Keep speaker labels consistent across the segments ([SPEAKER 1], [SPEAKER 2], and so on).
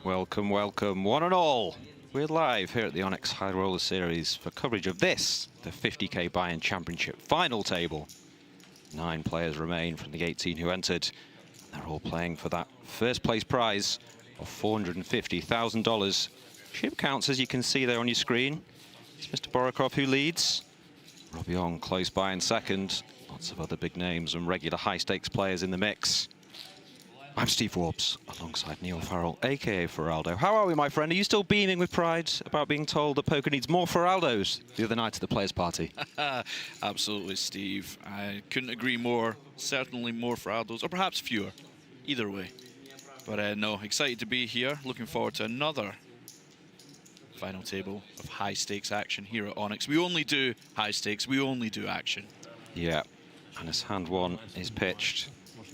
[SPEAKER 1] Welcome, welcome, one and all. We're live here at the Onyx High Roller Series for coverage of this, the 50k buy-in championship final table. 9 players remain from the 18 who entered. They're all playing for that first place prize of $450,000. Ship counts, as you can see there on your screen. It's Mr. Borovkov who leads. Yong close by in second. Lots of other big names and regular high-stakes players in the mix. I'm Steve Forbes, alongside Neil Farrell, aka Feraldo. How are we, my friend? Are you still beaming with pride about being told that poker needs more Feraldos the other night at the Players' Party?
[SPEAKER 2] Absolutely, Steve. I couldn't agree more. Certainly more Feraldos, or perhaps fewer. Either way. But no, excited to be here. Looking forward to another final table of high-stakes action here at Onyx. We only do high stakes. We only do action.
[SPEAKER 1] Yeah, and as hand one is pitched,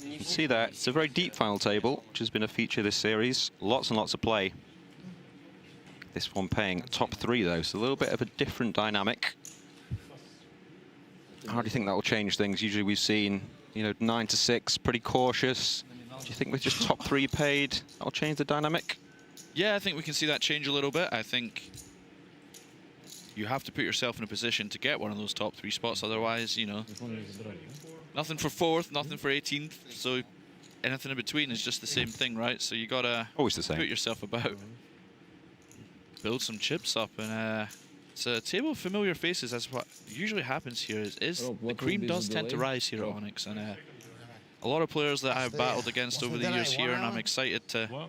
[SPEAKER 1] you can see there, it's a very deep final table, which has been a feature of this series. Lots and lots of play. This one paying top 3, though, so a little bit of a different dynamic. How do you think that will change things? Usually we've seen, 9 to 6, pretty cautious. Do you think with just top 3 paid, that'll change the dynamic?
[SPEAKER 2] Yeah, I think we can see that change a little bit. I think you have to put yourself in a position to get one of those top 3 spots. Otherwise, nothing for 4th, nothing for 18th. So anything in between is just the same thing, right? So you gotta
[SPEAKER 1] always the same.
[SPEAKER 2] Put yourself about, build some chips up, and it's a table of familiar faces. That's what usually happens here. The cream does tend to rise here at Onyx, and a lot of players that I've battled against over the years here, and I'm excited to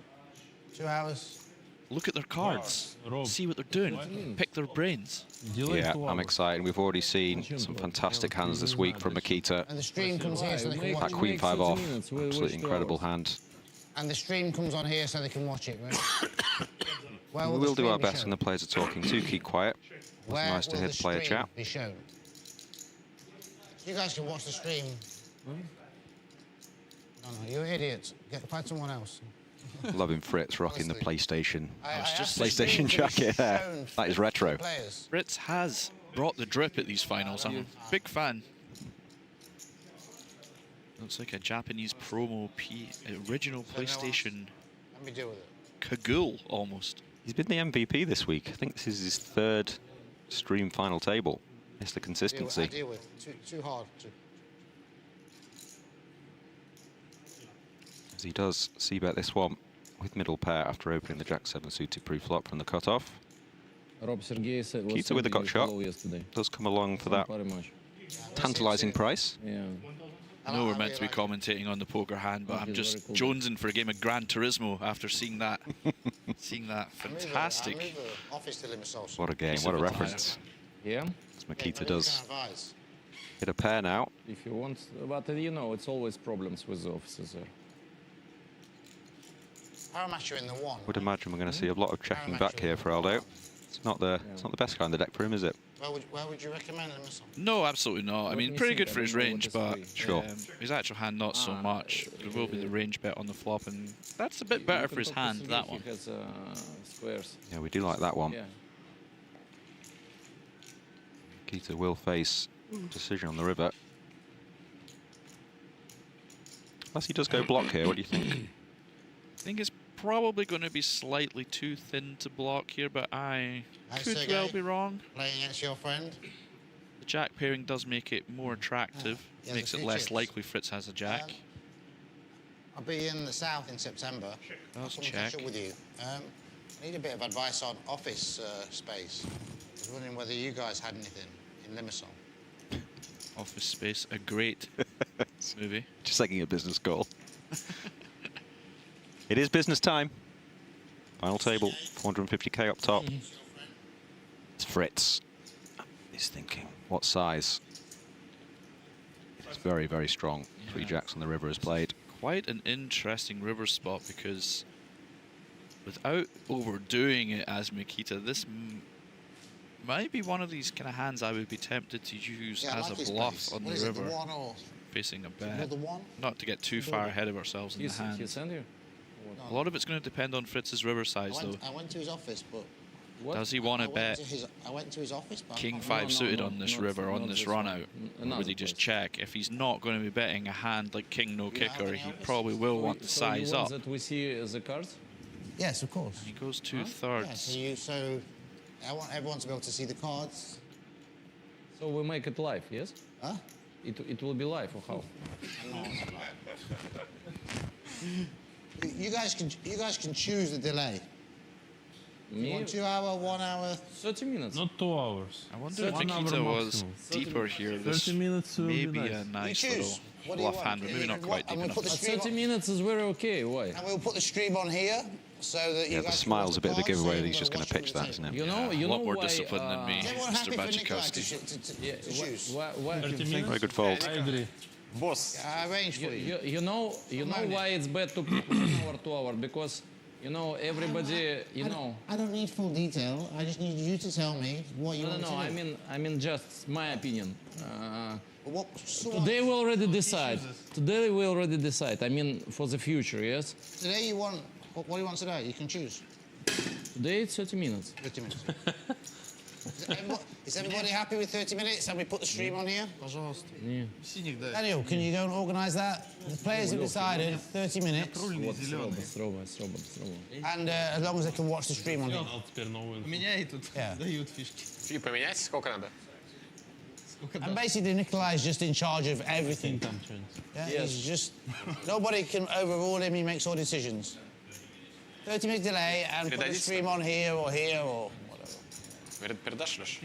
[SPEAKER 3] 2 hours.
[SPEAKER 2] Look at their cards, see what they're doing, pick their brains.
[SPEAKER 1] Yeah, I'm excited. We've already seen some fantastic hands this week from Mikita.
[SPEAKER 3] And the stream comes here so they can watch
[SPEAKER 1] that Queen 5 off, absolutely incredible hand.
[SPEAKER 3] And the stream comes on here so they can watch it, right?
[SPEAKER 1] We will do our best when the players are talking to keep quiet. It's nice to hear the player chat.
[SPEAKER 3] Be shown? You guys can watch the stream. No, you're idiots. Find someone else.
[SPEAKER 1] Loving Fritz rocking the PlayStation. PlayStation jacket there. That is retro.
[SPEAKER 2] Fritz has brought the drip at these finals. I'm a big fan. Looks like a Japanese promo original PlayStation Kagul almost.
[SPEAKER 1] He's been the MVP this week. I think this is his 3rd stream final table. It's the consistency.
[SPEAKER 3] I deal with too hard.
[SPEAKER 1] As he does c-bet this one with middle pair after opening the Jack-7 suited pre-flop from the cutoff. Kita with the gut shot does come along for that tantalizing price.
[SPEAKER 2] I know we're meant to be commentating on the poker hand, but I'm just jonesing for a game of Gran Turismo after seeing that. Fantastic.
[SPEAKER 1] What a game, what a reference.
[SPEAKER 4] Yeah.
[SPEAKER 1] As Mikita does hit a pair now.
[SPEAKER 4] If you want, but it's always problems with the offices there.
[SPEAKER 3] In the one.
[SPEAKER 1] Would imagine we're going to see a lot of checking back here for Aldo. It's not the best kind of deck for him, is it?
[SPEAKER 3] Where would you recommend him?
[SPEAKER 2] No, absolutely not. I mean, pretty good for his range, but
[SPEAKER 1] sure.
[SPEAKER 2] His actual hand not so much. There will be the range bet on the flop, and that's a bit better for his hand, that one.
[SPEAKER 1] Yeah, we do like that one. Mikita will face decision on the river. Unless he does go block here, what do you think?
[SPEAKER 2] I think it's probably going to be slightly too thin to block here, but I could well be wrong.
[SPEAKER 3] Playing against your friend.
[SPEAKER 2] The jack pairing does make it more attractive. Makes it less likely Fritz has a jack.
[SPEAKER 3] I'll be in the south in September.
[SPEAKER 2] I'll
[SPEAKER 3] check. Catch up with you. I need a bit of advice on office space. I was wondering whether you guys had anything in Limassol.
[SPEAKER 2] Office Space, a great movie.
[SPEAKER 1] Just taking a business call. It is business time. Final table, 450k up top. It's Fritz. He's thinking, what size? It's very, very strong. 3 jacks on the river is played.
[SPEAKER 2] Quite an interesting river spot because without overdoing it as Mikita, this might be one of these kind of hands I would be tempted to use as a bluff on the river. Facing a bet. Not to get too far ahead of ourselves in the hand. A lot of it's going to depend on Fritz's river size, though.
[SPEAKER 3] I went to his office, but...
[SPEAKER 2] Does he want to bet
[SPEAKER 3] I went to his office, but
[SPEAKER 2] King 5 suited on this river, on this run out? Or would he just check? If he's not going to be betting a hand like King no kicker, he probably will want to size up.
[SPEAKER 4] That we see the cards?
[SPEAKER 3] Yes, of course.
[SPEAKER 2] And he goes 2
[SPEAKER 3] Yeah,
[SPEAKER 2] thirds.
[SPEAKER 3] so I want everyone to be able to see the cards.
[SPEAKER 4] So we make it live, yes?
[SPEAKER 3] Huh?
[SPEAKER 4] It will be live or how?
[SPEAKER 3] You guys can choose the delay. You want 2 hour, 1 hour?
[SPEAKER 4] 30 minutes.
[SPEAKER 5] Not 2 hours.
[SPEAKER 2] I wonder if
[SPEAKER 5] 1 hour
[SPEAKER 2] Mikita was
[SPEAKER 5] maximum.
[SPEAKER 2] deeper here.
[SPEAKER 5] 30 minutes will be
[SPEAKER 2] maybe
[SPEAKER 5] nice.
[SPEAKER 2] a nice
[SPEAKER 3] You
[SPEAKER 2] little
[SPEAKER 3] choose. What do you
[SPEAKER 2] bluff
[SPEAKER 3] want?
[SPEAKER 2] hand, but maybe not quite
[SPEAKER 3] And
[SPEAKER 2] deep
[SPEAKER 3] we'll put
[SPEAKER 2] enough.
[SPEAKER 3] the stream
[SPEAKER 4] 30
[SPEAKER 3] on,
[SPEAKER 4] minutes is very okay. Why?
[SPEAKER 3] and we'll put the stream on here so that you
[SPEAKER 1] Yeah,
[SPEAKER 3] guys
[SPEAKER 1] the
[SPEAKER 3] can
[SPEAKER 1] smile's
[SPEAKER 3] watch
[SPEAKER 1] a bit of a
[SPEAKER 3] the cards, so
[SPEAKER 1] giveaway
[SPEAKER 3] you
[SPEAKER 1] that he's
[SPEAKER 3] can
[SPEAKER 1] just going to
[SPEAKER 3] watch
[SPEAKER 1] pitch
[SPEAKER 3] what
[SPEAKER 1] that,
[SPEAKER 3] we
[SPEAKER 1] isn't it?
[SPEAKER 4] You know,
[SPEAKER 2] Yeah,
[SPEAKER 4] you
[SPEAKER 2] a lot
[SPEAKER 4] know
[SPEAKER 2] more
[SPEAKER 4] why,
[SPEAKER 2] disciplined than me.
[SPEAKER 3] Is everyone
[SPEAKER 2] Mr.
[SPEAKER 3] happy for Nikolai
[SPEAKER 2] Badziakouski.
[SPEAKER 3] to choose?
[SPEAKER 4] Why
[SPEAKER 5] 30
[SPEAKER 4] you think?
[SPEAKER 5] minutes?
[SPEAKER 1] Very good fold.
[SPEAKER 5] I agree.
[SPEAKER 6] Boss.
[SPEAKER 3] I arranged for you.
[SPEAKER 4] You know why it's bad to put 1 hour, 2 hour? Because, you know, everybody,
[SPEAKER 3] I don't need full detail. I just need you to tell me what you want to do.
[SPEAKER 4] I mean just my opinion.
[SPEAKER 3] Today
[SPEAKER 4] We already decide. Today we already decide. I mean, for the future, yes?
[SPEAKER 3] you want, what do you want today? You can choose.
[SPEAKER 4] Today it's 30 minutes.
[SPEAKER 3] 30 minutes. Is everybody happy with 30 minutes? And we put the stream on here? Daniel, can you go and organise that? The players have decided 30 minutes. And as long as they can watch the stream on here. Yeah.
[SPEAKER 6] Фи поменять? Сколько надо?
[SPEAKER 3] And basically, Nikolai is just in charge of everything. Yeah,
[SPEAKER 4] Yes.
[SPEAKER 3] He's just, nobody can overrule him, he makes all decisions. 30-minute delay and put the stream on here or whatever.
[SPEAKER 6] Передашь, Леш?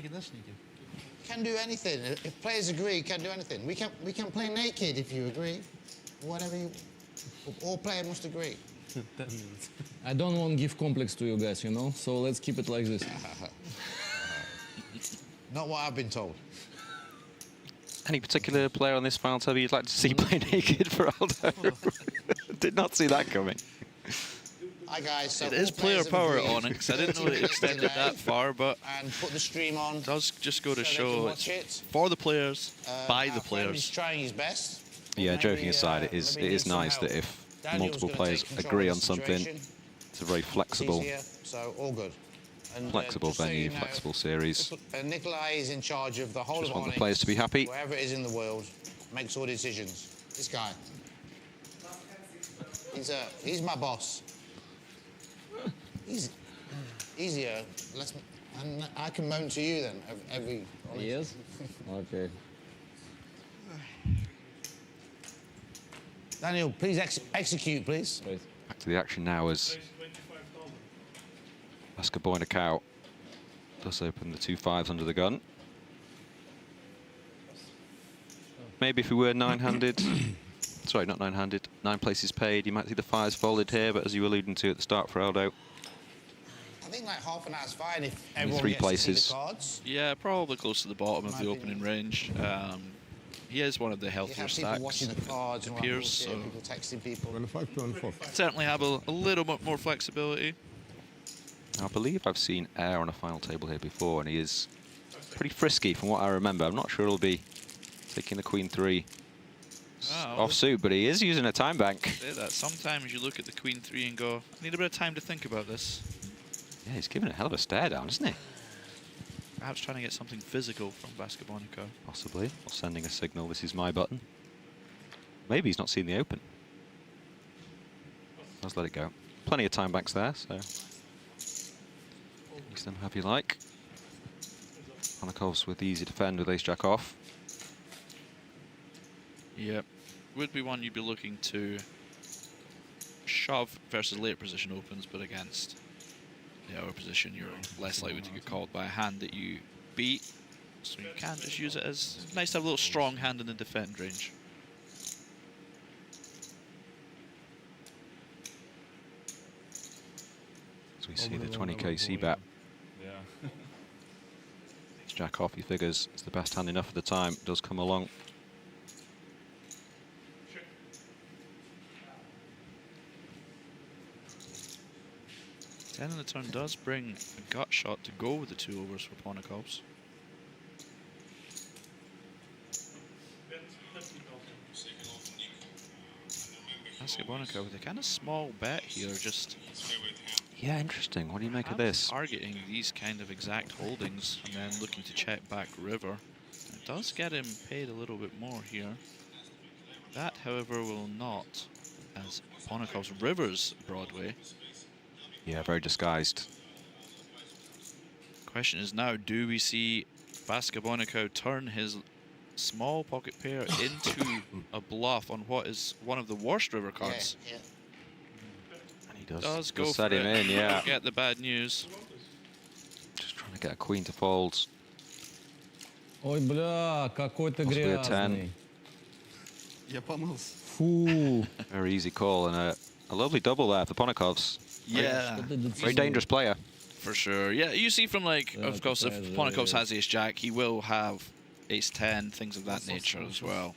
[SPEAKER 3] Can do anything. If players agree, can do anything. We can play naked if you agree. Whatever you, all player must agree.
[SPEAKER 4] I don't want to give complex to you guys, you know? So let's keep it like this.
[SPEAKER 3] Not what I've been told.
[SPEAKER 1] Any particular player on this final table you'd like to see play naked for Aldo? Did not see that coming.
[SPEAKER 3] Hi guys. So
[SPEAKER 2] It
[SPEAKER 3] all
[SPEAKER 2] is player
[SPEAKER 3] players have
[SPEAKER 2] power,
[SPEAKER 3] agreed.
[SPEAKER 2] Onyx. I didn't know it extended that far, but
[SPEAKER 3] And put the stream on.
[SPEAKER 2] it does just go to
[SPEAKER 3] So they can
[SPEAKER 2] show
[SPEAKER 3] watch
[SPEAKER 2] it's
[SPEAKER 3] it.
[SPEAKER 2] for the players, by the
[SPEAKER 3] Our friend is
[SPEAKER 2] players.
[SPEAKER 3] trying his best.
[SPEAKER 1] Yeah,
[SPEAKER 3] Maybe,
[SPEAKER 1] joking aside, it is
[SPEAKER 3] maybe needs some
[SPEAKER 1] nice that
[SPEAKER 3] help.
[SPEAKER 1] if
[SPEAKER 3] Daniel's
[SPEAKER 1] multiple
[SPEAKER 3] gonna
[SPEAKER 1] players
[SPEAKER 3] take control
[SPEAKER 1] agree
[SPEAKER 3] of
[SPEAKER 1] on
[SPEAKER 3] the
[SPEAKER 1] something,
[SPEAKER 3] situation.
[SPEAKER 1] it's a very
[SPEAKER 3] He's
[SPEAKER 1] flexible
[SPEAKER 3] here, so all good. And,
[SPEAKER 1] flexible
[SPEAKER 3] just so
[SPEAKER 1] venue,
[SPEAKER 3] you know,
[SPEAKER 1] flexible series.
[SPEAKER 3] Nikolai is in charge of the whole
[SPEAKER 1] Just
[SPEAKER 3] of
[SPEAKER 1] want the
[SPEAKER 3] Onyx,
[SPEAKER 1] players to be happy.
[SPEAKER 3] Wherever it is in the world, makes all decisions. This guy. He's my boss. He's easier. And I can moan to you then every.
[SPEAKER 4] Yes? Okay.
[SPEAKER 3] Daniel, please execute, please.
[SPEAKER 4] Right.
[SPEAKER 1] Back to the action now as Vaskaboinikau does open the 2-5s under the gun. Maybe if we were nine-handed, sorry, not nine-handed, 9 places paid, you might see the 5s folded here, but as you were alluding to at the start for Aldo,
[SPEAKER 3] I think like half an hour's fine if everyone
[SPEAKER 1] 3
[SPEAKER 3] gets
[SPEAKER 1] places.
[SPEAKER 3] to see the cards.
[SPEAKER 2] Yeah, probably close to the bottom of
[SPEAKER 3] My
[SPEAKER 2] the opening range. He is one of the
[SPEAKER 3] You
[SPEAKER 2] healthier
[SPEAKER 3] have people
[SPEAKER 2] stacks.
[SPEAKER 3] watching the cards and all that
[SPEAKER 2] appears,
[SPEAKER 3] bullshit,
[SPEAKER 2] so
[SPEAKER 3] people texting people.
[SPEAKER 2] certainly have a little bit more flexibility.
[SPEAKER 1] I believe I've seen Air on a final table here before, and he is pretty frisky from what I remember. I'm not sure he'll be taking the Queen 3 off suit, but he is using a time bank.
[SPEAKER 2] Say that sometimes you look at the Queen 3 and go, I need a bit of time to think about this.
[SPEAKER 1] Yeah, he's giving a hell of a stare down, isn't he?
[SPEAKER 2] Perhaps trying to get something physical from Vaskaboinikau.
[SPEAKER 1] Possibly, or sending a signal, this is my button. Maybe he's not seen the open. Let's let it go. Plenty of time banks there, so use them however you like. Ponakovs with the easy defend with ace-jack off.
[SPEAKER 2] Yep. Would be one you'd be looking to shove versus later position opens, but against the hour position, you're less likely to get called by a hand that you beat. So you can just use it as nice to have a little strong hand in the defend range.
[SPEAKER 1] As we see the 20k C-bet.
[SPEAKER 5] Yeah.
[SPEAKER 1] Jack off, he figures it's the best hand enough at the time. Does come along.
[SPEAKER 2] Ten in the turn does bring a gut shot to go with the 2 overs for Ponakovs. Vaskaboinikau with a kind of small bet here, just
[SPEAKER 1] Yeah, interesting. What do you make of this?
[SPEAKER 2] targeting these kind of exact holdings and then looking to check back river. It does get him paid a little bit more here. That, however, will not, as Ponakovs rivers Broadway.
[SPEAKER 1] Yeah, very disguised.
[SPEAKER 2] Question is now, do we see Vaskaboinikau turn his small pocket pair into a bluff on what is one of the worst river cards?
[SPEAKER 3] Yeah.
[SPEAKER 1] And he does,
[SPEAKER 2] Does go
[SPEAKER 1] set
[SPEAKER 2] for
[SPEAKER 1] him
[SPEAKER 2] it.
[SPEAKER 1] in, yeah.
[SPEAKER 2] Get the bad news.
[SPEAKER 1] Just trying to get a queen to fold.
[SPEAKER 4] Ой, бля, какой ты
[SPEAKER 1] Possibly a 10.
[SPEAKER 4] грязный.
[SPEAKER 7] Я помылся.
[SPEAKER 4] Фу.
[SPEAKER 1] Very easy call and a lovely double there for Ponakovs.
[SPEAKER 2] Yeah,
[SPEAKER 1] Very dangerous player.
[SPEAKER 2] for sure. Yeah, you see from like,
[SPEAKER 4] Yeah,
[SPEAKER 2] of course, if
[SPEAKER 4] because,
[SPEAKER 2] Ponakovs has ace-jack, he will have ace-10, things of that nature as well.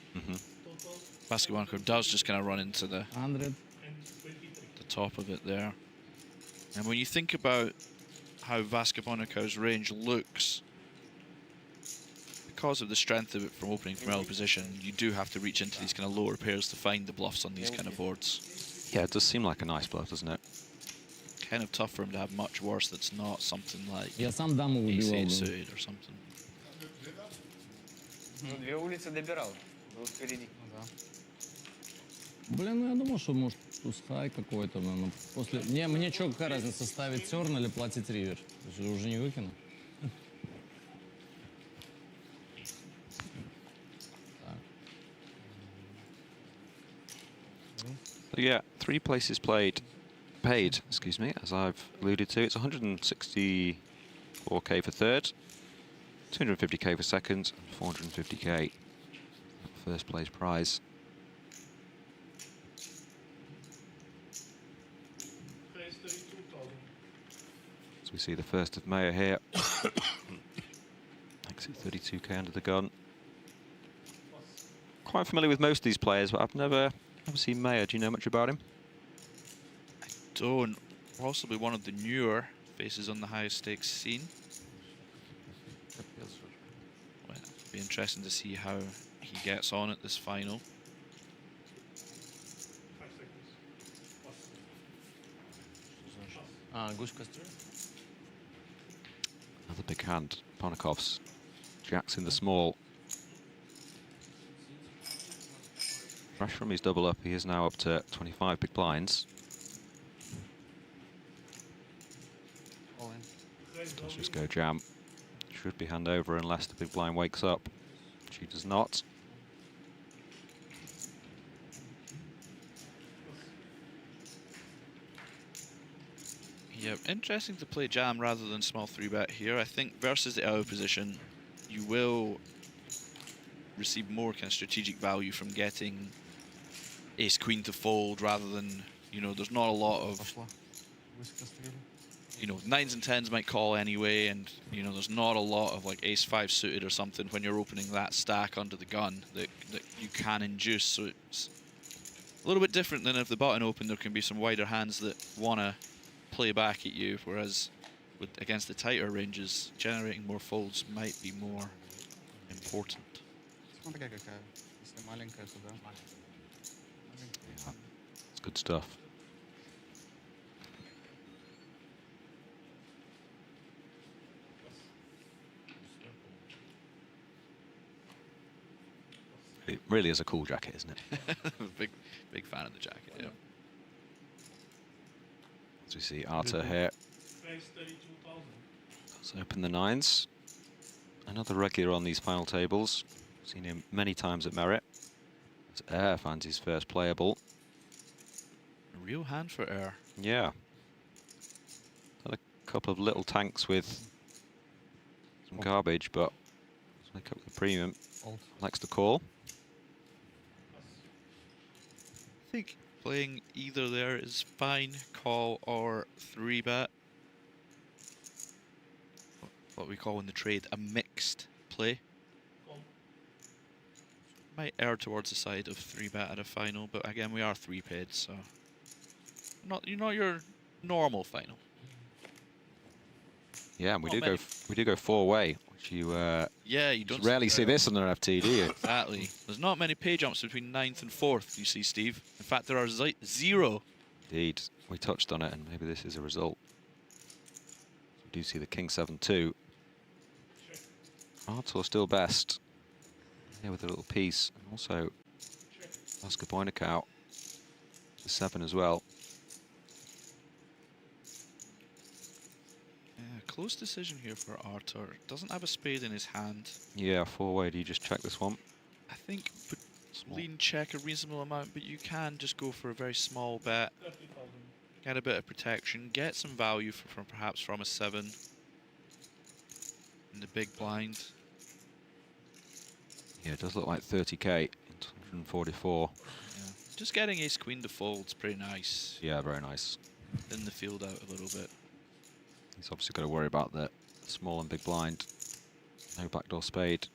[SPEAKER 2] Vaskaboinikau does just kind of run into the
[SPEAKER 4] 100.
[SPEAKER 2] top of it there. And when you think about how Vaskaboinikau's range looks, because of the strength of it from opening from early position, you do have to reach into these kind of lower pairs to find the bluffs on these kind of boards.
[SPEAKER 1] Yeah, it does seem like a nice bluff, doesn't it?
[SPEAKER 2] Kind of tough for him to have much worse that's not something like
[SPEAKER 4] Я сам даму
[SPEAKER 2] ace
[SPEAKER 4] выбивал.
[SPEAKER 2] 8
[SPEAKER 4] блин.
[SPEAKER 2] suited or something.
[SPEAKER 8] Ну, 2 улицы добирал. Был впереди.
[SPEAKER 4] Блин, ну я думал, что может тусхай какой-то. Ну, после... Мне что, какая разница, ставить терн или платить ривер? Уже не выкину.
[SPEAKER 1] So yeah, 3 places paid, excuse me, as I've alluded to. It's 164k for third, 250k for second, and 450k for first place prize. So we see the first of Mayer here. Alexey 32k under the gun. Quite familiar with most of these players, but I've never seen Mayer. Do you know much about him?
[SPEAKER 2] Don't. Possibly one of the newer faces on the high stakes scene. Well, it'll be interesting to see how he gets on at this final.
[SPEAKER 7] Гусь костер.
[SPEAKER 1] Another big hand, Ponakovs. Jacks in the small. Fresh from his double up, he is now up to 25 big blinds.
[SPEAKER 7] All in.
[SPEAKER 1] Does just go jam. Should be hand over unless the big blind wakes up. She does not.
[SPEAKER 2] Yeah, interesting to play jam rather than small 3-bet here. I think versus the out position, you will receive more kind of strategic value from getting ace-queen to fold rather than, you know, there's not a lot of,
[SPEAKER 7] Пошла. Гусь костер.
[SPEAKER 2] you know, 9s and 10s might call anyway, and, you know, there's not a lot of, like, ace-5 suited or something when you're opening that stack under the gun that you can induce, so it's a little bit different than if the button open, there can be some wider hands that want to play back at you, whereas against the tighter ranges, generating more folds might be more important.
[SPEAKER 7] Смотри, какая. Если маленькая, то да.
[SPEAKER 1] It's good stuff. It really is a cool jacket, isn't it?
[SPEAKER 2] big fan of the jacket, yeah.
[SPEAKER 1] As we see Artur here. Let's open the 9s. Another regular on these final tables. Seen him many times at Merit. As Er finds his first playable.
[SPEAKER 2] A real hand for Er.
[SPEAKER 1] Yeah. Got a couple of little tanks with some garbage, but let's make up the premium.
[SPEAKER 7] Old.
[SPEAKER 1] Likes to call.
[SPEAKER 2] I think playing either there is fine, call or 3-bet. What we call in the trade a mixed play. Might err towards the side of 3-bet at a final, but again we are 3-paid, so not your normal final.
[SPEAKER 1] Yeah, and we
[SPEAKER 2] Not
[SPEAKER 1] do go 4-way, which you
[SPEAKER 2] Yeah, you don't
[SPEAKER 1] rarely see this on an FT, do you?
[SPEAKER 2] Exactly. There's not many pay jumps between 9th and 4th, you see, Steve. In fact, there are 0.
[SPEAKER 1] Indeed, we touched on it, and maybe this is a result. We do see the King 7-2. Artur still best. Here with a little piece, and also Vaskaboinikau, the 7 as well.
[SPEAKER 2] Yeah, close decision here for Artur. Doesn't have a spade in his hand.
[SPEAKER 1] Yeah, four-way. Do you just check this one?
[SPEAKER 2] I think lean check a reasonable amount, but you can just go for a very small bet. Get a bit of protection, get some value from perhaps from a 7 in the big blind.
[SPEAKER 1] Yeah, it does look like 30k, 144.
[SPEAKER 2] Yeah. Just getting ace queen to fold's pretty nice.
[SPEAKER 1] Yeah, very nice.
[SPEAKER 2] Thin the field out a little bit.
[SPEAKER 1] He's obviously got to worry about the small and big blind. No backdoor spade.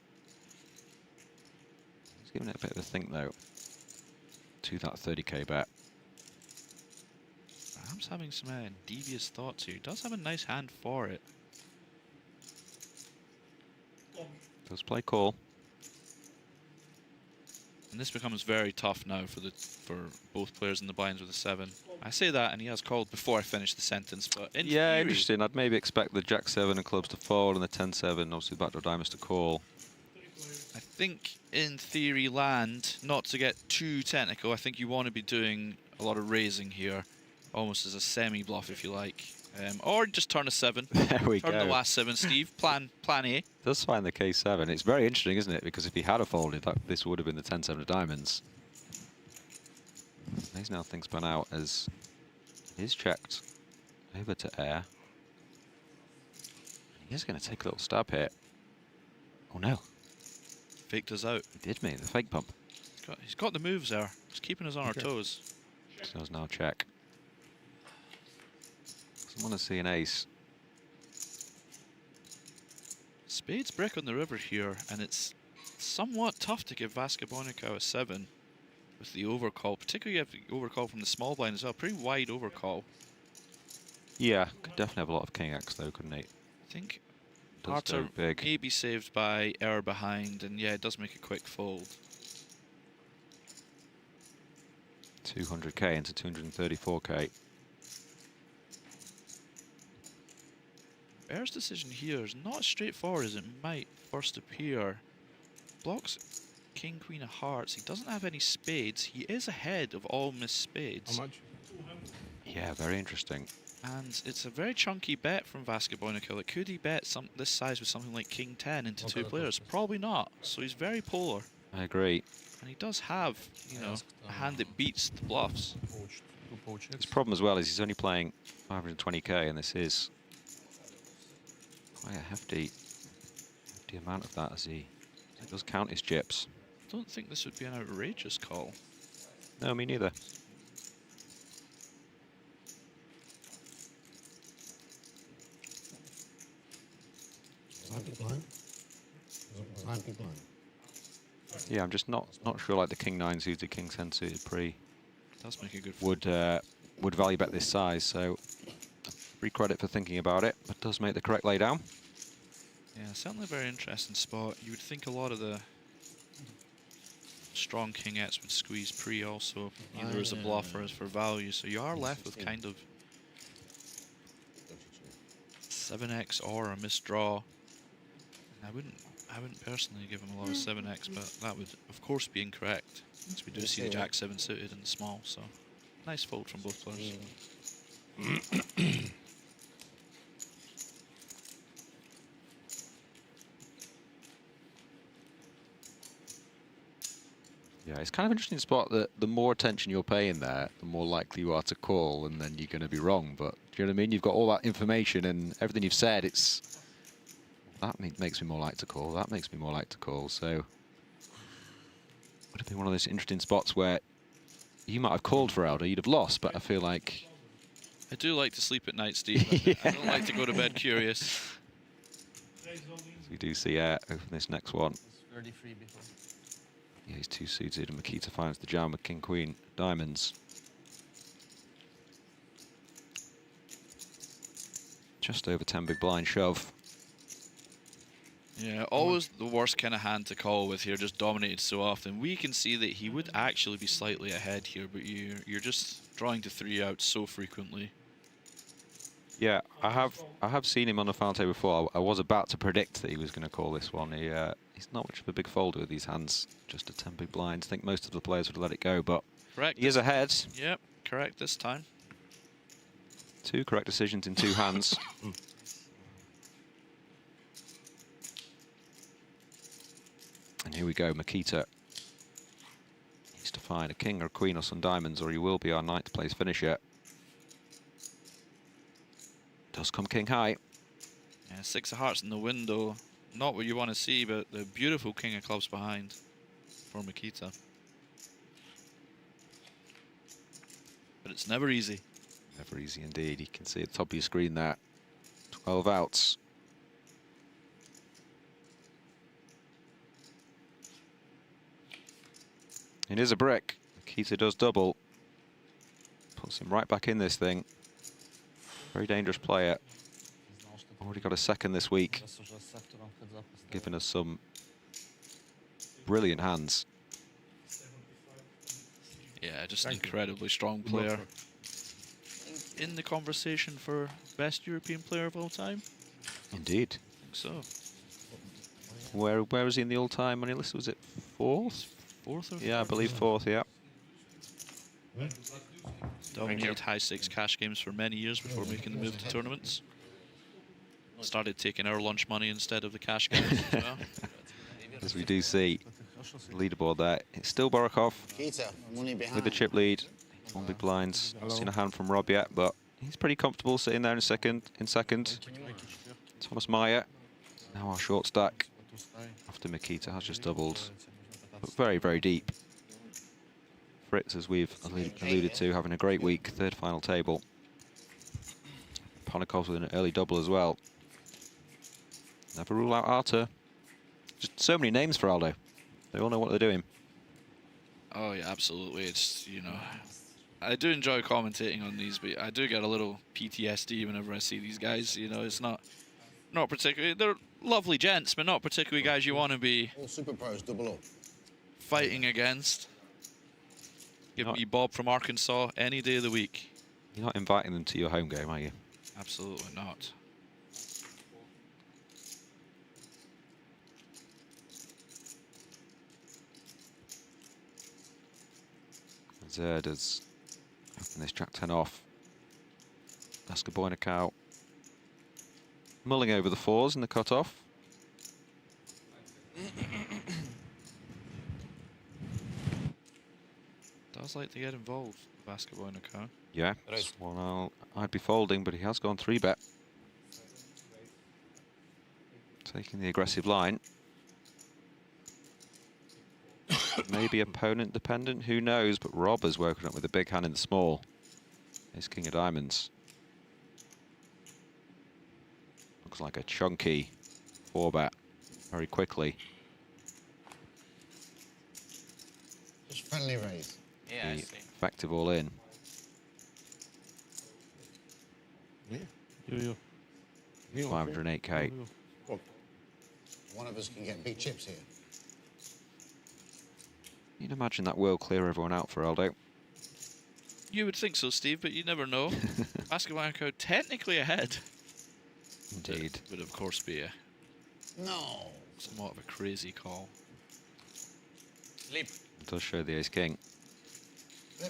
[SPEAKER 1] He's giving it a bit of a think though. To that 30k bet.
[SPEAKER 2] Perhaps having some devious thoughts here. He does have a nice hand for it.
[SPEAKER 1] Does play call.
[SPEAKER 2] And this becomes very tough now for both players in the blinds with a 7. I say that, and he has called before I finish the sentence, but in
[SPEAKER 1] Yeah,
[SPEAKER 2] theory,
[SPEAKER 1] interesting. I'd maybe expect the Jack-7 and clubs to fold and the 10-7, obviously the backdoor diamonds to call.
[SPEAKER 2] I think in theory land, not to get too technical, I think you want to be doing a lot of raising here, almost as a semi-bluff if you like. Or just turn a 7.
[SPEAKER 1] There we
[SPEAKER 2] turn
[SPEAKER 1] go.
[SPEAKER 2] the last 7, Steve. Plan A.
[SPEAKER 1] Does find the K7. It's very interesting, isn't it? Because if he had a folded, this would have been the 10-7 of diamonds. He's now things spun out as he's checked over to air. He's going to take a little stab here. Oh no.
[SPEAKER 2] Faked us out.
[SPEAKER 1] He did me, the fake pump.
[SPEAKER 2] He's got the moves there. He's keeping us on our toes.
[SPEAKER 1] So does now check. Doesn't want to see an ace.
[SPEAKER 2] Spades brick on the river here, and it's somewhat tough to give Vaskaboinikau a 7 with the overcall. Particularly you have the overcall from the small blind as well. Pretty wide overcall.
[SPEAKER 1] Yeah, could definitely have a lot of king X though, couldn't he?
[SPEAKER 2] I think
[SPEAKER 1] Does
[SPEAKER 2] Artur
[SPEAKER 1] go big.
[SPEAKER 2] may be saved by error behind, and yeah, it does make a quick fold.
[SPEAKER 1] 200k into 234k.
[SPEAKER 2] Error's decision here is not as straightforward as it might first appear. Blocks king, queen of hearts. He doesn't have any spades. He is ahead of all missed spades.
[SPEAKER 6] How much?
[SPEAKER 1] Yeah, very interesting.
[SPEAKER 2] And it's a very chunky bet from Vaskaboinikau. Like, could he bet this size with something like king 10 into two players? Probably not. So he's very polar.
[SPEAKER 1] I agree.
[SPEAKER 2] And he does have, you know, a hand that beats the bluffs.
[SPEAKER 1] His problem as well is he's only playing 520k, and this is quite a hefty amount of that as he does count his chips.
[SPEAKER 2] I don't think this would be an outrageous call.
[SPEAKER 1] No, me neither.
[SPEAKER 3] Big blind. Big blind.
[SPEAKER 1] Yeah, I'm just not sure like the king 9 suited, king 10 suited pre
[SPEAKER 2] Does make a good fold.
[SPEAKER 1] would value bet this size, so free credit for thinking about it, but does make the correct laydown.
[SPEAKER 2] Yeah, certainly a very interesting spot. You would think a lot of the strong king-ettes would squeeze pre also, either as a bluff or as for value. So you are left with kind of 7x or a misdraw. I wouldn't personally give him a lot of 7x, but that would of course be incorrect, since we do see the jack 7 suited in the small. So nice fold from both players.
[SPEAKER 1] Yeah, it's kind of an interesting spot that the more attention you're paying there, the more likely you are to call, and then you're going to be wrong. But do you know what I mean? You've got all that information and everything you've said. That makes me more like to call. That makes me more like to call. So would have been one of those interesting spots where you might have called for Elder, you'd have lost, but I feel like
[SPEAKER 2] I do like to sleep at night, Steve.
[SPEAKER 1] Yeah.
[SPEAKER 2] I don't like to go to bed curious.
[SPEAKER 1] we do see open this next one.
[SPEAKER 7] It's 33 before.
[SPEAKER 1] Yeah, he's two suited, and Mikita finds the jam with king queen diamonds. Just over 10 big blind shove.
[SPEAKER 2] Yeah, always the worst kind of hand to call with here, just dominated so often. We can see that he would actually be slightly ahead here, but you're just drawing to 3 out so frequently.
[SPEAKER 1] Yeah, I have seen him on the final table before. I was about to predict that he was going to call this one. He's not much of a big folder with these hands, just a 10 big blinds. I think most of the players would let it go, but
[SPEAKER 2] Correct.
[SPEAKER 1] he is ahead.
[SPEAKER 2] Yep, correct this time.
[SPEAKER 1] 2 correct decisions in 2 hands. Here we go, Mikita. Needs to find a king or a queen or some diamonds, or he will be our ninth place finisher. Does come king high.
[SPEAKER 2] Yeah, 6 of hearts in the window. Not what you want to see, but the beautiful king of clubs behind for Mikita. But it's never easy.
[SPEAKER 1] Never easy indeed. You can see at the top of your screen there. 12 outs. It is a brick. Mikita does double. Puts him right back in this thing. Very dangerous player. Already got a second this week. Giving us some brilliant hands.
[SPEAKER 2] Yeah, just an incredibly strong player. In the conversation for best European player of all time?
[SPEAKER 1] Indeed.
[SPEAKER 2] I think so.
[SPEAKER 1] Where was he in the all-time money list? Was it fourth?
[SPEAKER 2] Fourth or
[SPEAKER 1] Yeah, I believe fourth, yeah.
[SPEAKER 2] Dominated high-stakes cash games for many years before making the move to tournaments. Started taking our lunch money instead of the cash games as well.
[SPEAKER 1] As we do see, leaderboard there. It's still Borovkov
[SPEAKER 3] Kita, money behind.
[SPEAKER 1] with the chip lead. 1 big blinds. Not seen a hand from Rob yet, but he's pretty comfortable sitting there in second. Thomas Meyer, now our short stack. After Mikita has just doubled. But very, very deep. Fritz, as we've alluded to, having a great week. Third final table. Ponakovs with an early double as well. Never rule out Artur. Just so many names for Aldo. They all know what they're doing.
[SPEAKER 2] Oh yeah, absolutely. It's, you know, I do enjoy commentating on these, but I do get a little PTSD whenever I see these guys. You know, it's not particularly, they're lovely gents, but not particularly guys you want to be
[SPEAKER 3] All super pros double up.
[SPEAKER 2] fighting against. Give me Bob from Arkansas any day of the week.
[SPEAKER 1] You're not inviting them to your home game, are you?
[SPEAKER 2] Absolutely not.
[SPEAKER 1] Zerd has opened this Jack 10 off. Vaskaboinikau mulling over the fours in the cutoff.
[SPEAKER 2] Does like to get involved, Vaskaboinikau.
[SPEAKER 1] Yeah, well, I'd be folding, but he has gone 3-bet. Taking the aggressive line. Maybe opponent dependent, who knows, but Rob has woken up with a big hand in the small. He's king of diamonds. Looks like a chunky 4-bet very quickly.
[SPEAKER 3] Just friendly raise.
[SPEAKER 6] Yeah, I
[SPEAKER 1] The
[SPEAKER 6] see.
[SPEAKER 1] effective all in.
[SPEAKER 5] You.
[SPEAKER 1] 508k.
[SPEAKER 3] Look, one of us can get big chips here.
[SPEAKER 1] You'd imagine that will clear everyone out for Aldo.
[SPEAKER 2] You would think so, Steve, but you never know. Vaskaboinikau technically ahead.
[SPEAKER 1] Indeed.
[SPEAKER 2] It would of course be a
[SPEAKER 3] No.
[SPEAKER 2] somewhat of a crazy call.
[SPEAKER 6] Leap.
[SPEAKER 1] It does show the ace-king.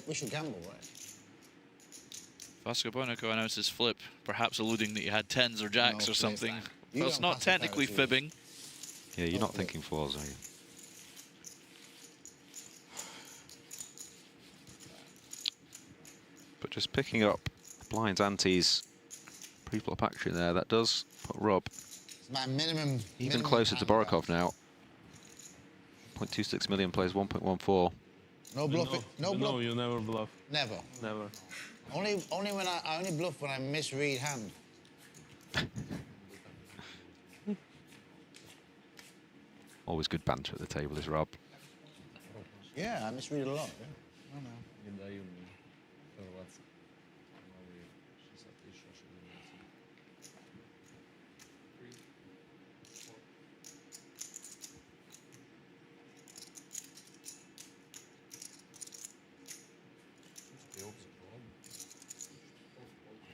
[SPEAKER 3] We should gamble, right?
[SPEAKER 2] Vaskaboinikau announced his flip, perhaps alluding that he had tens or jacks
[SPEAKER 3] No,
[SPEAKER 2] or something.
[SPEAKER 3] you
[SPEAKER 2] Well, it's
[SPEAKER 3] don't
[SPEAKER 2] not
[SPEAKER 3] pass the
[SPEAKER 2] technically
[SPEAKER 3] power to
[SPEAKER 2] fibbing.
[SPEAKER 1] Yeah, you're not
[SPEAKER 3] Okay.
[SPEAKER 1] thinking fours, are you? But just picking up blinds, antes, pre-flop action there, that does put Rob
[SPEAKER 3] It's my minimum.
[SPEAKER 1] even
[SPEAKER 3] minimum
[SPEAKER 1] closer to
[SPEAKER 3] hand
[SPEAKER 1] Borovkov
[SPEAKER 3] balance.
[SPEAKER 1] now. 0.26 million plays 1.14.
[SPEAKER 3] No bluff. No bluff.
[SPEAKER 5] No, you never bluff.
[SPEAKER 3] Never.
[SPEAKER 5] Never.
[SPEAKER 3] Only when I only bluff when I misread hand.
[SPEAKER 1] Always good banter at the table is Rob.
[SPEAKER 3] Yeah, I misread a lot. Yeah.
[SPEAKER 4] Не даю мне прорваться. Новые 60 тысяч ошибаются.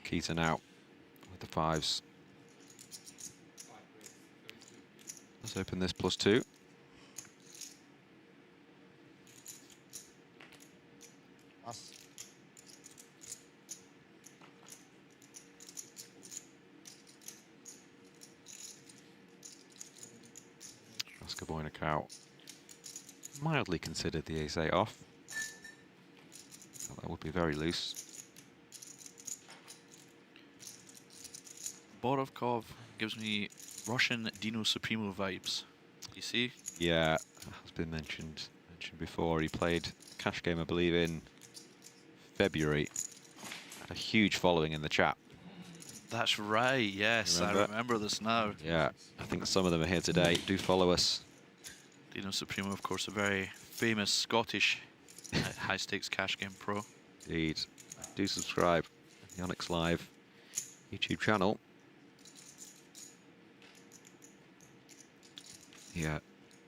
[SPEAKER 1] Keaton out with the fives. Let's open this +2.
[SPEAKER 3] Us.
[SPEAKER 1] Vaskaboinikau mildly considered the ace-8 off. That would be very loose.
[SPEAKER 2] Borovkov gives me Russian Dino Supremo vibes. You see?
[SPEAKER 1] Yeah, has been mentioned before. He played cash game, I believe, in February. Had a huge following in the chat.
[SPEAKER 2] That's right, yes, I remember this now.
[SPEAKER 1] Yeah, I think some of them are here today. Do follow us.
[SPEAKER 2] Dino Supremo, of course, a very famous Scottish high-stakes cash game pro.
[SPEAKER 1] Indeed. Do subscribe to the Onyx Live YouTube channel. Yeah,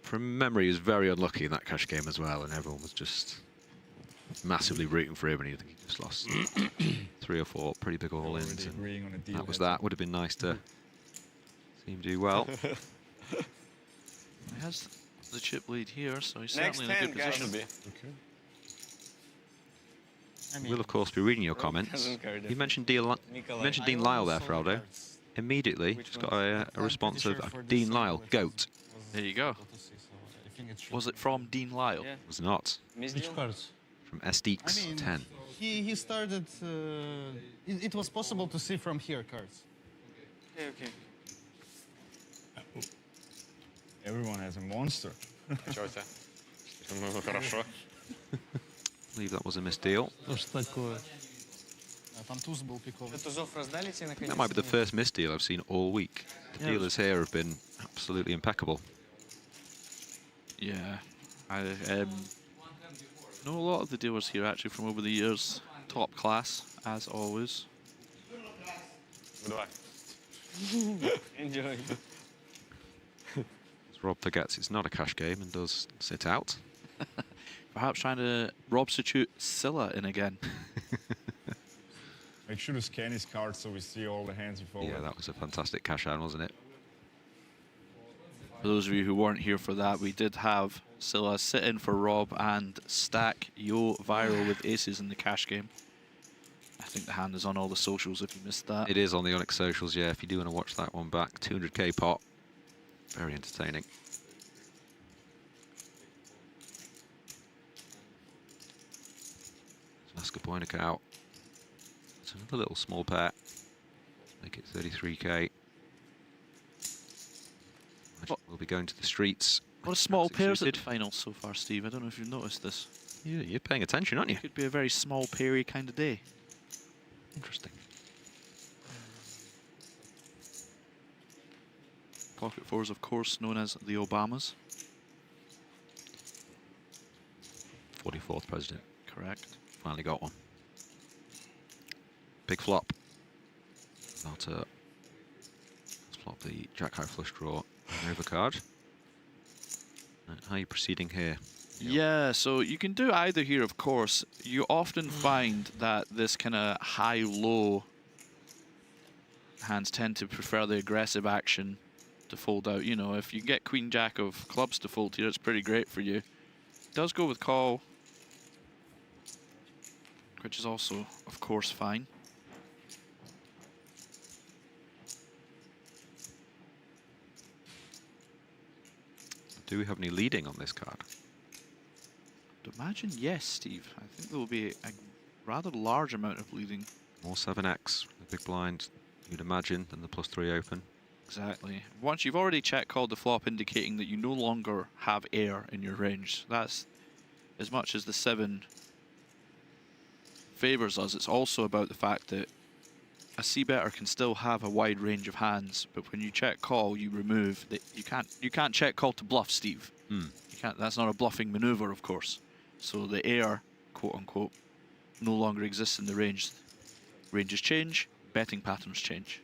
[SPEAKER 1] from memory, he was very unlucky in that cash game as well, and everyone was just massively rooting for him, and he just lost 3 or 4 pretty big all-ins. That was that. Would have been nice to see him do well.
[SPEAKER 2] He has the chip lead here, so he's
[SPEAKER 8] Next
[SPEAKER 2] certainly in a good
[SPEAKER 8] hand,
[SPEAKER 2] position.
[SPEAKER 1] We'll of course be reading your comments. You mentioned Dean Lyle there, Fraldo. Immediately, just got a response of Dean Lyle, GOAT.
[SPEAKER 2] There you go. Was it from Dean Lyle?
[SPEAKER 8] Yeah.
[SPEAKER 1] It was not.
[SPEAKER 7] Which cards?
[SPEAKER 1] From Esteeks 10.
[SPEAKER 7] He started. It was possible to see from here cards.
[SPEAKER 8] Okay, okay.
[SPEAKER 5] Everyone has a monster.
[SPEAKER 6] Чё-то? Ну, хорошо.
[SPEAKER 1] I believe that was a misdeal.
[SPEAKER 4] Что ж такое?
[SPEAKER 7] Там туз был пиковый.
[SPEAKER 8] Тузов раздали тебе наконец?
[SPEAKER 1] That might be the first misdeal I've seen all week. The dealers here have been absolutely impeccable.
[SPEAKER 2] Yeah. I know a lot of the dealers here actually from over the years. Top class, as always.
[SPEAKER 6] Давай.
[SPEAKER 8] Enjoy.
[SPEAKER 1] Rob forgets it's not a cash game and does sit out.
[SPEAKER 2] Perhaps trying to substitute Scylla in again.
[SPEAKER 5] Make sure to scan his cards so we see all the hands before.
[SPEAKER 1] Yeah, that was a fantastic cash out, wasn't it?
[SPEAKER 2] For those of you who weren't here for that, we did have Scylla sit in for Rob and stack Yo viral with aces in the cash game. I think the hand is on all the socials if you missed that.
[SPEAKER 1] It is on the Onyx socials, yeah, if you do want to watch that one back. 200k pot. Very entertaining. Vaskaboinikau. It's another little small pair. Make it 33k. We'll be going to the streets.
[SPEAKER 2] What a small
[SPEAKER 1] That's
[SPEAKER 2] pairs at the
[SPEAKER 1] suited.
[SPEAKER 2] finals so far, Steve. I don't know if you've noticed this.
[SPEAKER 1] You're paying attention, aren't you?
[SPEAKER 2] Could be a very small pairy kind of day.
[SPEAKER 1] Interesting.
[SPEAKER 2] Pocket fours, of course, known as the Obamas.
[SPEAKER 1] 44th president.
[SPEAKER 2] Correct.
[SPEAKER 1] Finally got one. Big flop. Let's flop the Jack High flush draw and overcard. How are you proceeding here?
[SPEAKER 2] Yeah, so you can do either here, of course. You often find that this kind of high-low hands tend to prefer the aggressive action to fold out. You know, if you get Queen Jack of clubs to fold here, it's pretty great for you. Does go with call, which is also, of course, fine.
[SPEAKER 1] Do we have any leading on this card?
[SPEAKER 2] I'd imagine yes, Steve. I think there will be a rather large amount of leading.
[SPEAKER 1] More 7x, the big blind, you'd imagine, than the +3 open.
[SPEAKER 2] Exactly. Once you've already check called the flop, indicating that you no longer have air in your range. That's as much as the 7 favors us. It's also about the fact that a c-better can still have a wide range of hands, but when you check call, you remove that. You can't check call to bluff, Steve. You can't. That's not a bluffing maneuver, of course. So the air, quote unquote, no longer exists in the range. Ranges change, betting patterns change.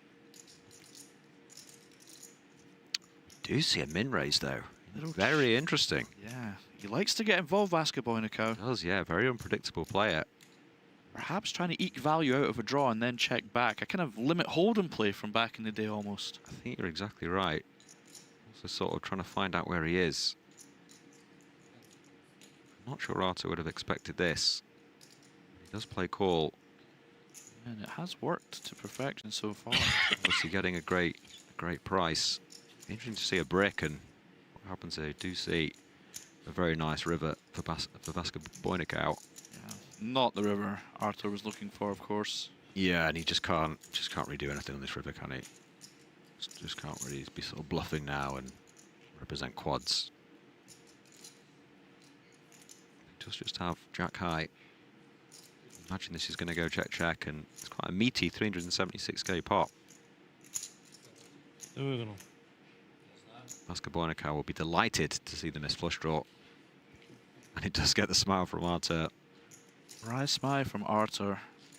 [SPEAKER 1] Do see a min raise though.
[SPEAKER 2] Little
[SPEAKER 1] Very interesting.
[SPEAKER 2] Yeah, he likes to get involved, Vaskaboinikau.
[SPEAKER 1] Does, yeah, very unpredictable player.
[SPEAKER 2] Perhaps trying to eke value out of a draw and then check back. A kind of limit hold'em play from back in the day almost.
[SPEAKER 1] I think you're exactly right. Also sort of trying to find out where he is. I'm not sure Artur would have expected this. He does play call.
[SPEAKER 2] And it has worked to perfection so far.
[SPEAKER 1] Obviously getting a great price. Interesting to see a brick and what happens here. Do see A very nice river for Vaskaboinikau.
[SPEAKER 2] Yeah. Not the river Artur was looking for, of course.
[SPEAKER 1] Yeah, and he just can't really do anything on this river, can he? Just can't really be sort of bluffing now and represent quads. Does just have jack high. Imagine this is going to go check check, and it's quite a meaty 376k pot. Vaskaboinikau will be delighted to see the missed flush draw, and it does get the smile from Artur.
[SPEAKER 2] Right smile from Artur.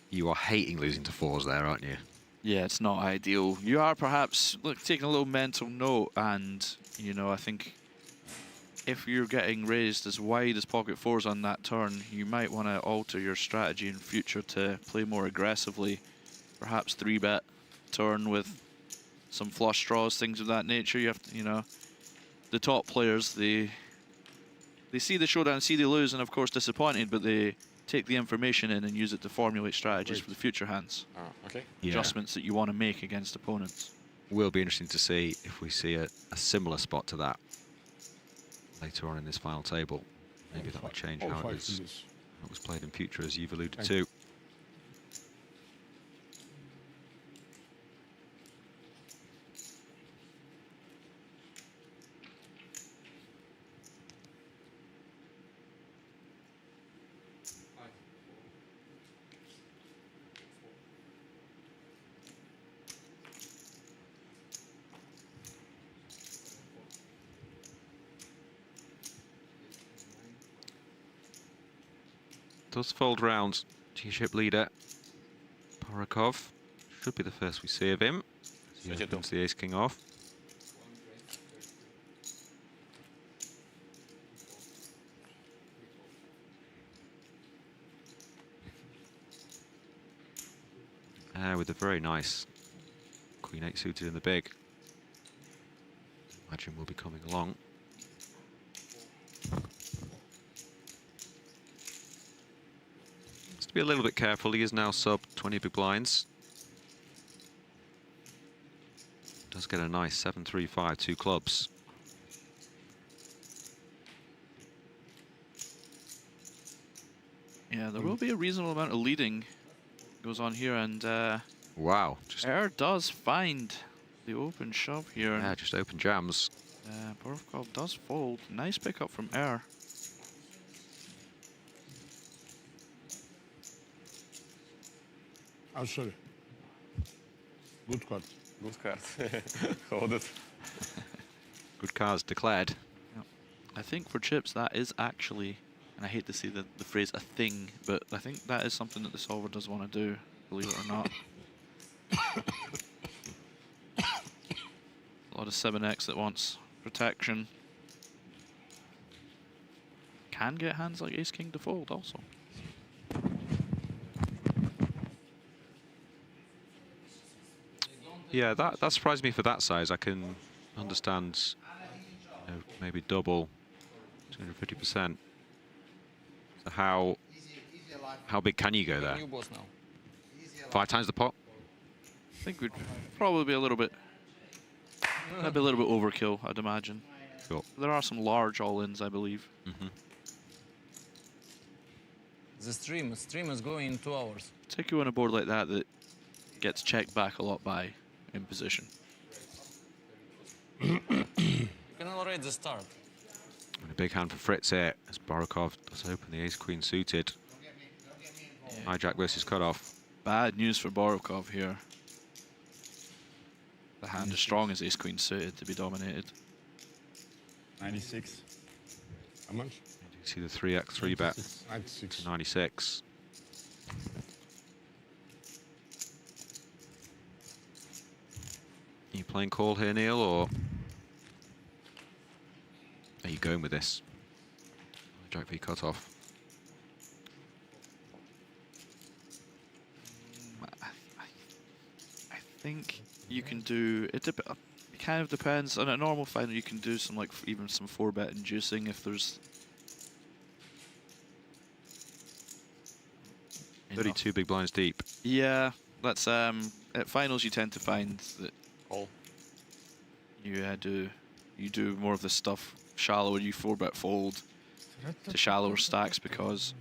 [SPEAKER 1] You are hating losing to fours there, aren't you?
[SPEAKER 2] Yeah, it's not ideal. You are perhaps taking a little mental note, and you know, I think if you're getting raised as wide as pocket fours on that turn, you might want to alter your strategy in future to play more aggressively. Perhaps 3-bet turn with some flush draws, things of that nature. You have to, you know, the top players, they see the showdown, see they lose, and of course disappointed, but they take the information in and use it to formulate strategies for the future hands.
[SPEAKER 6] Okay.
[SPEAKER 1] Yeah.
[SPEAKER 2] Adjustments that you want to make against opponents.
[SPEAKER 1] Will be interesting to see if we see a similar spot to that later on in this final table. Maybe that will change how it was played in future, as you've alluded to. Does fold round G-ship leader Borovkov. Should be the first we see of him. He opens the ace-king off. With a very nice Queen 8 suited in the big. Imagine we'll be coming along. Be a little bit careful. He is now sub 20 big blinds. Does get a nice 7-3-5, 2 clubs.
[SPEAKER 2] Yeah, there will be a reasonable amount of leading goes on here, and
[SPEAKER 1] Wow.
[SPEAKER 2] Er does find the open shove here.
[SPEAKER 1] Yeah, just open jams.
[SPEAKER 2] Borovkov does fold. Nice pickup from Er.
[SPEAKER 9] I'm sorry. Good card.
[SPEAKER 6] Good card. Hold it.
[SPEAKER 1] Good cards declared.
[SPEAKER 2] I think for chips that is actually, and I hate to say the phrase a thing, but I think that is something that the solver does want to do, believe it or not. A lot of 7x that wants protection. Can get hands like ace-king to fold also.
[SPEAKER 1] Yeah, that surprised me for that size. I can understand, you know, maybe double, 250%. So how big can you go there? 5 times the pot?
[SPEAKER 2] I think we'd probably be a little bit, that'd be a little bit overkill, I'd imagine.
[SPEAKER 1] Sure.
[SPEAKER 2] There are some large all-ins, I believe.
[SPEAKER 1] Mm-hmm.
[SPEAKER 4] The stream is going in 2 hours.
[SPEAKER 2] Particularly on a board like that that gets checked back a lot by in position.
[SPEAKER 4] You can already start.
[SPEAKER 1] And a big hand for Fritz here as Borovkov does open the ace-queen suited. Hijack versus cutoff.
[SPEAKER 2] Bad news for Borovkov here. The hand is strong as ace-queen suited to be dominated.
[SPEAKER 5] 96.
[SPEAKER 9] How much?
[SPEAKER 1] You see the 3x 3-bet.
[SPEAKER 9] 96.
[SPEAKER 1] 96. Are you playing call here, Neil, or are you going with this? Jack v cutoff.
[SPEAKER 2] I think you can do it. It kind of depends. On a normal final, you can do some even some 4-bet inducing if there's
[SPEAKER 1] 32 big blinds deep.
[SPEAKER 2] Yeah, that's at finals you tend to find that
[SPEAKER 6] Call.
[SPEAKER 2] you do more of this stuff shallow and you 4-bet fold. to shallower stacks because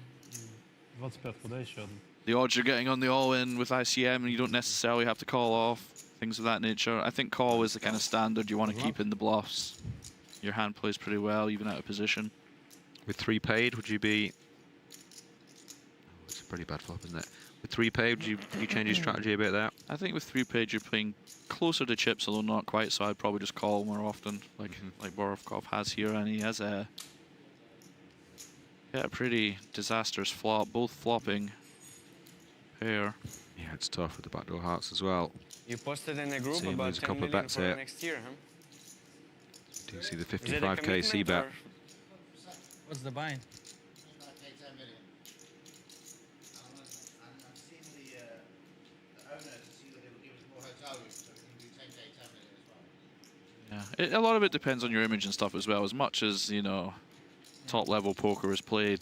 [SPEAKER 4] 25 куда еще одну?
[SPEAKER 2] the odds you're getting on the all-in with ICM and you don't necessarily have to call off, things of that nature. I think call is the kind of standard you want to keep in the bluffs. Your hand plays pretty well, even out of position.
[SPEAKER 1] With 3 paid, would you be... Oh, it's a pretty bad flop, isn't it? With 3 paid, would you change your strategy a bit there?
[SPEAKER 2] I think with 3 paid you're playing closer to chips, although not quite, so I'd probably just call more often, like Borovkov has here, and he has a pretty disastrous flop, both flopping pair.
[SPEAKER 1] Yeah, it's tough with the backdoor hearts as well.
[SPEAKER 8] You posted in a group
[SPEAKER 1] See him
[SPEAKER 8] about
[SPEAKER 1] lose a
[SPEAKER 8] 10
[SPEAKER 1] couple of
[SPEAKER 8] million
[SPEAKER 1] bets
[SPEAKER 8] for
[SPEAKER 1] here.
[SPEAKER 8] next year, huh?
[SPEAKER 1] Do you see the
[SPEAKER 8] Is it a
[SPEAKER 1] 55k C
[SPEAKER 8] commitment
[SPEAKER 1] bet?
[SPEAKER 8] or-
[SPEAKER 7] What's the buy?
[SPEAKER 2] Yeah, a lot of it depends on your image and stuff as well. As much as, you know, top level poker is played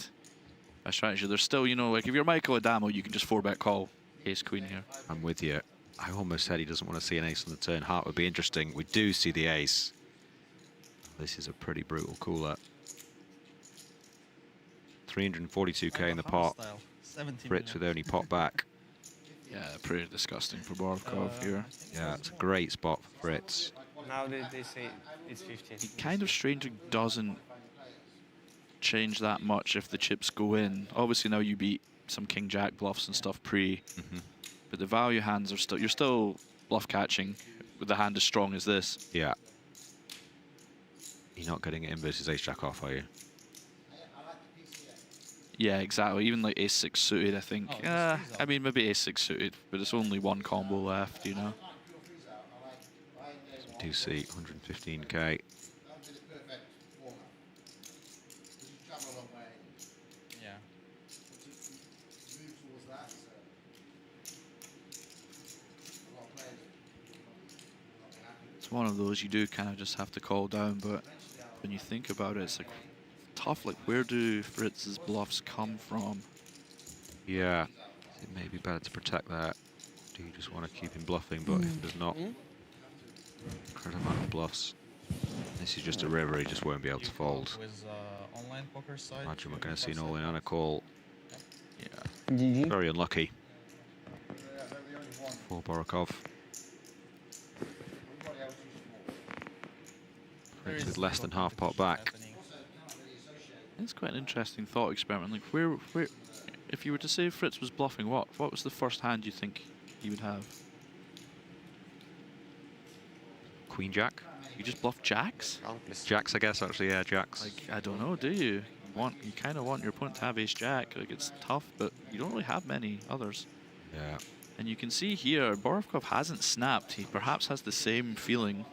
[SPEAKER 2] by strategy, there's still, you know, like if you're Michael Adamo, you can just 4-bet call ace queen here.
[SPEAKER 1] I'm with you. I almost said he doesn't want to see an ace on the turn. Heart would be interesting. We do see the ace. This is a pretty brutal cooler. 342k in the pot. Fritz with only pot back.
[SPEAKER 2] Yeah, pretty disgusting for Borovkov here.
[SPEAKER 1] Yeah, it's a great spot for Fritz.
[SPEAKER 8] Now they say it's 15.
[SPEAKER 2] It kind of strangely doesn't change that much if the chips go in. Obviously now you beat some king-jack bluffs and stuff pre, but the value hands are still, you're still bluff catching with the hand as strong as this.
[SPEAKER 1] Yeah. You're not getting it in versus ace-jack off, are you?
[SPEAKER 2] Yeah, exactly. Even like ace-6 suited, I think. I mean, maybe ace-6 suited, but it's only one combo left, you know.
[SPEAKER 1] So do see 115k.
[SPEAKER 7] Yeah.
[SPEAKER 2] It's one of those you do kind of just have to call down, but when you think about it, it's like tough. Like, where do Fritz's bluffs come from?
[SPEAKER 1] Yeah. It may be better to protect that. Do you just want to keep him bluffing? But if there's not incredible amount of bluffs, this is just a river. He just won't be able to fold.
[SPEAKER 7] With online poker side.
[SPEAKER 1] Imagine we're going to see an all-in and a call.
[SPEAKER 2] Yeah.
[SPEAKER 8] GG.
[SPEAKER 1] Very unlucky for Borovkov. Fritz with less than half pot back.
[SPEAKER 2] It's quite an interesting thought experiment. Like, where, if you were to say Fritz was bluffing, what was the first hand you think he would have?
[SPEAKER 1] Queen jack?
[SPEAKER 2] You just bluff jacks?
[SPEAKER 1] Jacks, I guess, actually, yeah, jacks.
[SPEAKER 2] Like, I don't know, do you? You kind of want your opponent to have ace jack. Like, it's tough, but you don't really have many others.
[SPEAKER 1] Yeah.
[SPEAKER 2] And you can see here, Borovkov hasn't snapped. He perhaps has the same feeling.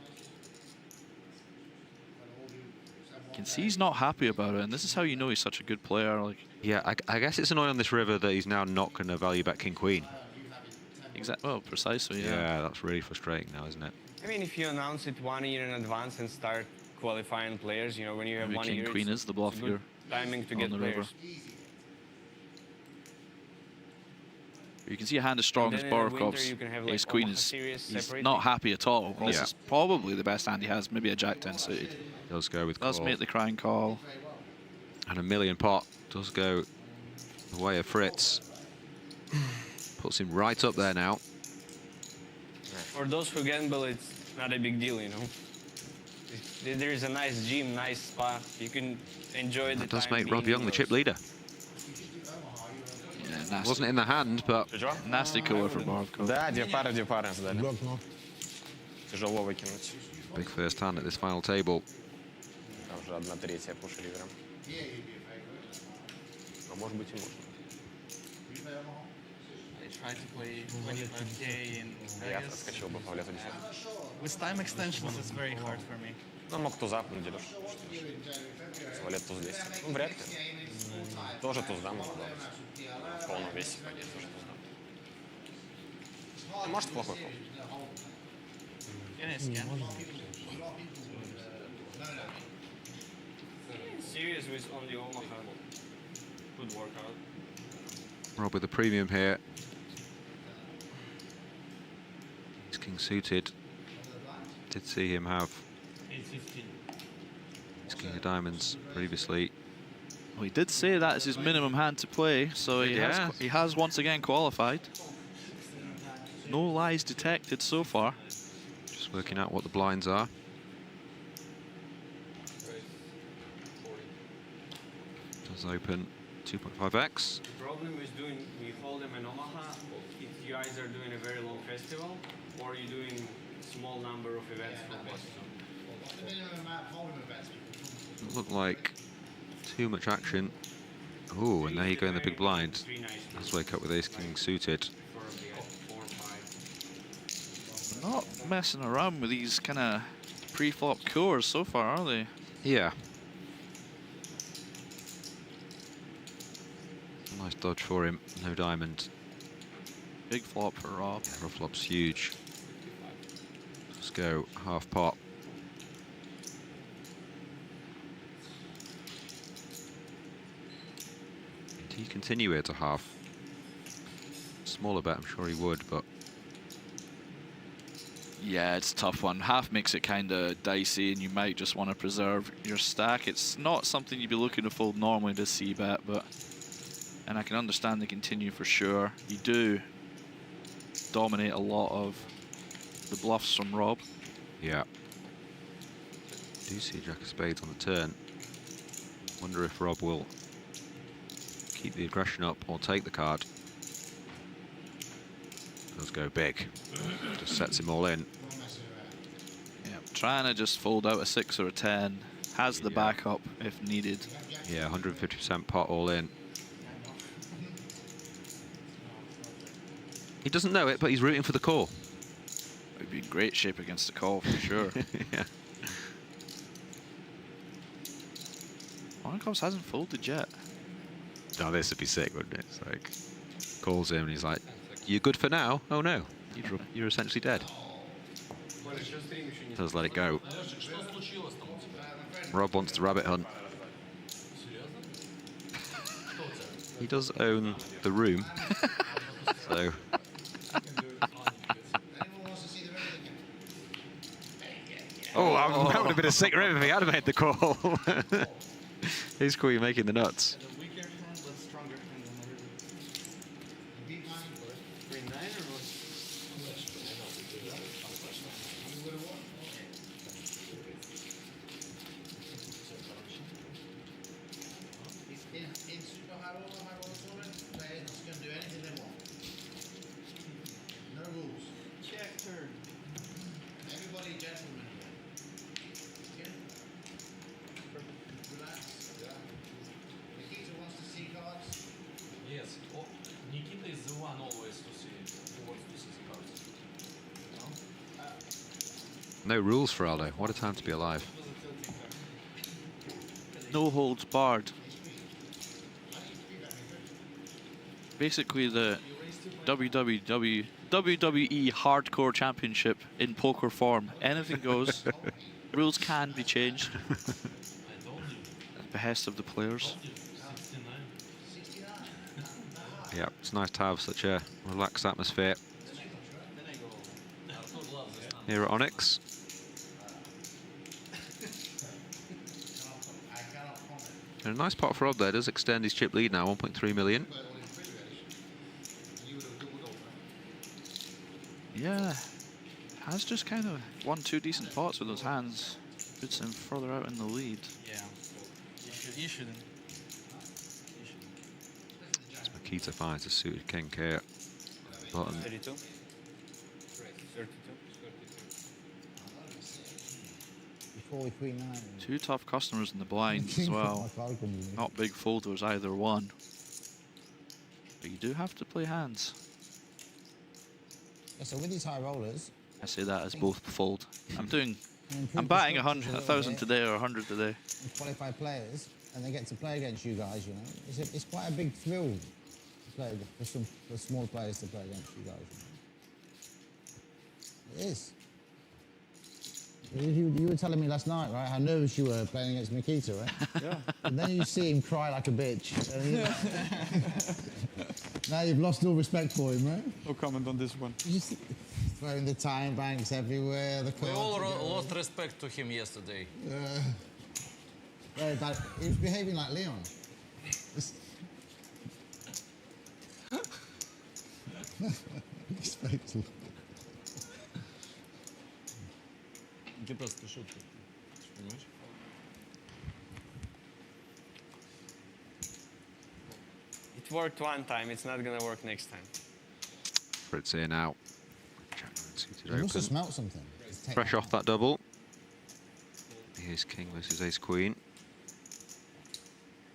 [SPEAKER 2] You can see he's not happy about it, and this is how you know he's such a good player. Like,
[SPEAKER 1] Yeah, I guess it's annoying on this river that he's now not going to value bet king queen.
[SPEAKER 2] well, precisely, yeah.
[SPEAKER 1] Yeah, that's really frustrating now, isn't it?
[SPEAKER 8] I mean, if you announce it 1 year in advance and start qualifying players, you know, when you have
[SPEAKER 2] Maybe
[SPEAKER 8] 1
[SPEAKER 2] king
[SPEAKER 8] year,
[SPEAKER 2] queen
[SPEAKER 8] it's
[SPEAKER 2] is the bluff
[SPEAKER 8] a good
[SPEAKER 2] here
[SPEAKER 8] timing to
[SPEAKER 2] on
[SPEAKER 8] get
[SPEAKER 2] the river.
[SPEAKER 8] players.
[SPEAKER 2] You can see a hand as strong as
[SPEAKER 8] And then in the winter
[SPEAKER 2] Borovkov's.
[SPEAKER 8] you can have, like,
[SPEAKER 2] Ace queen
[SPEAKER 8] almost a
[SPEAKER 2] is
[SPEAKER 8] series
[SPEAKER 2] he's
[SPEAKER 8] separating.
[SPEAKER 2] not happy at all. This
[SPEAKER 1] Yeah.
[SPEAKER 2] is probably the best hand he has. Maybe a jack 10 suited.
[SPEAKER 1] Does go with
[SPEAKER 2] Does
[SPEAKER 1] call.
[SPEAKER 2] make the crying call.
[SPEAKER 1] And a million pot does go the way of Fritz. Puts him right up there now.
[SPEAKER 8] For those who gamble, it's not a big deal, you know. There is a nice gym, nice spa. You can enjoy the
[SPEAKER 1] That does
[SPEAKER 8] time
[SPEAKER 1] make
[SPEAKER 8] being
[SPEAKER 1] Rob Young the
[SPEAKER 8] indoors.
[SPEAKER 1] chip leader.
[SPEAKER 2] Yeah, nasty,
[SPEAKER 1] Wasn't in the hand, but
[SPEAKER 2] nasty cooler for Borovkov.
[SPEAKER 6] Да, две пары сдали.
[SPEAKER 9] Блок, ну.
[SPEAKER 6] Тяжело выкинуть.
[SPEAKER 1] big first hand at this final table.
[SPEAKER 6] Там уже 1/3 пуш ривером. А может быть и можно.
[SPEAKER 7] I try to play 25k in
[SPEAKER 6] Я
[SPEAKER 7] Vegas.
[SPEAKER 6] отскочил бы по влету 10.
[SPEAKER 7] With time extensions, it's very hard for me.
[SPEAKER 6] Ну, мог туза определишь. Валет туз 10. Ну, вряд ли. Тоже туз дам, могу дать. В полном весе пойдет тоже туз дам. Может, плохой ход.
[SPEAKER 8] Serious with only Omaha. Good workout.
[SPEAKER 1] Rob with the premium here. He's king suited. Did see him have his king of diamonds previously
[SPEAKER 2] Well, he did say that is his minimum hand to play, so he has once again qualified. No lies detected so far.
[SPEAKER 1] Just working out what the blinds are. Does open 2.5x.
[SPEAKER 8] The problem with doing we hold them in Omaha, if you guys are doing a very long festival, or you're doing small number of events for Boston.
[SPEAKER 1] Doesn't look like too much action. Oh, and there you go in the big blind. Let's wake up with ace-king suited.
[SPEAKER 2] Not messing around with these kind of pre-flop cores so far, are they?
[SPEAKER 1] Yeah. Nice dodge for him. No diamond.
[SPEAKER 2] Big flop for Rob.
[SPEAKER 1] Yeah, rough flop's huge. Let's go half pot. Did he continue here to half? Smaller bet, I'm sure he would, but
[SPEAKER 2] Yeah, it's a tough one. Half makes it kind of dicey, and you might just want to preserve your stack. It's not something you'd be looking to fold normally to c-bet, but... And I can understand the continue for sure. You do dominate a lot of the bluffs from Rob.
[SPEAKER 1] yeah. Do see Jack of Spades on the turn. Wonder if Rob will keep the aggression up or take the card. Does go big. Just sets him all in.
[SPEAKER 2] Yeah, trying to just fold out a 6 or a 10. Has the backup if needed.
[SPEAKER 1] Yeah, 150% pot all in. He doesn't know it, but he's rooting for the call.
[SPEAKER 2] Would be in great shape against the call for sure.
[SPEAKER 1] Yeah.
[SPEAKER 2] Ponakovs hasn't folded yet.
[SPEAKER 1] Oh, this would be sick, wouldn't it? It's like, calls him and he's like, "You good for now?" Oh no, you're essentially dead. Does let it go. Rob wants to rabbit hunt. He does own the room, so. Oh, that would have been a sick rip if he had made the call. Who's queen making the nuts? No rules for Aldo. What a time to be alive.
[SPEAKER 2] No holds barred. Basically the WWE Hardcore Championship in poker form. Anything goes. Rules can be changed at the behest of the players.
[SPEAKER 1] Yeah, it's nice to have such a relaxed atmosphere here at Onyx. And a nice pot for Rob there. Does extend his chip lead now, 1.3 million.
[SPEAKER 2] Yeah, has just kind of won 2 decent pots with those hands. Puts him further out in the lead.
[SPEAKER 4] Yeah, you shouldn't.
[SPEAKER 1] As Mikita finds a suited king here. Button.
[SPEAKER 8] 32.
[SPEAKER 2] 2 tough customers in the blinds as well. Not big folders either one. But you do have to play hands.
[SPEAKER 3] Yeah, so with these high rollers,
[SPEAKER 2] I say that as both fold. I'm batting 1,000 today or 100 today.
[SPEAKER 3] qualified players, and they get to play against you guys, you know. It's quite a big thrill to play for small players to play against you guys. You know? It is. You were telling me last night, right, how nervous you were playing against Mikita, right? Yeah. And then you see him cry like a bitch. Now you've lost all respect for him, right?
[SPEAKER 5] No comment on this one.
[SPEAKER 3] Just throwing the time banks everywhere.
[SPEAKER 4] We all lost respect to him yesterday.
[SPEAKER 3] Right, but he was behaving like Leon. Respectful.
[SPEAKER 4] Ты просто шутка. Понимаешь?
[SPEAKER 8] It worked one time, it's not gonna work next time.
[SPEAKER 1] Fritz in out. Jack 9 suited
[SPEAKER 3] You must have
[SPEAKER 1] open.
[SPEAKER 3] smelt something. Take
[SPEAKER 1] Fresh
[SPEAKER 3] that
[SPEAKER 1] off
[SPEAKER 3] out.
[SPEAKER 1] that double. Here's king versus ace queen.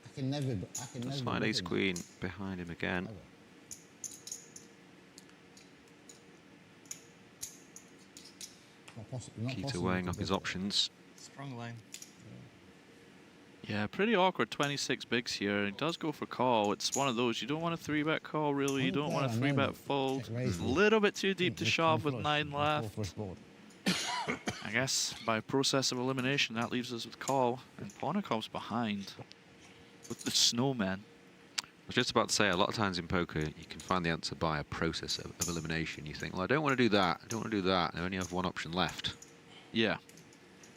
[SPEAKER 3] I can never.
[SPEAKER 1] Let's find ace queen behind him again.
[SPEAKER 3] Never.
[SPEAKER 1] Mikita weighing up his options.
[SPEAKER 7] Strong line.
[SPEAKER 2] Yeah, pretty awkward 26 bigs here. He does go for call. It's one of those, you don't want a 3-bet call really, you don't want a 3-bet fold.
[SPEAKER 3] Raise
[SPEAKER 2] A little bit too deep to shove with 9 left. I guess by process of elimination that leaves us with call. And Ponakovs behind with the snowman.
[SPEAKER 1] I was just about to say, a lot of times in poker, you can find the answer by a process of elimination. You think, well, I don't want to do that, I don't want to do that, and I only have one option left.
[SPEAKER 2] Yeah,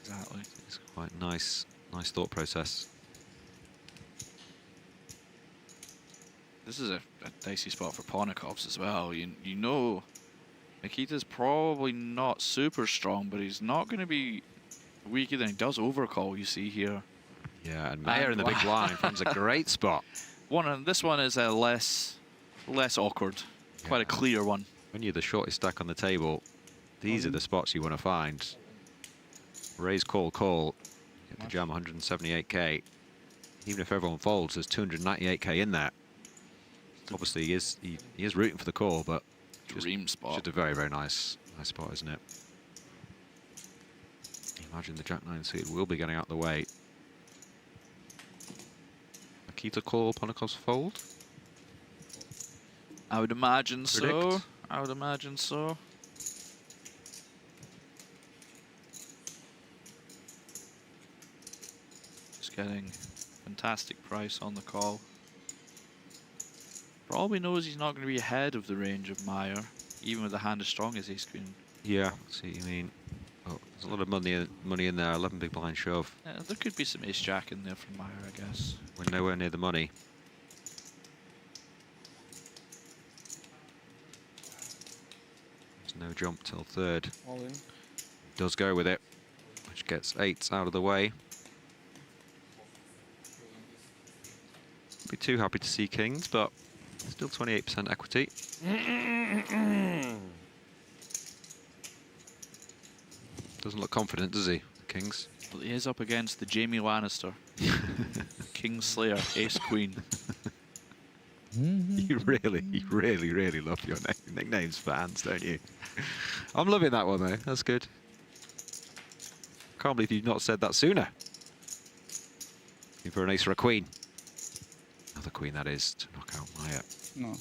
[SPEAKER 2] exactly.
[SPEAKER 1] It's quite nice thought process.
[SPEAKER 2] This is a dicey spot for Ponakovs as well. You know, Mikita's probably not super strong, but he's not going to be weaker than he does overcall, you see here.
[SPEAKER 1] Yeah, and Mayer in the big blind finds a great spot.
[SPEAKER 2] This one is a less awkward, quite a clear one.
[SPEAKER 1] When you're the shortest stack on the table, these are the spots you want to find. Raise, call, get to jam 178k. Even if everyone folds, there's 298k in there. Obviously, he is rooting for the call, but
[SPEAKER 2] Dream spot.
[SPEAKER 1] just a very, very nice spot, isn't it? Imagine the Jack 9 suited will be getting out of the way. Mikita call, Ponakovs fold.
[SPEAKER 2] I would imagine so.
[SPEAKER 1] Predict.
[SPEAKER 2] I would imagine so. Just getting fantastic price on the call. Probably knows he's not going to be ahead of the range of Meyer, even with a hand as strong as ace queen.
[SPEAKER 1] Yeah, see what you mean. Oh, there's a lot of money in there. 11 big blind shove.
[SPEAKER 2] Yeah, there could be some ace jack in there from Meyer, I guess.
[SPEAKER 1] We're nowhere near the money. There's no jump till third.
[SPEAKER 8] All in.
[SPEAKER 1] Does go with it, which gets 8s out of the way. Be too happy to see kings, but still 28% equity. Doesn't look confident, does he, kings?
[SPEAKER 2] Well, he is up against the Jamie Lannister. King Slayer, ace queen.
[SPEAKER 1] You really love your nicknames, fans, don't you? I'm loving that one, though. That's good. Can't believe you've not said that sooner. Looking for an ace or a queen. Another queen, that is, to knock out Maya.
[SPEAKER 7] No.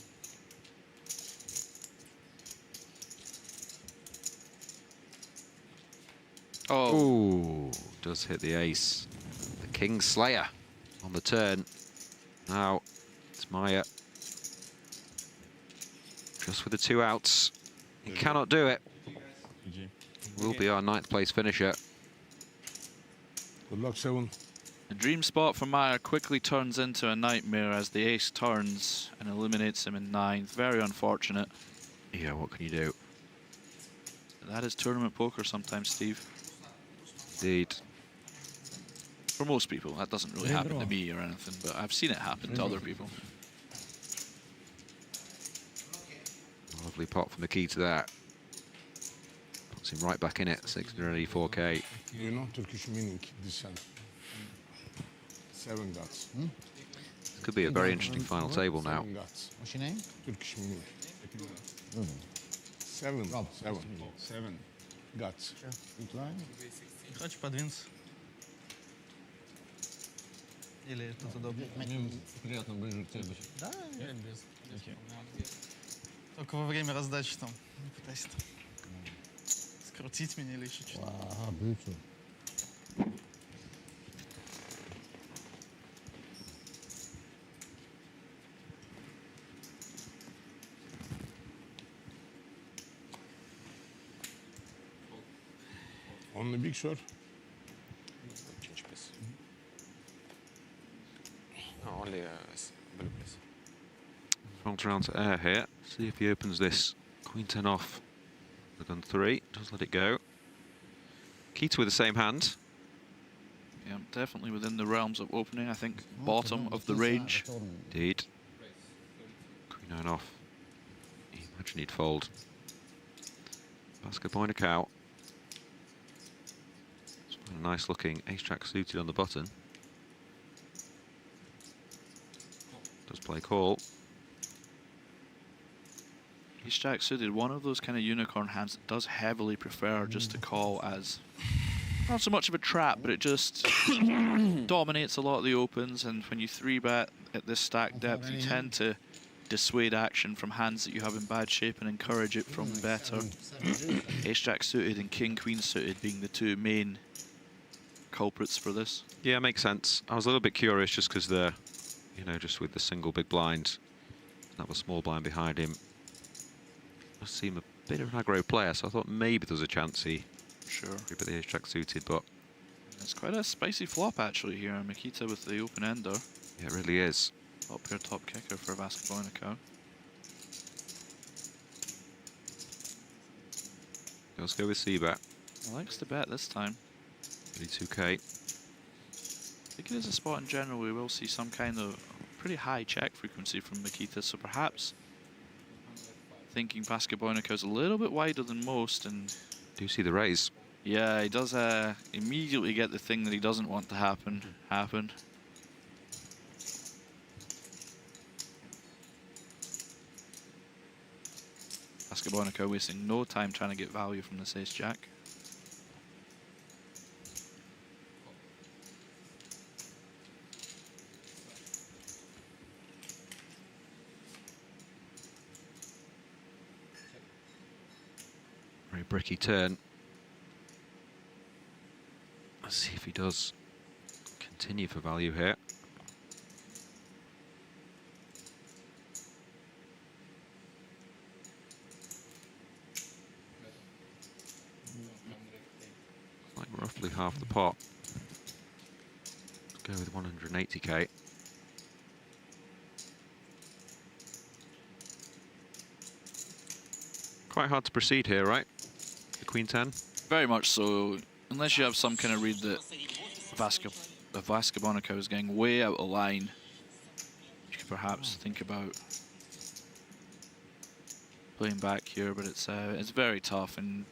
[SPEAKER 2] Oh,
[SPEAKER 1] Ooh, does hit the ace. The King Slayer on the turn. Now, it's Maya. Just with the 2 outs. He cannot do it.
[SPEAKER 5] GG.
[SPEAKER 1] Will be our 9th place finisher.
[SPEAKER 9] Good luck, 7.
[SPEAKER 2] the dream spot for Meyer quickly turns into a nightmare as the ace turns and eliminates him in 9th. Very unfortunate.
[SPEAKER 1] Yeah, what can you do?
[SPEAKER 2] That is tournament poker sometimes, Steve.
[SPEAKER 1] Indeed.
[SPEAKER 2] For most people, that doesn't really happen to me or anything, but I've seen it happen to other people.
[SPEAKER 1] Lovely pot for Mikita there. Puts him right back in it, 684k.
[SPEAKER 9] You know Turkish meaning, this one. 7 dots.
[SPEAKER 1] Could be a very interesting final table now.
[SPEAKER 9] 7 dots.
[SPEAKER 3] What's your name?
[SPEAKER 9] Turkish meaning. 7.
[SPEAKER 3] Rob.
[SPEAKER 5] 7.
[SPEAKER 9] Dots.
[SPEAKER 3] Good line.
[SPEAKER 7] Хочешь подвинуться? Или тут удобнее?
[SPEAKER 4] Мне приятно ближе к тебе быть.
[SPEAKER 7] Да, я без проблем. Только во время раздачи там не пытайся там скрутить меня или еще что-то.
[SPEAKER 3] Ah, brutal.
[SPEAKER 9] On the big short.
[SPEAKER 6] Change piece. No, only blue piece.
[SPEAKER 1] Folds around to air here. See if he opens this queen 10 off. The gun 3, does let it go. Mikita with the same hand.
[SPEAKER 2] Yeah, definitely within the realms of opening. I think bottom of the range.
[SPEAKER 1] Indeed. Queen 9 off. Imagine he'd fold. Vaskaboinikau. A nice looking ace-jack suited on the button. Does play call.
[SPEAKER 2] Ace-jack suited, one of those kind of unicorn hands that does heavily prefer just to call as not so much of a trap, but it just dominates a lot of the opens, and when you 3-bet at this stack depth, you tend to dissuade action from hands that you have in bad shape and encourage it from better. Ace-jack suited and king-queen suited being the two main culprits for this.
[SPEAKER 1] Yeah, makes sense. I was a little bit curious just because the, you know, just with the single big blind, that was small blind behind him. Must seem a bit of an aggro player, so I thought maybe there was a chance he bit the ace-jack suited, but
[SPEAKER 2] it's quite a spicy flop actually here. Mikita with the open ender.
[SPEAKER 1] Yeah, it really is.
[SPEAKER 2] Top pair, top kicker for Vaskaboinikau.
[SPEAKER 1] Let's go with C-bet.
[SPEAKER 2] Likes to bet this time.
[SPEAKER 1] 32k.
[SPEAKER 2] I think it is a spot in general we will see some kind of pretty high check frequency from Mikita, so perhaps thinking Vaskaboinikau is a little bit wider than most, and
[SPEAKER 1] Do you see the raise?
[SPEAKER 2] yeah, he does immediately get the thing that he doesn't want to happen. Vaskaboinikau wasting no time trying to get value from this ace-jack.
[SPEAKER 1] Very bricky turn. Let's see if he does continue for value here. Like roughly half the pot. Let's go with 180k. Quite hard to proceed here, right? The queen 10.
[SPEAKER 2] Very much so, unless you have some kind of read that Vaskaboinikau is getting way out of line. You could perhaps think about playing back here, but it's very tough, and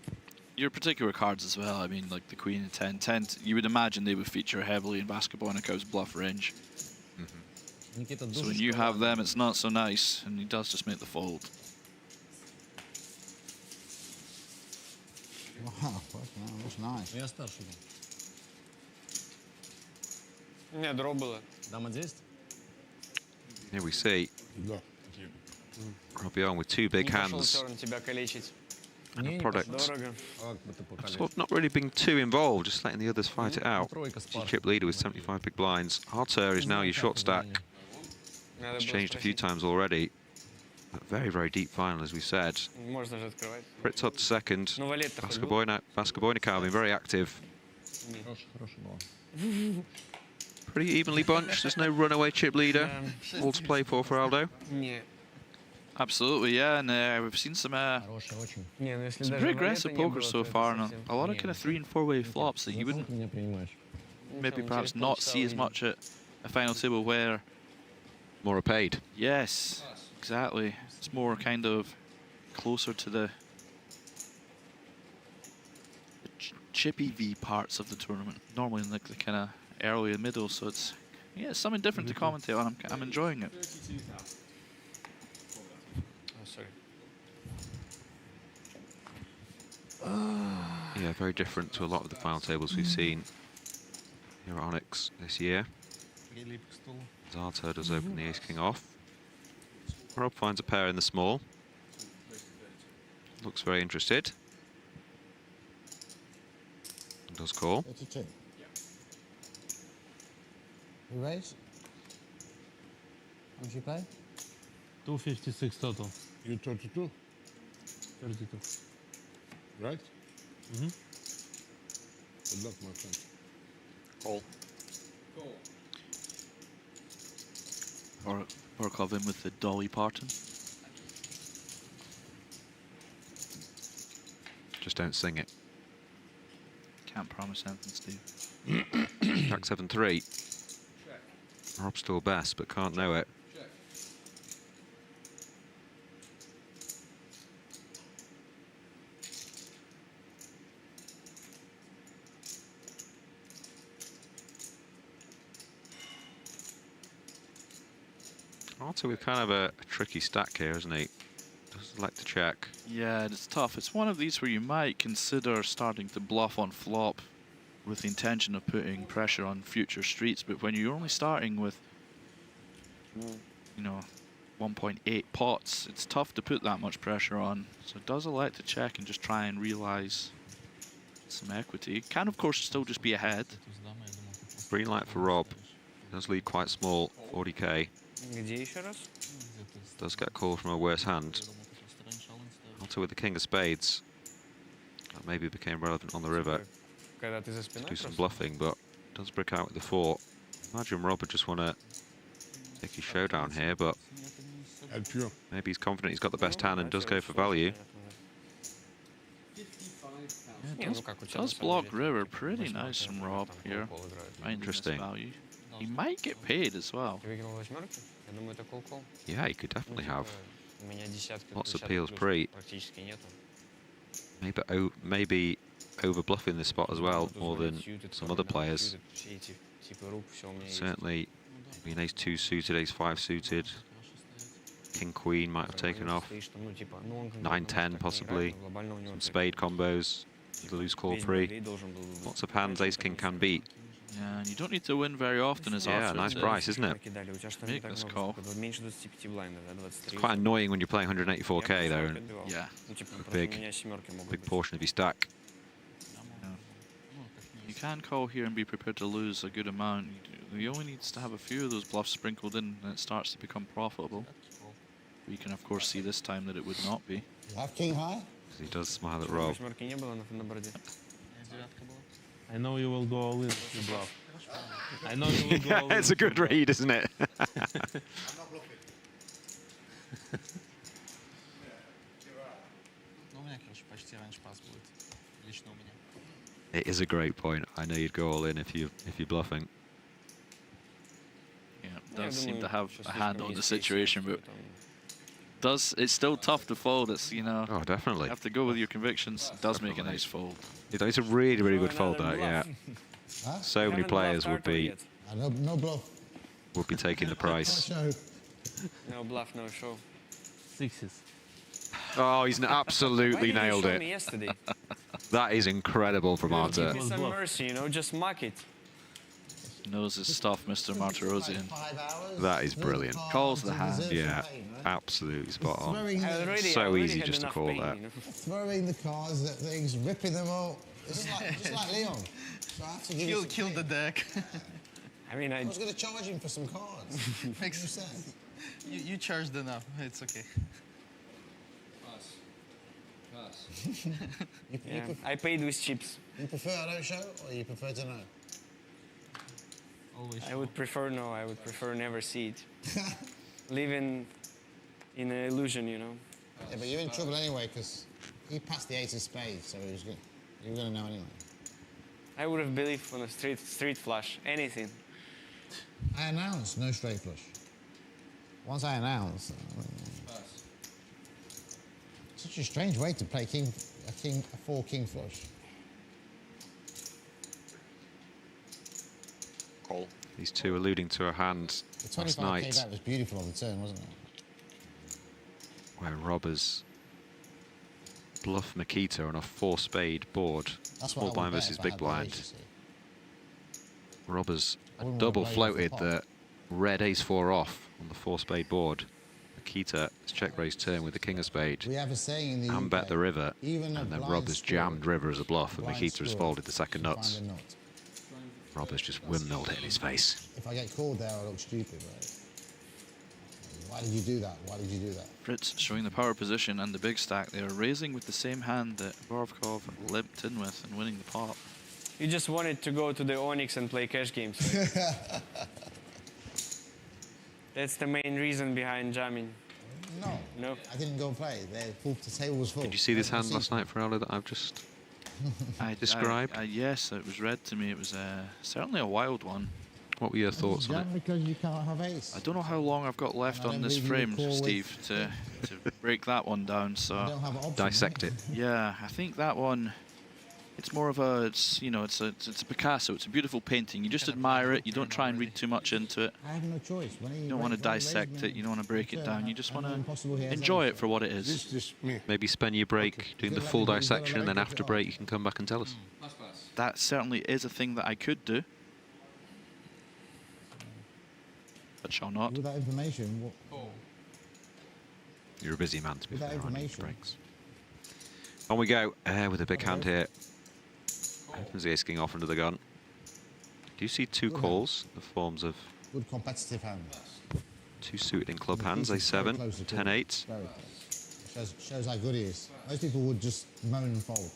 [SPEAKER 2] your particular cards as well. I mean, like the queen and 10, you would imagine they would feature heavily in Vaskaboinikau's bluff range. So when you have them, it's not so nice, and he does just make the fold.
[SPEAKER 3] Wow, that was nice.
[SPEAKER 4] Я старший.
[SPEAKER 8] Не, дроп было.
[SPEAKER 4] Дама 10?
[SPEAKER 1] Here we see
[SPEAKER 9] Да.
[SPEAKER 1] Yong with two big
[SPEAKER 8] Не пошел
[SPEAKER 1] hands
[SPEAKER 8] Терн тебя калечить.
[SPEAKER 1] and a product.
[SPEAKER 8] Дорого.
[SPEAKER 1] Sort of not really being too involved, just letting the others fight it out.
[SPEAKER 4] Тройка с парой.
[SPEAKER 1] Chip leader with 75 big blinds. Artur is now your short stack.
[SPEAKER 8] Надо
[SPEAKER 1] It's
[SPEAKER 8] было
[SPEAKER 1] changed a few
[SPEAKER 8] спросить.
[SPEAKER 1] times already. But very, very deep final, as we said.
[SPEAKER 8] Можно же открывать.
[SPEAKER 1] Fritz to second.
[SPEAKER 8] Ну, валет-то хоть был?
[SPEAKER 1] Vaskaboinikau been very active.
[SPEAKER 4] Хороший была.
[SPEAKER 1] Pretty evenly bunched. There's no runaway chip leader. All to play for Aldo.
[SPEAKER 8] Не.
[SPEAKER 2] Absolutely, yeah, and we've seen some
[SPEAKER 4] Хороший, очень.
[SPEAKER 8] Не, ну если
[SPEAKER 2] very
[SPEAKER 8] даже
[SPEAKER 2] aggressive
[SPEAKER 8] валета не
[SPEAKER 2] poker
[SPEAKER 8] было,
[SPEAKER 2] so
[SPEAKER 8] то это
[SPEAKER 2] far, and
[SPEAKER 8] совсем.
[SPEAKER 2] a lot of kind of 3- and 4-way flops that you
[SPEAKER 4] За
[SPEAKER 2] wouldn't
[SPEAKER 4] ты меня принимаешь.
[SPEAKER 2] maybe
[SPEAKER 8] Ничего,
[SPEAKER 2] perhaps
[SPEAKER 8] через
[SPEAKER 2] not
[SPEAKER 8] полчаса
[SPEAKER 2] see as
[SPEAKER 8] увидим.
[SPEAKER 2] much at a final table where,
[SPEAKER 1] More paid.
[SPEAKER 2] yes, exactly, it's more kind of closer to the chippy V parts of the tournament, normally in like the kind of early and middle, so it's, yeah, it's something different to commentate on. I'm enjoying it.
[SPEAKER 8] Oh, sorry.
[SPEAKER 1] Yeah, very different to a lot of the final tables we've seen here at Onyx this year.
[SPEAKER 7] Прилип к стулу.
[SPEAKER 1] As Artur does open the ace-king off. Rob finds a pair in the small. Looks very interested. Does call.
[SPEAKER 3] 32. You raise? How much you play?
[SPEAKER 4] 256 total.
[SPEAKER 9] You 32,
[SPEAKER 4] 32.
[SPEAKER 9] right? Mm-hmm. Good luck, my friend.
[SPEAKER 6] Call.
[SPEAKER 2] Borovkov in with the Dolly Parton.
[SPEAKER 1] Just don't sing it.
[SPEAKER 2] Can't promise anything, Steve.
[SPEAKER 1] Jack 7-3. Rob's still best, but can't know it. Artur with kind of a tricky stack here, isn't he? Does like to check.
[SPEAKER 2] Yeah, it's tough. It's one of these where you might consider starting to bluff on flop with the intention of putting pressure on future streets, but when you're only starting with, you know, 1.8 pots, it's tough to put that much pressure on. So it does elect to check and just try and realize some equity. It can, of course, still just be ahead.
[SPEAKER 1] Green light for Rob. Does lead quite small, 40k. Does get called from a worse hand. Artur with the king of spades. That maybe became relevant on the river. Do some bluffing, but does brick out with the 4. Imagine Rob would just want to take his showdown here, but maybe he's confident he's got the best hand and does go for value.
[SPEAKER 2] Yeah, does block river pretty nice from Rob here.
[SPEAKER 1] Interesting.
[SPEAKER 2] Value. He might get paid as well.
[SPEAKER 1] Yeah, he could definitely have. Lots of peels pre. Maybe over bluffing this spot as well, more than some other players. Certainly, an ace-2 suited, ace-5 suited. King-queen might have taken off. 9-10 possibly. Some spade combos. The loose call pre. Lots of hands ace-king can beat.
[SPEAKER 2] Yeah, and you don't need to win very often as
[SPEAKER 1] Yeah,
[SPEAKER 2] Artur
[SPEAKER 1] nice
[SPEAKER 2] did.
[SPEAKER 1] price, isn't it?
[SPEAKER 2] Make this call.
[SPEAKER 1] It's quite annoying when you're playing 184k though. And
[SPEAKER 2] Yeah.
[SPEAKER 1] a big portion of your stack.
[SPEAKER 2] You can call here and be prepared to lose a good amount. You only needs to have a few of those bluffs sprinkled in and it starts to become profitable. We can of course see this time that it would not be.
[SPEAKER 3] You have king high?
[SPEAKER 1] He does smile at Rob.
[SPEAKER 5] I know you will go all in if you bluff. I know you will go all in.
[SPEAKER 1] It's a good read, isn't it? It is a great point. I know you'd go all in if you're bluffing.
[SPEAKER 2] Yeah, it does seem to have a hand on the situation, but it's still tough to fold. It's, you know,
[SPEAKER 1] Oh, definitely.
[SPEAKER 2] you have to go with your convictions. It does make a nice fold.
[SPEAKER 1] It's a really, really good fold, that. Yeah.
[SPEAKER 3] Huh?
[SPEAKER 1] So many players would be
[SPEAKER 3] No bluff.
[SPEAKER 1] taking the price.
[SPEAKER 3] No show.
[SPEAKER 8] No bluff, no show.
[SPEAKER 5] Sixes.
[SPEAKER 1] Oh, he's absolutely nailed it.
[SPEAKER 8] Yesterday?
[SPEAKER 1] That is incredible from Artur.
[SPEAKER 8] Give me some mercy, you know, just muck it.
[SPEAKER 2] Knows his stuff, Mr. Martirosian.
[SPEAKER 3] 5 hours.
[SPEAKER 1] That is brilliant.
[SPEAKER 2] Calls the hand.
[SPEAKER 1] Yeah, absolutely spot on.
[SPEAKER 3] Throwing,
[SPEAKER 8] I
[SPEAKER 1] So
[SPEAKER 8] already
[SPEAKER 1] easy
[SPEAKER 8] had
[SPEAKER 1] just to
[SPEAKER 8] enough
[SPEAKER 1] call
[SPEAKER 8] pain,
[SPEAKER 1] that.
[SPEAKER 8] you know?
[SPEAKER 3] throwing the cards at things, ripping them all. It's just like Leon. So I have to give you some
[SPEAKER 7] Kill the deck.
[SPEAKER 8] I mean,
[SPEAKER 3] I was going to charge him for some cards.
[SPEAKER 7] Makes
[SPEAKER 3] You said.
[SPEAKER 7] You charged enough. It's okay.
[SPEAKER 8] yeah, I paid with chips.
[SPEAKER 3] You prefer I don't show, or you prefer to know?
[SPEAKER 4] Always
[SPEAKER 8] I would prefer no. I would prefer never see it. Living in an illusion, you know.
[SPEAKER 3] Yeah, but you're in trouble anyway, because he passed the 8 of spades, so you were going to know anyway.
[SPEAKER 8] I would have believed on a street flush, anything.
[SPEAKER 3] I announced no straight flush. Once I announce, such a strange way to play a 4 king flush.
[SPEAKER 6] Call.
[SPEAKER 1] These two alluding to a hand
[SPEAKER 3] The
[SPEAKER 1] last
[SPEAKER 3] 25k
[SPEAKER 1] night
[SPEAKER 3] bet was beautiful on the turn, wasn't it?
[SPEAKER 1] where Robbers bluff Mikita on a 4-spade board.
[SPEAKER 3] That's
[SPEAKER 1] Small
[SPEAKER 3] what I
[SPEAKER 1] blind
[SPEAKER 3] would bet
[SPEAKER 1] versus
[SPEAKER 3] if I
[SPEAKER 1] big
[SPEAKER 3] had the
[SPEAKER 1] blind.
[SPEAKER 3] ace, you see.
[SPEAKER 1] Robbers
[SPEAKER 3] I wouldn't
[SPEAKER 1] double
[SPEAKER 3] wanna play off the
[SPEAKER 1] floated
[SPEAKER 3] pot.
[SPEAKER 1] the red ace-4 off on the 4-spade board. Mikita is check raise turn with the king of spade.
[SPEAKER 3] We have a saying in the
[SPEAKER 1] And
[SPEAKER 3] UK,
[SPEAKER 1] bet the river,
[SPEAKER 3] even a
[SPEAKER 1] and then
[SPEAKER 3] blind
[SPEAKER 1] Robbers
[SPEAKER 3] squirrel-
[SPEAKER 1] jammed river as a bluff, and
[SPEAKER 3] blind
[SPEAKER 1] Mikita has
[SPEAKER 3] squirrel
[SPEAKER 1] folded the second
[SPEAKER 3] should
[SPEAKER 1] nuts.
[SPEAKER 3] find a nut.
[SPEAKER 1] Robbers just windmilled it in his face.
[SPEAKER 3] If I get called there, I look stupid, right? Why did you do that? Why did you do that?
[SPEAKER 2] Fritz showing the power position and the big stack. They are raising with the same hand that Borovkov limped in with and winning the pot.
[SPEAKER 8] You just wanted to go to the Onyx and play cash games. Right? That's the main reason behind jamming.
[SPEAKER 3] No.
[SPEAKER 8] No.
[SPEAKER 3] I didn't go play. The table was full.
[SPEAKER 1] Did you see this
[SPEAKER 3] I
[SPEAKER 1] hand
[SPEAKER 3] didn't
[SPEAKER 1] last night for Ella that I've just described?
[SPEAKER 2] Yes, it was read to me. It was certainly a wild one.
[SPEAKER 1] What were your thoughts on it?
[SPEAKER 3] Because you can't have ace.
[SPEAKER 2] I don't know how long I've got left
[SPEAKER 3] And I
[SPEAKER 2] on
[SPEAKER 3] don't
[SPEAKER 2] this
[SPEAKER 3] believe you
[SPEAKER 2] frame,
[SPEAKER 3] recall
[SPEAKER 2] Steve, to break that one down.
[SPEAKER 3] You
[SPEAKER 2] So
[SPEAKER 3] don't have an option,
[SPEAKER 1] Dissect
[SPEAKER 3] right?
[SPEAKER 1] it.
[SPEAKER 2] yeah, I think that one. It's more of a, you know, it's a Picasso. It's a beautiful painting. You just admire it. You don't try and read too much into it.
[SPEAKER 3] I have no choice.
[SPEAKER 2] You don't want to dissect it. You don't want to break it down. You just want to enjoy it for what it is.
[SPEAKER 9] This me.
[SPEAKER 1] Maybe spend your break doing the full dissection, and then after break you can come back and tell us.
[SPEAKER 2] That certainly is a thing that I could do, but shall not.
[SPEAKER 3] With that information,
[SPEAKER 1] You're a busy man to be
[SPEAKER 3] With that
[SPEAKER 1] fair, aren't you?
[SPEAKER 3] information.
[SPEAKER 1] Breaks. On we go, with a big hand here. Opens the ace king off under the gun. Do you see two
[SPEAKER 3] Good
[SPEAKER 1] calls? The forms of
[SPEAKER 3] good competitive hand.
[SPEAKER 1] two suited in club
[SPEAKER 3] The
[SPEAKER 1] hands,
[SPEAKER 3] piece is very
[SPEAKER 1] a7,
[SPEAKER 3] close to
[SPEAKER 1] 10-8.
[SPEAKER 3] Very close. Shows how good he is. Most people would just moan and fold.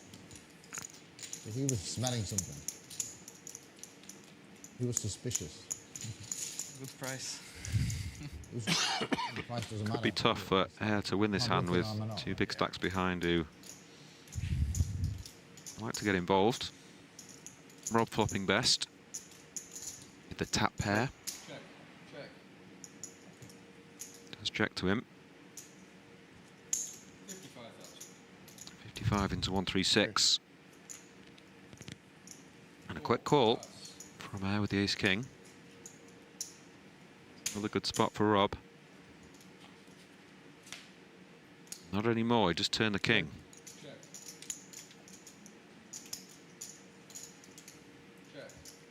[SPEAKER 3] But he was smelling something. He was suspicious.
[SPEAKER 7] Good price.
[SPEAKER 3] The price doesn't matter.
[SPEAKER 1] Could be tough for Air to win this
[SPEAKER 3] I'm
[SPEAKER 1] hand
[SPEAKER 3] looking
[SPEAKER 1] with
[SPEAKER 3] on and off.
[SPEAKER 1] two big stacks behind who like to get involved. Rob flopping best with the tap pair. Does check to him. 55 into 136. And a quick call from Air with the ace king. Another good spot for Rob. Not anymore, he just turned the king.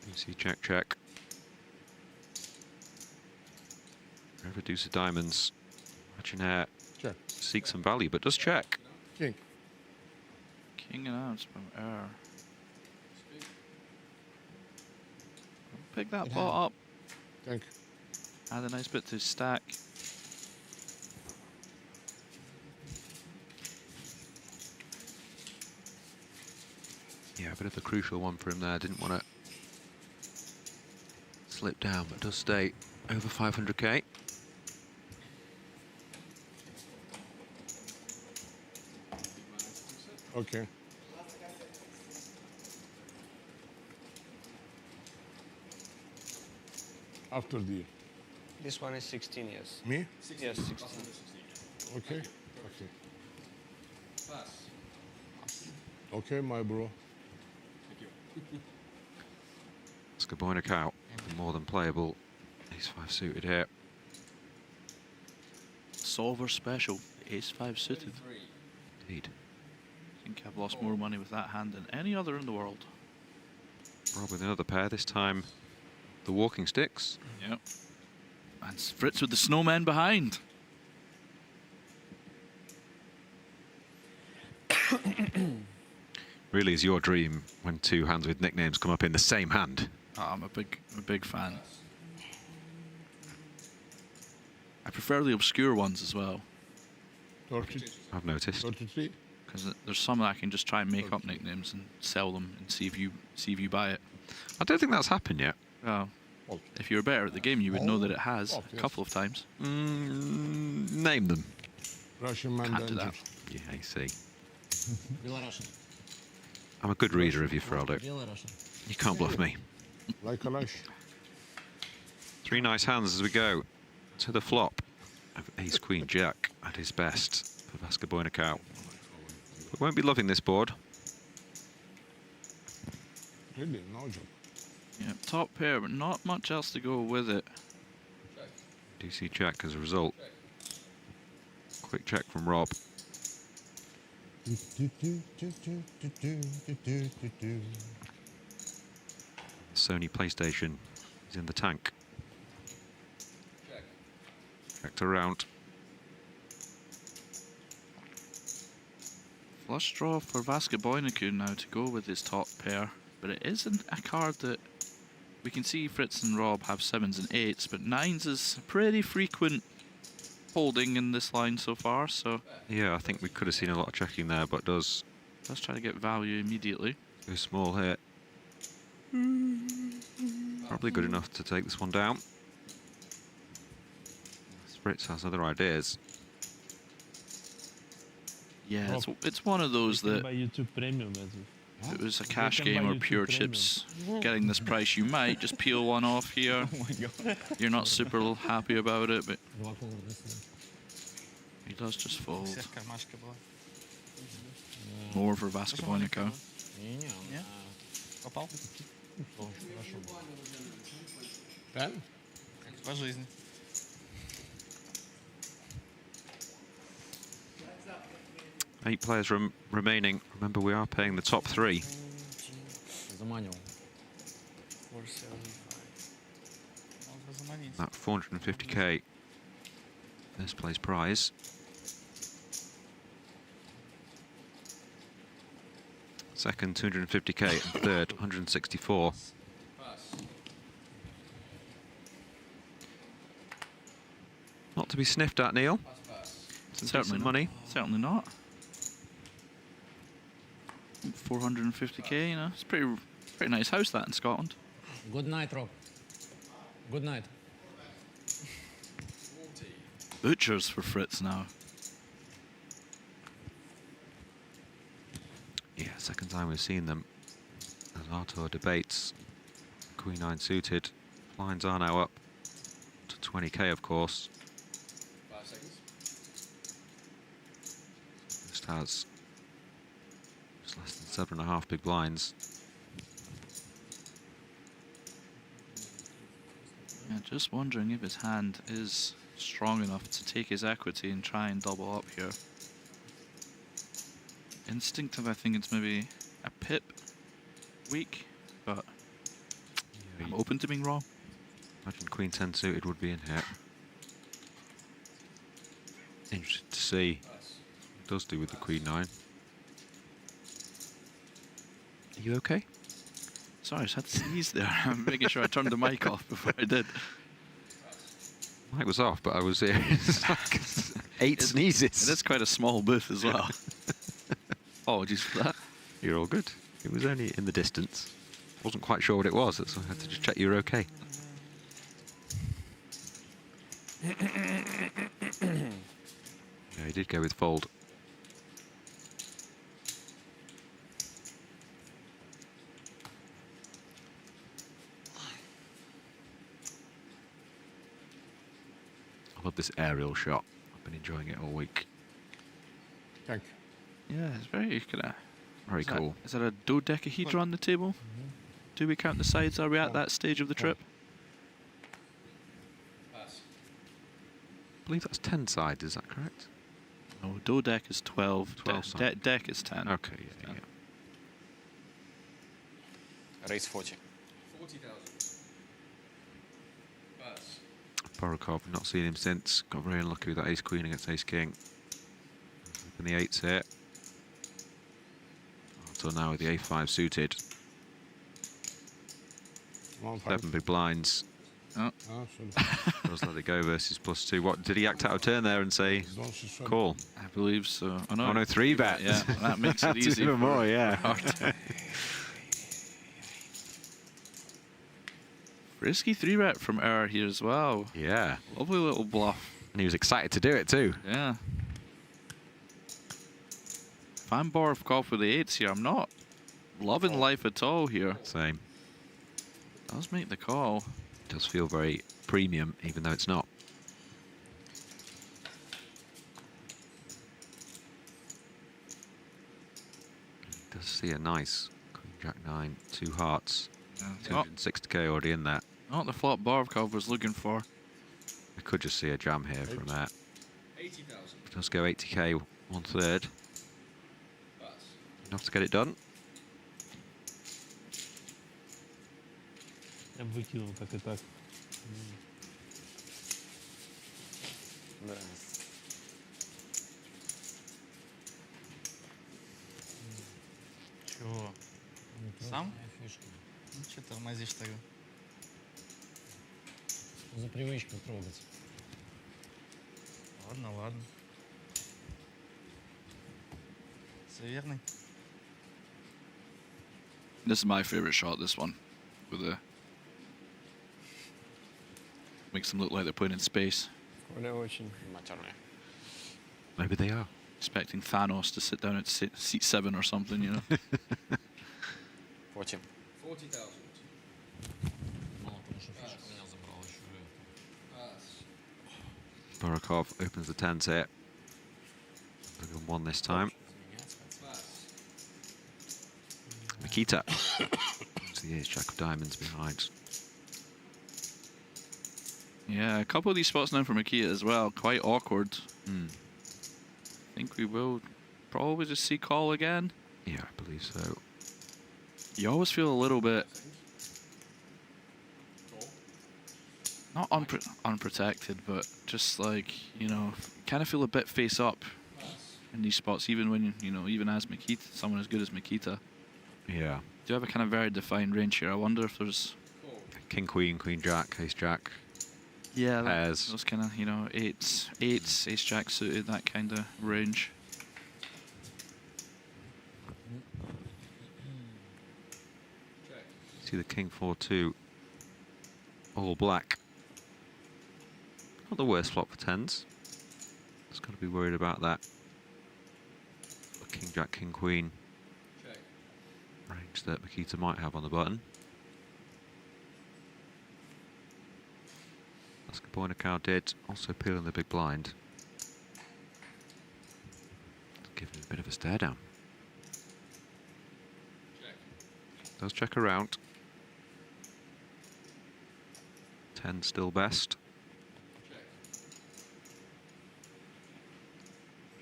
[SPEAKER 1] You see check, check. Never deuce of diamonds. Imagine Air
[SPEAKER 9] Check.
[SPEAKER 1] seek some value, but does check.
[SPEAKER 9] King.
[SPEAKER 2] King and outs from Air. Pick that
[SPEAKER 3] Good
[SPEAKER 2] pot
[SPEAKER 3] hand.
[SPEAKER 2] up.
[SPEAKER 9] Thank you.
[SPEAKER 2] Add a nice bit to his stack.
[SPEAKER 1] Yeah, a bit of a crucial one for him there. Didn't want to slip down, but does stay over 500k.
[SPEAKER 9] Okay. After the
[SPEAKER 8] This one is 16 years.
[SPEAKER 9] me?
[SPEAKER 8] Yes, 16.
[SPEAKER 9] Okay. Okay. Okay, my bro.
[SPEAKER 1] Vaskaboinikau, more than playable. Ace 5 suited here.
[SPEAKER 2] Solver special. Ace 5 suited.
[SPEAKER 1] Indeed.
[SPEAKER 2] I think I've lost more money with that hand than any other in the world.
[SPEAKER 1] Rob with another pair, this time the walking sticks.
[SPEAKER 2] Yep. And Fritz with the snowman behind.
[SPEAKER 1] Really is your dream when two hands with nicknames come up in the same hand.
[SPEAKER 2] Oh, I'm a big fan. I prefer the obscure ones as well,
[SPEAKER 9] 30,
[SPEAKER 1] I've noticed.
[SPEAKER 9] 33.
[SPEAKER 2] because there's some that I can just try and make up nicknames and sell them and see if you buy it.
[SPEAKER 1] I don't think that's happened yet.
[SPEAKER 2] Oh,
[SPEAKER 9] Oh.
[SPEAKER 2] if you were better at the game, you would know that it has
[SPEAKER 9] Oh,
[SPEAKER 2] a
[SPEAKER 9] yes.
[SPEAKER 2] couple of times.
[SPEAKER 1] Name them.
[SPEAKER 9] Russian man
[SPEAKER 2] Can't do
[SPEAKER 9] danger.
[SPEAKER 2] that.
[SPEAKER 1] Yeah, I see.
[SPEAKER 4] Belarusian.
[SPEAKER 1] I'm a good reader of you, Feraldo.
[SPEAKER 4] Belarusian.
[SPEAKER 1] You can't bluff me.
[SPEAKER 9] Like a lash.
[SPEAKER 1] Three nice hands as we go to the flop of Ace Queen Jack at his best for Vaskaboinikau. We won't be loving this board.
[SPEAKER 9] Really, no joke.
[SPEAKER 2] Yeah, top pair, but not much else to go with it.
[SPEAKER 1] DC check as a result. Quick check from Rob. Sony PlayStation is in the tank. Checked around.
[SPEAKER 2] Flush draw for Vaskaboinikau now to go with his top pair, but it isn't a card that we can see Fritz and Rob have 7s and 8s, but 9s is pretty frequent holding in this line so far, so
[SPEAKER 1] Yeah, I think we could have seen a lot of checking there, but does
[SPEAKER 2] let's try to get value immediately.
[SPEAKER 1] go small here. Probably good enough to take this one down. Fritz has other ideas.
[SPEAKER 2] Yeah, it's one of those
[SPEAKER 5] You can
[SPEAKER 2] that
[SPEAKER 5] buy YouTube Premium.
[SPEAKER 2] if it was a
[SPEAKER 5] You
[SPEAKER 2] cash
[SPEAKER 5] can
[SPEAKER 2] game
[SPEAKER 5] buy
[SPEAKER 2] or
[SPEAKER 5] YouTube
[SPEAKER 2] pure
[SPEAKER 5] Premium.
[SPEAKER 2] chips, getting this price, you might just peel one off here.
[SPEAKER 4] Oh my god.
[SPEAKER 2] You're not super happy about it, but
[SPEAKER 4] Два колора, да, сюда.
[SPEAKER 2] he does just
[SPEAKER 7] У
[SPEAKER 2] fold.
[SPEAKER 7] всех кармашка была.
[SPEAKER 2] More for Vaskaboinikau.
[SPEAKER 4] Не-не,
[SPEAKER 7] Не? Попал?
[SPEAKER 4] очень хорошо было.
[SPEAKER 9] Ten?
[SPEAKER 7] Как по жизни.
[SPEAKER 1] Eight players remaining. Remember, we are paying the top three.
[SPEAKER 4] Заманивал.
[SPEAKER 8] 475.
[SPEAKER 7] Надо заманить.
[SPEAKER 1] That 450k first place prize. Second, 250k, and third, 164. Not to be sniffed at, Neil. Some
[SPEAKER 2] Certainly
[SPEAKER 1] decent
[SPEAKER 2] not.
[SPEAKER 1] money.
[SPEAKER 2] Certainly not. 450k, you know, it's pretty nice house that in Scotland.
[SPEAKER 4] Good night, Rob. Good night.
[SPEAKER 2] Butchers for Fritz now.
[SPEAKER 1] Yeah, second time we've seen them. As Artur debates, Queen 9 suited. Blinds are now up to 20k, of course.
[SPEAKER 6] 5 seconds.
[SPEAKER 1] Just has just less than 7.5 big blinds.
[SPEAKER 2] Yeah, just wondering if his hand is strong enough to take his equity and try and double up here. Instinctive, I think it's maybe a pip weak, but I'm open to being wrong.
[SPEAKER 1] Imagine Queen 10 suited would be in here. Interesting to see what it does do with the Queen 9. Are you okay?
[SPEAKER 2] Sorry, I just had to sneeze there. I'm making sure I turned the mic off before I did.
[SPEAKER 1] Mic was off, but I was here. It's like 8 sneezes.
[SPEAKER 2] It is quite a small booth as well. Apologies for that.
[SPEAKER 1] You're all good. It was only in the distance. Wasn't quite sure what it was, so I had to just check you were okay. Yeah, he did go with fold. I love this aerial shot. I've been enjoying it all week.
[SPEAKER 9] Thank you.
[SPEAKER 2] Yeah, it's very kind of
[SPEAKER 1] Very cool.
[SPEAKER 2] Is that a dodecahedron on the table? Do we count the sides? Are we at that stage of the trip?
[SPEAKER 6] Pass.
[SPEAKER 1] I believe that's 10 sides, is that correct?
[SPEAKER 2] No, dodec is 12.
[SPEAKER 1] 12 sides.
[SPEAKER 2] Deck is 10.
[SPEAKER 1] Okay, yeah, yeah.
[SPEAKER 6] Raise 40. 40,000. Pass.
[SPEAKER 1] Borovkov, not seen him since. Got very unlucky with that ace queen against ace king. And the 8's here. Until now with the a5 suited.
[SPEAKER 9] 1 5.
[SPEAKER 1] 7 big blinds.
[SPEAKER 2] Oh,
[SPEAKER 9] Ah, sorry.
[SPEAKER 1] Does let it go versus +2. What did he act out of turn there and say?
[SPEAKER 9] Don't see sorry.
[SPEAKER 1] Call.
[SPEAKER 2] I believe so. Oh,
[SPEAKER 1] Oh no, 3 bet.
[SPEAKER 2] Yeah, that makes it
[SPEAKER 1] That's
[SPEAKER 2] easy.
[SPEAKER 1] even more, yeah.
[SPEAKER 2] Artur. Risky 3-bet from Er here as well.
[SPEAKER 1] Yeah.
[SPEAKER 2] Lovely little bluff.
[SPEAKER 1] And he was excited to do it too.
[SPEAKER 2] Yeah. If I'm Borovkov with the 8s here, I'm not loving life at all here.
[SPEAKER 1] Same.
[SPEAKER 2] Does make the call.
[SPEAKER 1] Does feel very premium, even though it's not. Does see a nice Queen Jack 9, 2 hearts.
[SPEAKER 2] Oh,
[SPEAKER 1] 260k already in that.
[SPEAKER 2] not the flop Borovkov was looking for.
[SPEAKER 1] We could just see a jam here from that.
[SPEAKER 6] 80,000.
[SPEAKER 1] Does go 80k, 1/3.
[SPEAKER 6] Pass.
[SPEAKER 1] Enough to get it done.
[SPEAKER 5] Я бы выкинул так и так.
[SPEAKER 6] Да.
[SPEAKER 7] Чего? Сам?
[SPEAKER 4] Фишка.
[SPEAKER 7] Ну, что тормозишь тогда?
[SPEAKER 4] За привычку трогать.
[SPEAKER 7] Ладно, ладно. Все верный.
[SPEAKER 2] This is my favorite shot, this one. With the... Makes them look like they're playing in space.
[SPEAKER 6] Коля очень матерный.
[SPEAKER 1] Maybe they are.
[SPEAKER 2] Expecting Thanos to sit down at seat 7 or something, you know.
[SPEAKER 6] 40.
[SPEAKER 8] 40,000.
[SPEAKER 1] Borovkov opens the 10s here. Looking on 1 this time. Mikita. So the ace-jack of diamonds behind.
[SPEAKER 2] Yeah, a couple of these spots now for Mikita as well. Quite awkward. I think we will probably just see call again.
[SPEAKER 1] Yeah, I believe so.
[SPEAKER 2] You always feel a little bit... not unprotected, but just like, you know, kind of feel a bit face up in these spots, even when, you know, even as Mikita, someone as good as Mikita.
[SPEAKER 1] Yeah.
[SPEAKER 2] Do have a kind of very defined range here. I wonder if there's...
[SPEAKER 1] King, queen, queen, jack, ace, jack.
[SPEAKER 2] Yeah,
[SPEAKER 1] pairs.
[SPEAKER 2] those kind of, you know, eights, ace, jack suited, that kind of range.
[SPEAKER 1] See the king 4-2. All black. Not the worst flop for 10s. Just got to be worried about that. King, jack, king, queen. Range that Mikita might have on the button. Vaskaboinikau did, also peeling the big blind. Giving him a bit of a stare down. Does check around. 10 still best.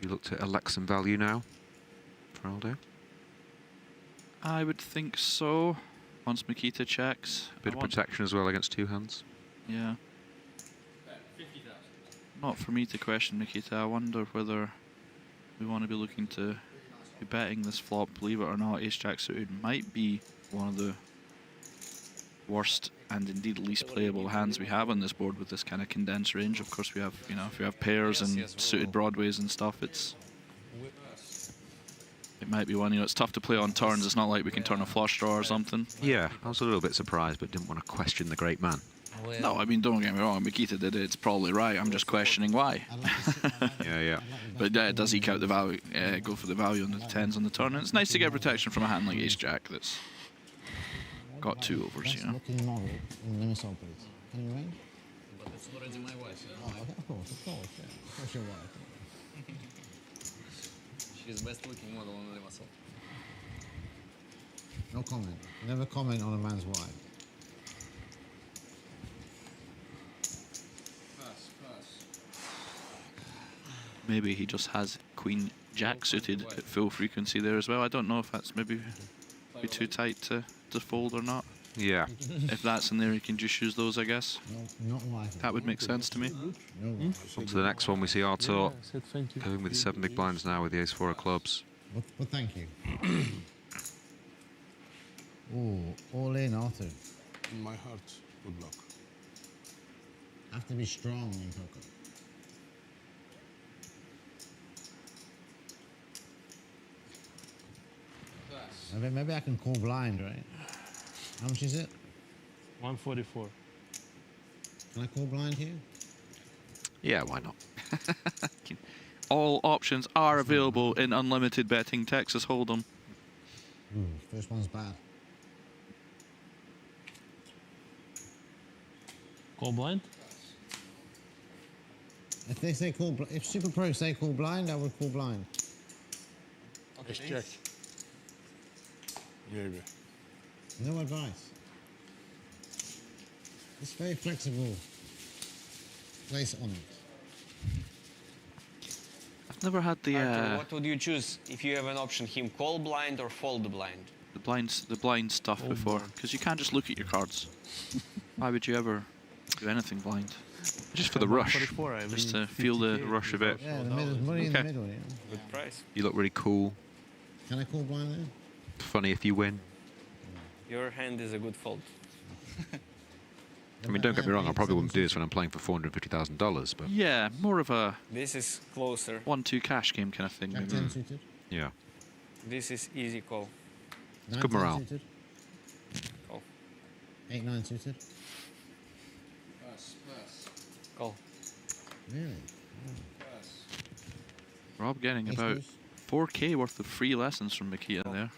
[SPEAKER 1] You looked at Alexey value now for Aldo?
[SPEAKER 2] I would think so. Once Mikita checks.
[SPEAKER 1] A bit of protection as well against 2 hands.
[SPEAKER 2] Yeah. Not for me to question Mikita. I wonder whether we want to be looking to be betting this flop. Believe it or not, ace-jack suited might be one of the worst and indeed least playable hands we have on this board with this kind of condensed range. Of course, we have, you know, if we have pairs and suited broadways and stuff, it might be one, you know, it's tough to play on turns. It's not like we can turn a flush draw or something.
[SPEAKER 1] Yeah, I was a little bit surprised, but didn't want to question the great man.
[SPEAKER 2] No, I mean, don't get me wrong, Mikita did it, it's probably right. I'm just questioning why.
[SPEAKER 1] Yeah.
[SPEAKER 2] But it does eke out the value, go for the value on the 10s on the turn. And it's nice to get protection from a hand like ace-jack that's got 2 overs, you know.
[SPEAKER 3] Looking model in the missile, please. Can you range?
[SPEAKER 4] But it's already my wife.
[SPEAKER 3] Oh, okay, of course, yeah. Of course your wife.
[SPEAKER 4] She's best looking model on the muscle.
[SPEAKER 3] No comment. Never comment on a man's wife.
[SPEAKER 2] Maybe he just has queen jack suited at full frequency there as well. I don't know if that's maybe be too tight to fold or not.
[SPEAKER 1] Yeah.
[SPEAKER 2] If that's in there, you can just use those, I guess.
[SPEAKER 3] No, not wife.
[SPEAKER 2] That would make sense to me.
[SPEAKER 3] No wife.
[SPEAKER 1] On to the next one, we see Artur
[SPEAKER 5] Yeah, I said thank you.
[SPEAKER 1] going with 7 big blinds now with the ace-4 of clubs.
[SPEAKER 3] But thank you. Oh, all in, Arthur.
[SPEAKER 9] In my heart, good luck.
[SPEAKER 3] Have to be strong in poker. Maybe I can call blind, right? How much is it?
[SPEAKER 5] 144.
[SPEAKER 3] Can I call blind here?
[SPEAKER 1] Yeah, why not?
[SPEAKER 2] All options are available in Unlimited Betting Texas Hold'em.
[SPEAKER 3] Ooh, first one's bad.
[SPEAKER 5] Call blind?
[SPEAKER 3] If they say if Super Pro say call blind, I would call blind.
[SPEAKER 9] Let's check. Maybe.
[SPEAKER 3] No advice. It's very flexible. Place on it.
[SPEAKER 2] I've never had the
[SPEAKER 8] Artur, what would you choose if you have an option? Him call blind or fold blind?
[SPEAKER 2] the blind stuff before, because you can't just look at your cards. Why would you ever do anything blind?
[SPEAKER 1] Just for the rush.
[SPEAKER 5] 144, I
[SPEAKER 2] Just
[SPEAKER 5] mean,
[SPEAKER 2] to feel the
[SPEAKER 5] 50K.
[SPEAKER 1] rush a bit.
[SPEAKER 3] Yeah, the middle, money in the
[SPEAKER 2] Okay.
[SPEAKER 3] middle, yeah.
[SPEAKER 8] Good price.
[SPEAKER 1] You look really cool.
[SPEAKER 3] Can I call blind there?
[SPEAKER 1] Funny if you win.
[SPEAKER 8] Your hand is a good fold.
[SPEAKER 1] I mean, don't get me wrong, I probably wouldn't do this when I'm playing for $450,000, but
[SPEAKER 2] Yeah, more of a
[SPEAKER 8] This is closer.
[SPEAKER 2] 1-2 cash game kind of thing.
[SPEAKER 3] Jack
[SPEAKER 2] Maybe.
[SPEAKER 3] 10 suited.
[SPEAKER 1] yeah.
[SPEAKER 8] This is easy call.
[SPEAKER 3] 9
[SPEAKER 1] good
[SPEAKER 3] 10
[SPEAKER 1] morale.
[SPEAKER 3] Suited.
[SPEAKER 8] Call.
[SPEAKER 3] 8 9 suited.
[SPEAKER 8] Call.
[SPEAKER 3] Really?
[SPEAKER 2] Rob getting about 4K worth of free lessons from Mikita there.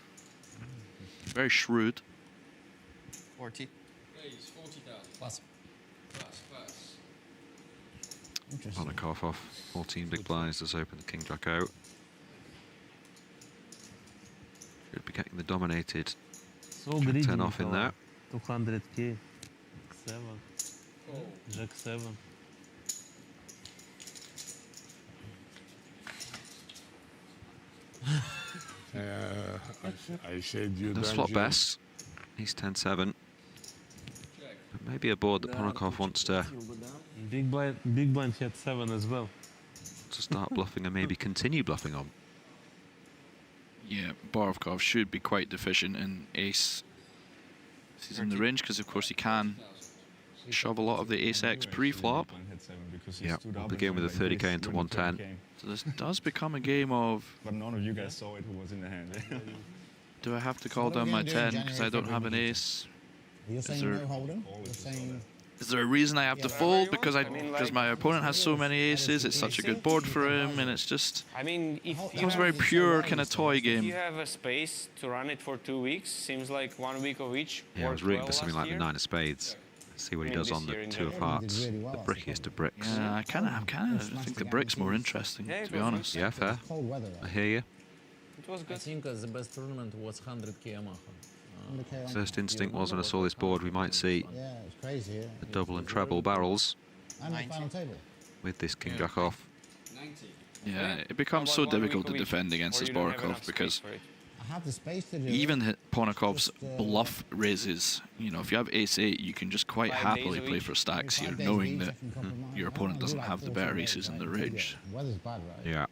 [SPEAKER 2] Very shrewd.
[SPEAKER 7] 40.
[SPEAKER 4] Pass.
[SPEAKER 3] Interesting.
[SPEAKER 1] Ponakovs off 14 big blinds, does open the king jack out. Should be getting the dominated
[SPEAKER 5] So
[SPEAKER 1] jack
[SPEAKER 5] greedy.
[SPEAKER 1] 10 off in there.
[SPEAKER 5] 200k. 7. Jack 7.
[SPEAKER 9] I said you
[SPEAKER 1] Does
[SPEAKER 9] don't
[SPEAKER 1] flop
[SPEAKER 9] jam.
[SPEAKER 1] best. He's 10-7. But maybe a board that Ponakovs wants to
[SPEAKER 5] Big blind had 7 as well.
[SPEAKER 1] start bluffing and maybe continue bluffing on.
[SPEAKER 2] Yeah, Borovkov should be quite deficient in ace. He's in the range because, of course, he can shove a lot of the ace-x pre-flop.
[SPEAKER 1] Yeah, we'll begin with a 30k into 110.
[SPEAKER 2] So this does become a game of,
[SPEAKER 10] But none of you guys saw it who was in the hand.
[SPEAKER 2] do I have to call
[SPEAKER 3] what are
[SPEAKER 2] down
[SPEAKER 3] we
[SPEAKER 2] my
[SPEAKER 3] gonna do in
[SPEAKER 2] 10 because I
[SPEAKER 3] January,
[SPEAKER 2] don't have an
[SPEAKER 3] February?
[SPEAKER 2] ace?
[SPEAKER 3] You're saying
[SPEAKER 2] there-
[SPEAKER 3] no Holden? You're saying
[SPEAKER 2] Is there a reason I have to fold because my opponent has so many aces? It's such a good board for him, and it's just
[SPEAKER 8] I mean, if
[SPEAKER 2] it becomes a very pure kind of toy
[SPEAKER 8] if you
[SPEAKER 2] game.
[SPEAKER 8] have a space to run it for 2 weeks, seems like 1 week of each.
[SPEAKER 1] Yeah, I was
[SPEAKER 8] worked
[SPEAKER 1] rooting
[SPEAKER 8] well
[SPEAKER 1] for something
[SPEAKER 8] last
[SPEAKER 1] like the
[SPEAKER 8] year.
[SPEAKER 1] 9 of spades. See what he
[SPEAKER 8] I mean,
[SPEAKER 1] does
[SPEAKER 8] this
[SPEAKER 1] on the
[SPEAKER 8] year in
[SPEAKER 1] 2 of
[SPEAKER 8] general.
[SPEAKER 1] hearts.
[SPEAKER 3] Really well,
[SPEAKER 1] The brickiest of bricks.
[SPEAKER 2] Yeah, I kind of think the brick's more interesting,
[SPEAKER 8] Yeah,
[SPEAKER 2] to
[SPEAKER 8] it
[SPEAKER 2] be
[SPEAKER 8] was
[SPEAKER 2] honest.
[SPEAKER 1] Yeah, fair.
[SPEAKER 3] cold weather.
[SPEAKER 1] I hear you.
[SPEAKER 8] It was
[SPEAKER 4] I
[SPEAKER 8] good.
[SPEAKER 4] think the best tournament was 100k Yamaha.
[SPEAKER 1] First instinct was when I saw this board, we might see
[SPEAKER 3] Yeah, it's crazy here.
[SPEAKER 1] a double and treble barrels
[SPEAKER 3] And the final table.
[SPEAKER 1] with this king jack off.
[SPEAKER 2] Yeah, it becomes
[SPEAKER 8] How
[SPEAKER 2] so
[SPEAKER 8] about 1 week
[SPEAKER 2] difficult to
[SPEAKER 8] of each?
[SPEAKER 2] defend against
[SPEAKER 8] Or
[SPEAKER 2] this
[SPEAKER 8] you don't have
[SPEAKER 2] Borovkov
[SPEAKER 8] enough space
[SPEAKER 2] because
[SPEAKER 8] for it?
[SPEAKER 3] I have the space to do
[SPEAKER 2] even
[SPEAKER 3] it.
[SPEAKER 2] Ponakov's
[SPEAKER 3] Just,
[SPEAKER 2] bluff raises, you know, if you have ace-8, you can just quite
[SPEAKER 8] 5 days
[SPEAKER 2] happily
[SPEAKER 8] a
[SPEAKER 2] play
[SPEAKER 8] week.
[SPEAKER 2] for stacks here,
[SPEAKER 3] 5 days
[SPEAKER 2] knowing
[SPEAKER 3] a week,
[SPEAKER 2] that
[SPEAKER 3] I can compromise.
[SPEAKER 2] your
[SPEAKER 3] I
[SPEAKER 2] opponent
[SPEAKER 3] do
[SPEAKER 2] doesn't
[SPEAKER 3] like
[SPEAKER 2] have the
[SPEAKER 3] 4
[SPEAKER 2] better
[SPEAKER 3] days,
[SPEAKER 2] aces in
[SPEAKER 3] right?
[SPEAKER 2] the
[SPEAKER 3] Yeah,
[SPEAKER 2] range.
[SPEAKER 3] Weather's bad, right?
[SPEAKER 1] Yeah,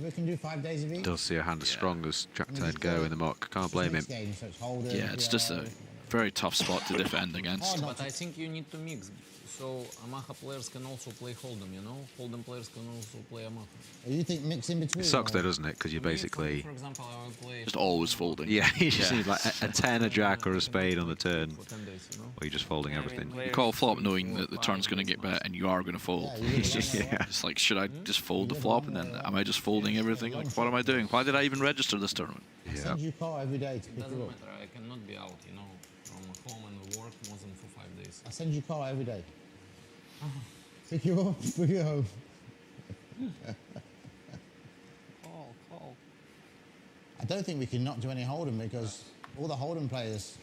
[SPEAKER 3] We can do 5 days a week.
[SPEAKER 1] does see a hand as
[SPEAKER 2] Yeah.
[SPEAKER 1] strong as jack
[SPEAKER 3] And
[SPEAKER 1] 10
[SPEAKER 3] just
[SPEAKER 1] go
[SPEAKER 3] go-
[SPEAKER 1] in the muck. Can't
[SPEAKER 3] It's
[SPEAKER 1] blame him.
[SPEAKER 3] mixed game, so it's Holden,
[SPEAKER 2] Yeah, it's just a
[SPEAKER 3] PLO.
[SPEAKER 2] very tough spot to defend against.
[SPEAKER 3] Hard not
[SPEAKER 4] But I think you need to mix. So Yamaha players can also play Hold'em, you know? Hold'em players can also play Yamaha.
[SPEAKER 3] You think mix in between?
[SPEAKER 1] It sucks
[SPEAKER 3] or-
[SPEAKER 1] though, doesn't it? Because you're basically,
[SPEAKER 4] For example, I will play
[SPEAKER 2] Just always folding.
[SPEAKER 1] yeah, you just
[SPEAKER 2] Yeah.
[SPEAKER 1] need like a 10, a jack, or a spade on the turn,
[SPEAKER 4] for 10 days, you know?
[SPEAKER 1] or you're just folding everything.
[SPEAKER 2] You call flop knowing that the turn's going to get bet and you are going to fold.
[SPEAKER 3] Yeah, you
[SPEAKER 2] It's just,
[SPEAKER 1] Yeah.
[SPEAKER 2] it's like, should I just fold the flop and then am I just folding everything? Like, what am I doing? Why did I even register this tournament?
[SPEAKER 3] I
[SPEAKER 1] Yeah.
[SPEAKER 3] send you a call every day to
[SPEAKER 4] It
[SPEAKER 3] pick you
[SPEAKER 4] doesn't
[SPEAKER 3] up.
[SPEAKER 4] matter, I cannot be out, you know, from home and work more than for 5 days.
[SPEAKER 3] I send you a call every day. Pick you up, bring you home.
[SPEAKER 7] Call.
[SPEAKER 3] I don't think we can not do any Holden because all the Holden players.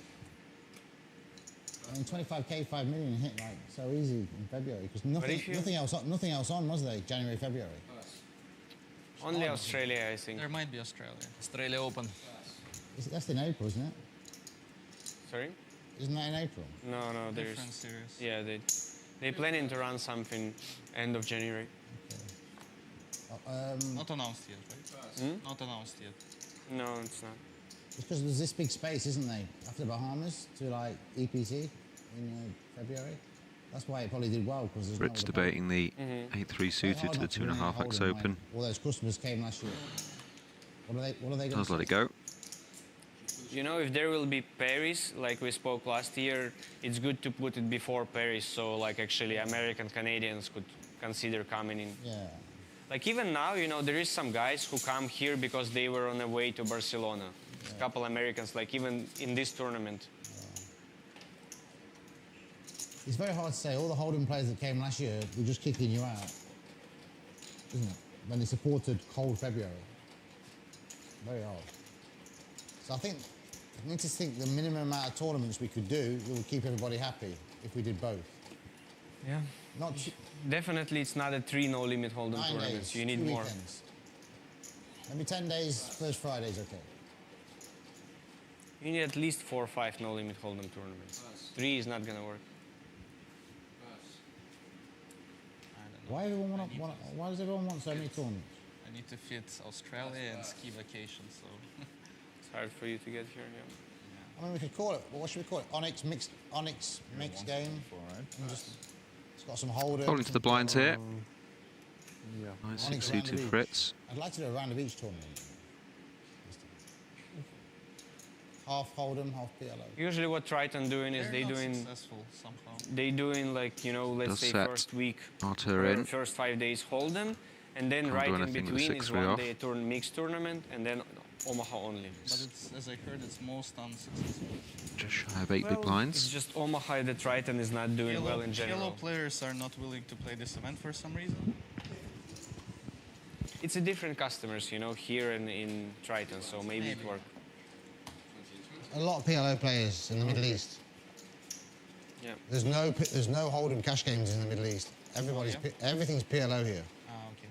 [SPEAKER 3] I mean, 25k, 5 million hit like so easy in February because
[SPEAKER 8] if you-
[SPEAKER 3] nothing else on, was there? January, February.
[SPEAKER 8] Only Australia, I think.
[SPEAKER 7] There might be Australia.
[SPEAKER 4] Australia Open.
[SPEAKER 3] That's in April, isn't it?
[SPEAKER 8] Sorry?
[SPEAKER 3] Isn't that in April?
[SPEAKER 8] No, there's.
[SPEAKER 7] Different series.
[SPEAKER 8] Yeah, they planning to run something end of January.
[SPEAKER 7] Not announced yet, right? Not announced yet.
[SPEAKER 8] No, it's not.
[SPEAKER 3] It's because there's this big space, isn't there? After Bahamas to like EPC in February. That's why it probably did well because there's
[SPEAKER 1] Fritz
[SPEAKER 3] no other
[SPEAKER 1] debating the
[SPEAKER 8] Mm-hmm.
[SPEAKER 1] 8-3 suited to the 2.5x open.
[SPEAKER 3] All those customers came last year. What are they going
[SPEAKER 1] Does
[SPEAKER 3] to
[SPEAKER 1] let it go.
[SPEAKER 8] You know, if there will be Paris, like we spoke last year, it's good to put it before Paris, so like actually American Canadians could consider coming in.
[SPEAKER 3] Yeah.
[SPEAKER 8] Like even now, you know, there is some guys who come here because they were on their way to Barcelona. A couple Americans, like even in this tournament.
[SPEAKER 3] It's very hard to say. All the Holden players that came last year were just kicking you out, isn't it? When they supported cold February. Very hard. So I need to think the minimum amount of tournaments we could do that would keep everybody happy if we did both.
[SPEAKER 8] Yeah.
[SPEAKER 3] Not too,
[SPEAKER 8] Definitely, it's not a 3 no limit hold'em
[SPEAKER 3] 9
[SPEAKER 8] tournaments.
[SPEAKER 3] days,
[SPEAKER 8] You need
[SPEAKER 3] 2
[SPEAKER 8] more.
[SPEAKER 3] weekends. Maybe 10 days, first Friday's okay.
[SPEAKER 8] You need at least 4 or 5 no limit hold'em tournaments. 3 is not gonna work.
[SPEAKER 3] Why does everyone want so many tournaments?
[SPEAKER 7] I need to fit Australia and ski vacation, so
[SPEAKER 8] It's hard for you to get here. Yeah.
[SPEAKER 3] I mean, we could call it. What should we call it? Onyx mixed game. And just, it's got some Holden.
[SPEAKER 1] Folding to the blinds here.
[SPEAKER 5] Yeah.
[SPEAKER 1] Nice
[SPEAKER 3] Onyx
[SPEAKER 1] suited
[SPEAKER 3] round of
[SPEAKER 1] Fritz.
[SPEAKER 3] I'd like to do a round of each tournament. Half Holden, half PLO.
[SPEAKER 8] Usually, what Triton doing is
[SPEAKER 7] they're
[SPEAKER 8] they
[SPEAKER 7] not
[SPEAKER 8] doing
[SPEAKER 7] successful somehow.
[SPEAKER 8] they doing like, you know, let's
[SPEAKER 1] Does
[SPEAKER 8] say
[SPEAKER 1] set
[SPEAKER 8] first week
[SPEAKER 1] Artur
[SPEAKER 8] or
[SPEAKER 1] in.
[SPEAKER 8] first 5 days Holden, and then
[SPEAKER 1] Can't
[SPEAKER 8] right
[SPEAKER 1] do
[SPEAKER 8] in
[SPEAKER 1] anything with the
[SPEAKER 8] between is
[SPEAKER 1] 6-3 off.
[SPEAKER 8] one-day mixed tournament, and then Omaha only.
[SPEAKER 7] But it's, as I heard, it's most unsuccessful.
[SPEAKER 1] Just shy of 8
[SPEAKER 8] Well,
[SPEAKER 1] big blinds.
[SPEAKER 8] it's just Omaha that Triton is not doing well in general.
[SPEAKER 7] Yellow players are not willing to play this event for some reason.
[SPEAKER 8] It's a different customers, you know, here and in Triton, so maybe it works.
[SPEAKER 3] A lot of PLO players in the Middle East.
[SPEAKER 8] Yeah.
[SPEAKER 3] There's no hold'em cash games in the Middle East. Everything's PLO here.
[SPEAKER 7] Ah, okay.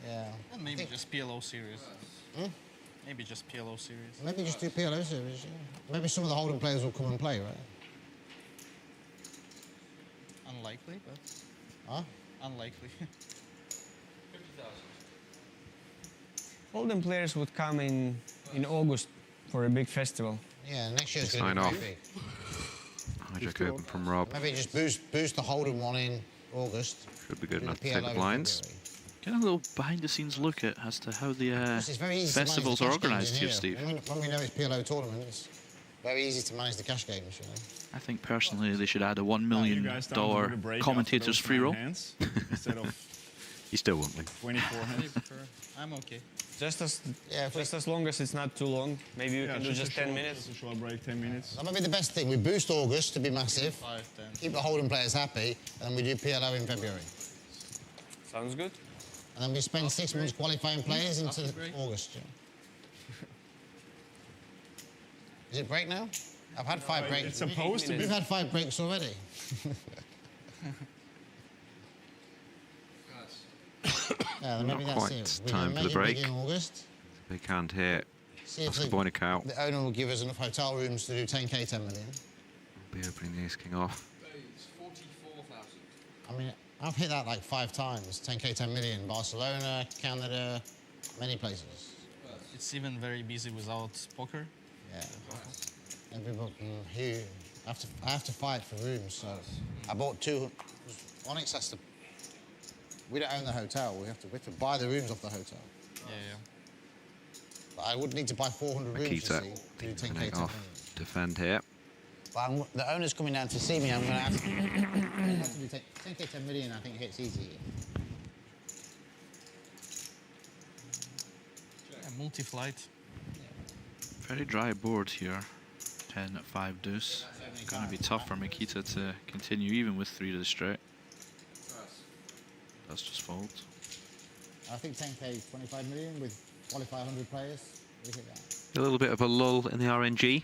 [SPEAKER 3] Yeah.
[SPEAKER 7] And maybe just PLO series. Maybe just PLO series.
[SPEAKER 3] Maybe just do PLO series. Yeah. Maybe some of the hold'em players will come and play, right?
[SPEAKER 7] Unlikely, but
[SPEAKER 3] Huh?
[SPEAKER 7] unlikely.
[SPEAKER 8] Hold'em players would come in August for a big festival.
[SPEAKER 3] Yeah, next year's going
[SPEAKER 1] Sign
[SPEAKER 3] to be
[SPEAKER 1] off.
[SPEAKER 3] very big.
[SPEAKER 1] Hijack open from Rob.
[SPEAKER 3] Maybe just boost the hold'em one in August.
[SPEAKER 1] Should be good
[SPEAKER 3] do
[SPEAKER 1] enough
[SPEAKER 3] the
[SPEAKER 1] to take the
[SPEAKER 3] PLO in
[SPEAKER 1] blinds.
[SPEAKER 3] February.
[SPEAKER 2] Get a little behind-the-scenes look at as to how the
[SPEAKER 3] It's very easy to manage
[SPEAKER 2] festivals
[SPEAKER 3] the
[SPEAKER 2] are
[SPEAKER 3] cash games
[SPEAKER 2] organised
[SPEAKER 3] in
[SPEAKER 2] here,
[SPEAKER 3] here.
[SPEAKER 2] Steve.
[SPEAKER 3] When we know it's PLO tournament, it's very easy to manage the cash games, you know.
[SPEAKER 2] I think personally they should add a $1
[SPEAKER 10] You
[SPEAKER 2] million
[SPEAKER 10] guys down to do the break after
[SPEAKER 2] commentator's
[SPEAKER 10] those
[SPEAKER 2] free
[SPEAKER 10] 9
[SPEAKER 2] roll.
[SPEAKER 10] hands instead of
[SPEAKER 1] You still won't win.
[SPEAKER 10] 24 hands.
[SPEAKER 7] I'm okay.
[SPEAKER 8] Just as
[SPEAKER 3] Yeah,
[SPEAKER 8] as long as it's not too long. Maybe you can do just 10 minutes.
[SPEAKER 10] Just a short break, 10 minutes.
[SPEAKER 3] That might be the best thing. We boost August to be massive,
[SPEAKER 7] 5, 10.
[SPEAKER 3] keep the hold'em players happy, and we do PLO in February.
[SPEAKER 8] Sounds good.
[SPEAKER 3] And then we spend 6 months qualifying players into August. Yeah. Is it break now? I've had 5 breaks.
[SPEAKER 10] It's supposed to be.
[SPEAKER 3] We've had 5 breaks already. Yeah, then maybe
[SPEAKER 1] Not
[SPEAKER 3] that's
[SPEAKER 1] quite
[SPEAKER 3] it. We
[SPEAKER 1] time
[SPEAKER 3] can
[SPEAKER 1] for
[SPEAKER 3] make
[SPEAKER 1] the
[SPEAKER 3] it big
[SPEAKER 1] break.
[SPEAKER 3] in August.
[SPEAKER 1] Big hand here.
[SPEAKER 3] See if
[SPEAKER 1] Vaskaboinikau
[SPEAKER 3] the owner will give us enough hotel rooms to do 10k, 10 million.
[SPEAKER 1] will be opening the ace king off.
[SPEAKER 3] I mean, I've hit that like 5 times. 10k, 10 million. Barcelona, Canada, many places.
[SPEAKER 7] It's even very busy without poker.
[SPEAKER 3] Yeah. Everybody here. I have to fight for rooms, so I bought 2. Onyx has to. We don't own the hotel. We have to buy the rooms off the hotel.
[SPEAKER 7] Yeah, yeah.
[SPEAKER 3] But I would need to buy 400 rooms
[SPEAKER 1] Mikita
[SPEAKER 3] to do 10k, 10 million.
[SPEAKER 1] off. Defend here.
[SPEAKER 3] But the owner's coming down to see me. I'm going to have to do 10k, 10 million. I think it hits easy.
[SPEAKER 7] Yeah, multi-flight.
[SPEAKER 2] Very dry board here. 10 at 5 deuce. Going to be tough for Mikita to continue even with 3 to the straight. That's just fold.
[SPEAKER 3] I think 10k, 25 million with qualify 100 players. We hit that.
[SPEAKER 1] A little bit of a lull in the RNG.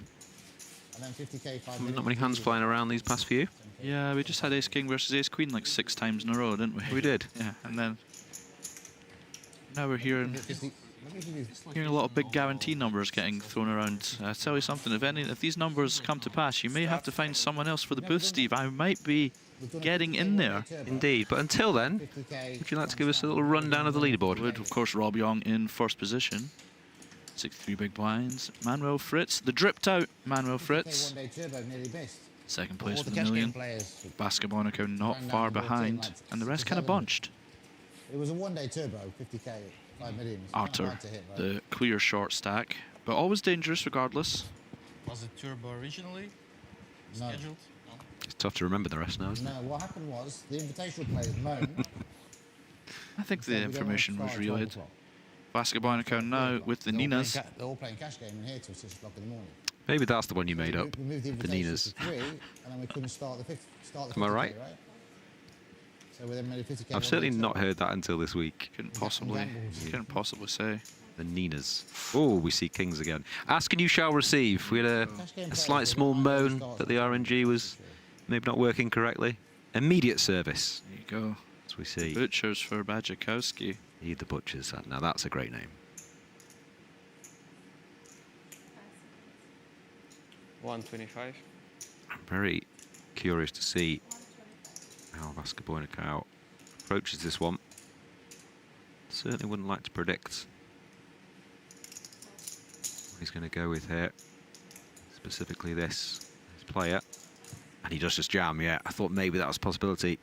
[SPEAKER 3] And then 50k, 5 million.
[SPEAKER 1] Not many hands flying around these past few.
[SPEAKER 2] Yeah, we just had ace king versus ace queen like 6 times in a row, didn't we?
[SPEAKER 1] We did.
[SPEAKER 2] Yeah, and then now we're hearing a lot of big guarantee numbers getting thrown around. I tell you something, if these numbers come to pass, you may have to find someone else for the booth, Steve. I might be getting in there.
[SPEAKER 1] Indeed. But until then, would you like to give us a little rundown of the leaderboard?
[SPEAKER 2] Would, of course, Rob Yong in first position. 63 big blinds. Manuel Fritz, the dripped out Manuel Fritz.
[SPEAKER 3] One day turbo nearly missed.
[SPEAKER 2] Second place
[SPEAKER 3] All
[SPEAKER 2] for
[SPEAKER 3] the
[SPEAKER 2] the
[SPEAKER 3] cash game
[SPEAKER 2] million.
[SPEAKER 3] players.
[SPEAKER 2] Vaskaboinikau not
[SPEAKER 3] Ran
[SPEAKER 2] far
[SPEAKER 3] down towards
[SPEAKER 2] behind,
[SPEAKER 3] it,
[SPEAKER 2] and the rest
[SPEAKER 3] like
[SPEAKER 2] kind of
[SPEAKER 3] 7.
[SPEAKER 2] bunched.
[SPEAKER 3] It was a one-day turbo, 50k, 5 million. It's kinda
[SPEAKER 2] Artur,
[SPEAKER 3] hard to hit, right?
[SPEAKER 2] the clear short stack, but always dangerous regardless.
[SPEAKER 7] Was it turbo originally
[SPEAKER 3] No.
[SPEAKER 7] scheduled? No.
[SPEAKER 1] It's tough to remember the rest now, isn't it?
[SPEAKER 3] No, what happened was the invitational players moaned.
[SPEAKER 2] I think
[SPEAKER 3] said,
[SPEAKER 2] the
[SPEAKER 3] "We don't want to
[SPEAKER 2] information
[SPEAKER 3] start
[SPEAKER 2] was
[SPEAKER 3] at 12
[SPEAKER 2] relayed.
[SPEAKER 3] o'clock."
[SPEAKER 2] Vaskaboinikau now with the Ninas.
[SPEAKER 3] They're all playing cash game in here till 6 o'clock in the morning.
[SPEAKER 1] Maybe that's the one you made up.
[SPEAKER 3] We moved the
[SPEAKER 1] The
[SPEAKER 3] invitations
[SPEAKER 1] Ninas.
[SPEAKER 3] to 3, and then we couldn't start the 50k,
[SPEAKER 1] Am I right?
[SPEAKER 3] So we then made a 50k.
[SPEAKER 1] I've certainly not heard that until this week.
[SPEAKER 2] Couldn't possibly say.
[SPEAKER 1] The Ninas. Oh, we see kings again. Ask and you shall receive. We had a slight small moan that the RNG was maybe not working correctly. Immediate service,
[SPEAKER 2] There you go.
[SPEAKER 1] as we see.
[SPEAKER 2] Butchers for Badziakouski.
[SPEAKER 1] Need the butchers. Now that's a great name.
[SPEAKER 8] 125.
[SPEAKER 1] I'm very curious to see how Vaskaboinikau approaches this one. Certainly wouldn't like to predict what he's going to go with here. Specifically this player. And he does just jam, yeah. I thought maybe that was a possibility.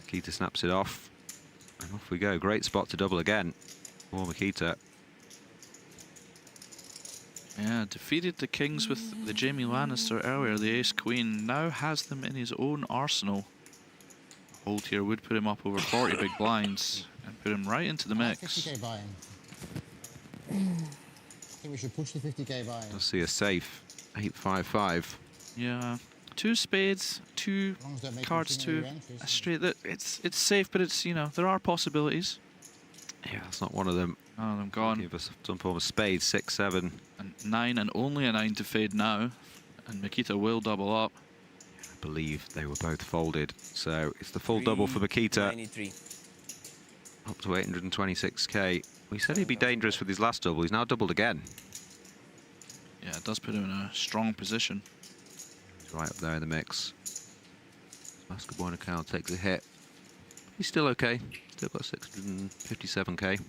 [SPEAKER 1] Mikita snaps it off. And off we go. Great spot to double again for Mikita.
[SPEAKER 2] Yeah, defeated the kings with the Jaime Lannister earlier, the ace-queen. Now has them in his own arsenal. Hold here would put him up over 40 big blinds and put him right into the mix.
[SPEAKER 3] 50k buy-in. I think we should push the 50k buy-in.
[SPEAKER 1] Let's see a safe 855.
[SPEAKER 2] Yeah, 2 spades, 2
[SPEAKER 3] As long as don't make
[SPEAKER 2] cards,
[SPEAKER 3] too many
[SPEAKER 2] 2
[SPEAKER 3] entries.
[SPEAKER 2] a straight. That it's safe, but it's, you know, there are possibilities.
[SPEAKER 1] Yeah, that's not one of them.
[SPEAKER 2] None of them gone.
[SPEAKER 1] Give us some form of spade, 6, 7.
[SPEAKER 2] And 9, and only a 9 to fade now. And Mikita will double up.
[SPEAKER 1] I believe they were both folded. So it's the full double for Mikita.
[SPEAKER 8] 93.
[SPEAKER 1] Up to 826k. We said he'd be dangerous with his last double. He's now doubled again.
[SPEAKER 2] Yeah, it does put him in a strong position.
[SPEAKER 1] He's right up there in the mix. Vaskaboinikau takes a hit. He's still okay. Still got 657k.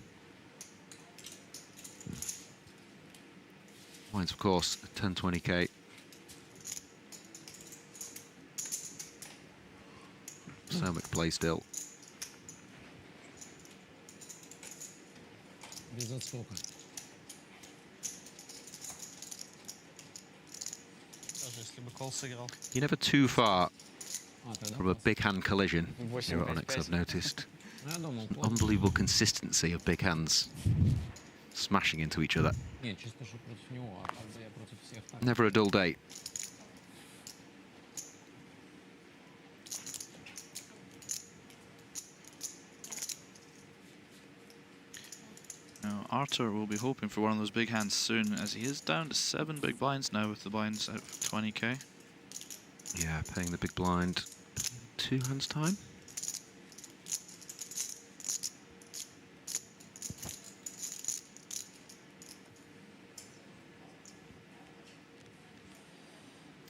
[SPEAKER 1] Mine's, of course, 1020k. So much play still.
[SPEAKER 4] Без отскока.
[SPEAKER 7] Даже если бы кол сыграл.
[SPEAKER 1] You're never too far
[SPEAKER 4] Тогда
[SPEAKER 1] from a big hand collision here at
[SPEAKER 8] 8-5.
[SPEAKER 1] Onyx, I've noticed.
[SPEAKER 4] я думал,
[SPEAKER 1] An unbelievable consistency of big hands smashing into each other.
[SPEAKER 4] Нет, чисто же против него, а как бы я против всех так.
[SPEAKER 1] Never a dull day.
[SPEAKER 2] Now, Artur will be hoping for one of those big hands soon, as he is down to 7 big blinds now with the blinds out for 20k.
[SPEAKER 1] Yeah, paying the big blind 2 hands time.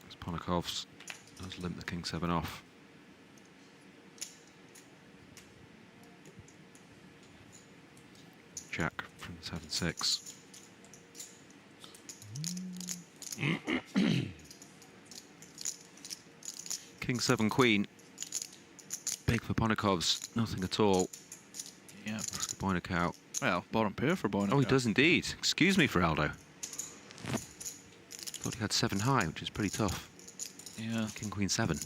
[SPEAKER 1] As Ponakovs does limp the king 7 off. Jack from 7-6. King 7 queen. Big for Ponakovs, nothing at all.
[SPEAKER 2] Yeah.
[SPEAKER 1] Vaskaboinikau.
[SPEAKER 2] Well, bottom pair for Borovkov.
[SPEAKER 1] Oh, he does indeed. Excuse me, Feraldo. Thought he had 7 high, which is pretty tough.
[SPEAKER 2] Yeah.
[SPEAKER 1] King Queen 7.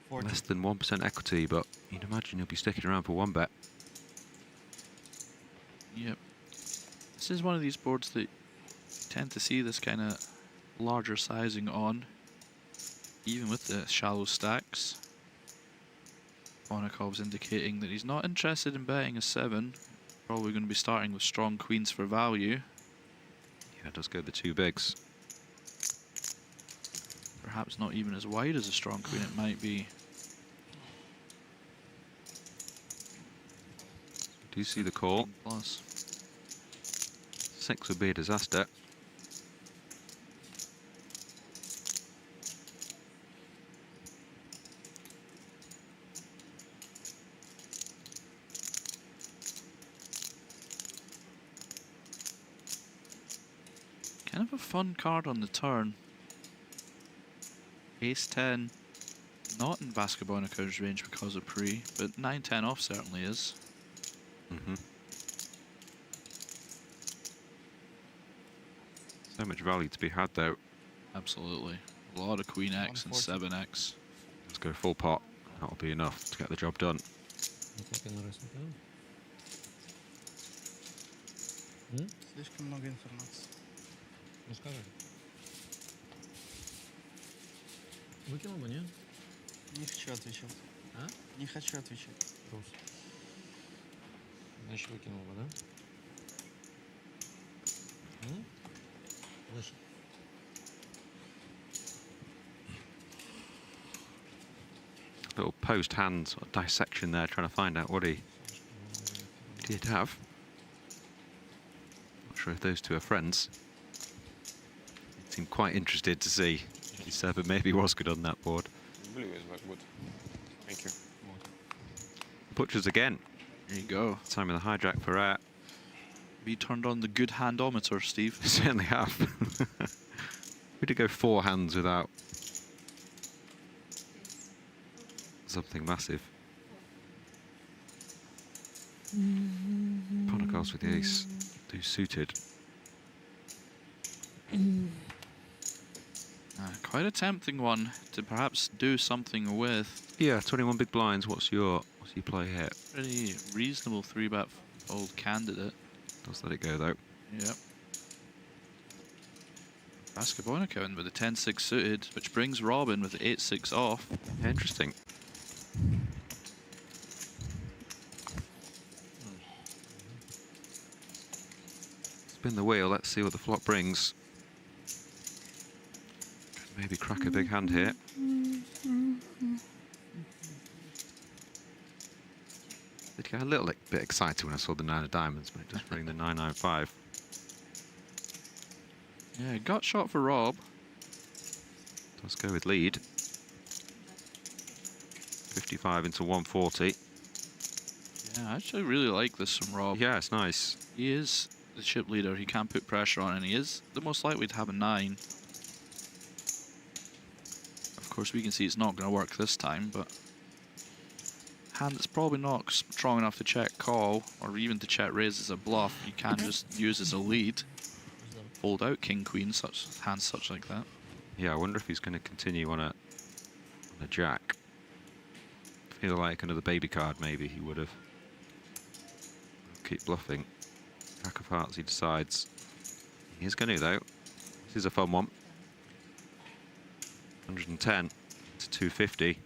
[SPEAKER 7] 40.
[SPEAKER 1] Less than 1% equity, but you'd imagine he'll be sticking around for 1 bet.
[SPEAKER 2] Yep. This is one of these boards that you tend to see this kind of larger sizing on, even with the shallow stacks. Ponakovs indicating that he's not interested in betting a 7. Probably going to be starting with strong queens for value.
[SPEAKER 1] Yeah, it does go the 2 bigs.
[SPEAKER 2] Perhaps not even as wide as a strong queen it might be.
[SPEAKER 1] Do you see the call?
[SPEAKER 2] Plus.
[SPEAKER 1] 6 would be a disaster.
[SPEAKER 2] Kind of a fun card on the turn. Ace 10, not in Vaskaboinikau's range because of pre, but 9-10 off certainly is.
[SPEAKER 1] So much value to be had, though.
[SPEAKER 2] Absolutely. A lot of Queen X and 7X.
[SPEAKER 1] Let's go full pot. That'll be enough to get the job done.
[SPEAKER 7] Слишком много информации.
[SPEAKER 4] Ну скажи. Выкинул бы, нет?
[SPEAKER 7] Не хочу отвечать.
[SPEAKER 4] А?
[SPEAKER 7] Не хочу отвечать.
[SPEAKER 4] Трус. Значит, выкинул бы, да? Выше.
[SPEAKER 1] Little post-hand sort of dissection there, trying to find out what he did have. Not sure if those two are friends. He seemed quite interested to see. He said, but maybe was good on that board.
[SPEAKER 6] Blue is good. Thank you.
[SPEAKER 1] Butchers again.
[SPEAKER 2] There you go.
[SPEAKER 1] Time with the hijack for Air.
[SPEAKER 2] We turned on the good handometer, Steve.
[SPEAKER 1] Certainly have. We did go 4 hands without something massive. Ponakovs with the ace, 2 suited.
[SPEAKER 2] Quite a tempting one to perhaps do something with.
[SPEAKER 1] Yeah, 21 big blinds. What's your play here?
[SPEAKER 2] Pretty reasonable 3-bet fold candidate.
[SPEAKER 1] Does let it go though.
[SPEAKER 2] Yep. Vaskaboinikau in with the 10-6 suited, which brings Robin with the 8-6 off.
[SPEAKER 1] Interesting. Spin the wheel. Let's see what the flop brings. Could maybe crack a big hand here. Did get a little bit excited when I saw the 9 of diamonds, but it does bring the 995.
[SPEAKER 2] Yeah, gut shot for Rob.
[SPEAKER 1] Let's go with lead. 55 into 140.
[SPEAKER 2] Yeah, I actually really like this from Rob.
[SPEAKER 1] Yeah, it's nice.
[SPEAKER 2] He is the chip leader. He can put pressure on, and he is the most likely to have a 9. Of course, we can see it's not going to work this time, but hand that's probably not strong enough to check call, or even to check raise as a bluff. You can just use as a lead. Fold out king queen, such hands such like that.
[SPEAKER 1] Yeah, I wonder if he's going to continue on a jack. Feel like another baby card maybe he would have. Keep bluffing. Jack of hearts he decides. He is going to though. This is a fun one. 110 to 250.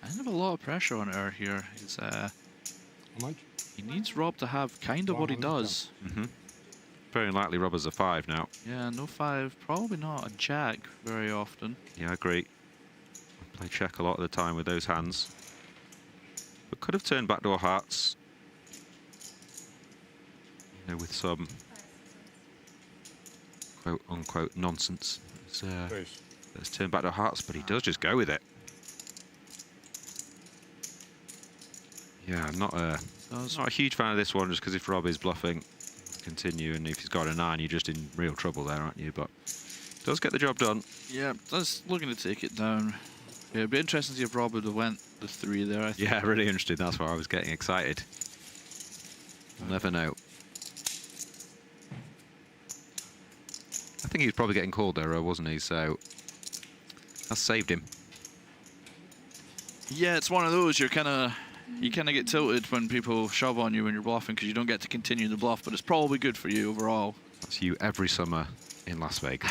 [SPEAKER 2] Kind of a lot of pressure on Er here. He's,
[SPEAKER 9] How much?
[SPEAKER 2] he needs Rob to have kind of what he does.
[SPEAKER 1] Very likely Rob a 5 now.
[SPEAKER 2] Yeah, no 5, probably not a jack very often.
[SPEAKER 1] Yeah, I agree. I play check a lot of the time with those hands. But could have turned backdoor hearts. You know, with some quote unquote nonsense. Let's turn backdoor hearts, but he does just go with it. Yeah, I'm not a huge fan of this one, just because if Rob is bluffing, continue, and if he's got a 9, you're just in real trouble there, aren't you? But does get the job done.
[SPEAKER 2] Yeah, that's looking to take it down. Yeah, it'd be interesting to see if Rob would have went the 3 there, I think.
[SPEAKER 1] Yeah, really interesting. That's why I was getting excited. We'll never know. I think he was probably getting called there, wasn't he? So that saved him.
[SPEAKER 2] Yeah, it's one of those you kind of get tilted when people shove on you when you're bluffing because you don't get to continue the bluff, but it's probably good for you overall.
[SPEAKER 1] That's you every summer in Las Vegas.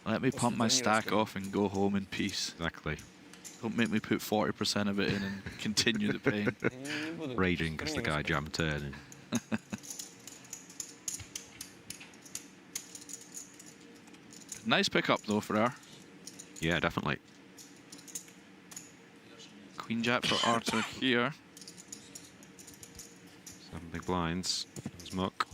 [SPEAKER 2] Let me pump my stack off and go home in peace.
[SPEAKER 1] Exactly.
[SPEAKER 2] Don't make me put 40% of it in and continue the pain.
[SPEAKER 1] Raging because the guy jammed turn.
[SPEAKER 2] Nice pickup though for her.
[SPEAKER 1] Yeah, definitely.
[SPEAKER 2] Queen jack for Artur here.
[SPEAKER 1] 7 big blinds. There's muck.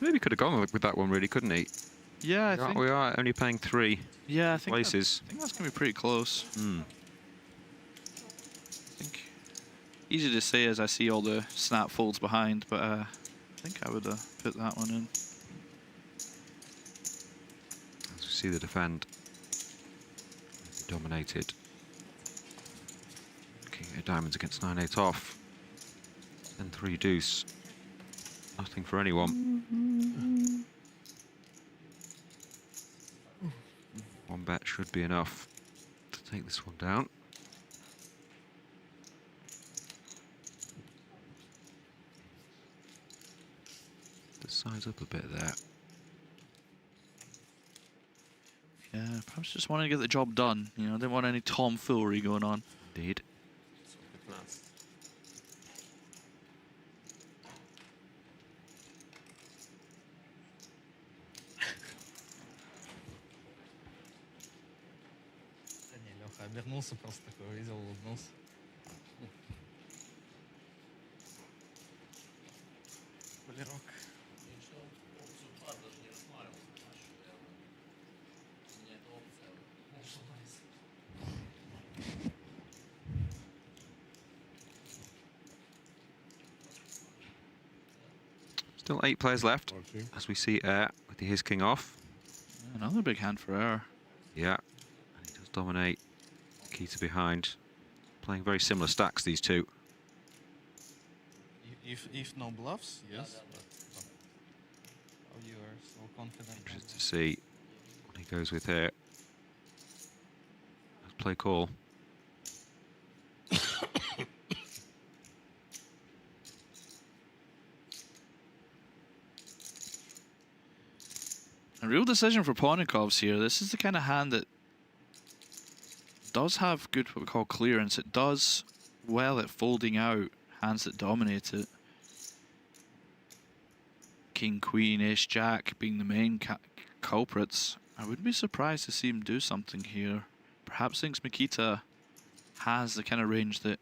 [SPEAKER 1] Maybe could have gone with that one, really, couldn't he?
[SPEAKER 2] Yeah, I think
[SPEAKER 1] we are only paying 3
[SPEAKER 2] I think
[SPEAKER 1] places.
[SPEAKER 2] I think that's going to be pretty close. I think easy to say as I see all the snap folds behind, but I think I would put that one in.
[SPEAKER 1] As we see the defend dominated. King 8 diamonds against 9-8 off. And 3 deuce. Nothing for anyone. 1 bet should be enough to take this one down. Just size up a bit there.
[SPEAKER 2] Yeah, perhaps just wanted to get the job done. You know, didn't want any tomfoolery going on.
[SPEAKER 1] Indeed.
[SPEAKER 4] Обернулся просто такой, увидел, улыбнулся. Полирок.
[SPEAKER 1] Still 8 players left, as we see with his king off.
[SPEAKER 2] Another big hand for Er.
[SPEAKER 1] Yeah, and he does dominate. Mikita behind. Playing very similar stacks, these two.
[SPEAKER 7] If no bluffs, yes. But how you are so confident?
[SPEAKER 1] Interested to see what he goes with here. Let's play call.
[SPEAKER 2] A real decision for Ponakovs here. This is the kind of hand that does have good, what we call clearance. It does well at folding out hands that dominate it. King, Queen, Ace, Jack being the main culprits. I wouldn't be surprised to see him do something here. Perhaps thinks Mikita has the kind of range that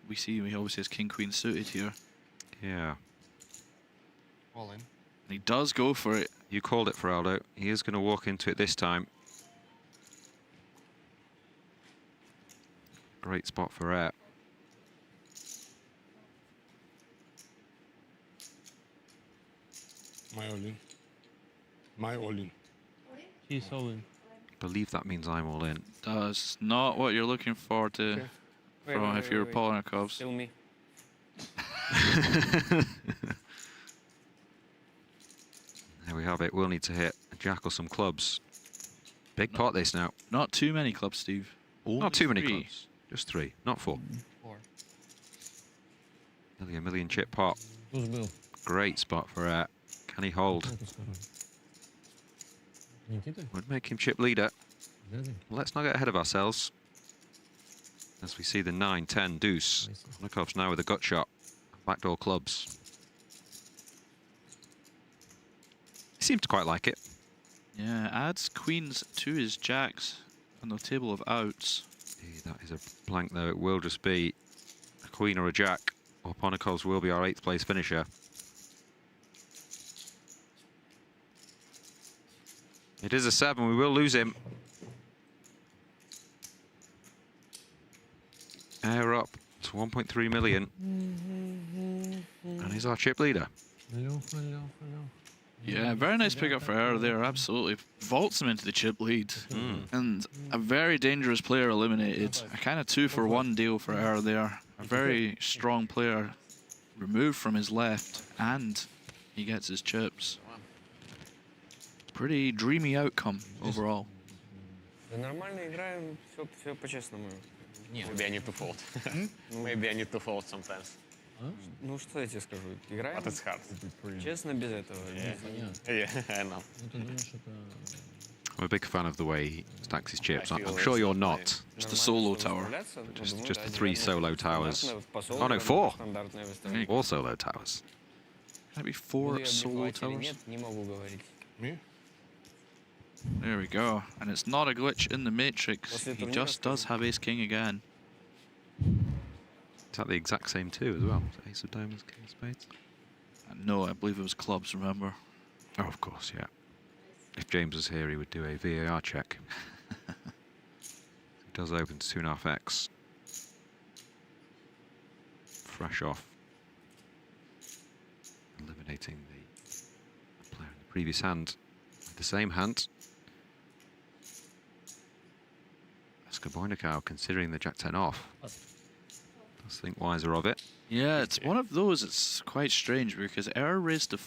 [SPEAKER 2] we see. He always has King, Queen suited here.
[SPEAKER 1] Yeah.
[SPEAKER 7] All in.
[SPEAKER 2] And he does go for it.
[SPEAKER 1] You called it, Feraldo. He is going to walk into it this time. Great spot for Er.
[SPEAKER 9] My all in. My all in.
[SPEAKER 5] He's all in.
[SPEAKER 1] I believe that means I'm all in.
[SPEAKER 2] Does not what you're looking for to from if you're Ponakovs.
[SPEAKER 8] Still me.
[SPEAKER 1] There we have it. We'll need to hit a jack or some clubs. Big pot this now.
[SPEAKER 2] Not too many clubs, Steve.
[SPEAKER 1] Not too many
[SPEAKER 2] three.
[SPEAKER 1] clubs. Just 3, not 4.
[SPEAKER 7] 4.
[SPEAKER 1] Nearly a million chip pot.
[SPEAKER 4] Туз был.
[SPEAKER 1] Great spot for Er. Can he hold?
[SPEAKER 4] Никита?
[SPEAKER 1] Would make him chip leader.
[SPEAKER 4] Дядя?
[SPEAKER 1] Well, let's not get ahead of ourselves. As we see the 9, 10 deuce. Ponakovs now with a gut shot. Backdoor clubs. He seemed to quite like it.
[SPEAKER 2] Yeah, adds queens to his jacks on the table of outs.
[SPEAKER 1] That is a blank, though. It will just be a queen or a jack, or Ponakovs will be our 8th place finisher. It is a 7. We will lose him. Air up to 1.3 million. And he's our chip leader.
[SPEAKER 4] Лёха, Лёха, Лёха.
[SPEAKER 2] Yeah, very nice pickup for her there, absolutely. Vaults him into the chip lead. And a very dangerous player eliminated. A kind of 2-for-1 deal for her there. A very strong player removed from his left, and he gets his chips. Pretty dreamy outcome overall.
[SPEAKER 8] Да нормально играем, все по-честному.
[SPEAKER 6] Maybe I need to fold. Maybe I need to fold sometimes.
[SPEAKER 8] Ну что я тебе скажу, играем
[SPEAKER 6] But it's hard.
[SPEAKER 8] честно без этого.
[SPEAKER 6] Yeah, I know.
[SPEAKER 4] Ну ты думаешь, это...
[SPEAKER 1] I'm a big fan of the way he stacks his chips.
[SPEAKER 6] I
[SPEAKER 1] I'm
[SPEAKER 6] feel
[SPEAKER 1] sure
[SPEAKER 6] it's
[SPEAKER 1] you're
[SPEAKER 6] not
[SPEAKER 1] not.
[SPEAKER 2] Just a solo tower.
[SPEAKER 1] Just the 3 solo towers. Oh no, 4. 4 solo towers.
[SPEAKER 2] Can it be 4 solo towers?
[SPEAKER 8] Нет, не могу говорить.
[SPEAKER 9] Me?
[SPEAKER 2] There we go. And it's not a glitch in the matrix. He just does have ace king again.
[SPEAKER 1] Is that the exact same 2 as well? Ace of diamonds, king of spades?
[SPEAKER 2] No, I believe it was clubs, remember?
[SPEAKER 1] Oh, of course, yeah. If James was here, he would do a VAR check. It does open to 2.5x. Fresh off. Eliminating the player in the previous hand with the same hand. Vaskaboinikau considering the jack-10 off. Does think wiser of it.
[SPEAKER 2] Yeah, it's one of those. It's quite strange because Er raised to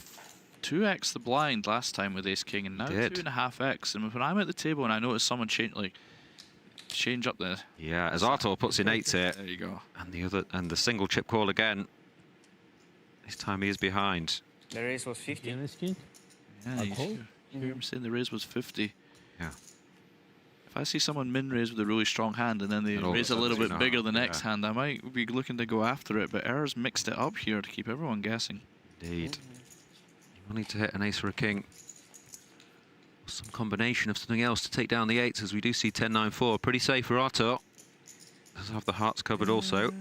[SPEAKER 2] 2x the blind last time with ace king, and now 2.5x. And when I'm at the table and I notice someone change up the
[SPEAKER 1] Yeah, as Artur puts in 8 here.
[SPEAKER 2] There you go.
[SPEAKER 1] And the single chip call again. This time he is behind.
[SPEAKER 8] The race was 50.
[SPEAKER 2] Yeah, you hear him saying the raise was 50.
[SPEAKER 1] Yeah.
[SPEAKER 2] If I see someone min raise with a really strong hand and then they raise a little bit bigger the next hand, I might be looking to go after it. But Er's mixed it up here to keep everyone guessing.
[SPEAKER 1] Indeed. You will need to hit an ace or a king. Some combination of something else to take down the 8s, as we do see 10-9-4. Pretty safe for Artur. Does have the hearts covered also.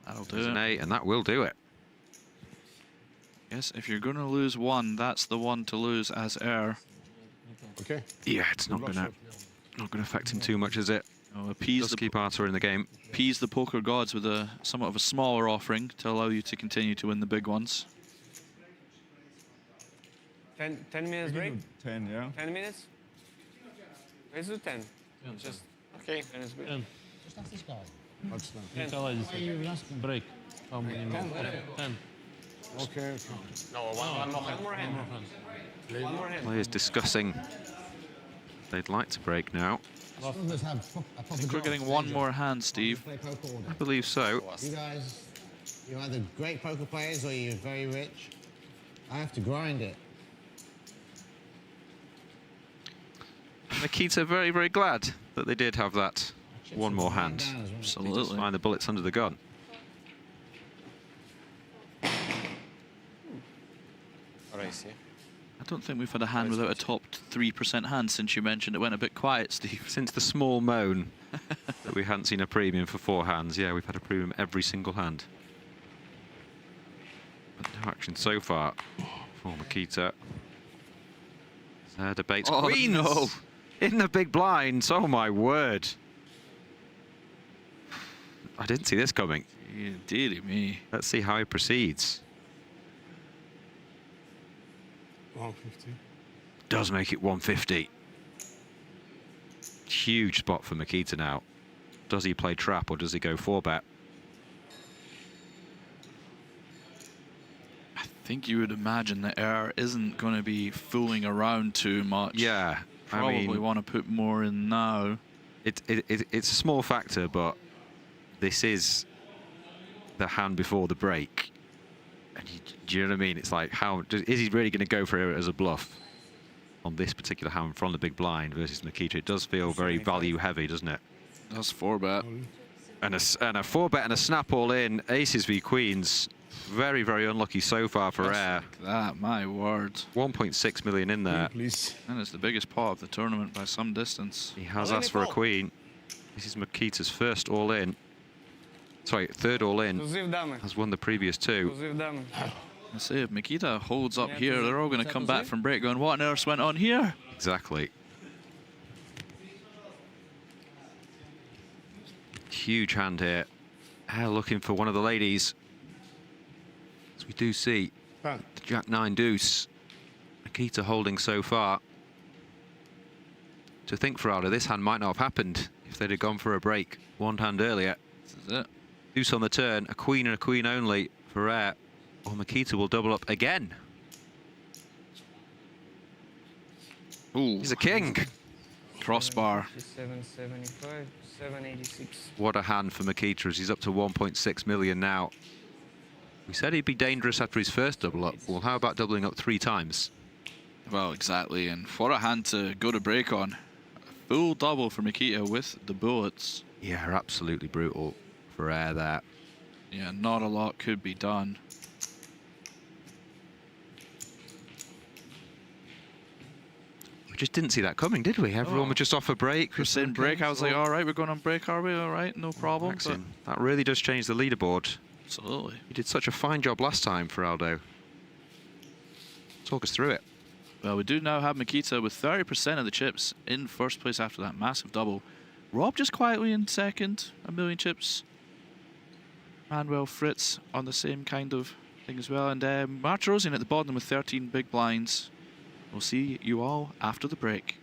[SPEAKER 2] That'll do
[SPEAKER 1] There's
[SPEAKER 2] it.
[SPEAKER 1] an 8, and that will do it.
[SPEAKER 2] Yes, if you're going to lose one, that's the one to lose as Er.
[SPEAKER 9] Okay.
[SPEAKER 1] Yeah, it's not gonna affect him too much, is it?
[SPEAKER 2] Oh, appease
[SPEAKER 1] Does keep Artur in the game.
[SPEAKER 2] Appease the poker gods with a somewhat of a smaller offering to allow you to continue to win the big ones.
[SPEAKER 8] 10 minutes break?
[SPEAKER 10] 10, yeah.
[SPEAKER 8] 10 minutes? Let's do 10. Just
[SPEAKER 6] Okay.
[SPEAKER 8] 10 is good.
[SPEAKER 5] 10.
[SPEAKER 3] Just ask this guy.
[SPEAKER 5] Mikalai just said. Break. How many minutes? 10.
[SPEAKER 9] Okay.
[SPEAKER 6] No, one more hand.
[SPEAKER 8] One more hand. One more hand.
[SPEAKER 1] Players discussing they'd like to break now.
[SPEAKER 3] Strugglers have a proper
[SPEAKER 2] I think we're
[SPEAKER 3] job.
[SPEAKER 2] getting one more hand, Steve.
[SPEAKER 3] Play poker all day.
[SPEAKER 1] I believe so.
[SPEAKER 3] You guys, you're either great poker players or you're very rich. I have to grind it.
[SPEAKER 1] Mikita very, very glad that they did have that one more hand.
[SPEAKER 3] Down as well.
[SPEAKER 1] They just
[SPEAKER 2] Absolutely.
[SPEAKER 1] find the bullets under the gun.
[SPEAKER 6] Race, yeah.
[SPEAKER 2] I don't think we've had a hand without a top 3% hand since you mentioned it went a bit quiet, Steve.
[SPEAKER 1] Since the small moan that we hadn't seen a premium for 4 hands, yeah, we've had a premium every single hand. But no action so far for Mikita. There debates queens
[SPEAKER 2] no.
[SPEAKER 1] in the big blinds. Oh my word! I didn't see this coming.
[SPEAKER 2] Yeah, dearie me.
[SPEAKER 1] Let's see how he proceeds.
[SPEAKER 9] 150.
[SPEAKER 1] Does make it 150. Huge spot for Mikita now. Does he play trap or does he go 4-bet?
[SPEAKER 2] I think you would imagine that Er isn't going to be fooling around too much.
[SPEAKER 1] Yeah,
[SPEAKER 2] Probably
[SPEAKER 1] I mean,
[SPEAKER 2] want to put more in now.
[SPEAKER 1] it's a small factor, but this is the hand before the break. And do you know what I mean? It's like, is he really going to go for it as a bluff on this particular hand from the big blind versus Mikita? It does feel very value heavy, doesn't it?
[SPEAKER 2] That's 4-bet.
[SPEAKER 1] And a 4-bet and a snap all in. Aces v queens. Very, very unlucky so far for Er.
[SPEAKER 2] Like that, my word.
[SPEAKER 1] 1.6 million in there.
[SPEAKER 9] Please.
[SPEAKER 2] And it's the biggest pot of the tournament by some distance.
[SPEAKER 1] He has asked for a queen. This is Mikita's first all in. Sorry, third all in.
[SPEAKER 8] Tuziv dame.
[SPEAKER 1] Has won the previous 2.
[SPEAKER 8] Tuziv dame.
[SPEAKER 2] I say, if Mikita holds up
[SPEAKER 8] Yeah,
[SPEAKER 2] here, they're all going to come back from break going, what on earth went on here?
[SPEAKER 1] Exactly. Huge hand here. Looking for one of the ladies. As we do see the Jack-9 deuce. Mikita holding so far. To think for Aldo, this hand might not have happened if they'd have gone for a break one hand earlier.
[SPEAKER 2] This is it.
[SPEAKER 1] Deuce on the turn, a queen and a queen only for Er. Or Mikita will double up again.
[SPEAKER 2] Ooh,
[SPEAKER 1] He's a king.
[SPEAKER 2] crossbar.
[SPEAKER 8] 775, 786.
[SPEAKER 1] What a hand for Mikita as he's up to 1.6 million now. We said he'd be dangerous after his first double up. Well, how about doubling up 3 times?
[SPEAKER 2] Well, exactly, and what a hand to go to break on. A full double for Mikita with the bullets.
[SPEAKER 1] Yeah, absolutely brutal for Er there.
[SPEAKER 2] Yeah, not a lot could be done.
[SPEAKER 1] We just didn't see that coming, did we? Everyone was just off a break.
[SPEAKER 2] We're saying break, I was like, all right, we're going on break, are we? All right, no problem. But
[SPEAKER 1] Maxim, that really does change the leaderboard.
[SPEAKER 2] absolutely.
[SPEAKER 1] He did such a fine job last time for Aldo. Talk us through it.
[SPEAKER 2] Well, we do now have Mikita with 30% of the chips in first place after that massive double. Rob just quietly in second, 1 million chips. Manuel, Fritz on the same kind of thing as well. And Martirosian at the bottom with 13 big blinds. We'll see you all after the break.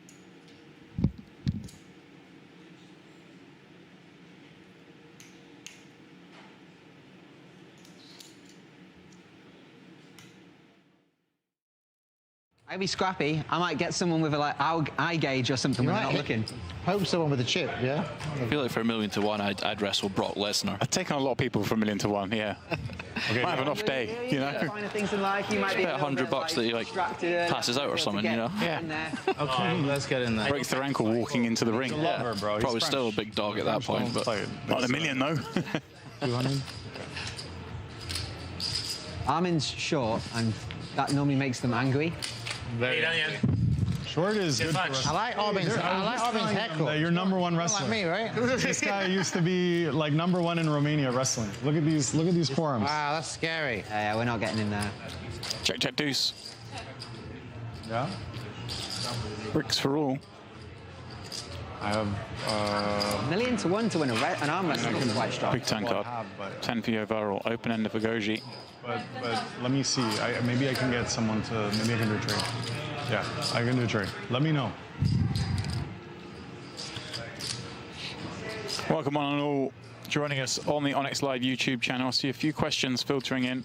[SPEAKER 11] I'd be scrappy. I might get someone with a like eye gauge or something when they're not looking.
[SPEAKER 3] Hope someone with a chip, yeah?
[SPEAKER 2] I feel like for 1 to 1, I'd wrestle Brock Lesnar.
[SPEAKER 10] I've taken a lot of people for 1 to 1, yeah. Okay. Might have an off day, you know?
[SPEAKER 11] Finer things in life, you might be
[SPEAKER 2] Bet $100 that he like passes out or something, you know?
[SPEAKER 11] Yeah.
[SPEAKER 3] Okay, let's get in there.
[SPEAKER 10] Breaks their ankle walking into the ring.
[SPEAKER 2] Yeah, probably still a big dog at that point, but
[SPEAKER 10] Not 1 million, though.
[SPEAKER 3] 200.
[SPEAKER 11] Armin's short, and that normally makes them angry.
[SPEAKER 7] Short is good for us.
[SPEAKER 3] I like Armin's haircut.
[SPEAKER 7] You're #1 wrestler.
[SPEAKER 3] Like me, right?
[SPEAKER 7] This guy used to be like #1 in Romania wrestling. Look at these forearms.
[SPEAKER 3] Wow, that's scary.
[SPEAKER 11] Yeah, we're not getting in there.
[SPEAKER 10] Check deuce.
[SPEAKER 7] Yeah.
[SPEAKER 10] Bricks for all.
[SPEAKER 7] I have
[SPEAKER 11] 1,000,000 to win an arm wrestling white strap.
[SPEAKER 10] Big 10 card. 10 for overall. Open end of a Goji.
[SPEAKER 12] But let me see. Maybe I can get someone to. Maybe I can do a trade. Yeah, I can do a trade. Let me know.
[SPEAKER 10] Welcome on and all joining us on the Onyx Live YouTube channel. I see a few questions filtering in,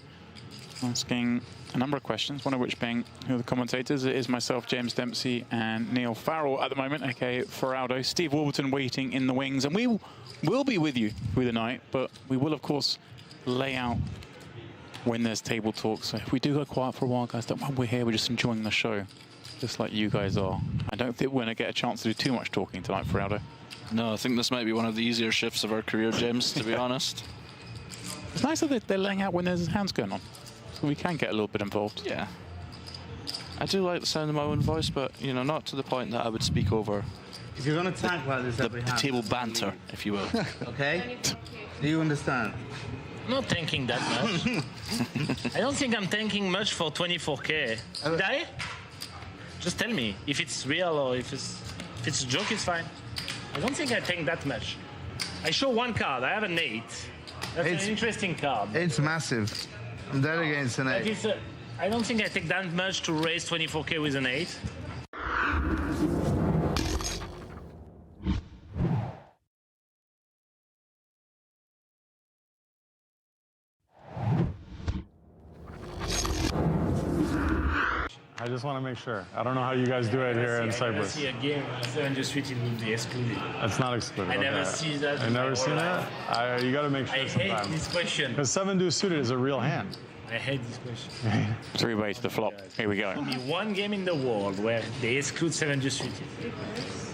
[SPEAKER 10] asking a number of questions, one of which being who are the commentators. It is myself, James Dempsey, and Neil Farrell at the moment, aka Ferraldo. Steve Warburton waiting in the wings, and we will be with you through the night, but we will, of course, lay out when there's table talk. So if we do go quiet for a while, guys, don't mind, we're here, we're just enjoying the show, just like you guys are. I don't think we're going to get a chance to do too much talking tonight, Ferraldo.
[SPEAKER 2] No, I think this might be one of the easier shifts of our career, James, to be honest.
[SPEAKER 10] It's nice that they're laying out when there's hands going on, so we can get a little bit involved.
[SPEAKER 2] Yeah. I do like the sound of my own voice, but, you know, not to the point that I would speak over
[SPEAKER 13] If you're going to tank like this,
[SPEAKER 2] the table banter, if you will.
[SPEAKER 13] Okay? Do you understand?
[SPEAKER 5] I'm not tanking that much. I don't think I'm tanking much for 24K. Did I? Just tell me if it's real or if it's a joke, it's fine. I don't think I tank that much. I show one card. I have an 8. That's an interesting card.
[SPEAKER 13] It's massive. I'm dead against an 8.
[SPEAKER 5] I don't think I take that much to raise 24K with an 8.
[SPEAKER 12] I just want to make sure. I don't know how you guys do it here in Cyprus.
[SPEAKER 5] I see a game 7 suited will be excluded.
[SPEAKER 12] That's not excluded.
[SPEAKER 5] I never see that.
[SPEAKER 12] I never seen that. You got to make sure.
[SPEAKER 5] I hate this question.
[SPEAKER 12] Because 7 deuce suited is a real hand.
[SPEAKER 5] I hate this question.
[SPEAKER 10] 3-way to the flop. Here we go.
[SPEAKER 5] Only one game in the world where they exclude 7 deuce suited.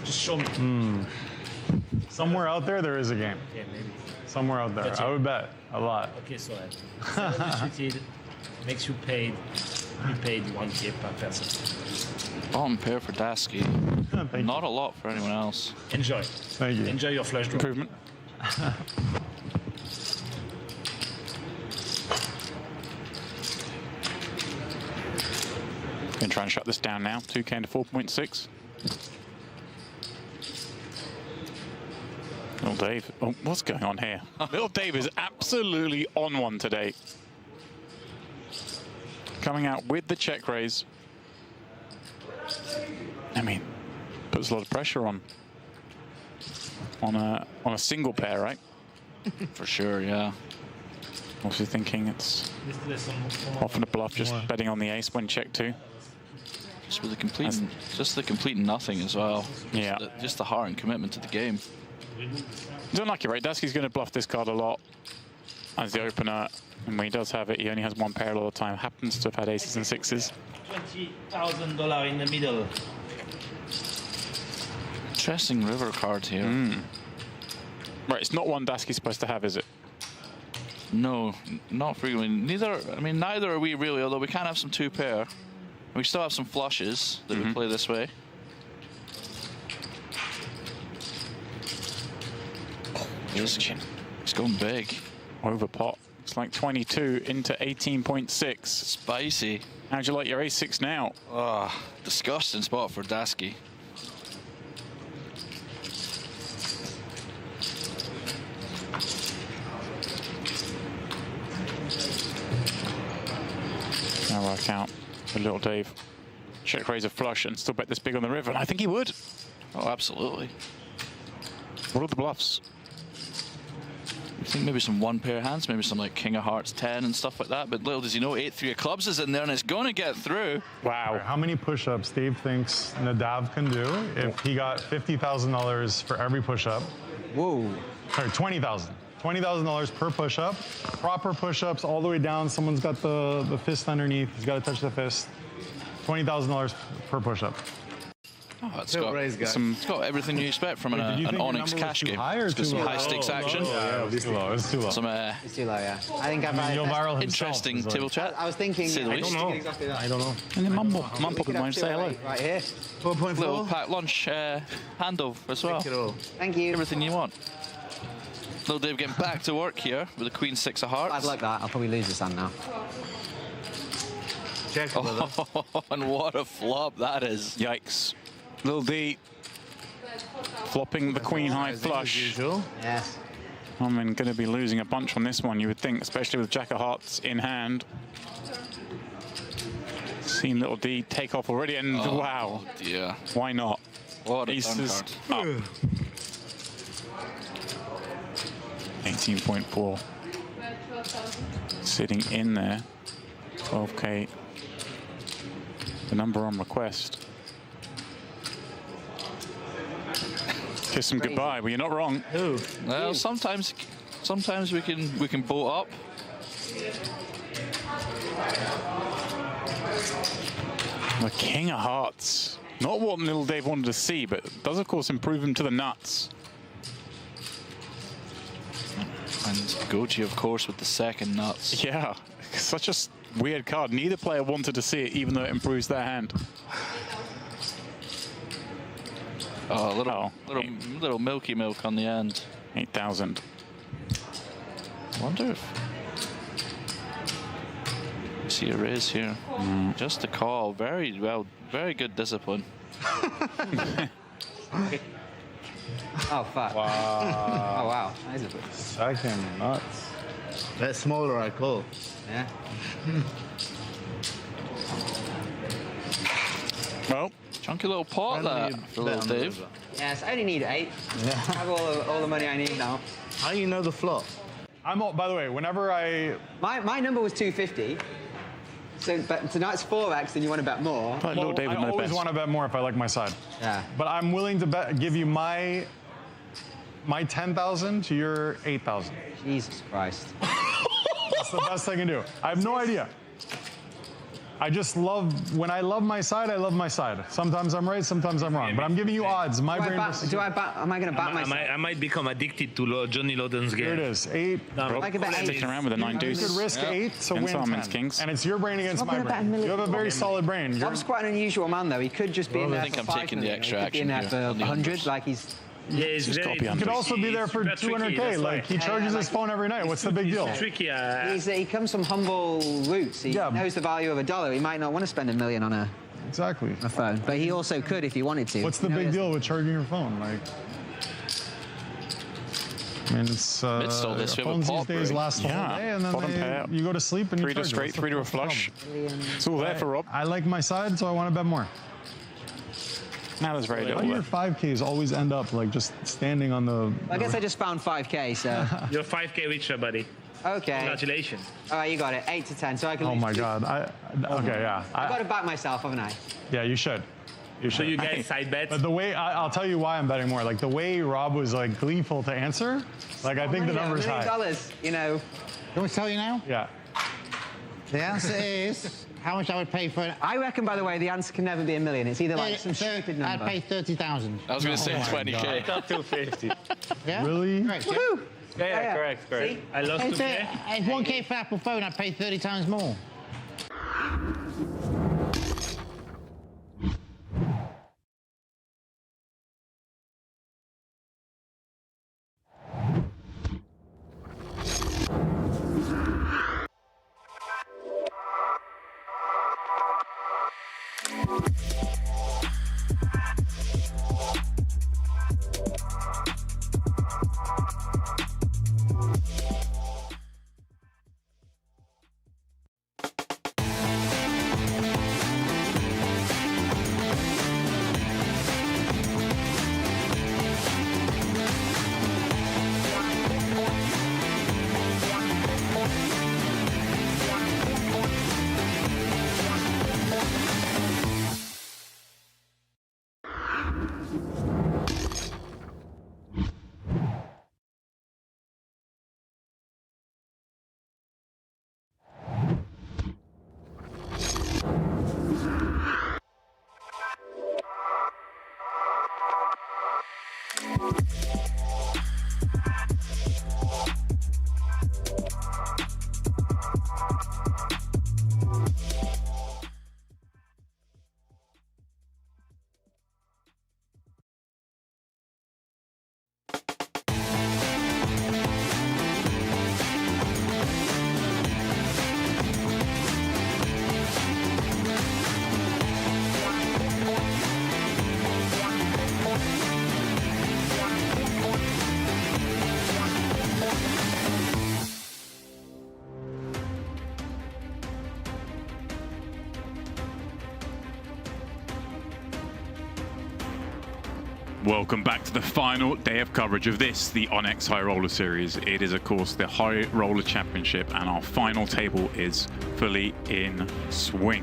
[SPEAKER 5] Just show me.
[SPEAKER 12] Somewhere out there is a game.
[SPEAKER 5] Yeah, maybe.
[SPEAKER 12] Somewhere out there. I would bet a lot.
[SPEAKER 5] Okay, so 7 deuce suited makes you paid. You paid 1K per person.
[SPEAKER 2] Bottom pair for Dasky. Not a lot for anyone else.
[SPEAKER 5] Enjoy.
[SPEAKER 12] Thank you.
[SPEAKER 5] Enjoy your flush draw.
[SPEAKER 10] Improvement. Going to try and shut this down now. 2K into 4.6. Little Dave. Oh, what's going on here? Little Dave is absolutely on one today. Coming out with the check raise. I mean, puts a lot of pressure on a single pair, right?
[SPEAKER 2] For sure, yeah.
[SPEAKER 10] Also thinking it's often a bluff, just betting on the ace when check 2.
[SPEAKER 2] Just with the complete nothing as well.
[SPEAKER 10] Yeah.
[SPEAKER 2] Just the heart and commitment to the game.
[SPEAKER 10] It's unlucky, right? Dasky's going to bluff this card a lot as the opener. And when he does have it, he only has one pair all the time. Happens to have had aces and 6s.
[SPEAKER 5] $20,000 in the middle.
[SPEAKER 2] Interesting river card here.
[SPEAKER 10] Right, it's not one Dasky's supposed to have, is it?
[SPEAKER 2] No, not frequently. Neither are we really, although we can have some 2-pair. We still have some flushes that we play this way. He's going big.
[SPEAKER 10] Over pot. It's like 22 into 18.6.
[SPEAKER 2] Spicy.
[SPEAKER 10] How'd you like your ace-6 now?
[SPEAKER 2] Disgusting spot for Dasky.
[SPEAKER 10] Now work out for little Dave. Check raise a flush and still bet this big on the river. And I think he would.
[SPEAKER 2] Oh, absolutely.
[SPEAKER 10] What are the bluffs?
[SPEAKER 2] I think maybe some 1-pair hands, maybe some like King of Hearts 10 and stuff like that. But little does he know, 8-3 of clubs is in there and it's going to get through.
[SPEAKER 10] Wow.
[SPEAKER 12] How many push-ups Dave thinks Nadav can do if he got $50,000 for every push-up?
[SPEAKER 11] Whoa.
[SPEAKER 12] Sorry, $20,000. $20,000 per push-up. Proper push-ups all the way down. Someone's got the fist underneath. He's got to touch the fist. $20,000 per push-up.
[SPEAKER 2] Oh, it's got everything you expect from an Onyx cash game. It's got some high-stakes action.
[SPEAKER 12] Yeah, it's too low. It's too low.
[SPEAKER 2] Some
[SPEAKER 11] It's too low, yeah. I think
[SPEAKER 12] you'll viral
[SPEAKER 2] interesting table chat.
[SPEAKER 11] I was thinking.
[SPEAKER 12] I don't know.
[SPEAKER 11] Exactly that.
[SPEAKER 12] I don't know.
[SPEAKER 10] And then Mum could mind say hello.
[SPEAKER 11] Right here.
[SPEAKER 13] 4.4.
[SPEAKER 2] Little packed lunch handover as well.
[SPEAKER 11] Thank you.
[SPEAKER 2] Everything you want. Little Dave getting back to work here with a Queen 6 of Hearts.
[SPEAKER 11] I'd like that. I'll probably lose this hand now.
[SPEAKER 13] Check,
[SPEAKER 2] and what a flop that is.
[SPEAKER 10] Yikes. Little D flopping the queen high flush.
[SPEAKER 11] Yes.
[SPEAKER 10] I mean, going to be losing a bunch on this one, you would think, especially with Jack of Hearts in hand. Seen little D take off already, and wow.
[SPEAKER 2] Dear.
[SPEAKER 10] Why not?
[SPEAKER 2] What a
[SPEAKER 10] Aces
[SPEAKER 2] turn
[SPEAKER 10] up. 18.4. Sitting in there. 12K. The number on request. Kiss him goodbye, but you're not wrong.
[SPEAKER 2] Well, sometimes we can boat up.
[SPEAKER 10] The King of Hearts. Not what little Dave wanted to see, but does of course improve him to the nuts.
[SPEAKER 2] And Goji, of course, with the second nuts.
[SPEAKER 10] Yeah, such a weird card. Neither player wanted to see it, even though it improves their hand.
[SPEAKER 2] Oh, little milky milk on the end.
[SPEAKER 10] 8,000.
[SPEAKER 2] I wonder if you see a raise here. Just a call. Very well, very good discipline.
[SPEAKER 11] Oh, fuck.
[SPEAKER 13] Wow.
[SPEAKER 11] Oh, wow. That is a bit.
[SPEAKER 12] Second nuts.
[SPEAKER 13] That's smaller, I call.
[SPEAKER 11] Yeah.
[SPEAKER 10] Well,
[SPEAKER 2] chunky little pot there for little Dave.
[SPEAKER 11] Yes, I only need 8. I have all the money I need now.
[SPEAKER 13] How do you know the flop?
[SPEAKER 12] By the way, whenever
[SPEAKER 11] My number was 250. So, but tonight's 4x, and you want to bet more.
[SPEAKER 10] But little David
[SPEAKER 12] I always want to bet more if I like my side.
[SPEAKER 11] Yeah.
[SPEAKER 12] But I'm willing to give you my 10,000 to your 8,000.
[SPEAKER 11] Jesus Christ.
[SPEAKER 12] That's the best I can do. I have no idea. I just when I love my side, I love my side. Sometimes I'm right, sometimes I'm wrong. But I'm giving you odds. My brain.
[SPEAKER 11] Am I going to bat myself?
[SPEAKER 5] I might become addicted to Johnny Loden's game.
[SPEAKER 12] Here it is. 8.
[SPEAKER 11] I could bet 8.
[SPEAKER 10] Sticking around with a 9 deuce.
[SPEAKER 12] You could risk 8 to win 10.
[SPEAKER 10] Kings.
[SPEAKER 12] And it's your brain against my brain. You have a very solid brain.
[SPEAKER 11] Bob's quite an unusual man, though. He could just be in there
[SPEAKER 2] I think
[SPEAKER 11] for
[SPEAKER 2] I'm
[SPEAKER 11] 5
[SPEAKER 2] taking the
[SPEAKER 11] million.
[SPEAKER 2] extra
[SPEAKER 11] He could be in
[SPEAKER 2] action
[SPEAKER 11] there
[SPEAKER 2] here.
[SPEAKER 11] for 100, like he's...
[SPEAKER 5] Yeah, it's very
[SPEAKER 12] He could also be there for 200K. Like he charges his phone every night. What's the big deal?
[SPEAKER 5] It's tricky.
[SPEAKER 11] He comes from humble roots. He knows the value of $1. He might not want to spend $1 million on a phone, but he also could if he wanted to.
[SPEAKER 12] What's the big deal with charging your phone? Like, I mean, it's phones these days last the whole day, and then you go to sleep and you
[SPEAKER 10] 3 to straight, 3 to a flush. It's all there for Rob.
[SPEAKER 12] I like my side, so I want to bet more.
[SPEAKER 10] Now there's very little.
[SPEAKER 12] Why do your 5Ks always end up like just standing on the...
[SPEAKER 11] I guess I just found 5K, so...
[SPEAKER 5] You're 5K richer, buddy.
[SPEAKER 11] Okay.
[SPEAKER 5] Congratulations.
[SPEAKER 11] All right, you got it. 8 to 10, so I can...
[SPEAKER 12] Oh my God. Okay, yeah.
[SPEAKER 11] I've got to back myself, haven't I?
[SPEAKER 12] Yeah, you should. You should.
[SPEAKER 5] So you guys side bets?
[SPEAKER 12] But the way, I'll tell you why I'm betting more. Like the way Rob was like gleeful to answer, like I think the number's high.
[SPEAKER 11] $1 million, you know.
[SPEAKER 13] You want me to tell you now?
[SPEAKER 12] Yeah.
[SPEAKER 13] The answer is how much I would pay for it.
[SPEAKER 11] I reckon, by the way, the answer can never be $1 million. It's either like some stupid number.
[SPEAKER 13] I'd pay 30,000.
[SPEAKER 2] I was going to say 20K.
[SPEAKER 5] Not 250.
[SPEAKER 13] Yeah?
[SPEAKER 12] Really?
[SPEAKER 13] Correct, yeah?
[SPEAKER 11] Woohoo!
[SPEAKER 5] Yeah, correct.
[SPEAKER 11] See?
[SPEAKER 5] I lost
[SPEAKER 13] It's
[SPEAKER 5] 2K.
[SPEAKER 13] 1K for Apple phone, I'd pay 30 times more.
[SPEAKER 10] Welcome back to the final day of coverage of this, the Onyx High Roller Series. It is, of course, the High Roller Championship, and our final table is fully in swing.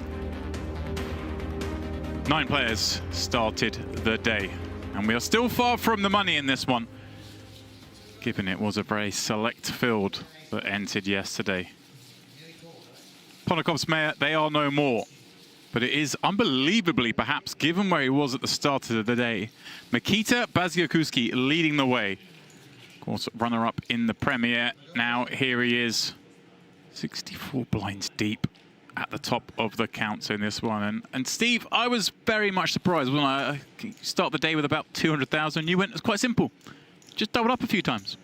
[SPEAKER 10] 9 players started the day, and we are still far from the money in this one, given it was a very select field that entered yesterday. Ponakovs Mayor, they are no more. But it is unbelievably, perhaps, given where he was at the start of the day. Mikita Badziakouski leading the way. Of course, runner-up in the Premier. Now, here he is, 64 blinds deep at the top of the counts in this one. And Steve, I was very much surprised when I start the day with about 200,000. You went, it's quite simple. Just doubled up a few times.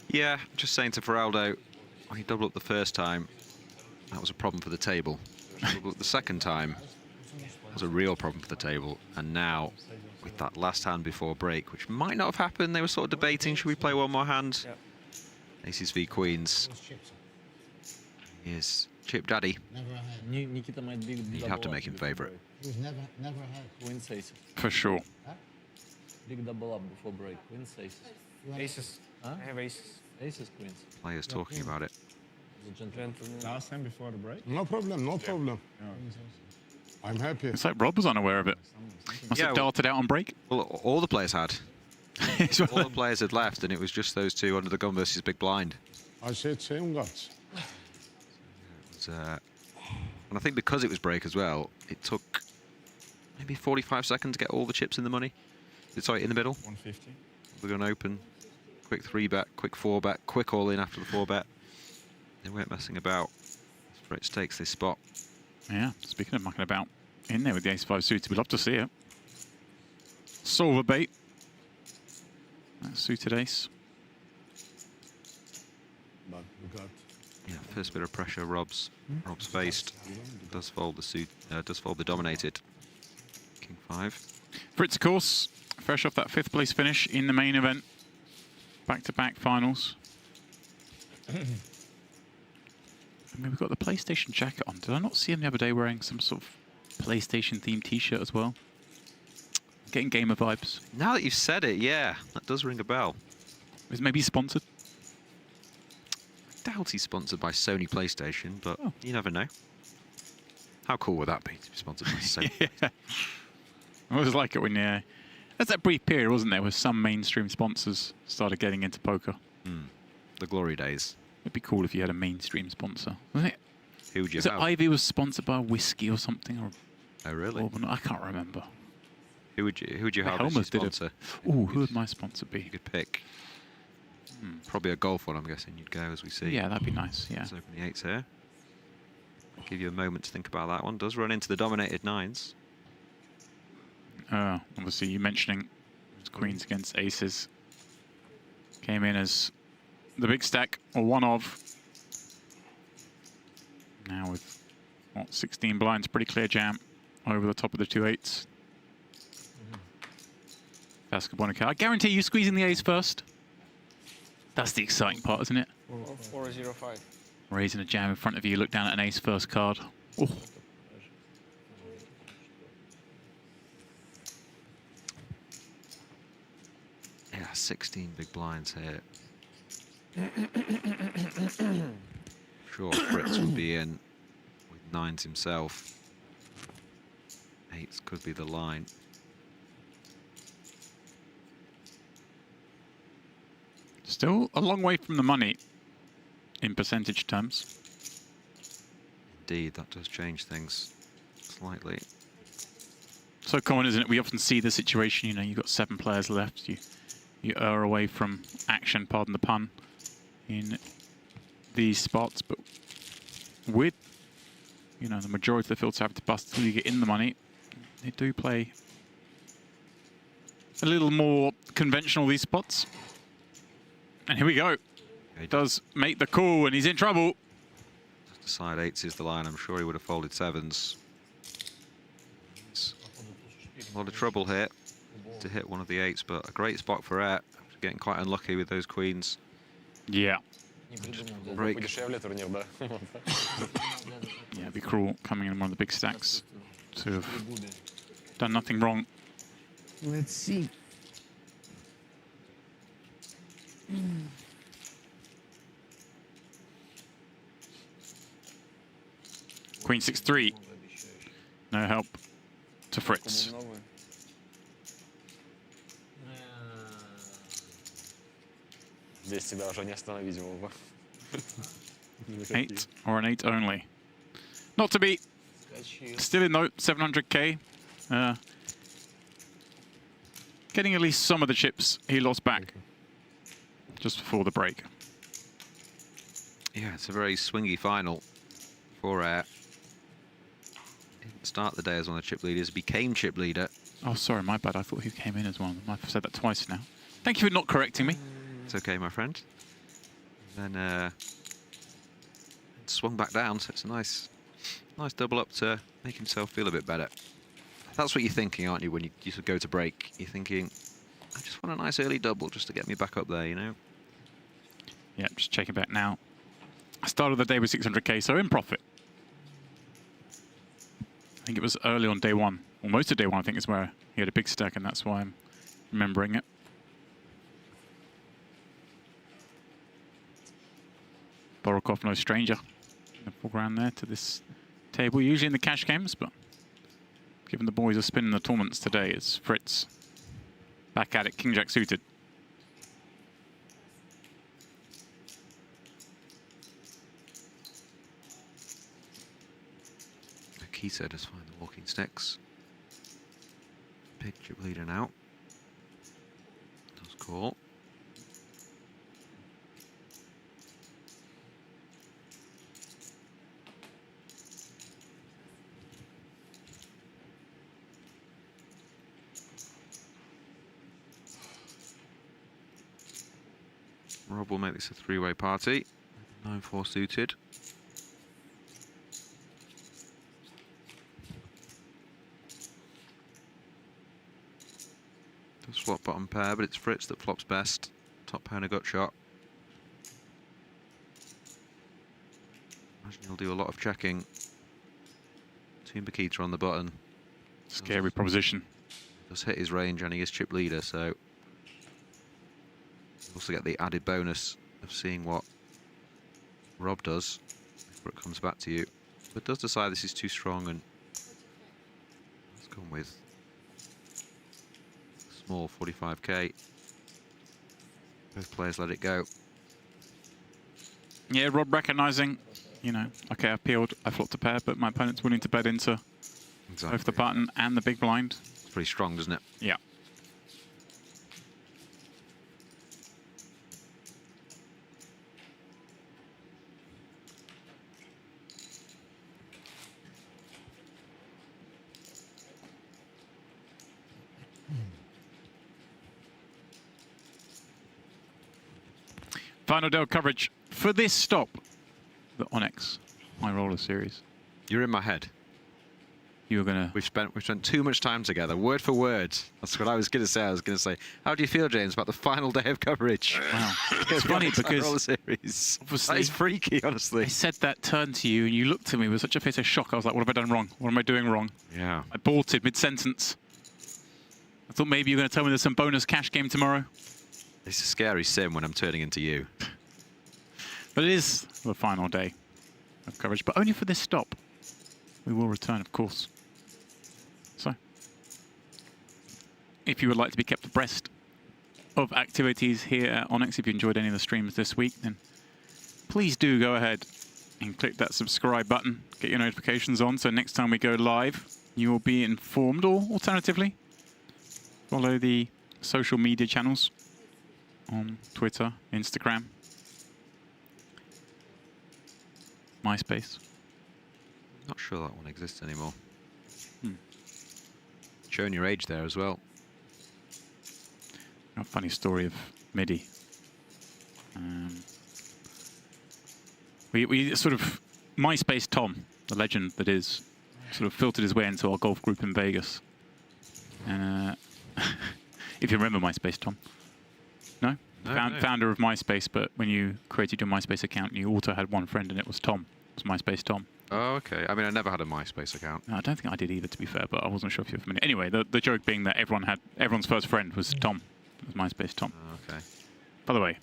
[SPEAKER 1] Yeah, just saying to Feraldo, when he doubled up the first time, that was a problem for the table. The second time was a real problem for the table, and now with that last hand before break, which might not have happened, they were sort of debating, should we play one more hand? Yep. Aces v Queens. Here's Chip Daddy.
[SPEAKER 4] Nikita might be.
[SPEAKER 1] You'd have to make him favourite.
[SPEAKER 3] He was never had.
[SPEAKER 4] Queen's aces.
[SPEAKER 10] For sure.
[SPEAKER 3] Huh?
[SPEAKER 4] Big double up before break. Queen's aces.
[SPEAKER 8] Aces.
[SPEAKER 4] Huh?
[SPEAKER 8] I have aces.
[SPEAKER 4] Aces, queens.
[SPEAKER 1] Players talking about it.
[SPEAKER 9] Last time before the break? No problem, no problem. Yeah. I'm happy.
[SPEAKER 10] It's like Rob was unaware of it. Must have darted out on break.
[SPEAKER 1] Well, all the players had. All the players had left, and it was just those two under the gun versus big blind.
[SPEAKER 9] I said same guts.
[SPEAKER 1] And I think because it was break as well, it took maybe 45 seconds to get all the chips in the money. Sorry, in the middle.
[SPEAKER 9] 150.
[SPEAKER 1] We're going to open. Quick 3-bet, quick 4-bet, quick all-in after the 4-bet. They weren't messing about. Fritz takes this spot.
[SPEAKER 10] Yeah, speaking of mucking about, in there with the ace-5 suited, we'd love to see it. Solver bait. That suited ace.
[SPEAKER 9] But we got.
[SPEAKER 1] Yeah, first bit of pressure. Rob's faced. Does fold the suit. Does fold the dominated. King 5.
[SPEAKER 10] Fritz, of course, fresh off that 5th place finish in the main event. Back-to-back finals. I mean, we've got the PlayStation jacket on. Did I not see him the other day wearing some sort of PlayStation-themed T-shirt as well? Getting gamer vibes.
[SPEAKER 1] Now that you've said it, yeah, that does ring a bell.
[SPEAKER 10] Is maybe sponsored?
[SPEAKER 1] I doubt he's sponsored by Sony PlayStation, but you never know. How cool would that be to be sponsored by Sony?
[SPEAKER 10] Yeah. I always like it when there's that brief period, wasn't there, where some mainstream sponsors started getting into poker.
[SPEAKER 1] The glory days.
[SPEAKER 10] It'd be cool if you had a mainstream sponsor, wasn't it?
[SPEAKER 1] Who would you
[SPEAKER 10] have?
[SPEAKER 1] have?
[SPEAKER 10] Ivy was sponsored by a whiskey or something, or
[SPEAKER 1] oh really?
[SPEAKER 10] Or, I can't remember.
[SPEAKER 1] Who would you have as your sponsor?
[SPEAKER 10] Ooh, who would my sponsor be?
[SPEAKER 1] You could pick. Probably a golf one, I'm guessing you'd go, as we see.
[SPEAKER 10] Yeah, that'd be nice. Yeah.
[SPEAKER 1] Let's open the 8s here. I'll give you a moment to think about that one. Does run into the dominated 9s.
[SPEAKER 10] Obviously, you mentioning queens against aces. Came in as the big stack, or one of. Now with, what, 16 blinds, pretty clear jam over the top of the 2 8s. Vaskaboinikau. I guarantee you squeezing the ace first. That's the exciting part, isn't it?
[SPEAKER 8] 405.
[SPEAKER 10] Raising a jam in front of you, look down at an ace first card. Oh.
[SPEAKER 1] Yeah, 16 big blinds here. Sure, Fritz would be in with 9s himself. 8s could be the line.
[SPEAKER 10] Still a long way from the money in percentage terms.
[SPEAKER 1] Indeed, that does change things slightly.
[SPEAKER 10] So common, isn't it? We often see the situation, you know, you've got 7 players left. You err away from action, pardon the pun, in these spots. But with, you know, the majority of the fields have to bust until you get in the money, they do play a little more conventional, these spots. And here we go. He does make the call, and he's in trouble.
[SPEAKER 1] Decide 8s is the line. I'm sure he would have folded 7s. It's a lot of trouble here to hit one of the 8s, but a great spot for Er. After getting quite unlucky with those queens.
[SPEAKER 10] Yeah.
[SPEAKER 1] Break.
[SPEAKER 10] Yeah, it'd be cruel coming in one of the big stacks to have done nothing wrong.
[SPEAKER 3] Let's see.
[SPEAKER 10] Queen 6-3. No help to Fritz.
[SPEAKER 6] Здесь тебя уже не остановить, Вова.
[SPEAKER 10] 8 or an 8 only. Not to beat. Still in though, 700k. Getting at least some of the chips he lost back just before the break.
[SPEAKER 1] Yeah, it's a very swingy final for Air. Didn't start the day as one of the chip leaders, became chip leader.
[SPEAKER 10] Oh, sorry, my bad. I thought he came in as one. I've said that twice now. Thank you for not correcting me.
[SPEAKER 1] It's okay, my friend. Then swung back down, so it's a nice double up to make himself feel a bit better. That's what you're thinking, aren't you, when you sort of go to break? You're thinking, I just want a nice early double just to get me back up there, you know?
[SPEAKER 10] Yeah, just checking back now. I started the day with 600k, so in profit. I think it was early on day one, or most of day one, I think is where he had a big stack, and that's why I'm remembering it. Borovkov, no stranger in the foreground there to this table, usually in the cash games, but given the boys are spinning the tournaments today, it's Fritz back at it, King-Jack suited.
[SPEAKER 1] Mikita does find the walking sticks. Big chip leader now. Does call. Rob will make this a three-way party. 9-4 suited. Does flop bottom pair, but it's Fritz that flops best. Top pair and a gut shot. Imagine he'll do a lot of checking. Two Mikita on the button.
[SPEAKER 10] Scary proposition.
[SPEAKER 1] Does hit his range and he is chip leader, so also get the added bonus of seeing what Rob does before it comes back to you. But does decide this is too strong and has gone with small 45k. Both players let it go.
[SPEAKER 10] Yeah, Rob recognizing, you know, okay, I peeled, I flopped a pair, but my opponent's willing to bet into both the button and the big blind.
[SPEAKER 1] It's pretty strong, doesn't it?
[SPEAKER 10] Yeah. Final Dell coverage for this stop, the Onyx High Roller Series.
[SPEAKER 1] You're in my head.
[SPEAKER 10] You were gonna.
[SPEAKER 1] We've spent too much time together, word for word. That's what I was gonna say. I was gonna say, how do you feel, James, about the final day of coverage?
[SPEAKER 10] Wow, it's funny because
[SPEAKER 1] series.
[SPEAKER 10] Obviously,
[SPEAKER 1] that is freaky, honestly.
[SPEAKER 10] I said that turn to you, and you looked at me with such a face of shock. I was like, what have I done wrong? What am I doing wrong?
[SPEAKER 1] Yeah.
[SPEAKER 10] I bolted mid-sentence. I thought maybe you were going to tell me there's some bonus cash game tomorrow.
[SPEAKER 1] It's a scary sim when I'm turning into you.
[SPEAKER 10] But it is the final day of coverage, but only for this stop. We will return, of course. So, if you would like to be kept abreast of activities here at Onyx, if you enjoyed any of the streams this week, then please do go ahead and click that subscribe button, get your notifications on, so next time we go live, you will be informed, or alternatively, follow the social media channels on Twitter, Instagram, MySpace.
[SPEAKER 1] Not sure that one exists anymore. Showing your age there as well.
[SPEAKER 10] A funny story of MIDI. We sort of, MySpace Tom, the legend that is, sort of filtered his way into our golf group in Vegas. If you remember MySpace Tom. No?
[SPEAKER 1] No.
[SPEAKER 10] Founder of MySpace, but when you created your MySpace account, you also had one friend and it was Tom. It was MySpace Tom.
[SPEAKER 1] Oh, okay. I mean, I never had a MySpace account.
[SPEAKER 10] No, I don't think I did either, to be fair, but I wasn't sure if you're familiar. Anyway, the joke being that everyone's first friend was Tom. It was MySpace Tom.
[SPEAKER 1] Oh, okay.
[SPEAKER 10] By the way,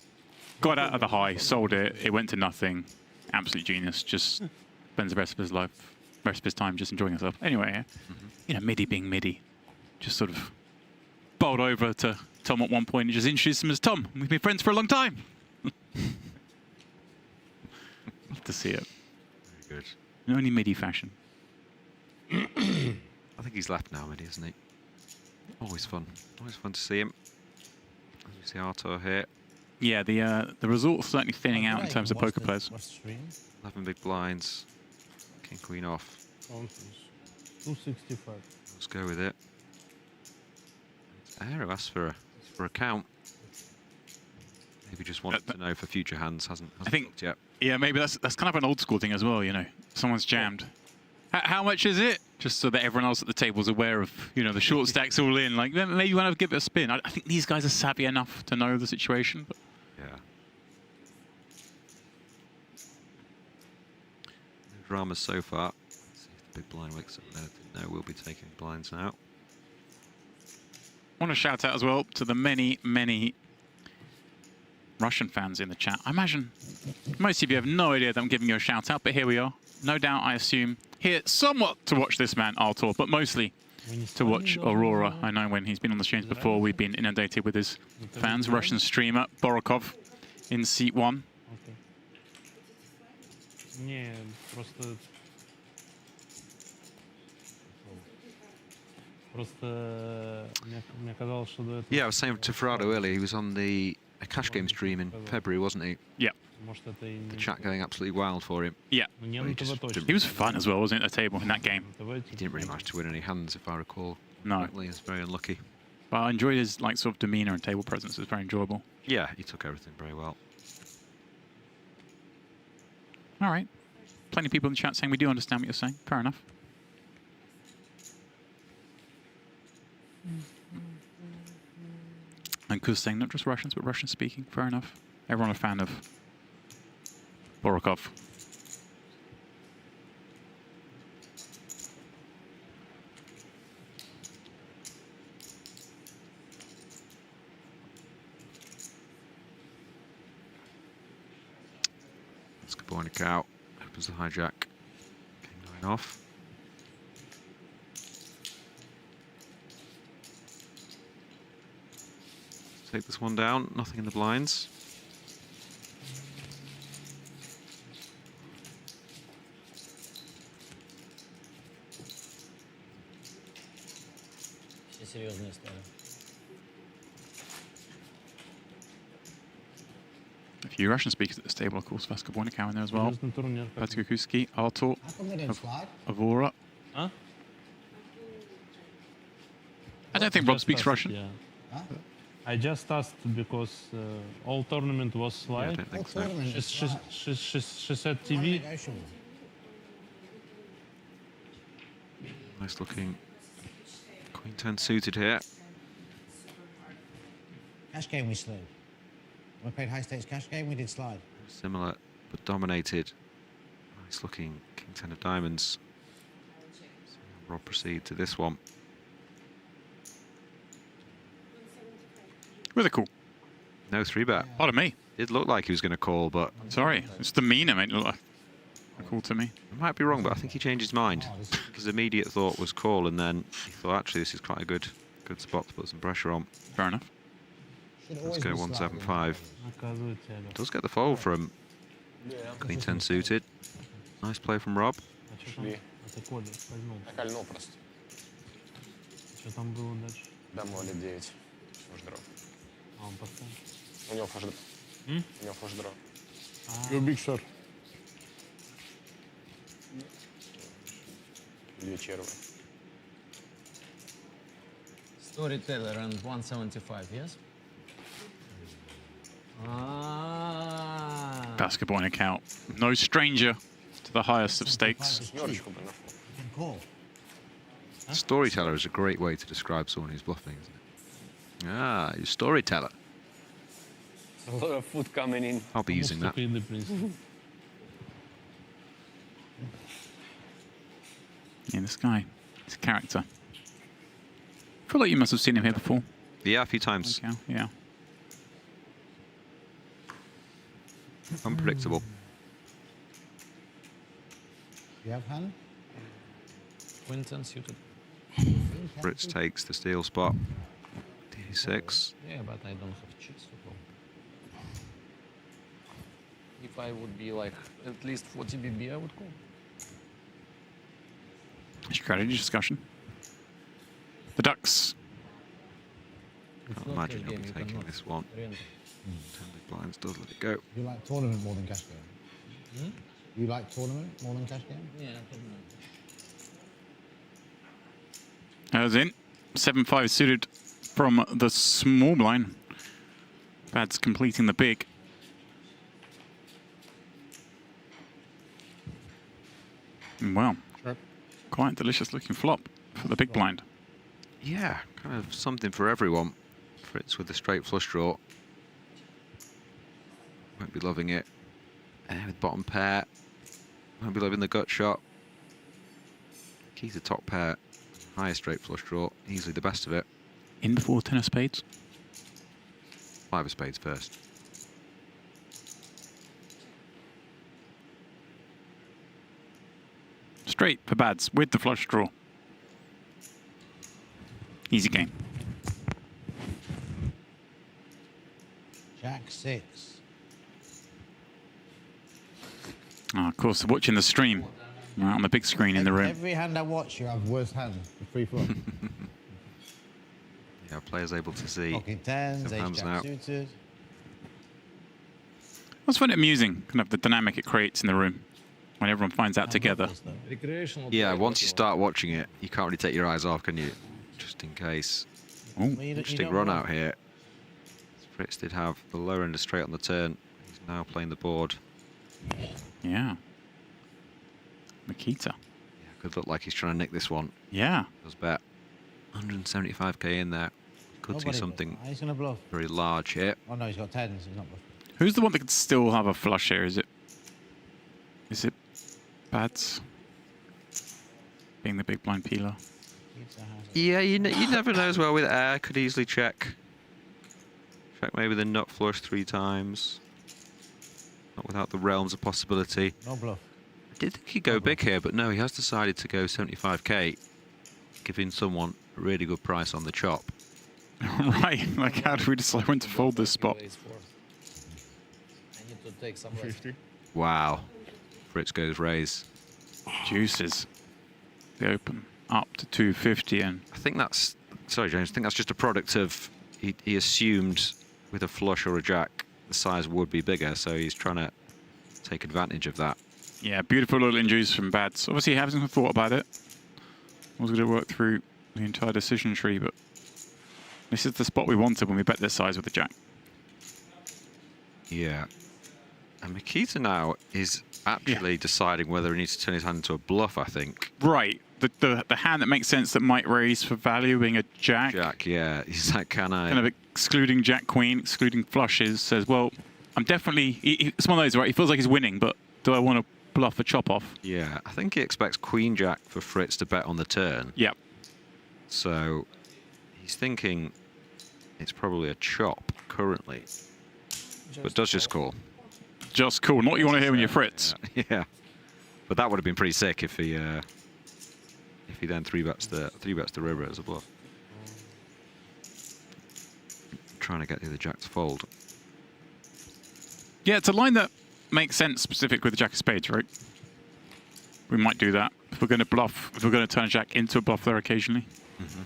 [SPEAKER 10] got out of the high, sold it, it went to nothing. Absolute genius. Just spends the rest of his life rest of his time just enjoying himself. Anyway, you know, midi being midi, just sort of bowled over to Tom at one point and just introduced him as Tom. We've been friends for a long time. Love to see it.
[SPEAKER 1] Very good.
[SPEAKER 10] In only midi fashion.
[SPEAKER 1] I think he's left now, midi, isn't he? Always fun. Always fun to see him. As we see Artur here.
[SPEAKER 10] Yeah, the resort's certainly thinning out in terms of poker players.
[SPEAKER 1] 11 big blinds. King, queen off.
[SPEAKER 9] 265.
[SPEAKER 1] Let's go with it. Aero asks for a count. Maybe just wanted to know for future hands. Hasn't
[SPEAKER 10] I think
[SPEAKER 1] looked yet.
[SPEAKER 10] Yeah, maybe that's kind of an old school thing as well. You know, someone's jammed. How much is it? Just so that everyone else at the table is aware of, you know, the short stacks all in. Like, maybe you want to give it a spin. I think these guys are savvy enough to know the situation. But
[SPEAKER 1] yeah. No dramas so far. Let's see if the big blind wakes up there. No, we'll be taking blinds now.
[SPEAKER 10] I want to shout out as well to the many, many Russian fans in the chat. I imagine most of you have no idea that I'm giving you a shout out, but here we are. No doubt, I assume, here somewhat to watch this man, Artur, but mostly to watch Aurora. I know when he's been on the streams before, we've been inundated with his fans. Russian streamer, Borovkov, in seat 1.
[SPEAKER 1] Yeah, I was saying to Ferrado earlier, he was on the cash game stream in February, wasn't he?
[SPEAKER 10] Yeah.
[SPEAKER 1] The chat going absolutely wild for him.
[SPEAKER 10] Yeah. He was fun as well, wasn't he, at the table in that game?
[SPEAKER 1] He didn't really manage to win any hands, if I recall.
[SPEAKER 10] No.
[SPEAKER 1] He was very unlucky.
[SPEAKER 10] But I enjoyed his like sort of demeanour and table presence. It was very enjoyable.
[SPEAKER 1] Yeah, he took everything very well.
[SPEAKER 10] All right. Plenty of people in the chat saying we do understand what you're saying. Fair enough. And Kuz saying not just Russians, but Russian speaking. Fair enough. Everyone a fan of Borovkov.
[SPEAKER 1] Vaskaboinikau opens the hijack. King 9 off. Take this one down, nothing in the blinds.
[SPEAKER 10] A few Russian speakers at this table, of course. Vaskaboinikau in there as well. Badziakouski, Artur, Aurora.
[SPEAKER 9] Huh?
[SPEAKER 10] I don't think Rob speaks Russian.
[SPEAKER 9] Yeah. Huh? I just asked because all tournament was live.
[SPEAKER 1] Yeah, I don't think so.
[SPEAKER 9] She said TV.
[SPEAKER 1] Nice looking queen 10 suited here.
[SPEAKER 3] Cash game we slid. When we played high stakes cash game, we did slide.
[SPEAKER 1] Similar, but dominated. Nice looking king 10 of diamonds. So Rob proceed to this one.
[SPEAKER 10] Really cool.
[SPEAKER 1] No 3-bet.
[SPEAKER 10] Pardon me.
[SPEAKER 1] It looked like he was going to call, but...
[SPEAKER 10] Sorry, it's demeanour made it look like a call to me.
[SPEAKER 1] I might be wrong, but I think he changed his mind. His immediate thought was call, and then he thought, actually, this is quite a good spot to put some pressure on.
[SPEAKER 10] Fair enough.
[SPEAKER 1] Let's go 175. Does get the fold from queen 10 suited. Nice play from Rob.
[SPEAKER 6] Даму L9. Форш-дро. У него форш-дро. У него форш-дро.
[SPEAKER 9] You're a big shot.
[SPEAKER 6] Две червы.
[SPEAKER 4] Storyteller and 175, yes?
[SPEAKER 10] Vaskaboinikau, no stranger to the highest of stakes.
[SPEAKER 1] Storyteller is a great way to describe someone who's bluffing, isn't it? Ah, you're a storyteller.
[SPEAKER 8] A lot of food coming in.
[SPEAKER 1] I'll be using that.
[SPEAKER 10] Yeah, this guy, he's a character. I feel like you must have seen him here before.
[SPEAKER 1] Yeah, a few times.
[SPEAKER 10] Okay, yeah.
[SPEAKER 1] Unpredictable.
[SPEAKER 3] You have hand?
[SPEAKER 4] Queen 10 suited.
[SPEAKER 1] Fritz takes the steal spot. D6.
[SPEAKER 4] Yeah, but I don't have chips to call. If I would be like at least 40 BB, I would call.
[SPEAKER 10] Strategy discussion. The Ducks.
[SPEAKER 1] Can't imagine he'll be taking this one. 10 big blinds does let it go.
[SPEAKER 3] You like tournament more than cash game? You like tournament more than cash game?
[SPEAKER 4] Yeah, tournament.
[SPEAKER 10] As in, 7-5 suited from the small blind. Bad's completing the big. Wow, quite delicious looking flop for the big blind.
[SPEAKER 1] Yeah, kind of something for everyone. Fritz with the straight flush draw. Won't be loving it. With bottom pair. Won't be loving the gut shot. Keys the top pair. Higher straight flush draw. Easily the best of it.
[SPEAKER 10] In before 10 of spades.
[SPEAKER 1] 5 of spades first.
[SPEAKER 10] Straight for Bads with the flush draw. Easy game.
[SPEAKER 3] Jack 6.
[SPEAKER 10] Oh, of course, watching the stream right on the big screen in the room.
[SPEAKER 3] Every hand I watch, you have worse hand for free flop.
[SPEAKER 1] Yeah, players able to see.
[SPEAKER 3] Pocket 10s,
[SPEAKER 1] some hands
[SPEAKER 3] ace
[SPEAKER 1] now.
[SPEAKER 3] jack suited.
[SPEAKER 10] I always find it amusing, kind of the dynamic it creates in the room when everyone finds out together.
[SPEAKER 1] Yeah, once you start watching it, you can't really take your eyes off, can you? Just in case.
[SPEAKER 10] Oh,
[SPEAKER 1] interesting run out here. Fritz did have the lower end of straight on the turn. He's now playing the board.
[SPEAKER 10] Yeah. Mikita.
[SPEAKER 1] Yeah, could look like he's trying to nick this one.
[SPEAKER 10] Yeah.
[SPEAKER 1] Does bet. 175k in there. Could see something
[SPEAKER 3] He's going to bluff.
[SPEAKER 1] very large here.
[SPEAKER 3] Oh no, he's got 10s. He's not bluffing.
[SPEAKER 10] Who's the one that could still have a flush here? Is it Bads? Being the big blind peeler.
[SPEAKER 1] Yeah, you never know as well with air. Could easily check. Check maybe the nut flush 3 times. Not without the realms of possibility.
[SPEAKER 3] No bluff.
[SPEAKER 1] I did think he'd go big here, but no, he has decided to go 75k, giving someone a really good price on the chop.
[SPEAKER 10] Right, like how do we decide when to fold this spot?
[SPEAKER 4] I need to take some 50.
[SPEAKER 1] Wow. Fritz goes raise.
[SPEAKER 10] Juices. They open up to 250 and...
[SPEAKER 1] I think that's... Sorry, James. I think that's just a product of... He assumed with a flush or a jack, the size would be bigger, so he's trying to take advantage of that.
[SPEAKER 10] Yeah, beautiful little injuries from Bads. Obviously, he hasn't thought about it. I was going to work through the entire decision tree, but this is the spot we wanted when we bet this size with the jack.
[SPEAKER 1] Yeah. And Mikita now is actually deciding whether he needs to turn his hand into a bluff, I think.
[SPEAKER 10] Right. The hand that makes sense that might raise for value being a jack.
[SPEAKER 1] Jack, yeah. He's like, can I...
[SPEAKER 10] Kind of excluding jack queen, excluding flushes, says, well, I'm definitely... It's one of those, right? He feels like he's winning, but do I want to bluff a chop off?
[SPEAKER 1] Yeah, I think he expects queen jack for Fritz to bet on the turn.
[SPEAKER 10] Yep.
[SPEAKER 1] So he's thinking it's probably a chop currently. But does just call.
[SPEAKER 10] Just call. Not what you want to hear when you're Fritz.
[SPEAKER 1] Yeah. But that would have been pretty sick if he then three bets the river as a bluff. Trying to get the other jack to fold.
[SPEAKER 10] Yeah, it's a line that makes sense specific with the jack of spades, right? We might do that if we're going to bluff, if we're going to turn a jack into a bluff there occasionally.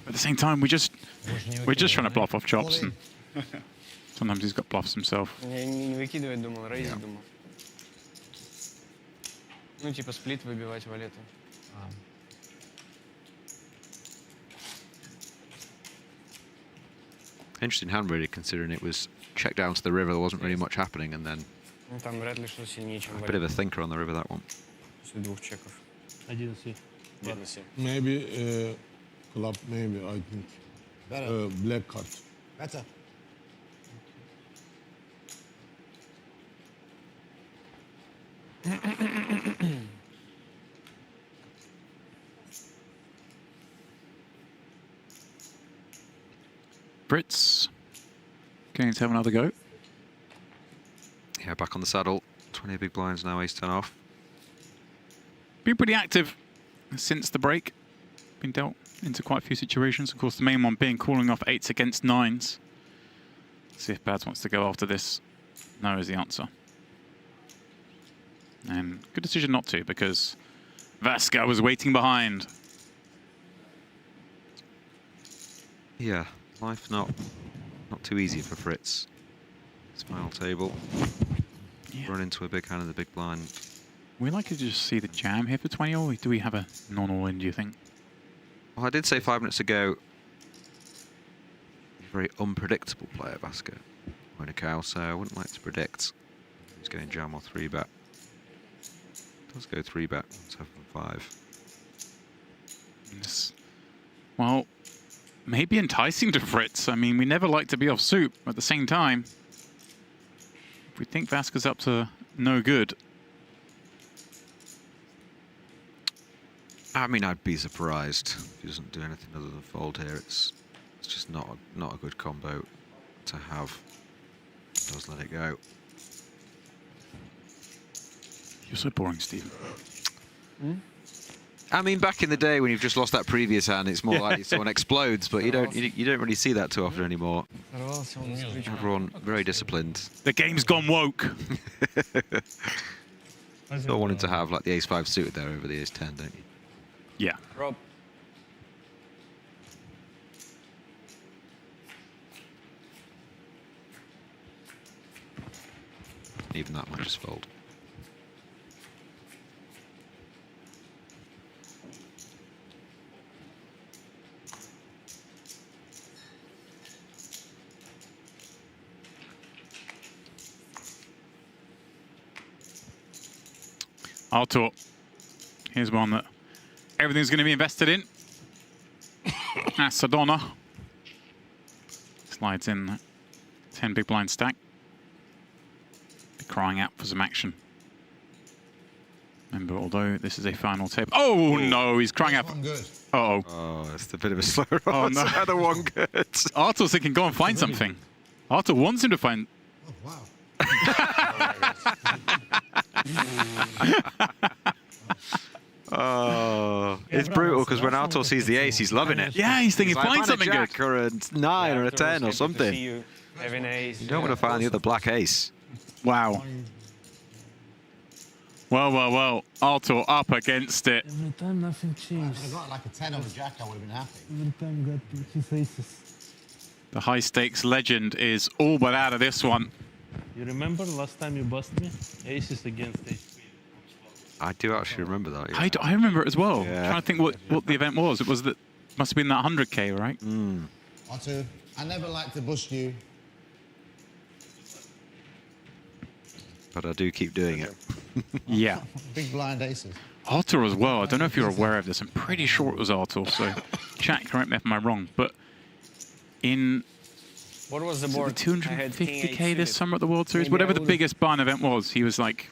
[SPEAKER 10] At the same time, we're just trying to bluff off chops. And sometimes he's got bluffs himself.
[SPEAKER 8] Не выкидывать, думал, рейзить думал. Ну, типа сплит выбивать валету.
[SPEAKER 1] Interesting hand, really, considering it was checked down to the river. There wasn't really much happening, and then
[SPEAKER 8] Ну, там вряд ли что сильнее, чем
[SPEAKER 1] a bit of a thinker on the river, that one.
[SPEAKER 8] после 2 чеков.
[SPEAKER 7] 11C.
[SPEAKER 9] Maybe club, maybe, I think.
[SPEAKER 3] Better.
[SPEAKER 9] Black card.
[SPEAKER 3] Better.
[SPEAKER 10] Fritz going to have another go.
[SPEAKER 1] Yeah, back on the saddle. 20 big blinds now, ace 10 off.
[SPEAKER 10] Been pretty active since the break. been dealt into quite a few situations. Of course, the main one being calling off 8s against 9s. See if Bads wants to go after this. No is the answer. And good decision not to, because Vaska was waiting behind.
[SPEAKER 1] Yeah, life not too easy for Fritz. This final table. Run into a big hand in the big blind.
[SPEAKER 10] We like to just see the jam here for 20, or do we have a non-all-in, do you think?
[SPEAKER 1] Well, I did say 5 minutes ago, very unpredictable player, Vaskaboinikau, so I wouldn't like to predict who's going jam or 3-bet. Does go 3-bet, 7-5.
[SPEAKER 10] Yes. Well, maybe enticing to Fritz. I mean, we never like to be off soup. At the same time, if we think Vaska's up to no good.
[SPEAKER 1] I mean, I'd be surprised if he doesn't do anything other than fold here. It's just not a good combo to have. Does let it go.
[SPEAKER 10] You're so boring, Stephen.
[SPEAKER 1] I mean, back in the day when you've just lost that previous hand, it's more likely someone explodes, but you don't really see that too often anymore. Everyone very disciplined.
[SPEAKER 10] The game's gone woke.
[SPEAKER 1] Still wanted to have like the ace-5 suited there over the ace-10, don't you?
[SPEAKER 10] Yeah.
[SPEAKER 8] Rob.
[SPEAKER 1] Even that might just fold.
[SPEAKER 10] Artur. Here's one that everything's going to be invested in. That's Sedona. Slides in that 10 big blind stack. Be crying out for some action. Remember, although this is a final table. Oh no, he's crying out. Uh-oh.
[SPEAKER 1] Oh, it's a bit of a slow roll.
[SPEAKER 10] Oh no.
[SPEAKER 1] Another one good.
[SPEAKER 10] Artur's thinking, go and find something. Artur wants him to find.
[SPEAKER 3] Oh, wow.
[SPEAKER 1] Oh, it's brutal because when Artur sees the ace, he's loving it.
[SPEAKER 10] Yeah, he's thinking, find something good.
[SPEAKER 1] Or a 9 or a 10 or something.
[SPEAKER 8] You
[SPEAKER 1] don't want to find the other black ace.
[SPEAKER 10] Wow. Well. Artur up against it.
[SPEAKER 7] Every time nothing changed.
[SPEAKER 3] If I got like a 10 or a jack, I would have been happy.
[SPEAKER 7] Every time got his aces.
[SPEAKER 10] The high stakes legend is all but out of this one.
[SPEAKER 14] You remember last time you busted me? Aces against ace.
[SPEAKER 1] I do actually remember that. Yeah.
[SPEAKER 10] I remember it as well.
[SPEAKER 1] Yeah.
[SPEAKER 10] Trying to think what the event was. It was that must have been that 100k, right?
[SPEAKER 3] Artur, I never like to bust you.
[SPEAKER 1] But I do keep doing it.
[SPEAKER 10] Yeah.
[SPEAKER 3] Big blind aces.
[SPEAKER 10] Artur as well. I don't know if you're aware of this. I'm pretty sure it was Artur. So, chat, correct me if I'm wrong. But in
[SPEAKER 8] What was the
[SPEAKER 10] the
[SPEAKER 8] board?
[SPEAKER 10] 250k this summer at the World Series, whatever the biggest barn event was, he was like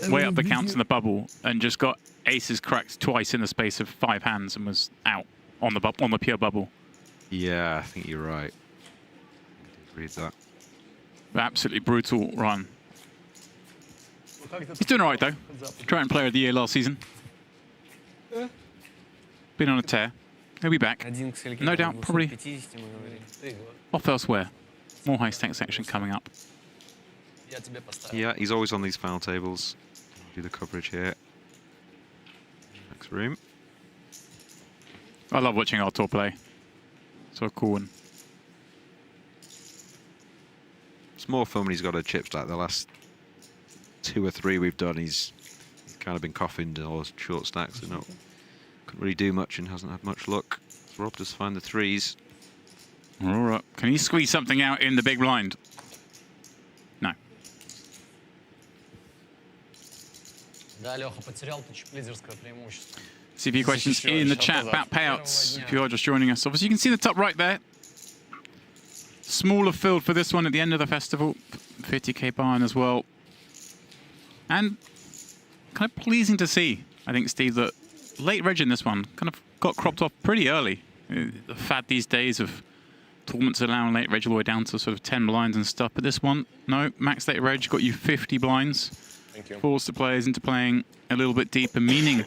[SPEAKER 10] way up the counts in the bubble and just got aces cracked twice in the space of 5 hands and was out on the pure bubble.
[SPEAKER 1] Yeah, I think you're right. I did read that.
[SPEAKER 10] Absolutely brutal run. He's doing all right though. Triton Player of the Year last season. Been on a tear. He'll be back. No doubt, probably off elsewhere. More high stakes action coming up.
[SPEAKER 1] Yeah, he's always on these final tables. Do the coverage here. Next room.
[SPEAKER 10] I love watching Artur play. So cool. And
[SPEAKER 1] it's more fun when he's got a chips like the last 2 or 3 we've done. He's kind of been coffined in all those short stacks. So couldn't really do much and hasn't had much luck. Rob does find the 3s.
[SPEAKER 10] all right. Can he squeeze something out in the big blind? No. See a few questions in the chat about payouts if you are just joining us. Obviously, you can see the top right there. Smaller field for this one at the end of the festival. 50k buy-in as well. And kind of pleasing to see, I think, Steve, that late reg in this one kind of got cropped off pretty early. The fad these days of tournaments allowing late reg all the way down to sort of 10 blinds and stuff. But this one, no, max late reg got you 50 blinds.
[SPEAKER 6] Thank you.
[SPEAKER 10] Forced the players into playing a little bit deeper, meaning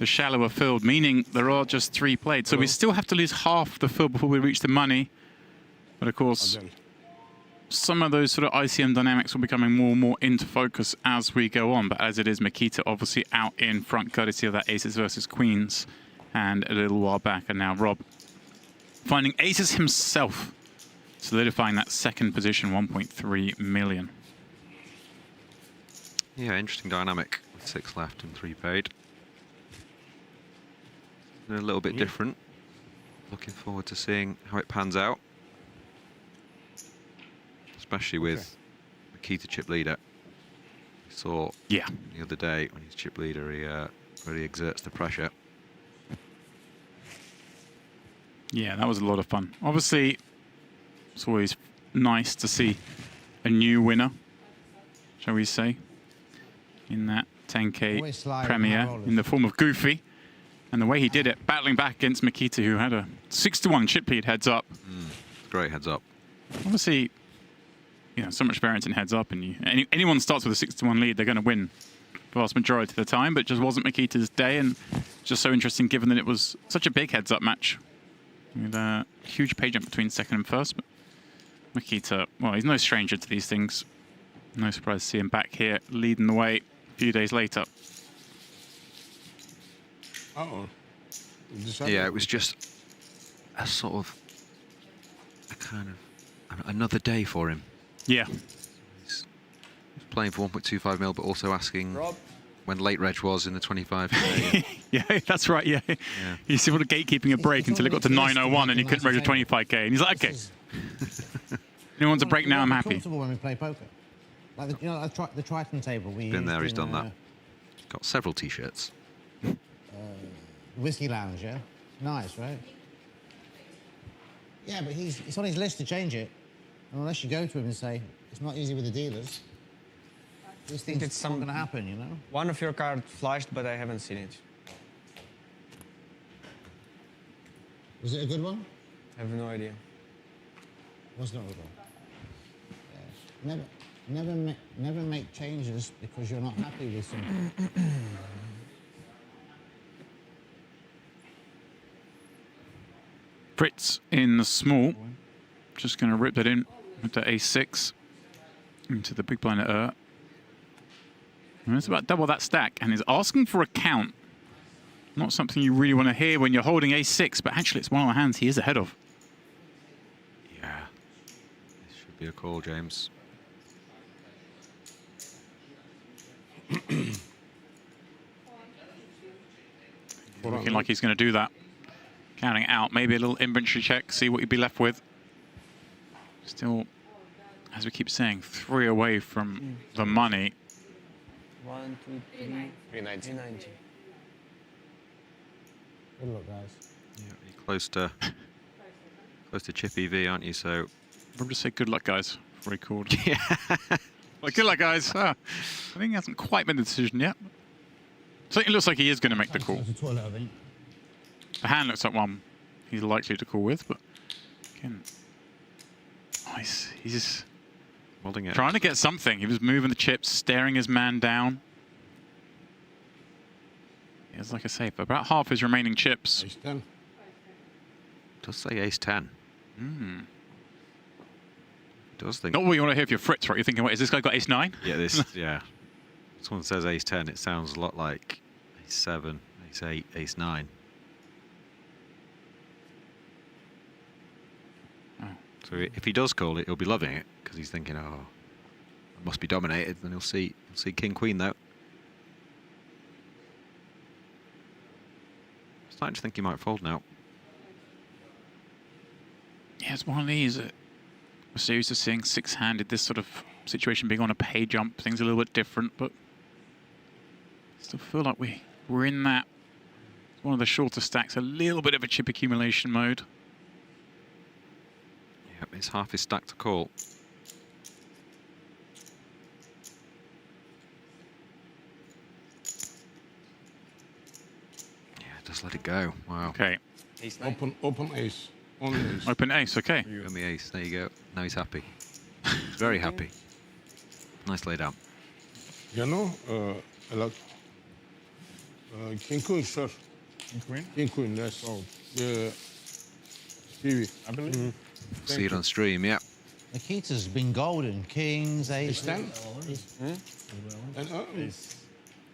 [SPEAKER 10] the shallower field, meaning there are just 3 played. So we still have to lose half the field before we reach the money. But of course, some of those sort of ICM dynamics will be coming more and more into focus as we go on. But as it is, Mikita obviously out in front, courtesy of that aces versus queens. And a little while back, and now Rob finding aces himself, solidifying that second position, 1.3 million.
[SPEAKER 1] Yeah, interesting dynamic with 6 left and 3 paid. A little bit different. Looking forward to seeing how it pans out. Especially with Mikita chip leader. We saw the other day when he's chip leader, he really exerts the pressure.
[SPEAKER 10] Yeah, that was a lot of fun. Obviously, it's always nice to see a new winner, shall we say, in that 10K premiere in the form of Goofy. And the way he did it, battling back against Mikita, who had a 6-1 chip lead heads up.
[SPEAKER 1] Great heads up.
[SPEAKER 10] Obviously, you know, so much variance in heads up, and anyone starts with a 6-1 lead, they're going to win the vast majority of the time, but it just wasn't Mikita's day, and just so interesting given that it was such a big heads up match. With a huge pay jump between second and first, but Mikita, well, he's no stranger to these things. No surprise to see him back here, leading the way a few days later.
[SPEAKER 1] Yeah, it was just a sort of a kind of another day for him.
[SPEAKER 10] Yeah.
[SPEAKER 1] He's playing for 1.25 mil, but also asking when late reg was in the 25.
[SPEAKER 10] Yeah, that's right. Yeah. He's sort of gatekeeping a break until it got to 9:01 and he couldn't register 25K. And he's like, okay. He wants a break now, I'm happy.
[SPEAKER 3] Comfortable when we play poker. Like the Triton table.
[SPEAKER 1] Been there, he's done that. Got several T-shirts.
[SPEAKER 3] Whiskey Lounge, yeah? Nice, right? Yeah, but it's on his list to change it. And unless you go to him and say, it's not easy with the dealers, these things it's not going to happen, you know?
[SPEAKER 8] One of your cards flashed, but I haven't seen it.
[SPEAKER 3] Was it a good one?
[SPEAKER 8] I have no idea.
[SPEAKER 3] Was not a good one. Yeah. Never make changes because you're not happy with something.
[SPEAKER 10] Fritz in the small, just going to rip it in with the ace-6 into the big blind at and it's about double that stack, and is asking for a count. Not something you really want to hear when you're holding ace-6, but actually it's one of the hands he is ahead of.
[SPEAKER 1] Yeah, this should be a call, James.
[SPEAKER 10] Looking like he's going to do that. Counting out, maybe a little inventory check, see what you'd be left with. Still, as we keep saying, 3 away from the money.
[SPEAKER 8] 1, 2, 3, 390.
[SPEAKER 3] Good luck, guys.
[SPEAKER 1] Yeah, you're close to chip EV, aren't you? So
[SPEAKER 10] I'll just say good luck, guys. Before he called. Yeah. Well, good luck, guys. I think he hasn't quite made the decision yet. So it looks like he is going to make the call. The hand looks like one he's likely to call with, but again, nice. He's just
[SPEAKER 1] holding it,
[SPEAKER 10] trying to get something. He was moving the chips, staring his man down. Yes, like I say, for about half his remaining chips.
[SPEAKER 9] Ace 10.
[SPEAKER 1] Does say ace 10. Does think.
[SPEAKER 10] Not what you want to hear if you're Fritz, right? You're thinking, wait, has this guy got ace 9?
[SPEAKER 1] Yeah, this. Yeah. Someone says ace 10. It sounds a lot like ace 7, ace 8, ace 9. So if he does call it, he'll be loving it because he's thinking, "Oh, I must be dominated." Then he'll see King Queen though. I'm starting to think he might fold now.
[SPEAKER 10] Yeah, it's one of these. We're so used to seeing 6-handed. This sort of situation being on a pay jump, things a little bit different, but still feel like we're in that. One of the shorter stacks, a little bit of a chip accumulation mode.
[SPEAKER 1] Yep, it's half his stack to call. Yeah, just let it go. Wow.
[SPEAKER 10] Okay.
[SPEAKER 9] Open ace. Only ace.
[SPEAKER 10] Open ace, okay.
[SPEAKER 1] Open the ace, there you go. Now he's happy. He's very happy. Nice lay down.
[SPEAKER 9] You know, King Queen, sir.
[SPEAKER 12] King Queen?
[SPEAKER 9] King Queen, yes. Oh, the TV.
[SPEAKER 12] I believe.
[SPEAKER 1] See it on stream, yeah.
[SPEAKER 13] Mikita's been golden. Kings, ace.
[SPEAKER 9] Ace 10? And,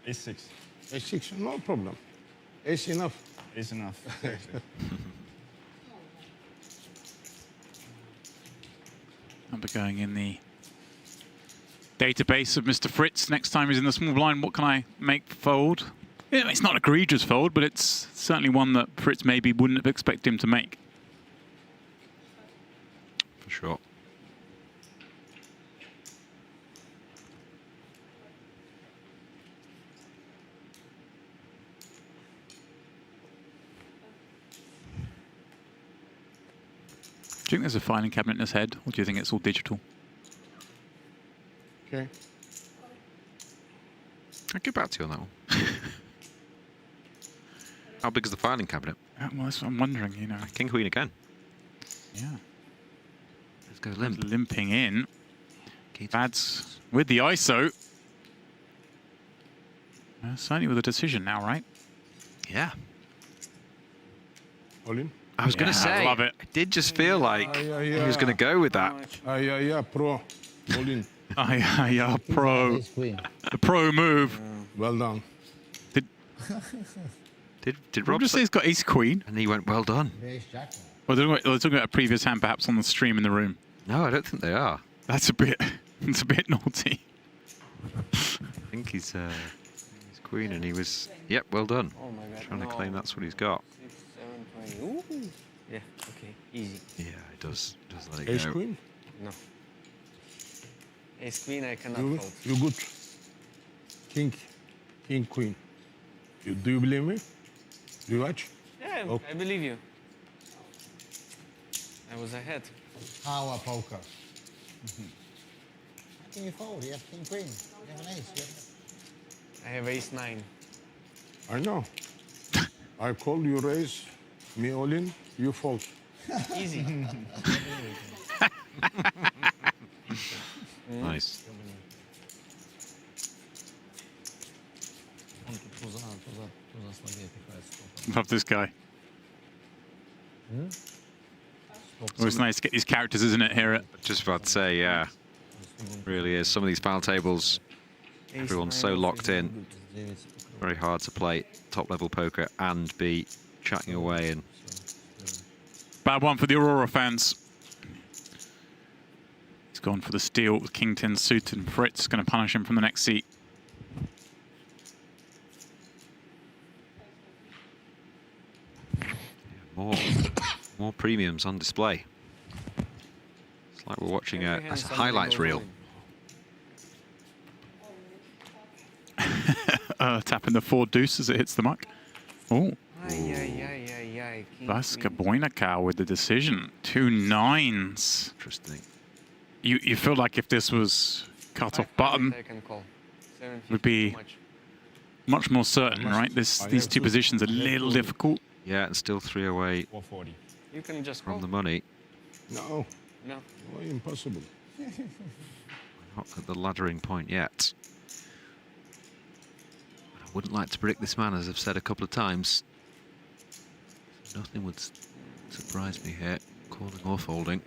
[SPEAKER 12] Ace 6.
[SPEAKER 9] Ace 6, no problem. Ace enough.
[SPEAKER 12] Ace enough, exactly.
[SPEAKER 10] Number going in the database of Mr. Fritz. Next time he's in the small blind, what can I make fold? Yeah, it's not an egregious fold, but it's certainly one that Fritz maybe wouldn't have expected him to make.
[SPEAKER 1] For sure.
[SPEAKER 10] Do you think there's a filing cabinet in his head, or do you think it's all digital?
[SPEAKER 9] Okay.
[SPEAKER 1] I'll get back to you on that one. How big is the filing cabinet?
[SPEAKER 10] Well, that's what I'm wondering, you know.
[SPEAKER 1] King Queen again.
[SPEAKER 10] Yeah.
[SPEAKER 1] Let's go limp.
[SPEAKER 10] Limping in. Bads with the ISO. Certainly with a decision now, right?
[SPEAKER 1] Yeah.
[SPEAKER 9] All in?
[SPEAKER 1] I was going to say,
[SPEAKER 10] I love it.
[SPEAKER 1] I did just feel like he was going to go with that.
[SPEAKER 9] Yeah, pro. All in.
[SPEAKER 10] Yeah, pro. The pro move.
[SPEAKER 9] Well done.
[SPEAKER 1] Did Rob
[SPEAKER 10] just say he's got ace queen?
[SPEAKER 1] And he went, well done.
[SPEAKER 10] Well, they're talking about a previous hand, perhaps on the stream in the room.
[SPEAKER 1] No, I don't think they are.
[SPEAKER 10] That's a bit. It's a bit naughty.
[SPEAKER 1] I think he's queen, and he was. Yep, well done.
[SPEAKER 8] Oh my God,
[SPEAKER 1] Trying to claim that's what he's got.
[SPEAKER 8] 6, 7, 20. Ooh. Yeah, okay, easy.
[SPEAKER 1] Yeah, it does let it
[SPEAKER 9] Ace
[SPEAKER 1] go.
[SPEAKER 9] Queen?
[SPEAKER 8] No. Ace Queen, I cannot
[SPEAKER 9] You,
[SPEAKER 8] fold.
[SPEAKER 9] you good. King Queen. Do you believe me? Do you watch?
[SPEAKER 8] Yeah,
[SPEAKER 9] Okay.
[SPEAKER 8] I believe you. I was ahead.
[SPEAKER 3] Power poker. How can you fold? You have king queen. You have an ace.
[SPEAKER 8] I have ace 9.
[SPEAKER 9] I know. I call you raise, me all in, you fold.
[SPEAKER 8] Easy.
[SPEAKER 1] Nice.
[SPEAKER 10] Love this guy. Always nice to get these characters, isn't it, here at...
[SPEAKER 1] Just about to say, yeah. Really is. Some of these final tables, everyone's so locked in. Very hard to play top level poker and be chatting away. And
[SPEAKER 10] Bad one for the Aurora fans. He's gone for the steal with King 10 suited, and Fritz going to punish him from the next seat.
[SPEAKER 1] more premiums on display. It's like we're watching a highlights reel.
[SPEAKER 10] Tapping the 4 deuce as it hits the muck. Oh. Vaskaboinikau with the decision. 2 9s.
[SPEAKER 1] Interesting.
[SPEAKER 10] You feel like if this was cut off button, would be much more certain, right? These two positions are a little difficult.
[SPEAKER 1] Yeah, and still 3 away
[SPEAKER 8] 440. You can just
[SPEAKER 1] from the money.
[SPEAKER 9] No.
[SPEAKER 8] No.
[SPEAKER 9] Oh, impossible.
[SPEAKER 1] Not at the laddering point yet. I wouldn't like to predict this man, as I've said a couple of times. Nothing would surprise me here, calling or folding.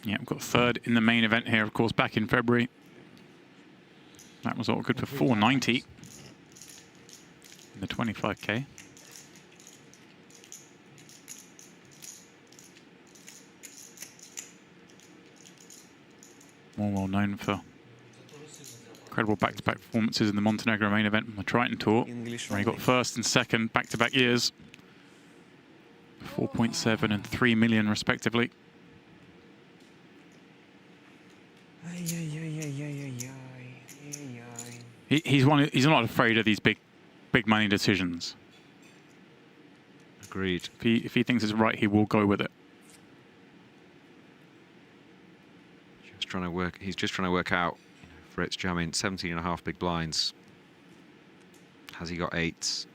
[SPEAKER 10] Yeah, we've got third in the main event here, of course, back in February. That was all good for 490 in the 25K. More well known for incredible back-to-back performances in the Montenegro main event on the Triton Tour, where he got first and second back-to-back years. 4.7 and 3 million respectively. He's not afraid of these big money decisions.
[SPEAKER 1] Agreed.
[SPEAKER 10] If he thinks it's right, he will go with it.
[SPEAKER 1] He's just trying to work out, Fritz jamming 17.5 big blinds. Has he got 8s?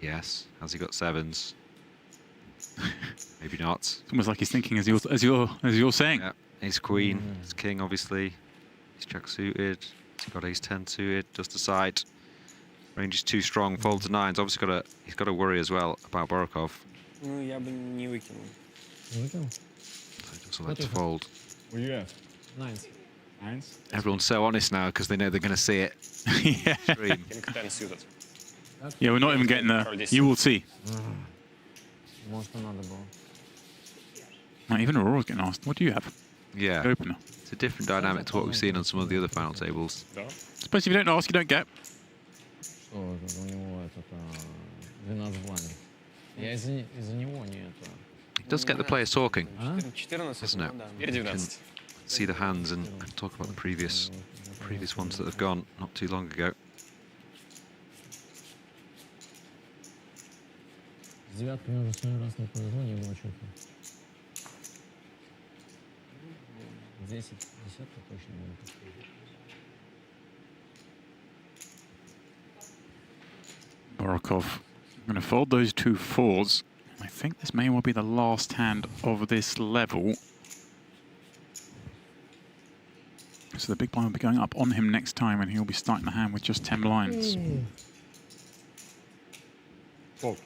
[SPEAKER 1] Yes. Has he got 7s? Maybe not.
[SPEAKER 10] It's almost like he's thinking as you're saying.
[SPEAKER 1] Yeah. Ace queen, ace king, obviously. He's jack suited. He's got ace-10 suited, just aside. Range is too strong, fold to 9s. Obviously he's got to worry as well about Borovkov.
[SPEAKER 8] Ну, я бы не выкинул.
[SPEAKER 1] So he doesn't like to fold.
[SPEAKER 9] What do you have?
[SPEAKER 11] 9s.
[SPEAKER 9] 9s?
[SPEAKER 1] Everyone's so honest now because they know they're going to see it.
[SPEAKER 10] Yeah.
[SPEAKER 1] Stream.
[SPEAKER 6] King 10 suited.
[SPEAKER 10] Yeah, we're not even getting there. You will see.
[SPEAKER 4] Может, надо было.
[SPEAKER 10] Even Aurora's getting asked, what do you have?
[SPEAKER 1] Yeah.
[SPEAKER 10] The opener.
[SPEAKER 1] It's a different dynamic to what we've seen on some of the other final tables.
[SPEAKER 10] Suppose if you don't ask, you don't get.
[SPEAKER 4] Что у него это 12 блайндов. Я из-за него не это.
[SPEAKER 1] It does get the players talking,
[SPEAKER 8] 14,
[SPEAKER 1] doesn't it?
[SPEAKER 8] ну да.
[SPEAKER 6] Теперь
[SPEAKER 1] You can
[SPEAKER 6] 19.
[SPEAKER 1] see the hands and talk about the previous ones that have gone not too long ago.
[SPEAKER 4] С девяткой мне уже 7 раз не повезло, не было чётко. 10, десятка точно не было.
[SPEAKER 10] Borovkov. I'm going to fold those 2 4s. I think this may well be the last hand of this level. So the big blind will be going up on him next time, and he'll be starting the hand with just 10 blinds.
[SPEAKER 9] Fold.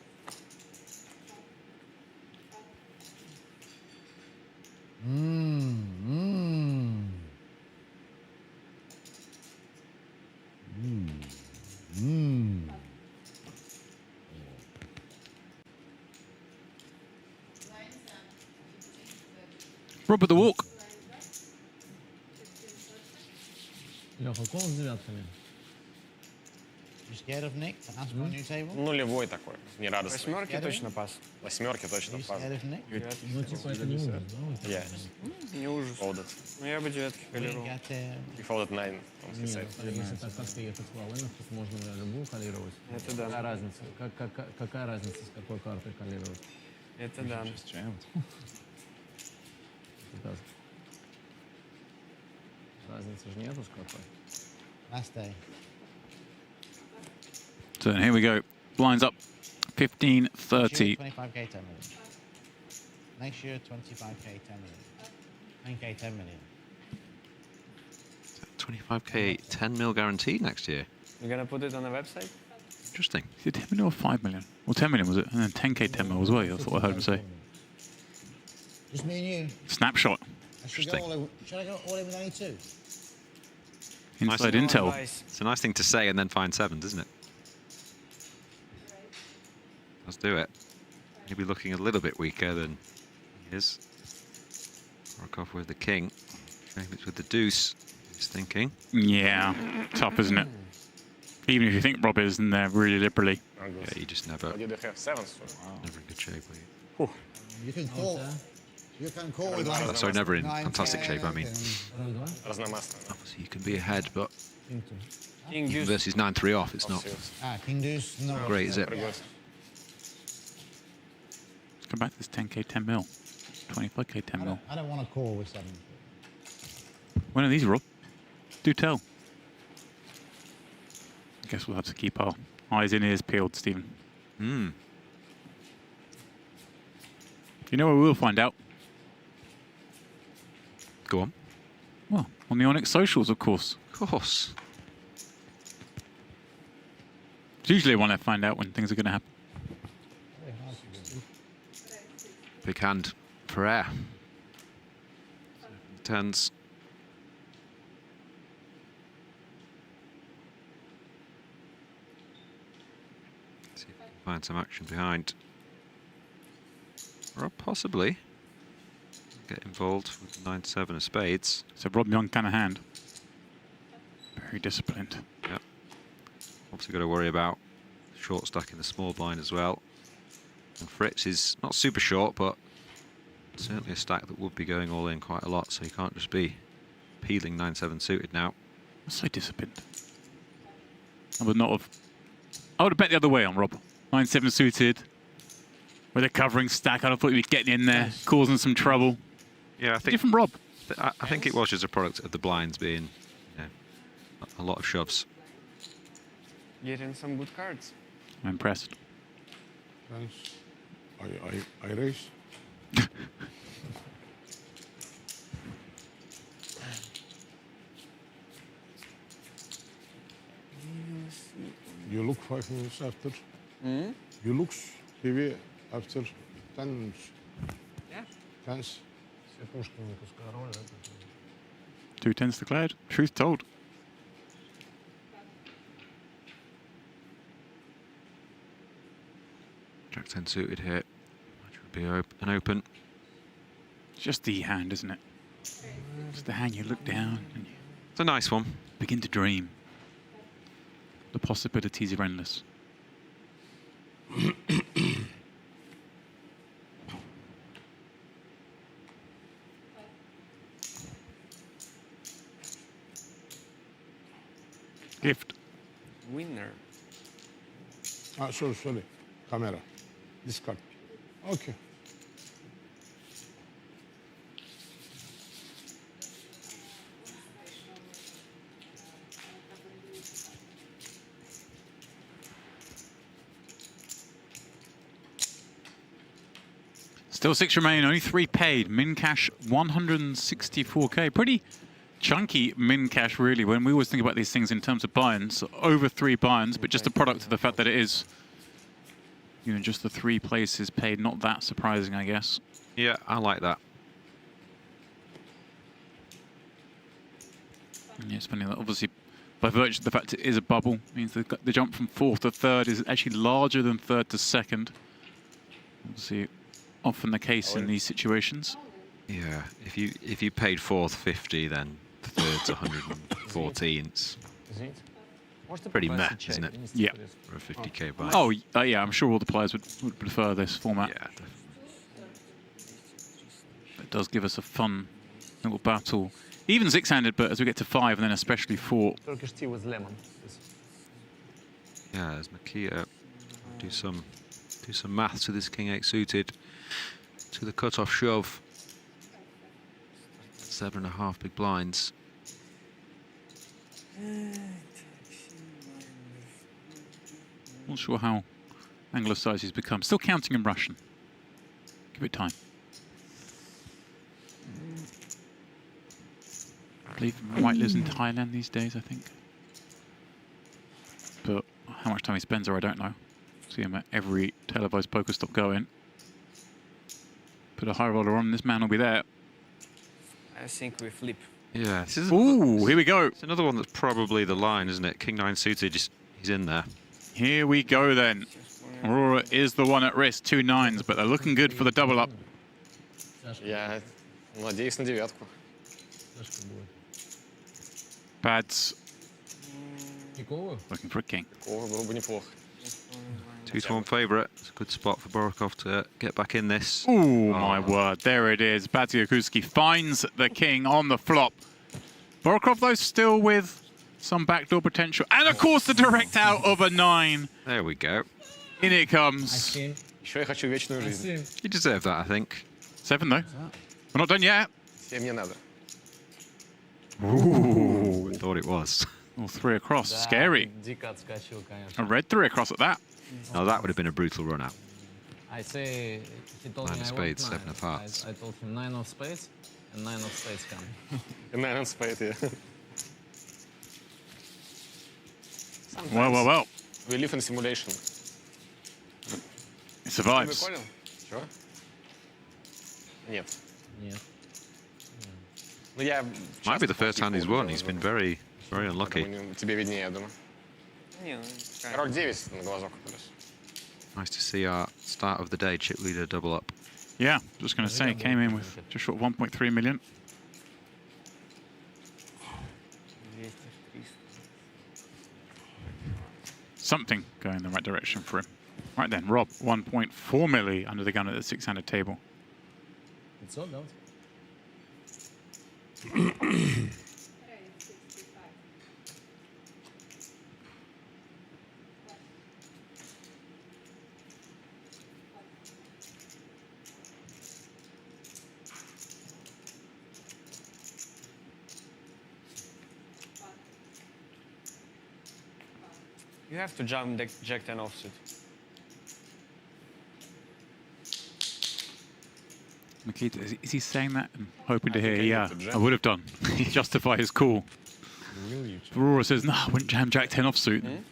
[SPEAKER 10] Rob with the walk.
[SPEAKER 4] Лёха, кол с девятками.
[SPEAKER 13] You scared of Nick to ask for a new table?
[SPEAKER 6] Нулевой такой, нерадостный.
[SPEAKER 8] Восьмерки точно пас.
[SPEAKER 6] 8 точно
[SPEAKER 13] You
[SPEAKER 6] пас.
[SPEAKER 13] scared of Nick?
[SPEAKER 4] Ну, типа, это не ужас, да?
[SPEAKER 6] Yeah.
[SPEAKER 8] Не ужас.
[SPEAKER 6] Folded.
[SPEAKER 8] Ну, я бы девятки
[SPEAKER 13] We
[SPEAKER 8] колерил.
[SPEAKER 13] got
[SPEAKER 6] He folded 9 on his
[SPEAKER 4] Нет,
[SPEAKER 6] side.
[SPEAKER 4] если так как ехать в лавенах, то можно любую колировать.
[SPEAKER 8] Это да.
[SPEAKER 4] Какая разница? Какая разница, с какой картой колировать?
[SPEAKER 8] Это да.
[SPEAKER 9] Just jammed.
[SPEAKER 4] Разницы же нету с какой.
[SPEAKER 13] Last day.
[SPEAKER 10] So here we go. Blinds up. 15, 30.
[SPEAKER 13] 25k, 10 million. Next year, 25k, 10 million. 10k, 10 million.
[SPEAKER 1] 25k, 10 mil guaranteed next year.
[SPEAKER 8] You gonna put it on the website?
[SPEAKER 1] Interesting.
[SPEAKER 10] Is it 10 million or 5 million? Well, 10 million was it? And then 10k 10 mil as well, that's what I heard him say.
[SPEAKER 3] Just me and you.
[SPEAKER 10] Snapshot.
[SPEAKER 3] Should I go all in with only 2?
[SPEAKER 10] Inside intel.
[SPEAKER 1] It's a nice thing to say and then find 7s, isn't it? Let's do it. He'll be looking a little bit weaker than he is. Borovkov with the king. It's with the deuce. He's thinking.
[SPEAKER 10] Yeah, tough, isn't it? Even if you think Rob is in there really liberally.
[SPEAKER 1] Yeah, you just never.
[SPEAKER 6] Did you have 7s?
[SPEAKER 1] Never in good shape, are you?
[SPEAKER 3] You can call. You can call with like.
[SPEAKER 1] Sorry, never in fantastic shape, I mean.
[SPEAKER 6] Разномастно.
[SPEAKER 1] Obviously, you can be ahead, but
[SPEAKER 8] King
[SPEAKER 1] even
[SPEAKER 8] deuce.
[SPEAKER 1] versus 9-3 off, it's not
[SPEAKER 3] King deuce. No.
[SPEAKER 1] great, is it?
[SPEAKER 10] Let's come back to this 10k 10 mil. 25k 10 mil.
[SPEAKER 3] I don't want to call with 7.
[SPEAKER 10] When are these, Rob? Do tell. I guess we'll have to keep our eyes and ears peeled, Stephen.
[SPEAKER 1] Hmm.
[SPEAKER 10] You know where we'll find out?
[SPEAKER 1] Go on.
[SPEAKER 10] Well, on the Onyx socials, of course.
[SPEAKER 1] Of course.
[SPEAKER 10] It's usually when I find out when things are going to happen.
[SPEAKER 1] Big hand for air. Turns. See if we can find some action behind. Or possibly get involved with 9-7 of spades.
[SPEAKER 10] It's a Rob Young kind of hand. Very disciplined.
[SPEAKER 1] Yep. Obviously got to worry about short stack in the small blind as well. And Fritz is not super short, but certainly a stack that would be going all in quite a lot, so you can't just be peeling 9-7 suited now.
[SPEAKER 10] So disciplined. I would not have... I would have bet the other way on Rob. 9-7 suited. With a covering stack, I'd have thought he'd be getting in there, causing some trouble.
[SPEAKER 1] Yeah, I think...
[SPEAKER 10] Different Rob.
[SPEAKER 1] I think it was just a product of the blinds being, you know, a lot of shoves.
[SPEAKER 8] Getting some good cards.
[SPEAKER 10] I'm impressed.
[SPEAKER 9] I raise. You look 5 minutes after. You look TV after 10 minutes.
[SPEAKER 11] Yeah.
[SPEAKER 9] Tens.
[SPEAKER 10] 2-10s declared. Truth told.
[SPEAKER 1] Jack 10 suited here. Which would be an open.
[SPEAKER 10] It's just the hand, isn't it? It's the hand you look down and you
[SPEAKER 1] It's a nice one.
[SPEAKER 10] begin to dream. The possibilities are endless. Gift.
[SPEAKER 8] Winner.
[SPEAKER 9] Ah, sorry. Camera. Discard. Okay.
[SPEAKER 10] Still 6 remain, only 3 paid. Min cash 164k. Pretty chunky min cash, really, when we always think about these things in terms of buy-ins. Over 3 buy-ins, but just a product of the fact that it is, you know, just the 3 places paid. Not that surprising, I guess.
[SPEAKER 1] Yeah, I like that.
[SPEAKER 10] And yeah, it's funny that obviously, by virtue of the fact it is a bubble, means the jump from 4th to 3rd is actually larger than 3rd to 2nd. Obviously, often the case in these situations.
[SPEAKER 1] Yeah, if you paid 4th 50, then the 3rd's 114. It's pretty meh, isn't it?
[SPEAKER 10] Yeah.
[SPEAKER 1] For a 50k buy.
[SPEAKER 10] Oh, yeah, I'm sure all the players would prefer this format.
[SPEAKER 1] Yeah.
[SPEAKER 10] It does give us a fun little battle. Even 6-handed, but as we get to 5 and then especially 4.
[SPEAKER 15] Turkish tea with lemon.
[SPEAKER 1] Yeah, as Mikita do some maths to this King 8 suited to the cut-off shove. 7.5 big blinds.
[SPEAKER 10] Not sure how Anglicized he's become. Still counting in Russian. Give it time. I believe White lives in Thailand these days, I think. But how much time he spends there, I don't know. See him at every televised poker stop going. Put a high roller on, this man will be there.
[SPEAKER 8] I think we flip.
[SPEAKER 1] Yeah, this is
[SPEAKER 10] ooh, here we go.
[SPEAKER 1] It's another one that's probably the line, isn't it? King 9 suited, he's in there.
[SPEAKER 10] Here we go then. Aurora is the one at risk, 2 9s, but they're looking good for the double up.
[SPEAKER 6] Я надеюсь на девятку.
[SPEAKER 10] Bads looking for a king.
[SPEAKER 6] Было бы неплохо.
[SPEAKER 1] 2-1 favourite. It's a good spot for Borovkov to get back in this.
[SPEAKER 10] Ooh, my word. There it is. Badziakouski finds the king on the flop. Borovkov, though, still with some backdoor potential. And, of course, the direct out of a 9.
[SPEAKER 1] There we go.
[SPEAKER 10] In it comes.
[SPEAKER 6] Еще я хочу вечную жизнь.
[SPEAKER 1] You deserve that, I think.
[SPEAKER 10] 7, though. We're not done yet.
[SPEAKER 6] 7 не надо.
[SPEAKER 10] Ooh.
[SPEAKER 1] I thought it was.
[SPEAKER 10] All 3 across. Scary. A red 3 across at that.
[SPEAKER 1] Now that would have been a brutal run out.
[SPEAKER 4] I say he told
[SPEAKER 1] 9
[SPEAKER 4] me
[SPEAKER 1] of
[SPEAKER 4] I
[SPEAKER 1] spades,
[SPEAKER 4] want
[SPEAKER 1] 7 of hearts.
[SPEAKER 4] I told him 9 of spades and 9 of spades come.
[SPEAKER 6] And 9 on spade, yeah.
[SPEAKER 10] Well.
[SPEAKER 6] We live in simulation.
[SPEAKER 10] It survives.
[SPEAKER 6] Ты понял? Чего? Нет.
[SPEAKER 4] Нет.
[SPEAKER 6] Ну я...
[SPEAKER 1] Might be the first hand he's won. He's been very unlucky.
[SPEAKER 6] Тебе виднее, я думаю. Рок 9 на глазок.
[SPEAKER 1] Nice to see our start of the day chip leader double up.
[SPEAKER 10] Yeah, just going to say, came in with just short 1.3 million. Something going in the right direction for him. Right then, Rob, 1.4 milli under the gun at the 6-handed table.
[SPEAKER 4] It's all out.
[SPEAKER 8] You have to jump Jack 10 offsuit.
[SPEAKER 10] Mikita, is he saying that and hoping to hear, yeah, I would have done. Justify his call. Aurora says, no, I wouldn't jam Jack 10 offsuit.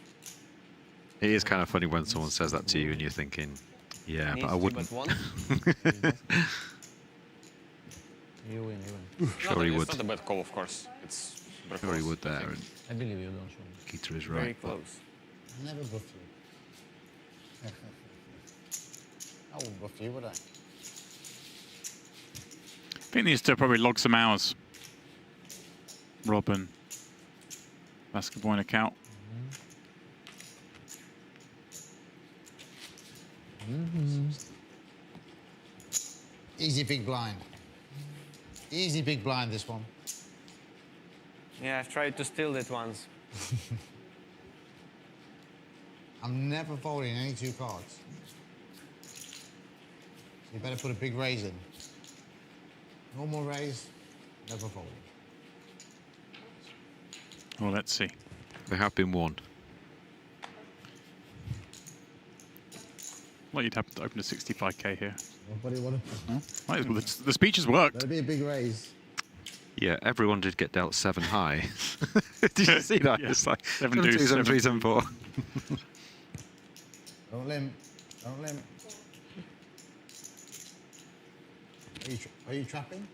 [SPEAKER 1] It is kind of funny when someone says that to you and you're thinking, yeah, but I wouldn't.
[SPEAKER 8] You
[SPEAKER 3] win, you win.
[SPEAKER 1] Sure he would.
[SPEAKER 6] It's not a bad call, of course. It's super
[SPEAKER 1] Sure he
[SPEAKER 6] close,
[SPEAKER 1] would there. And
[SPEAKER 4] I believe you, don't show me.
[SPEAKER 1] Mikita is
[SPEAKER 8] Very
[SPEAKER 1] right. but
[SPEAKER 8] close.
[SPEAKER 3] I never bluff you. I wouldn't bluff you, would I?
[SPEAKER 10] I think these two probably log some hours. Rob and Vaskaboinikau.
[SPEAKER 3] Easy big blind. Easy big blind, this one.
[SPEAKER 8] Yeah, I've tried to steal it once.
[SPEAKER 3] I'm never folding any 2 cards. So you better put a big raise in. Normal raise, never folding.
[SPEAKER 10] Well, let's see.
[SPEAKER 1] They have been won.
[SPEAKER 10] Well, you'd have to open a 65k here.
[SPEAKER 3] What do you want
[SPEAKER 10] No? Right, well, the speeches worked.
[SPEAKER 3] That'd be a big raise.
[SPEAKER 1] Yeah, everyone did get dealt 7 high. Did you see that?
[SPEAKER 10] Yeah.
[SPEAKER 1] It's like
[SPEAKER 10] 7
[SPEAKER 1] 7 2
[SPEAKER 10] deuce,
[SPEAKER 1] 7 3 7 4.
[SPEAKER 3] Don't limp. Don't limp. Are you trapping?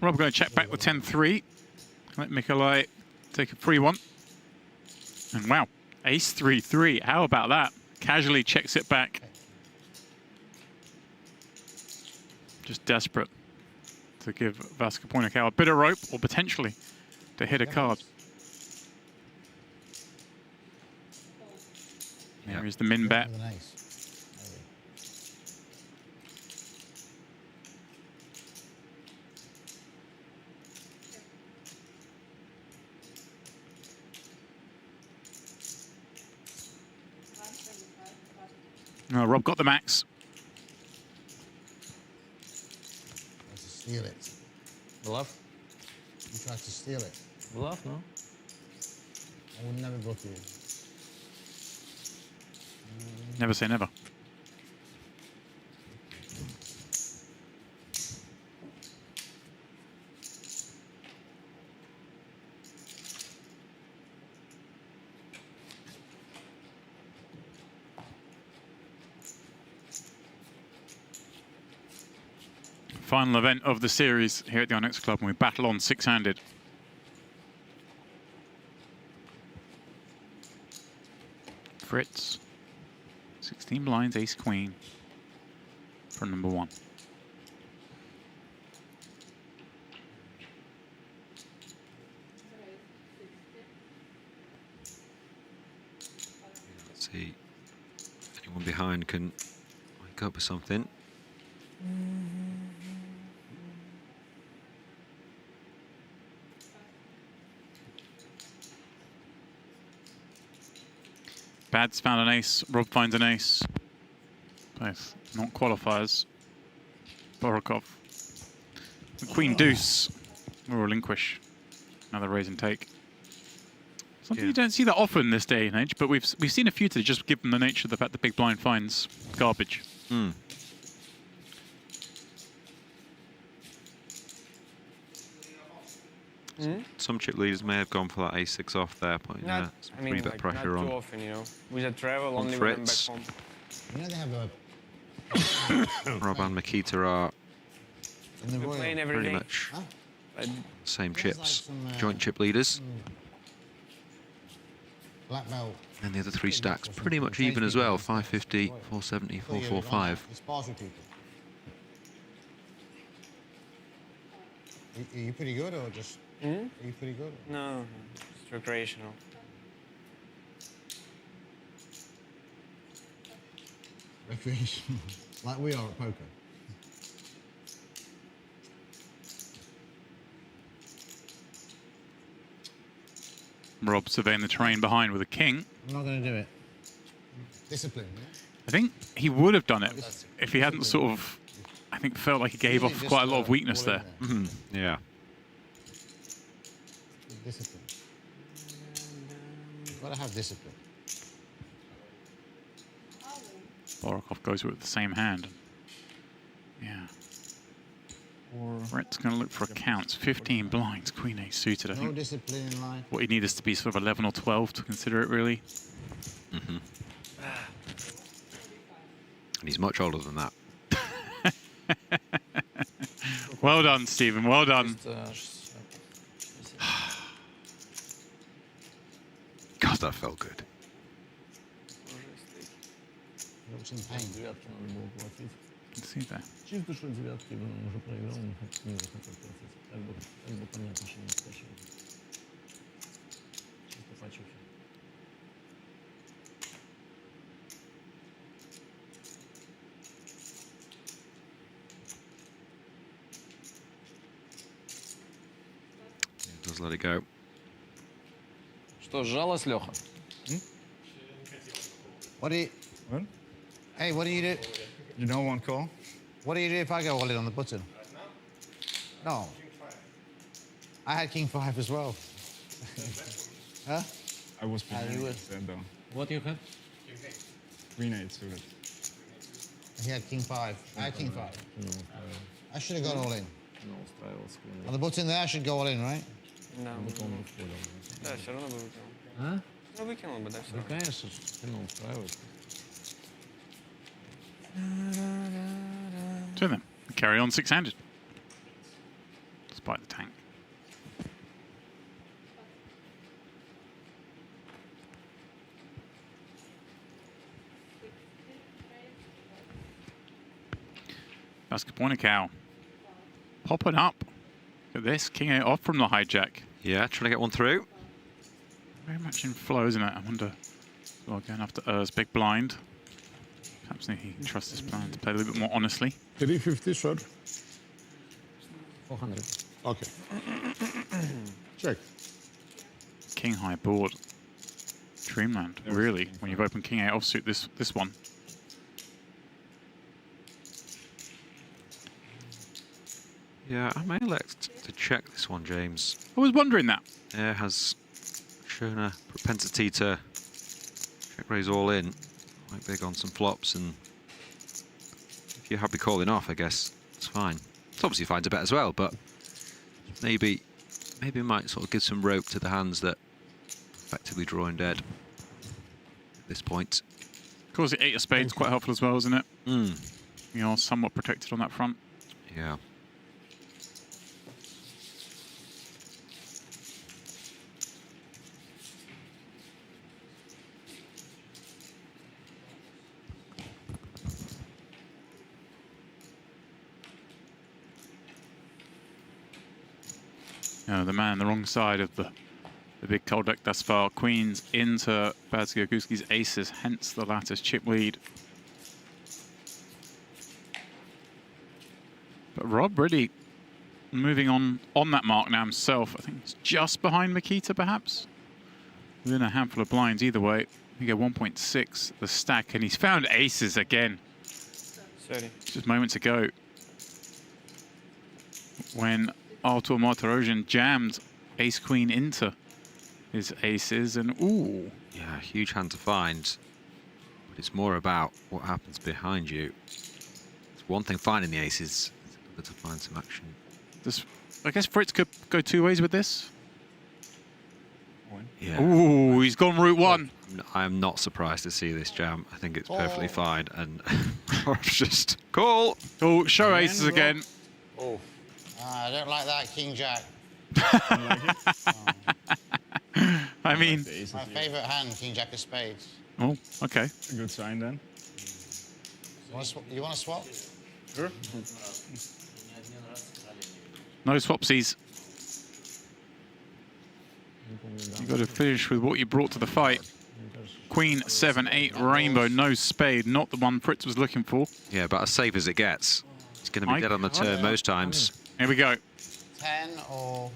[SPEAKER 10] Rob going to check back with 10-3. Let Mikalai take a free one. And wow, ace 3-3. How about that? Casually checks it back. Just desperate to give Vaskaboinikau a bit of rope or potentially to hit a card. There is the min bet. Rob got the max.
[SPEAKER 3] Steal it.
[SPEAKER 4] Bluff?
[SPEAKER 3] You tried to steal it.
[SPEAKER 4] Bluff, no?
[SPEAKER 3] I would never bluff you.
[SPEAKER 10] Never say never. Final event of the series here at the Onyx Club, and we battle on 6-handed. Fritz, 16 blinds, ace queen for number 1.
[SPEAKER 1] Let's see. Anyone behind can wake up with something.
[SPEAKER 10] Bad's found an ace, Rob finds an ace. Both not qualifiers. Borovkov. The queen deuce. We'll relinquish. Another raise and take. Something you don't see that often this day and age, but we've seen a few today, just given the nature of the fact the big blind finds garbage.
[SPEAKER 1] Some chip leaders may have gone for that ace-6 off there, putting some free bet pressure
[SPEAKER 8] not
[SPEAKER 1] on.
[SPEAKER 8] too often, you know. With a travel, only
[SPEAKER 1] Fritz.
[SPEAKER 8] when I'm back home.
[SPEAKER 3] You know they have a...
[SPEAKER 1] Rob and Mikita are
[SPEAKER 3] in the
[SPEAKER 8] We're
[SPEAKER 3] Royal.
[SPEAKER 8] playing every
[SPEAKER 1] pretty
[SPEAKER 8] day.
[SPEAKER 1] much
[SPEAKER 8] But
[SPEAKER 1] same
[SPEAKER 3] There's like
[SPEAKER 1] chips.
[SPEAKER 3] some,
[SPEAKER 1] Joint chip leaders.
[SPEAKER 3] Black belt.
[SPEAKER 1] And the other 3 stacks pretty much even as well. 550, 470, 445.
[SPEAKER 3] It's partial people. Are you pretty good or just... Are you pretty good?
[SPEAKER 8] No, it's recreational.
[SPEAKER 3] Recreational. Like we are at poker.
[SPEAKER 10] Rob surveying the terrain behind with a king.
[SPEAKER 3] I'm not going to do it. Discipline, yeah?
[SPEAKER 10] I think he would have done it if he hadn't sort of, I think, felt like he gave off quite a lot of weakness there.
[SPEAKER 1] Yeah.
[SPEAKER 3] Discipline. You've got to have discipline.
[SPEAKER 10] Borovkov goes with the same hand. Yeah. Fritz going to look for accounts. 15 blinds, Queen Ace suited. I
[SPEAKER 3] No
[SPEAKER 10] think
[SPEAKER 3] discipline in life.
[SPEAKER 10] what he needs is to be sort of 11 or 12 to consider it, really.
[SPEAKER 1] Mm-hmm. And he's much older than that.
[SPEAKER 10] Well done, Stephen. Well done.
[SPEAKER 1] God, that felt good.
[SPEAKER 3] Looks in pain.
[SPEAKER 10] Can see that.
[SPEAKER 4] Чисто, что девятки он уже проиграл, не захотел платить. Как бы понятно, что не скачивает. Чисто почухи.
[SPEAKER 1] Just let it go.
[SPEAKER 4] Что, сжалась, Леха?
[SPEAKER 3] What do you...
[SPEAKER 9] What?
[SPEAKER 3] Hey, what do you do?
[SPEAKER 9] You don't want call?
[SPEAKER 3] What do you do if I go all in on the button? No. I had king 5 as well. Huh?
[SPEAKER 9] I was
[SPEAKER 3] you
[SPEAKER 9] behind
[SPEAKER 3] would.
[SPEAKER 9] said though.
[SPEAKER 4] What you have?
[SPEAKER 9] Queen 8 suited.
[SPEAKER 3] He had king 5. I had king 5. I should have gone all in.
[SPEAKER 4] Ну, устраивался.
[SPEAKER 3] On the button there, I should go all in, right?
[SPEAKER 8] Да. Да, все равно бы выкинул.
[SPEAKER 4] А?
[SPEAKER 8] Ну, выкинул бы, да, все
[SPEAKER 4] Да,
[SPEAKER 8] равно.
[SPEAKER 4] конечно, ну, устраивается.
[SPEAKER 10] So then, carry on six-handed. Despite the tank. Vaskaboinikau popping up. Look at this, king 8 off from the hijack.
[SPEAKER 1] Yeah, trying to get one through.
[SPEAKER 10] Very much in flow, isn't it? I wonder. Well, going after Er's big blind. Perhaps he can trust his plan to play a little bit more honestly.
[SPEAKER 9] 350 short.
[SPEAKER 4] 400.
[SPEAKER 9] Okay. Check.
[SPEAKER 10] King high board. Dreamland, really. When you've opened king 8 offsuit, this one.
[SPEAKER 1] Yeah, I may elect to check this one, James.
[SPEAKER 10] I was wondering that.
[SPEAKER 1] Yeah, has shown a propensity to check raise all in. Quite big on some flops, and if you're happy calling off, I guess it's fine. It's obviously fine to bet as well, but maybe it might sort of give some rope to the hands that effectively drawing dead at this point.
[SPEAKER 10] Of course, the 8 of spades quite helpful as well, isn't it?
[SPEAKER 1] Mm.
[SPEAKER 10] You're somewhat protected on that front.
[SPEAKER 1] Yeah.
[SPEAKER 10] The man on the wrong side of the big cold deck thus far. Queens into Badziakouski's aces, hence the latter's chip lead. But Rob really moving on that mark now himself. I think he's just behind Mikita, perhaps. Within a handful of blinds either way. We go 1.6 the stack, and he's found aces again. Just moments ago, when Artur Martirosyan jammed ace-queen into his aces, and ooh.
[SPEAKER 1] Yeah, huge hand to find. But it's more about what happens behind you. It's one thing finding the aces, it's another to find some action.
[SPEAKER 10] I guess Fritz could go two ways with this.
[SPEAKER 1] Yeah.
[SPEAKER 10] Ooh, he's gone route one.
[SPEAKER 1] I'm not surprised to see this jam. I think it's perfectly fine, and just call.
[SPEAKER 10] Oh, show aces again.
[SPEAKER 3] Oh. I don't like that, King Jack.
[SPEAKER 10] I mean,
[SPEAKER 3] my favourite hand, King Jack of spades.
[SPEAKER 10] Oh, okay.
[SPEAKER 9] A good sign then.
[SPEAKER 3] You want to swap?
[SPEAKER 9] Sure.
[SPEAKER 10] No swapsies. You've got to finish with what you brought to the fight. Queen, 7-8, rainbow, no spade, not the one Fritz was looking for.
[SPEAKER 1] Yeah, but as safe as it gets. It's going to be dead on the turn most times.
[SPEAKER 10] Here we go.
[SPEAKER 3] 10 or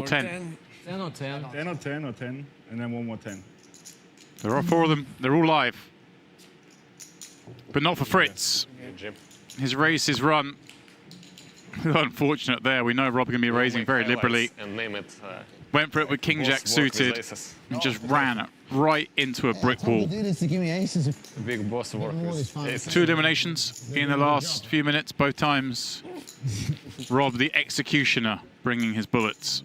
[SPEAKER 10] 10.
[SPEAKER 4] 10 or 10.
[SPEAKER 9] 10 or 10 or 10, and then one more 10.
[SPEAKER 10] There are 4 of them. They're all live. But not for Fritz. His race is run. Unfortunate there. We know Rob going to be raising very liberally.
[SPEAKER 6] And name it.
[SPEAKER 10] Went for it with King Jack suited and just ran right into a brick wall.
[SPEAKER 6] Big boss work with aces.
[SPEAKER 10] 2 eliminations in the last few minutes. Both times Rob, the executioner, bringing his bullets.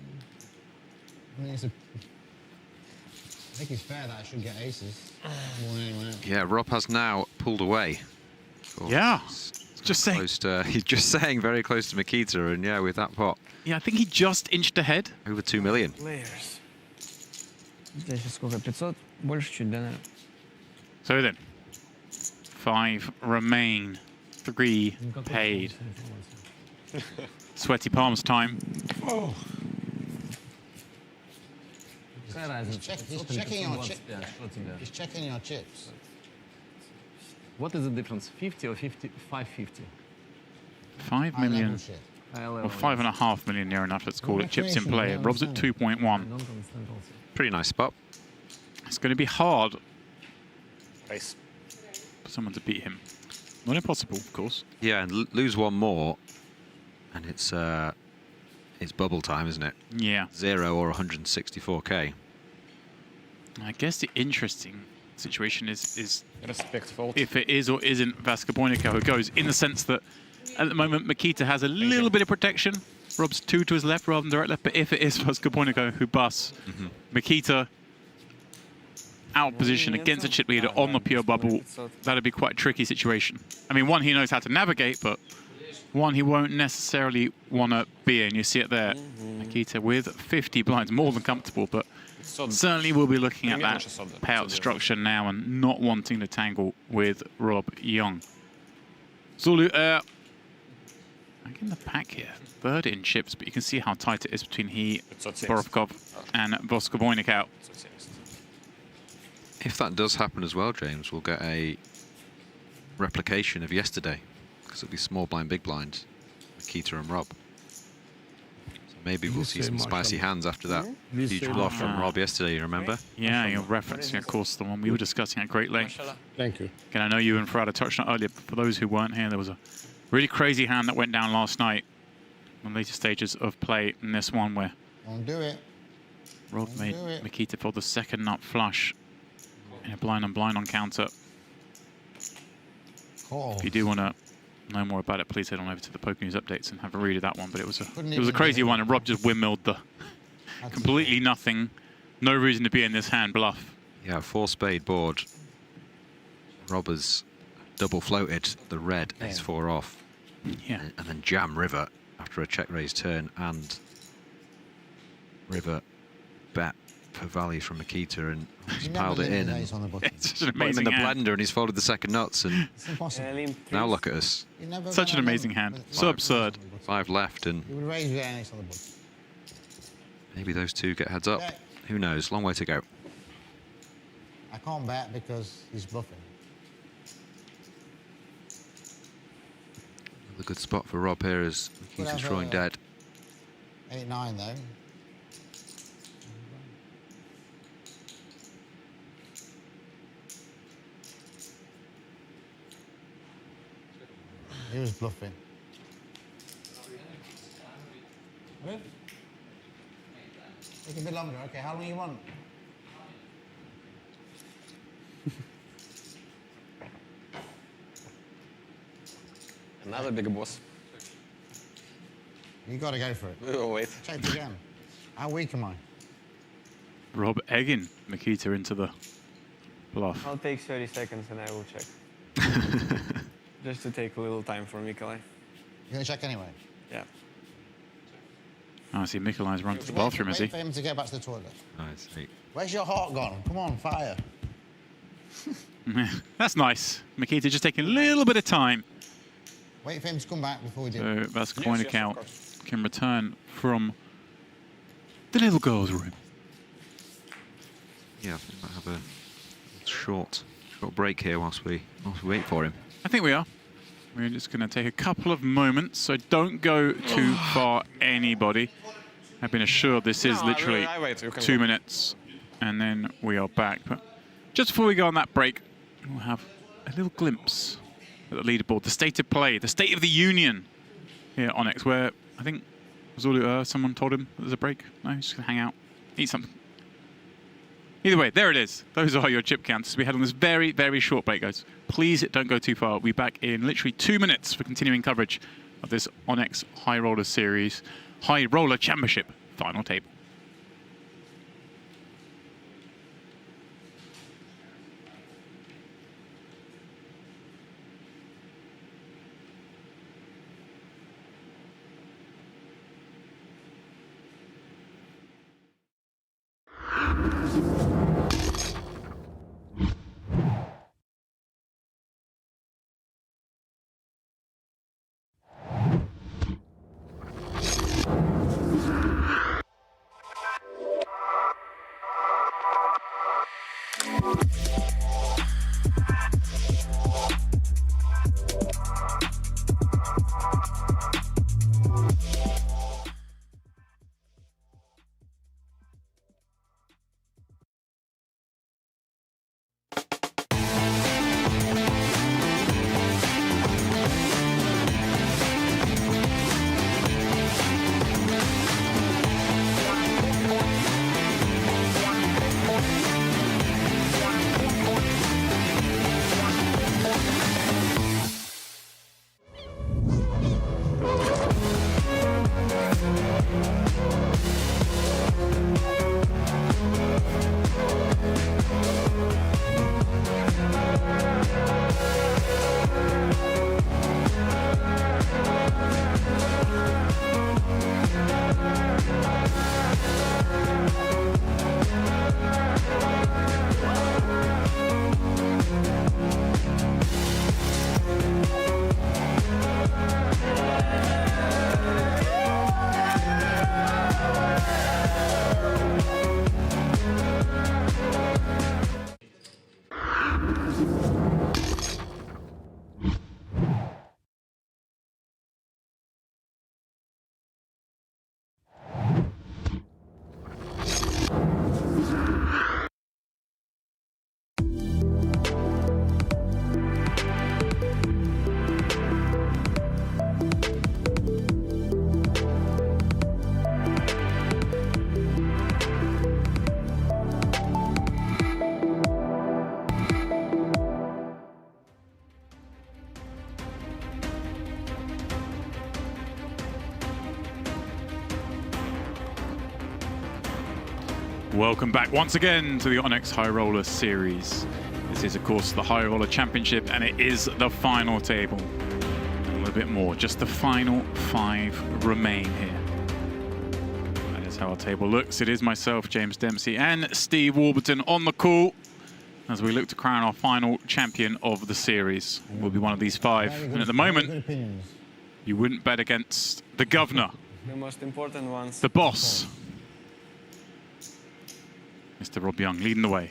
[SPEAKER 3] I mean, I think it's fair that I should get aces more than anyone else.
[SPEAKER 1] Yeah, Rob has now pulled away.
[SPEAKER 10] Yeah, just saying.
[SPEAKER 1] He's just saying very close to Mikita, and yeah, with that pot.
[SPEAKER 10] Yeah, I think he just inched ahead.
[SPEAKER 1] Over 2 million.
[SPEAKER 8] Players. Здесь сколько? 500? Больше чуть, да, наверное?
[SPEAKER 10] So then, 5 remain, 3 paid. Sweaty palms time.
[SPEAKER 3] Oh. He's checking your chips. He's checking your chips.
[SPEAKER 4] What is the difference, 50 or 50, 550?
[SPEAKER 10] 5 million, or 5.5 million near enough, let's call it, chips in play. Rob's at 2.1.
[SPEAKER 1] Pretty nice spot.
[SPEAKER 10] It's going to be hard
[SPEAKER 6] Nice.
[SPEAKER 10] for someone to beat him. Not impossible, of course.
[SPEAKER 1] Yeah, and lose one more, and it's bubble time, isn't it?
[SPEAKER 10] Yeah.
[SPEAKER 1] 0 or 164k.
[SPEAKER 10] I guess the interesting situation is
[SPEAKER 6] Respectful.
[SPEAKER 10] if it is or isn't Vaskaboinikau who goes, in the sense that at the moment Mikita has a little bit of protection. Rob's 2 to his left rather than direct left, but if it is Vaskaboinikau who busts, Mikita out of position against a chip leader on the pure bubble, that'd be quite a tricky situation. I mean, one he knows how to navigate, but one he won't necessarily want to be in. You see it there. Mikita with 50 blinds, more than comfortable, but certainly we'll be looking at that payout structure now and not wanting to tangle with Rob Yong. Zorlu Er back in the pack here. 3rd in chips, but you can see how tight it is between Borovkov and Vaskaboinikau.
[SPEAKER 1] If that does happen as well, James, we'll get a replication of yesterday, because it'll be small blind, big blind, Mikita and Rob. So maybe we'll see some spicy hands after that huge bluff from Rob yesterday, you remember?
[SPEAKER 10] Yeah, you're referencing, of course, the one we were discussing at great length.
[SPEAKER 9] Thank you.
[SPEAKER 10] Again, I know you and Farada touched on it earlier, but for those who weren't here, there was a really crazy hand that went down last night on the later stages of play in this one where
[SPEAKER 3] Don't do it.
[SPEAKER 10] Rob made Mikita for the 2nd nut flush in a blind on counter. If you do want to know more about it, please head on over to the Poker News updates and have a read of that one. But it was a crazy one, and Rob just windmilled the completely nothing, no reason to be in this hand bluff.
[SPEAKER 1] Yeah, 4 spade board. Rob has double floated the red, ace 4 off.
[SPEAKER 10] Yeah.
[SPEAKER 1] And then jam river after a check raise turn, and river bet for value from Mikita, and he's piled it in. And
[SPEAKER 10] it's just an
[SPEAKER 1] put him in
[SPEAKER 10] amazing
[SPEAKER 1] the
[SPEAKER 10] hand.
[SPEAKER 1] blender, and he's folded the 2nd nuts, and now look at us.
[SPEAKER 10] Such an amazing hand. So absurd.
[SPEAKER 1] 5 left, and
[SPEAKER 3] You would raise with an ace on the board.
[SPEAKER 1] maybe those 2 get heads up. Who knows? Long way to go.
[SPEAKER 3] I can't bet because he's bluffing.
[SPEAKER 1] A good spot for Rob here as Mikita's drawing dead.
[SPEAKER 3] 8-9 though. He was bluffing. Ready? Take a bit longer. Okay, how long you want?
[SPEAKER 6] Another big boss.
[SPEAKER 3] You got to go for it.
[SPEAKER 6] Oh, wait.
[SPEAKER 3] Check again. How weak am I?
[SPEAKER 10] Rob egging Mikita into the bluff.
[SPEAKER 8] I'll take 30 seconds and I will check. Just to take a little time for Mikalai.
[SPEAKER 3] You're going to check anyway?
[SPEAKER 8] Yeah.
[SPEAKER 10] Oh, I see Mikalai's run to the bathroom, is he?
[SPEAKER 3] Wait for him to go back to the toilet.
[SPEAKER 1] Nice.
[SPEAKER 3] Where's your heart gone? Come on, fire.
[SPEAKER 10] That's nice. Mikita just taking a little bit of time.
[SPEAKER 3] Wait for him to come back before we do.
[SPEAKER 10] So Vaskaboinikau can return from the little girl's room.
[SPEAKER 1] Yeah, I think we might have a short break here whilst we wait for him.
[SPEAKER 10] I think we are. We're just going to take a couple of moments, so don't go too far, anybody. I've been assured this is literally 2 minutes, and then we are back. But just before we go on that break, we'll have a little glimpse at the leaderboard, the state of play, the state of the union here at Onyx, where I think Zorlu Er, someone told him there's a break. No, he's just going to hang out, eat something. Either way, there it is. Those are your chip counts. We had on this very, very short break, guys. Please don't go too far. We'll be back in literally 2 minutes for continuing coverage of this Onyx High Roller Series, High Roller Championship final table. Welcome back once again to the Onyx High Roller Series. This is, of course, the High Roller Championship, and it is the final table. A little bit more, just the final 5 remain here. That is how our table looks. It is myself, James Dempsey, and Steve Warburton on the call as we look to crown our final champion of the series. Will be one of these 5. And at the moment, you wouldn't bet against the governor,
[SPEAKER 8] The most important ones.
[SPEAKER 10] the boss, Mr. Rob Young, leading the way.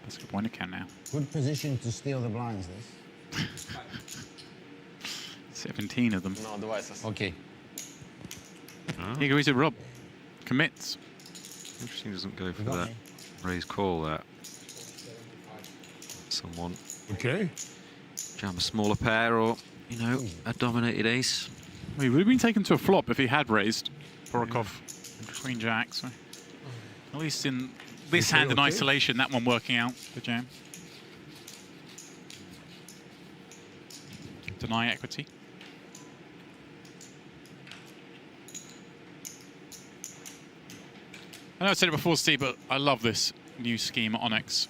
[SPEAKER 10] Vaskaboinikau now.
[SPEAKER 3] Good position to steal the blinds, this.
[SPEAKER 10] 17 of them.
[SPEAKER 6] No, devices.
[SPEAKER 4] Okay.
[SPEAKER 10] Here goes it, Rob. Commits.
[SPEAKER 1] Interesting, doesn't go for that raise call there. Someone.
[SPEAKER 9] Okay.
[SPEAKER 1] Jam a smaller pair or, you know, a dominated ace.
[SPEAKER 10] Well, he would have been taken to a flop if he had raised Borovkov Queen Jack. So at least in this hand in isolation, that one working out for Jam. Deny equity. I know I said it before, Steve, but I love this new scheme at Onyx.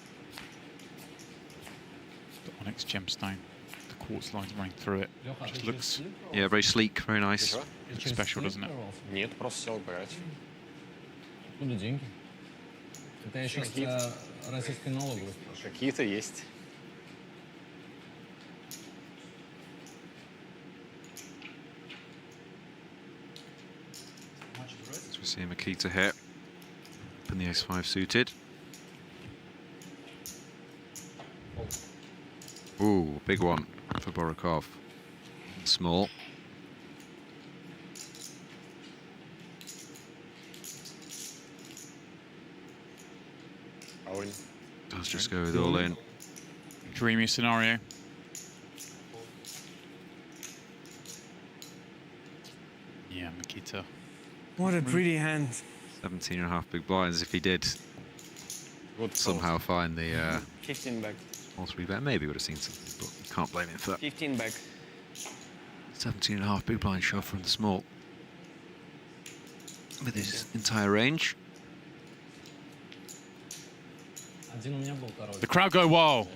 [SPEAKER 10] The Onyx gemstone. The quartz lines running through it. Just looks,
[SPEAKER 1] yeah, very sleek, very nice.
[SPEAKER 10] looks special, doesn't it?
[SPEAKER 6] Нет, просто сел поиграть.
[SPEAKER 4] Откуда деньги? Это я сейчас российской налоговой.
[SPEAKER 6] Какие-то есть.
[SPEAKER 1] So we see Mikita here. Open the ace-5 suited. Ooh, big one for Borovkov. Small. Does just go with all in.
[SPEAKER 10] Dreamy scenario.
[SPEAKER 15] What a pretty hand.
[SPEAKER 1] 17.5 big blinds. If he did somehow find the
[SPEAKER 8] 15 back.
[SPEAKER 1] all 3 bet, maybe would have seen something, but you can't blame him for that.
[SPEAKER 8] 15 back.
[SPEAKER 1] 17.5 big blind shove from the small with his entire range.
[SPEAKER 10] The crowd go wild.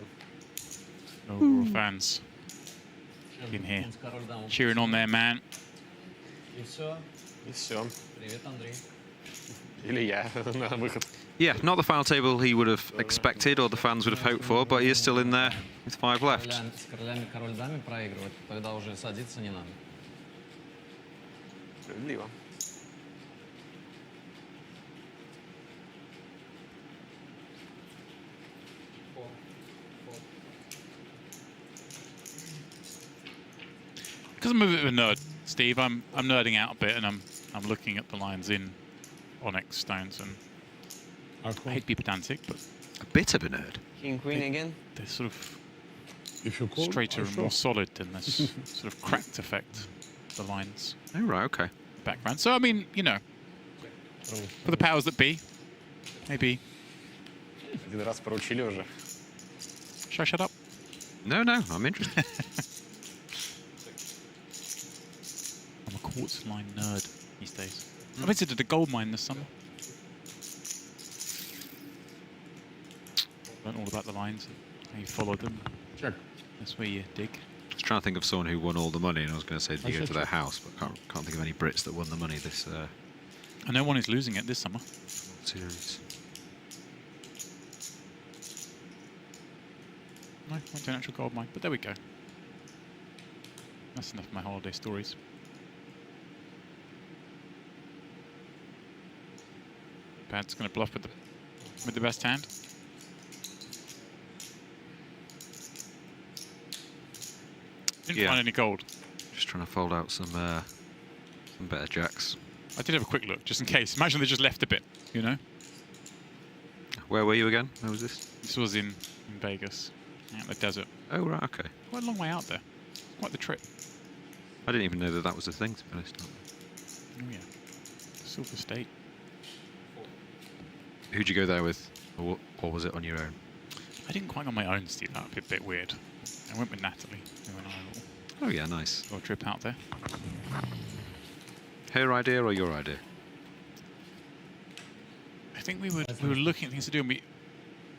[SPEAKER 10] Overall fans in here cheering on their man.
[SPEAKER 6] И все. Или я на выход.
[SPEAKER 1] Yeah, not the final table he would have expected or the fans would have hoped for, but he is still in there with 5 left.
[SPEAKER 4] С королями король-даме проигрывать, тогда уже садиться не надо.
[SPEAKER 6] Справедливо.
[SPEAKER 10] Because I'm a bit of a nerd, Steve, I'm nerding out a bit and I'm looking at the lines in Onyx stones, and I hate to be pedantic, but
[SPEAKER 1] a bit of a nerd.
[SPEAKER 8] King Queen again.
[SPEAKER 10] They're sort of straighter and more solid than this sort of cracked effect. The lines.
[SPEAKER 1] Oh right, okay.
[SPEAKER 10] Background. So I mean, you know, for the powers that be, maybe.
[SPEAKER 6] Один раз поручили уже.
[SPEAKER 10] Should I shut up?
[SPEAKER 1] No, I'm interested.
[SPEAKER 10] I'm a quartz line nerd these days. I visited a gold mine this summer. Learned all about the lines and how you follow them.
[SPEAKER 9] Check.
[SPEAKER 10] That's where you dig.
[SPEAKER 1] I was trying to think of someone who won all the money, and I was going to say, did you go to their house? But can't think of any Brits that won the money this
[SPEAKER 10] I know one is losing it this summer.
[SPEAKER 1] series.
[SPEAKER 10] No, went to an actual gold mine, but there we go. That's enough of my holiday stories. Bad's going to bluff with the best hand. Didn't find any gold.
[SPEAKER 1] Just trying to fold out some better jacks.
[SPEAKER 10] I did have a quick look, just in case. Imagine they just left a bit, you know?
[SPEAKER 1] Where were you again? Where was this?
[SPEAKER 10] This was in Vegas, out in the desert.
[SPEAKER 1] Oh, right, okay.
[SPEAKER 10] Quite a long way out there. Quite the trip.
[SPEAKER 1] I didn't even know that was a thing, to be honest.
[SPEAKER 10] Oh, yeah. Silver State.
[SPEAKER 1] Who'd you go there with? Or was it on your own?
[SPEAKER 10] I didn't quite go on my own, Steve. That would be a bit weird. I went with Natalie. We went on a little
[SPEAKER 1] Oh, yeah, nice.
[SPEAKER 10] trip out there.
[SPEAKER 1] Her idea or your idea?
[SPEAKER 10] I think we were looking at things to do, and we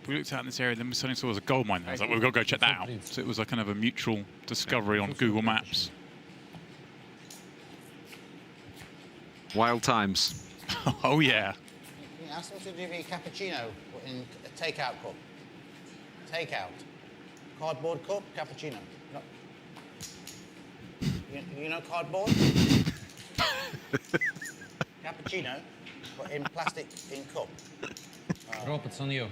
[SPEAKER 10] looked out in this area, then we suddenly saw there was a gold mine there. I was like, we've got to go check that out. So it was a kind of a mutual discovery on Google Maps.
[SPEAKER 1] Wild times.
[SPEAKER 10] Oh, yeah.
[SPEAKER 13] Can you ask them to do me a cappuccino in a takeout cup? Takeout. Cardboard cup, cappuccino. No. You know cardboard? Cappuccino, but in plastic, in cup.
[SPEAKER 4] Rob, it's on you.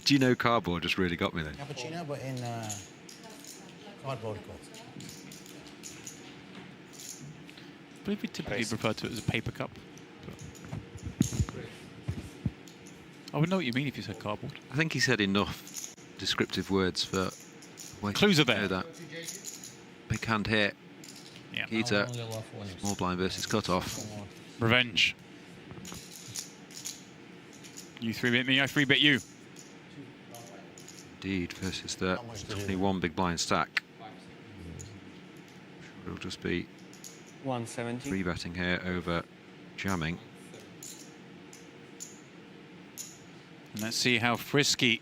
[SPEAKER 1] Do you know cardboard just really got me then?
[SPEAKER 13] Cappuccino, but in cardboard cup.
[SPEAKER 10] I believe we typically refer to it as a paper cup. I would know what you mean if you said cardboard.
[SPEAKER 1] I think he said enough descriptive words for...
[SPEAKER 10] Clues are there.
[SPEAKER 1] That. Big hand here.
[SPEAKER 10] Yeah.
[SPEAKER 1] Mikita. Small blind versus cut off.
[SPEAKER 10] Revenge. You 3-bit me, I 3-bit you.
[SPEAKER 1] Indeed, versus the 21 big blind stack. It'll just be
[SPEAKER 8] 170.
[SPEAKER 1] 3-betting here over jamming.
[SPEAKER 10] And let's see how frisky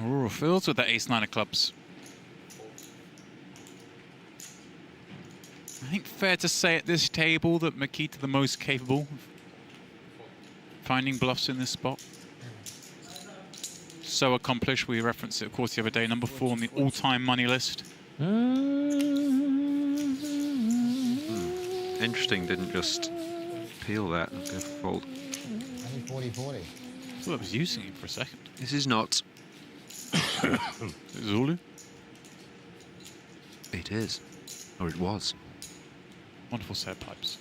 [SPEAKER 10] Aurora feels with that ace-9 of clubs. I think fair to say at this table that Mikita the most capable of finding bluffs in this spot. So accomplished, we referenced it of course the other day, number 4 on the all-time money list.
[SPEAKER 1] Interesting, didn't just peel that and go for fold.
[SPEAKER 3] Only 40-40.
[SPEAKER 10] I thought I was using it for a second.
[SPEAKER 1] This is not.
[SPEAKER 10] Zulu?
[SPEAKER 1] It is. Or it was.
[SPEAKER 10] Wonderful set pipes.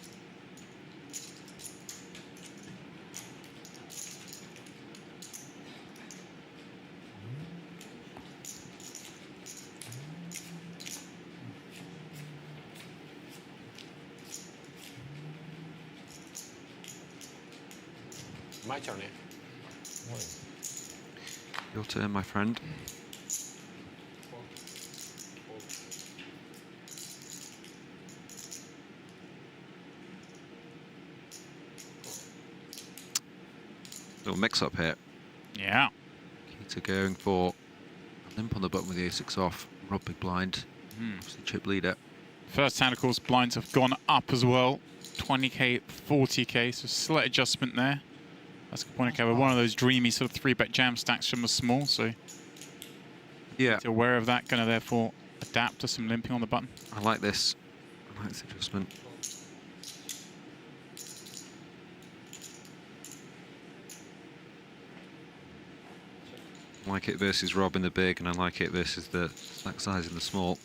[SPEAKER 6] My turn, yeah.
[SPEAKER 1] Your turn, my friend. Little mix-up here.
[SPEAKER 10] Yeah.
[SPEAKER 1] Mikita going for a limp on the button with the A6 off. Rob big blind. Obviously chip leader.
[SPEAKER 10] First hand, of course, blinds have gone up as well. 20k, 40k, so slight adjustment there. Vaskaboinikau, one of those dreamy sort of 3-bet jam stacks from a small, so
[SPEAKER 1] yeah,
[SPEAKER 10] aware of that, going to therefore adapt to some limping on the button.
[SPEAKER 1] I like this. I like this adjustment. I like it versus Rob in the big, and I like it versus the stack size in the small.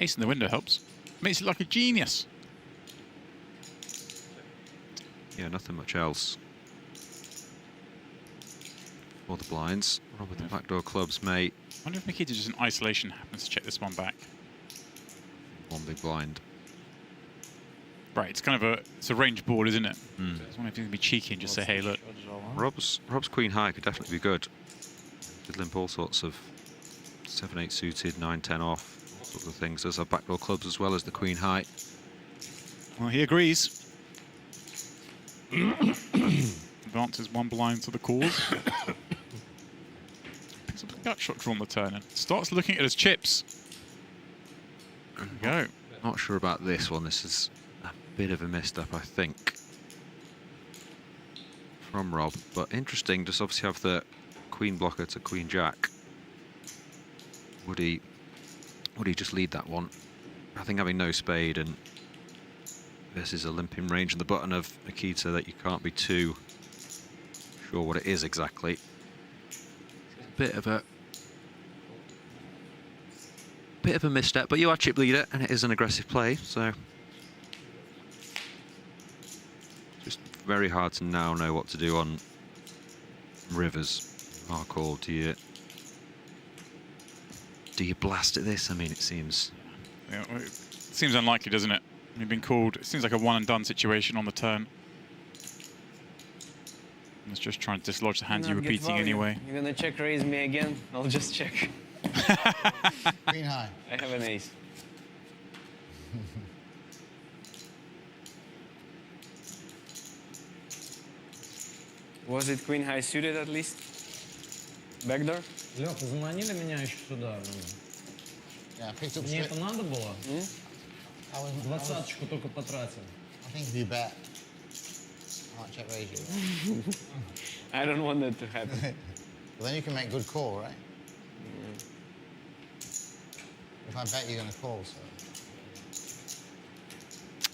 [SPEAKER 10] Ace in the window helps. Makes it like a genius.
[SPEAKER 1] Yeah, nothing much else. For the blinds. Rob with the backdoor clubs, mate.
[SPEAKER 10] I wonder if Mikita just in isolation happens to check this one back.
[SPEAKER 1] One big blind.
[SPEAKER 10] Right, it's kind of a range board, isn't it? I was wondering if you can be cheeky and just say, hey, look.
[SPEAKER 1] Rob's queen high could definitely be good. Could limp all sorts of 7-8 suited, 9-10 off. Sort of things. There's our backdoor clubs as well as the queen high.
[SPEAKER 10] Well, he agrees. Advances one blind to the cause. Picks up a gut shot draw on the turn and starts looking at his chips. There we go.
[SPEAKER 1] Not sure about this one. This is a bit of a misstep, I think, from Rob. But interesting, just obviously have the queen blocker to queen jack. Would he just lead that one? I think having no spade and versus a limping range in the button of Mikita that you can't be too sure what it is exactly. Bit of a misstep, but you are chip leader and it is an aggressive play, so just very hard to now know what to do on rivers. Hardcore, do you blast at this? I mean, it seems...
[SPEAKER 10] Yeah, well, it seems unlikely, doesn't it? You've been called... It seems like a one-and-done situation on the turn. Let's just try and dislodge the hands you were beating anyway.
[SPEAKER 8] You're gonna check raise me again? I'll just check.
[SPEAKER 13] Queen high.
[SPEAKER 8] I have an ace. Was it queen high suited at least? Backdoor?
[SPEAKER 4] Лёха, заманили меня еще сюда.
[SPEAKER 13] Yeah, I picked up
[SPEAKER 4] Мне это надо было? Двадцаточку только потратил.
[SPEAKER 13] I think if you bet, I might check raise you.
[SPEAKER 8] I don't want that to happen.
[SPEAKER 13] Well, then you can make good call, right? If I bet you're going to call,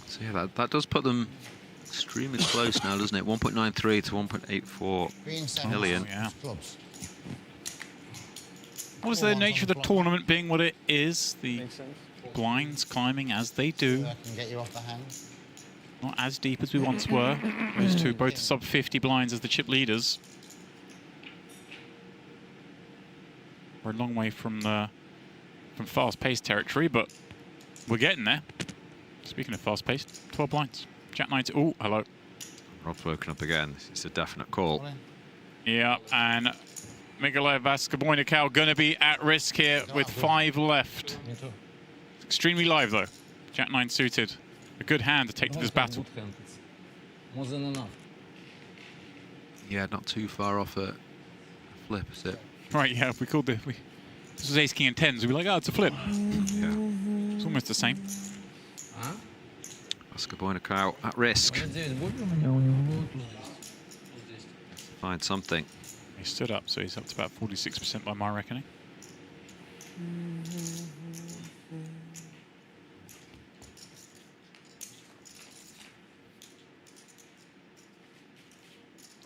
[SPEAKER 1] So yeah, that does put them extremely close now, doesn't it? 1.93 to 1.84 million.
[SPEAKER 10] Yeah.
[SPEAKER 13] Clubs.
[SPEAKER 10] What is the nature of the tournament being what it is? The blinds climbing as they do.
[SPEAKER 13] I can get you off the hand.
[SPEAKER 10] Not as deep as we once were. Those two both sub 50 blinds as the chip leaders. We're a long way from fast-paced territory, but we're getting there. Speaking of fast-paced, 12 blinds. Jack 9. Oh, hello.
[SPEAKER 1] Rob's woken up again. This is a definite call.
[SPEAKER 10] Yeah, and Mikalai Vaskaboinikau going to be at risk here with 5 left. Extremely live though. Jack 9 suited. A good hand to take to this battle.
[SPEAKER 4] More than enough.
[SPEAKER 1] Yeah, not too far off a flip, is it?
[SPEAKER 10] Right, yeah, if we called this was ace king and tens, we'd be like, oh, it's a flip.
[SPEAKER 1] Yeah.
[SPEAKER 10] It's almost the same.
[SPEAKER 1] Vaskaboinikau at risk. Find something.
[SPEAKER 10] He stood up, so he's up to about 46% by my reckoning.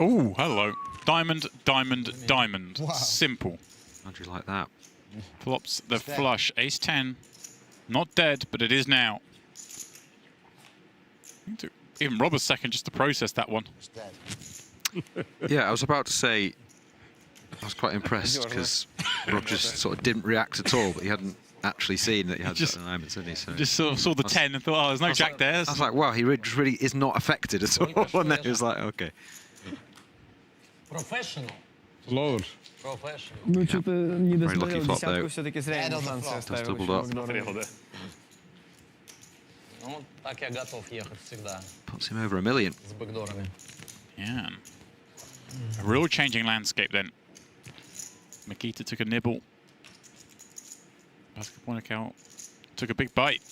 [SPEAKER 10] Oh, hello. Diamond, diamond, diamond.
[SPEAKER 1] Wow.
[SPEAKER 10] Simple.
[SPEAKER 1] How'd you like that?
[SPEAKER 10] Flops the flush. Ace 10. Not dead, but it is now. Even Rob a second just to process that one.
[SPEAKER 13] It's dead.
[SPEAKER 1] Yeah, I was about to say, I was quite impressed because Rob just sort of didn't react at all, but he hadn't actually seen that he had certain moments, didn't he? So
[SPEAKER 10] Just saw the 10 and thought, oh, there's no jack there.
[SPEAKER 1] I was like, wow, he really is not affected at all. And then he was like, okay.
[SPEAKER 4] Professional.
[SPEAKER 9] Lower.
[SPEAKER 4] Professional.
[SPEAKER 15] Ну, что-то не
[SPEAKER 1] Very lucky
[SPEAKER 15] досмотрел.
[SPEAKER 1] flop, though.
[SPEAKER 15] Десятку все-таки зря ему шансы
[SPEAKER 1] Just
[SPEAKER 15] оставил.
[SPEAKER 1] doubled up.
[SPEAKER 4] Ну, так я готов ехать всегда.
[SPEAKER 1] Puts him over $1 million.
[SPEAKER 4] С бэкдорами.
[SPEAKER 10] Yeah. A real changing landscape then. Mikita took a nibble. Vaskaboinikau took a big bite.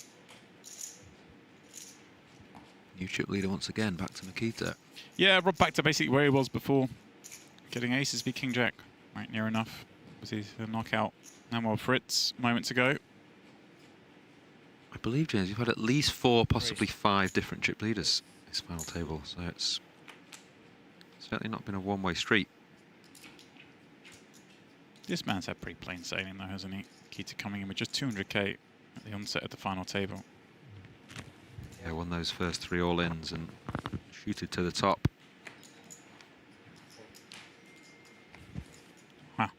[SPEAKER 1] New chip leader once again, back to Mikita.
[SPEAKER 10] Yeah, Rob back to basically where he was before. Getting aces v King Jack. Right, near enough. Was he the knockout Manuel Fritz moments ago?
[SPEAKER 1] I believe, James, you've had at least 4, possibly 5 different chip leaders this final table, so it's certainly not been a one-way street.
[SPEAKER 10] This man's had pretty plain sailing though, hasn't he? Mikita coming in with just 200k at the onset of the final table.
[SPEAKER 1] Yeah, won those first 3 all-ins and shooted to the top.
[SPEAKER 10] Wow.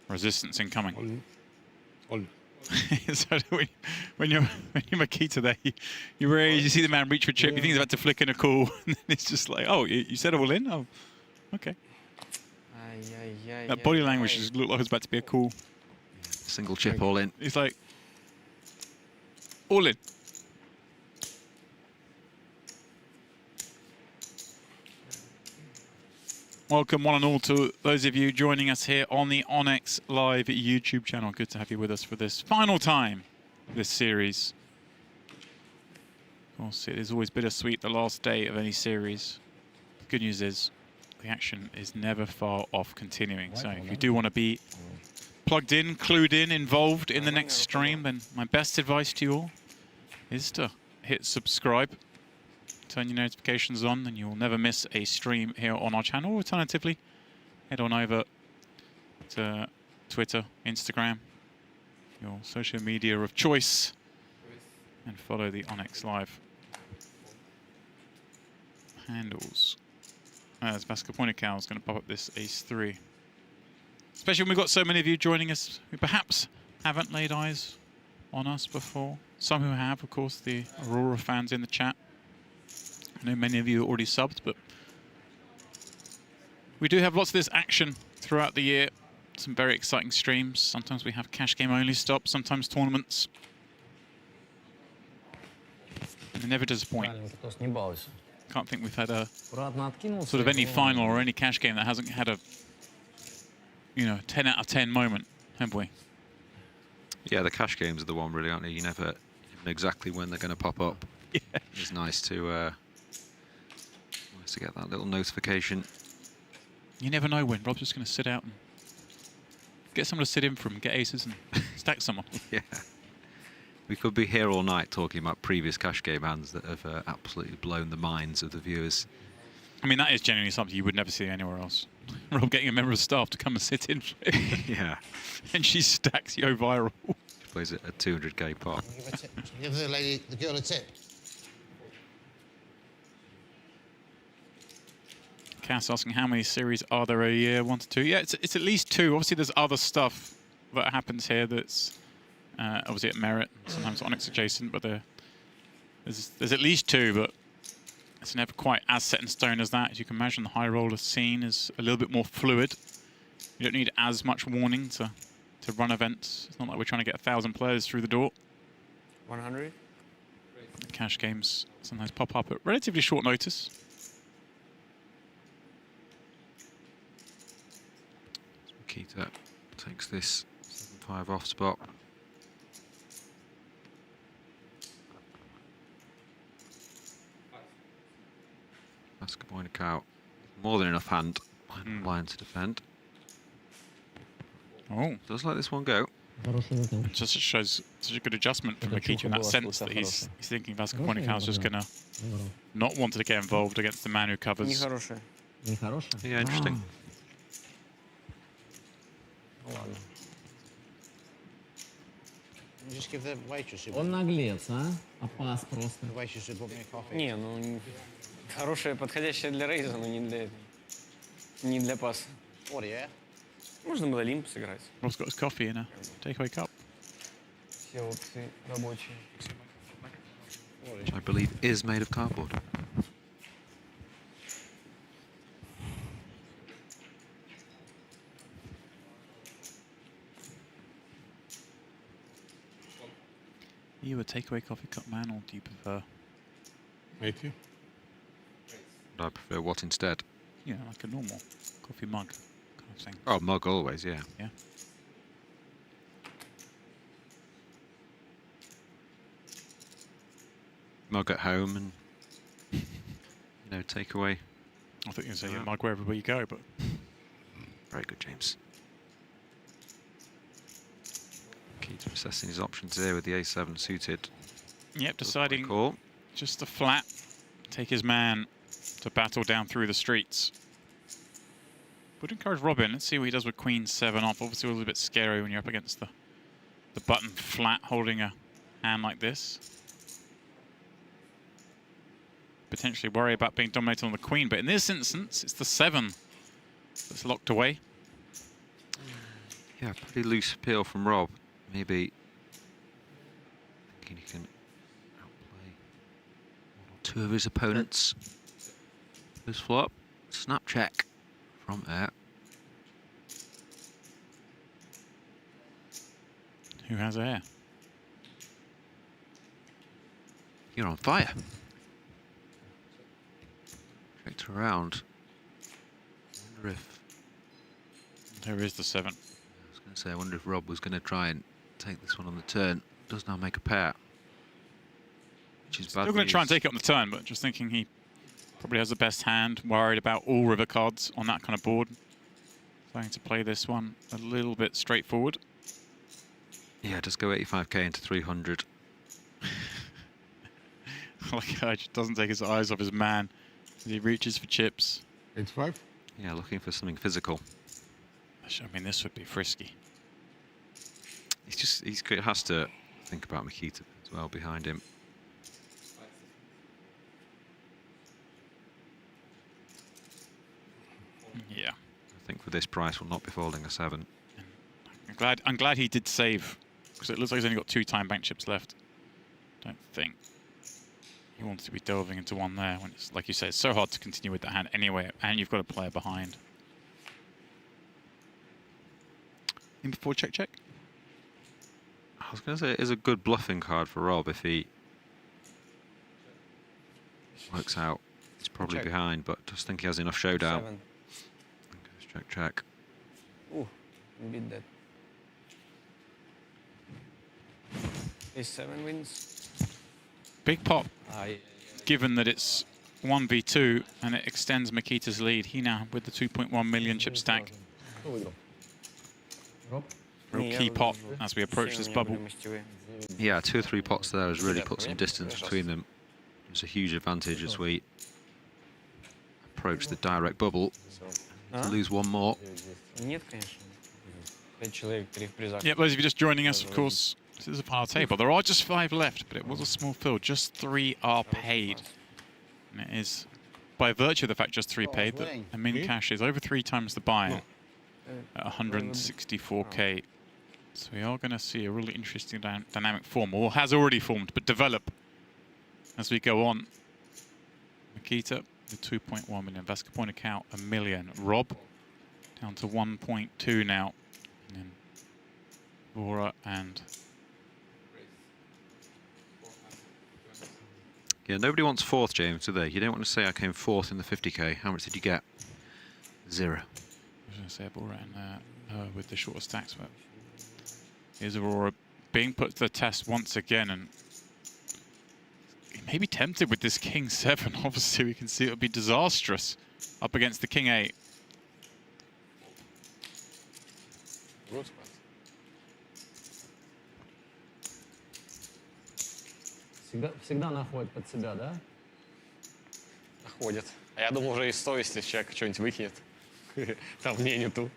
[SPEAKER 10] Resistance incoming.
[SPEAKER 9] All.
[SPEAKER 10] So when you're Mikita there, you raise, you see the man reach for a chip, you think he's about to flick in a call, and then it's just like, oh, you said all in? Oh, okay. That body language just looked like it was about to be a call.
[SPEAKER 1] Single chip all in.
[SPEAKER 10] He's like, all in. Welcome one and all to those of you joining us here on the Onyx Live YouTube channel. Good to have you with us for this final time, this series. Of course, it is always bittersweet, the last day of any series. The good news is the action is never far off continuing. So if you do want to be plugged in, clued in, involved in the next stream, then my best advice to you all is to hit subscribe. Turn your notifications on and you'll never miss a stream here on our channel. Alternatively, head on over to Twitter, Instagram, your social media of choice, and follow the Onyx Live handles. As Vaskaboinikau is going to pop up this ace-3. Especially when we've got so many of you joining us who perhaps haven't laid eyes on us before. Some who have, of course, the Aurora fans in the chat. I know many of you are already subbed, but we do have lots of this action throughout the year. Some very exciting streams. Sometimes we have cash game only stops, sometimes tournaments. And they never disappoint. Can't think we've had a sort of any final or any cash game that hasn't had a 10 out of 10 moment, have we?
[SPEAKER 1] Yeah, the cash games are the one really, aren't they? You never know exactly when they're going to pop up.
[SPEAKER 10] Yeah.
[SPEAKER 1] It's nice to get that little notification.
[SPEAKER 10] You never know when. Rob's just going to sit out and get someone to sit in for him, get aces and stack someone.
[SPEAKER 1] Yeah. We could be here all night talking about previous cash game hands that have absolutely blown the minds of the viewers.
[SPEAKER 10] I mean, that is genuinely something you would never see anywhere else. Rob getting a member of staff to come and sit in for him.
[SPEAKER 1] Yeah.
[SPEAKER 10] And she stacks Yo viral.
[SPEAKER 1] She plays it at 200k pot.
[SPEAKER 13] Give the girl a tip.
[SPEAKER 10] Cass asking how many series are there a year? 1 to 2? Yeah, it's at least 2. Obviously, there's other stuff that happens here that's obviously at Merit, sometimes Onyx adjacent, but there's at least 2, but it's never quite as set in stone as that. As you can imagine, the high roller scene is a little bit more fluid. You don't need as much warning to run events. It's not like we're trying to get 1,000 players through the door.
[SPEAKER 8] 100?
[SPEAKER 10] The cash games sometimes pop up at relatively short notice.
[SPEAKER 1] Mikita takes this 7-5 off spot. Vaskaboinikau, more than enough hand line to defend.
[SPEAKER 10] Oh,
[SPEAKER 1] does let this one go.
[SPEAKER 10] It just shows such a good adjustment from Mikita in that sense that he's thinking Vaskaboinikau is just going to not want to get involved against the man who covers.
[SPEAKER 1] Yeah, interesting.
[SPEAKER 13] Just give the waitress.
[SPEAKER 4] Он наглец, а? Опас просто.
[SPEAKER 13] The waitress who brought me a coffee.
[SPEAKER 8] Не, ну хорошая, подходящая для рейза, но не для паса.
[SPEAKER 13] What, yeah?
[SPEAKER 8] Можно было лимп сыграть.
[SPEAKER 10] Rob's got his coffee in a takeaway cup.
[SPEAKER 1] Which I believe is made of cardboard.
[SPEAKER 10] Are you a takeaway coffee cup man, or do you prefer?
[SPEAKER 9] Me too.
[SPEAKER 1] I prefer what instead?
[SPEAKER 10] Yeah, like a normal coffee mug kind of thing.
[SPEAKER 1] Oh, mug always, yeah.
[SPEAKER 10] Yeah.
[SPEAKER 1] Mug at home and, you know, takeaway.
[SPEAKER 10] I thought you were going to say a mug wherever you go, but...
[SPEAKER 1] Very good, James. Keep assessing his options here with the A7 suited.
[SPEAKER 10] Yep, deciding just a flat, take his man to battle down through the streets. Would encourage Robin. Let's see what he does with Queen 7 off. Obviously, a little bit scary when you're up against the button flat, holding a hand like this. Potentially worry about being dominated on the Queen, but in this instance, it's the 7 that's locked away.
[SPEAKER 1] Yeah, pretty loose appeal from Rob. Maybe thinking he can outplay 1 or 2 of his opponents. This flop, snap check from Er.
[SPEAKER 10] Who has air?
[SPEAKER 1] You're on fire. Checked around. Wonder if
[SPEAKER 10] there is the 7.
[SPEAKER 1] I was going to say, I wonder if Rob was going to try and take this one on the turn. Does now make a pair, which is bad.
[SPEAKER 10] Still going to try and take it on the turn, but just thinking he probably has the best hand. Worried about all river cards on that kind of board. Trying to play this one a little bit straightforward.
[SPEAKER 1] Yeah, just go 85k into 300.
[SPEAKER 10] Like how he doesn't take his eyes off his man as he reaches for chips.
[SPEAKER 9] 85?
[SPEAKER 1] Yeah, looking for something physical.
[SPEAKER 10] I mean, this would be frisky.
[SPEAKER 1] He has to think about Mikita as well behind him.
[SPEAKER 10] Yeah.
[SPEAKER 1] I think for this price will not be folding a 7.
[SPEAKER 10] I'm glad he did save, because it looks like he's only got 2 time bank chips left. Don't think he wants to be delving into one there when it's, like you said, it's so hard to continue with that hand anyway, and you've got a player behind. In before check.
[SPEAKER 1] I was going to say it is a good bluffing card for Rob if he works out. He's probably behind, but just think he has enough showdown.
[SPEAKER 8] 7.
[SPEAKER 1] Okay, check.
[SPEAKER 8] Ooh, beat that. Is 7 wins?
[SPEAKER 10] Big pop, given that it's 1v2 and it extends Mikita's lead. He now with the 2.1 million chip stack. Real key pop as we approach this bubble.
[SPEAKER 1] Yeah, 2 or 3 pots there has really put some distance between them. It's a huge advantage as we approach the direct bubble. To lose one more.
[SPEAKER 10] Yeah, those of you just joining us, of course, this is a final table. There are just 5 left, but it was a small field. Just 3 are paid. And it is, by virtue of the fact just 3 paid, that the min cash is over 3 times the buy at 164k. So we are going to see a really interesting dynamic form, or has already formed, but develop as we go on. Mikita with 2.1 million, Vaskaboinikau 1 million, Rob down to 1.2 now, and then Vora and...
[SPEAKER 1] Yeah, nobody wants 4th, James, do they? You don't want to say I came 4th in the 50k. How much did you get? 0.
[SPEAKER 10] I was going to say Vora and with the shorter stacks, but here's Aurora being put to the test once again, and he may be tempted with this King 7. Obviously, we can see it would be disastrous up against the King 8.
[SPEAKER 4] Всегда находит под себя, да?
[SPEAKER 6] Находит. А я думал уже из совести человек что-нибудь выкинет. Там мне нету.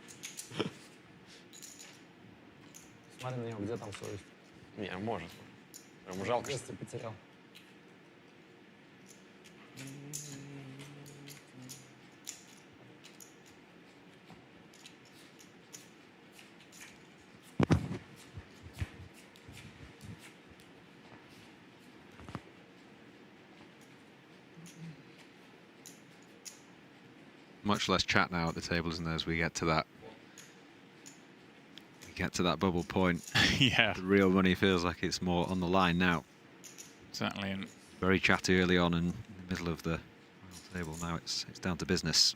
[SPEAKER 4] Смотри на него, где там совесть?
[SPEAKER 6] Не, может. Ему жалко,
[SPEAKER 4] что потерял.
[SPEAKER 1] much less chat now at the table, isn't there, as we get to that bubble point.
[SPEAKER 10] Yeah.
[SPEAKER 1] The real money feels like it's more on the line now.
[SPEAKER 10] Exactly. And
[SPEAKER 1] very chatty early on, and in the middle of the table now it's down to business.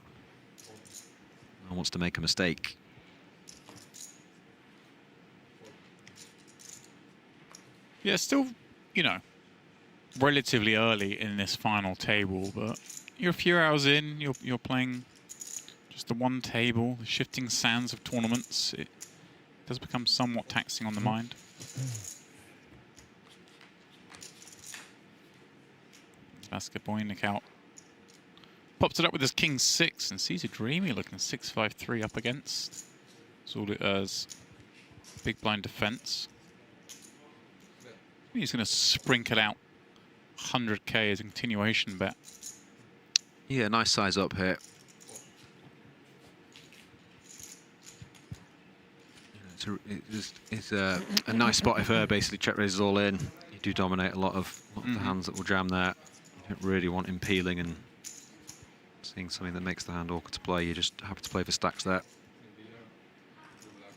[SPEAKER 1] No one wants to make a mistake.
[SPEAKER 10] Yeah, still, you know, relatively early in this final table, but you're a few hours in, you're playing just the one table, the shifting sands of tournaments. It does become somewhat taxing on the mind. Vaskaboinikau pops it up with his king 6 and sees a dreamy looking 6-5-3 up against Zorlu Er's big blind defense. He's going to sprinkle out 100k as a continuation bet.
[SPEAKER 1] Yeah, nice size up here. It's a nice spot if basically check raises all in. You do dominate a lot of the hands that will jam there. You don't really want him peeling and seeing something that makes the hand awkward to play. You're just happy to play for stacks there.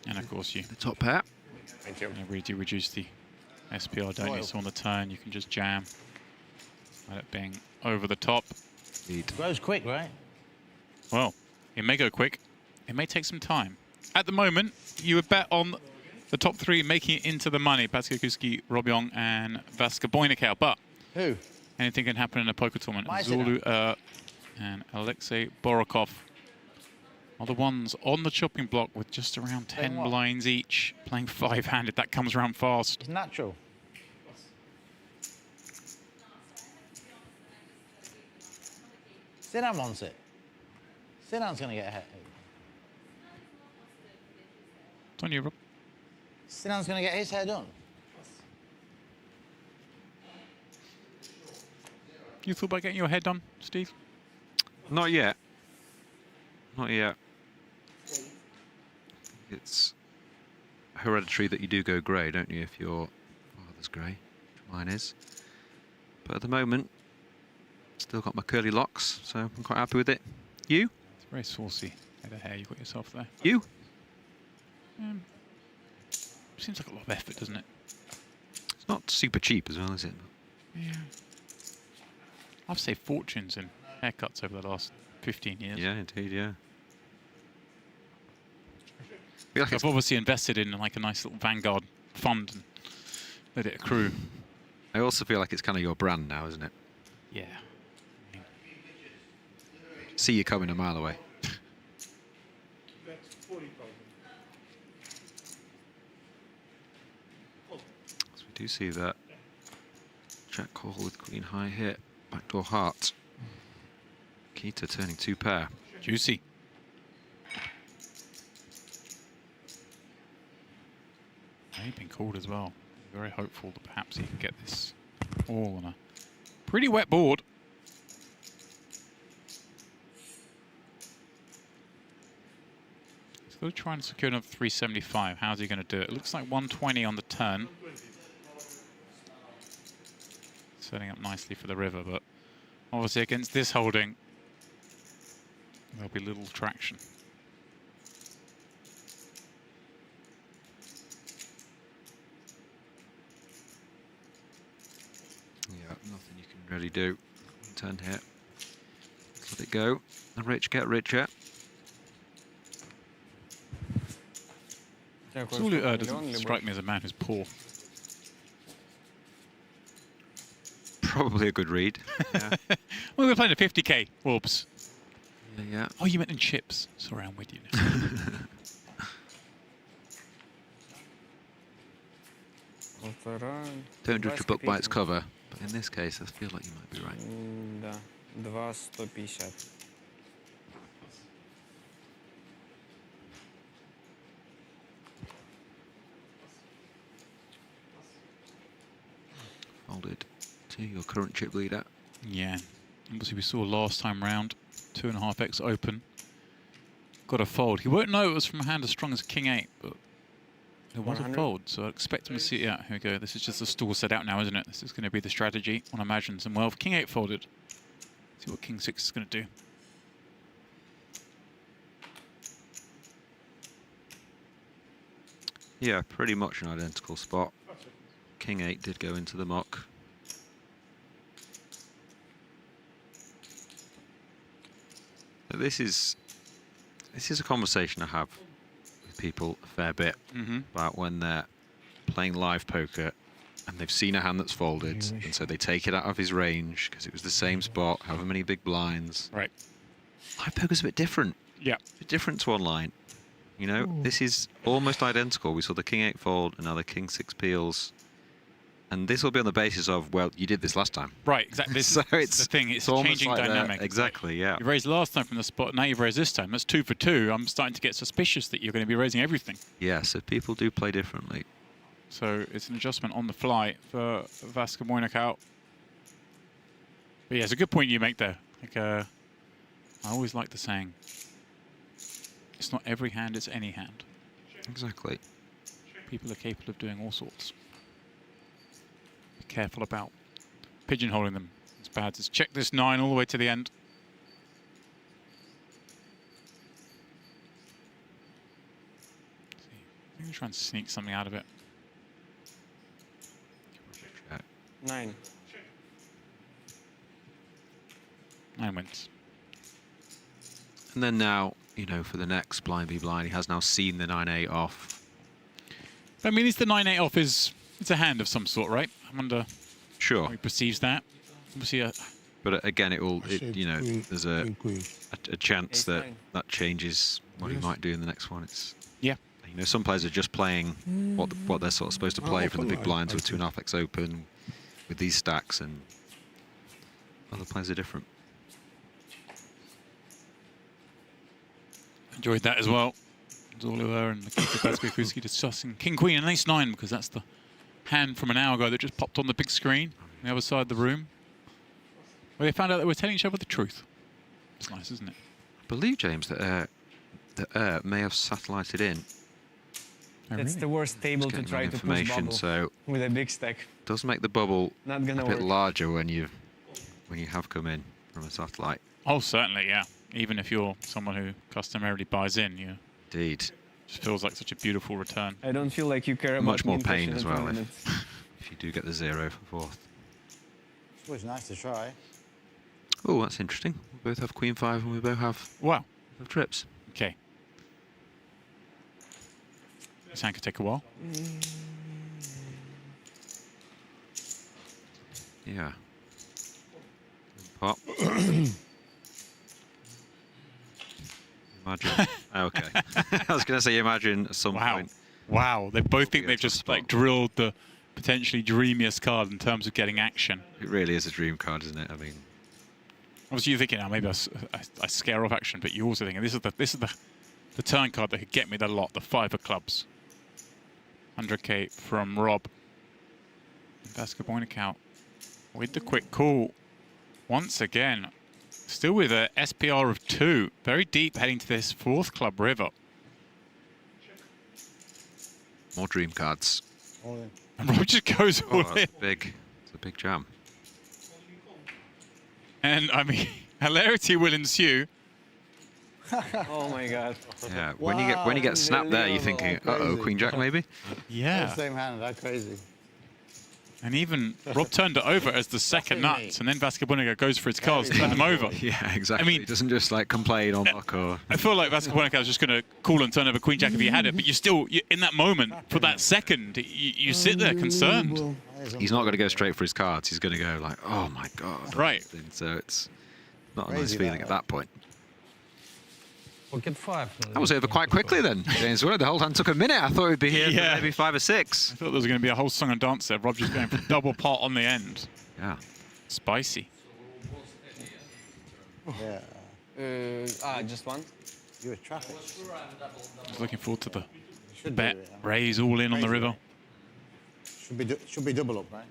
[SPEAKER 10] And of course,
[SPEAKER 1] the top pair.
[SPEAKER 6] Thank you.
[SPEAKER 10] We do reduce the SPR, don't you? So on the turn, you can just jam. Let it being over the top.
[SPEAKER 13] It goes quick, right?
[SPEAKER 10] Well, it may go quick. It may take some time. At the moment, you would bet on the top 3 making it into the money. Badziakouski, Yong, and Vaskaboinikau. But
[SPEAKER 13] who?
[SPEAKER 10] Anything can happen in a poker tournament.
[SPEAKER 13] Why is it
[SPEAKER 10] Zorlu Er and Alexey Borovkov are the ones on the chopping block with just around 10 blinds each, playing 5-handed. That comes around fast.
[SPEAKER 13] It's natural. Sinan wants it. Sinan's going to get ahead.
[SPEAKER 10] It's on you, Rob.
[SPEAKER 13] Sinan's going to get his hair done.
[SPEAKER 10] You thought about getting your head done, Steve?
[SPEAKER 1] Not yet. Not yet. It's hereditary that you do go grey, don't you, if your father's grey? Mine is. But at the moment, still got my curly locks, so I'm quite happy with it. You?
[SPEAKER 10] It's very saucy head of hair you got yourself there.
[SPEAKER 1] You?
[SPEAKER 10] Seems like a lot of effort, doesn't it?
[SPEAKER 1] It's not super cheap as well, is it?
[SPEAKER 10] Yeah. I've saved fortunes in haircuts over the last 15 years.
[SPEAKER 1] Yeah, indeed, yeah.
[SPEAKER 10] I've obviously invested in like a nice little Vanguard fund and let it accrue.
[SPEAKER 1] I also feel like it's kind of your brand now, isn't it?
[SPEAKER 10] Yeah.
[SPEAKER 1] See you coming a mile away. So we do see that check call with queen high hit, backdoor heart. Mikita turning 2 pair.
[SPEAKER 10] Juicy. He's been called as well. Very hopeful that perhaps he can get this all on a pretty wet board. He's going to try and secure another 375. How's he going to do it? It looks like 120 on the turn. Setting up nicely for the river, but obviously against this holding, there'll be little traction.
[SPEAKER 1] Yeah, nothing you can really do. 10 hit. Let it go. The rich get richer.
[SPEAKER 10] Zorlu Er doesn't strike me as a man who's poor.
[SPEAKER 1] Probably a good read. Yeah.
[SPEAKER 10] Well, we're playing a 50k, Orbs.
[SPEAKER 1] Yeah.
[SPEAKER 10] Oh, you meant in chips. Sorry, I'm with you now.
[SPEAKER 1] Don't judge a book by its cover, but in this case, I feel like you might be right.
[SPEAKER 8] Да, 2,150.
[SPEAKER 1] Folded to your current chip leader.
[SPEAKER 10] Yeah, obviously we saw last time round, 2.5x open. Got a fold. He won't know it was from a hand as strong as King 8, but it was a fold, so I expect him to see it. Yeah, here we go. This is just the stall set out now, isn't it? This is going to be the strategy on Imagines. And well, if King 8 folded, see what King 6 is going to do.
[SPEAKER 1] Yeah, pretty much an identical spot. King 8 did go into the muck. But this is a conversation I have with people a fair bit about when they're playing live poker and they've seen a hand that's folded, and so they take it out of his range because it was the same spot, however many big blinds.
[SPEAKER 10] Right.
[SPEAKER 1] Live poker's a bit different.
[SPEAKER 10] Yeah.
[SPEAKER 1] A bit different to online. You know, this is almost identical. We saw the King 8 fold and now the King 6 peels. And this will be on the basis of, well, you did this last time.
[SPEAKER 10] Right, exactly. This
[SPEAKER 1] So
[SPEAKER 10] is the thing. It's a
[SPEAKER 1] almost
[SPEAKER 10] changing
[SPEAKER 1] like
[SPEAKER 10] dynamic.
[SPEAKER 1] Exactly, yeah.
[SPEAKER 10] You raised last time from the spot, now you've raised this time. That's 2 for 2. I'm starting to get suspicious that you're going to be raising everything.
[SPEAKER 1] Yeah, so people do play differently.
[SPEAKER 10] So it's an adjustment on the fly for Vaskaboinikau. But yeah, it's a good point you make there. Like, I always like the saying, it's not every hand, it's any hand.
[SPEAKER 1] Exactly.
[SPEAKER 10] People are capable of doing all sorts. Be careful about pigeonholing them. It's bad. Just check this 9 all the way to the end. Maybe try and sneak something out of it.
[SPEAKER 8] 9.
[SPEAKER 10] 9 wins.
[SPEAKER 1] And then now, you know, for the next blind v blind, he has now seen the 9-8 off.
[SPEAKER 10] I mean, it's the 9-8 off it's a hand of some sort, right? I wonder how he perceives that. Obviously,
[SPEAKER 1] but again, you know, there's a chance that changes what he might do in the next one. It's
[SPEAKER 10] you
[SPEAKER 1] know, some players are just playing what they're sort of supposed to play from the big blinds with 2.5x open with these stacks, and other players are different.
[SPEAKER 10] Enjoyed that as well. Zorlu Er and Mikita Badziakouski discussing King Queen and Ace 9, because that's the hand from an hour ago that just popped on the big screen on the other side of the room, where they found out they were telling each other the truth. It's nice, isn't it?
[SPEAKER 1] I believe, James, that Er may have satellited in.
[SPEAKER 8] That's the worst table to try to push bubble
[SPEAKER 1] so
[SPEAKER 8] with a big stack.
[SPEAKER 1] Does make the bubble
[SPEAKER 8] Not gonna
[SPEAKER 1] a bit
[SPEAKER 8] work.
[SPEAKER 1] larger when you have come in from a satellite.
[SPEAKER 10] Oh, certainly, yeah. Even if you're someone who customarily buys in, you.
[SPEAKER 1] Indeed.
[SPEAKER 10] Just feels like such a beautiful return.
[SPEAKER 8] I don't feel like you care about
[SPEAKER 1] Much more
[SPEAKER 8] me
[SPEAKER 1] pain
[SPEAKER 8] pushing
[SPEAKER 1] as
[SPEAKER 8] the
[SPEAKER 1] well
[SPEAKER 8] tournament.
[SPEAKER 1] if you do get the 0 for fourth.
[SPEAKER 13] It's always nice to try.
[SPEAKER 1] Oh, that's interesting. We both have Queen 5 and we both have trips.
[SPEAKER 10] Okay. This hand could take a while.
[SPEAKER 1] Yeah. Pop. Imagine. Okay. I was going to say imagine at some point.
[SPEAKER 10] Wow. They both think they've just like drilled the potentially dreamiest card in terms of getting action.
[SPEAKER 1] It really is a dream card, isn't it? I mean,
[SPEAKER 10] obviously you're thinking, maybe I scare off action, but you're also thinking this is the turn card that could get me the lot, the 5 of clubs. 100k from Rob. Vaskaboinikau with the quick call. Once again, still with a SPR of 2. Very deep heading to this 4th club river.
[SPEAKER 1] more dream cards.
[SPEAKER 10] And Rob just goes all in.
[SPEAKER 1] That's big. It's a big jam.
[SPEAKER 10] And I mean, hilarity will ensue.
[SPEAKER 8] Oh my god.
[SPEAKER 1] Yeah, when you get snapped there, you're thinking, uh-oh, Queen Jack maybe?
[SPEAKER 10] Yeah.
[SPEAKER 13] Same hand, that's crazy.
[SPEAKER 10] And even Rob turned it over as the second nuts, and then Vaskaboinikau goes for his cards, turn them over.
[SPEAKER 1] Yeah, exactly.
[SPEAKER 10] I mean,
[SPEAKER 1] he doesn't just like complain or mock or...
[SPEAKER 10] I feel like Vaskaboinikau is just going to call and turn over Queen Jack if he had it, but you're still, in that moment, for that second, you sit there concerned.
[SPEAKER 1] He's not going to go straight for his cards. He's going to go like, oh my god.
[SPEAKER 10] Right.
[SPEAKER 1] And so it's not a nice feeling at that point.
[SPEAKER 4] Pocket 5.
[SPEAKER 1] That was over quite quickly then, James. The whole hand took a minute. I thought we'd be here for maybe 5 or 6.
[SPEAKER 10] I thought there was going to be a whole song and dance there. Rob just going for double pot on the end.
[SPEAKER 1] Yeah.
[SPEAKER 10] Spicy.
[SPEAKER 13] Yeah.
[SPEAKER 8] Just one.
[SPEAKER 13] You're a traffic.
[SPEAKER 10] Just looking forward to the bet. Raise all in on the river.
[SPEAKER 13] Should be double up, right?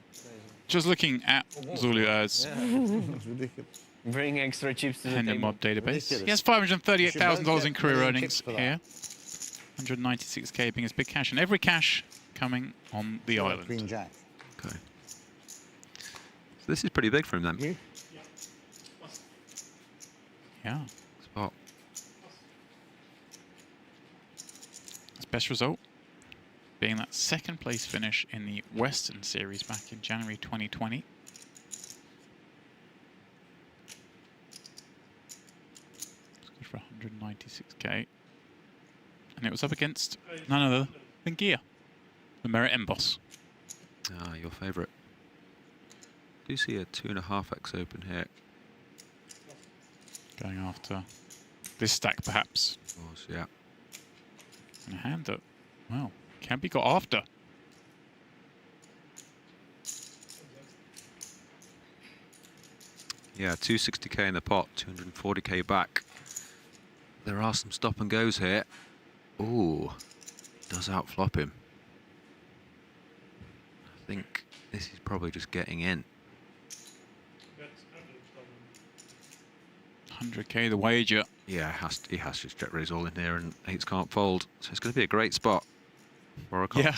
[SPEAKER 10] Just looking at Zorlu Er's
[SPEAKER 13] It's ridiculous.
[SPEAKER 8] Bring extra chips to the
[SPEAKER 10] hand and
[SPEAKER 8] table.
[SPEAKER 10] mob database.
[SPEAKER 13] Ridiculous.
[SPEAKER 10] He has $538,000 in career
[SPEAKER 13] million
[SPEAKER 10] earnings
[SPEAKER 13] chips for that.
[SPEAKER 10] here. 196k being his big cash, and every cash coming on the island.
[SPEAKER 13] Queen Jack.
[SPEAKER 1] Okay. So this is pretty big for him then.
[SPEAKER 10] Yeah.
[SPEAKER 1] Spot.
[SPEAKER 10] His best result. being that second place finish in the Western Series back in January 2020. It's good for 196k. And it was up against none other than Gia, the Merit Emboss.
[SPEAKER 1] Ah, your favourite. Do see a 2.5x open here.
[SPEAKER 10] Going after this stack, perhaps.
[SPEAKER 1] Of course, yeah.
[SPEAKER 10] And a hand that, well, can be got after.
[SPEAKER 1] Yeah, 260k in the pot, 240k back. There are some stop and goes here. Ooh, does outflop him. I think this is probably just getting in.
[SPEAKER 10] 100k the wager.
[SPEAKER 1] Yeah, he has to check raise all in here, and eights can't fold. So it's going to be a great spot. Borovkov.
[SPEAKER 10] Yeah,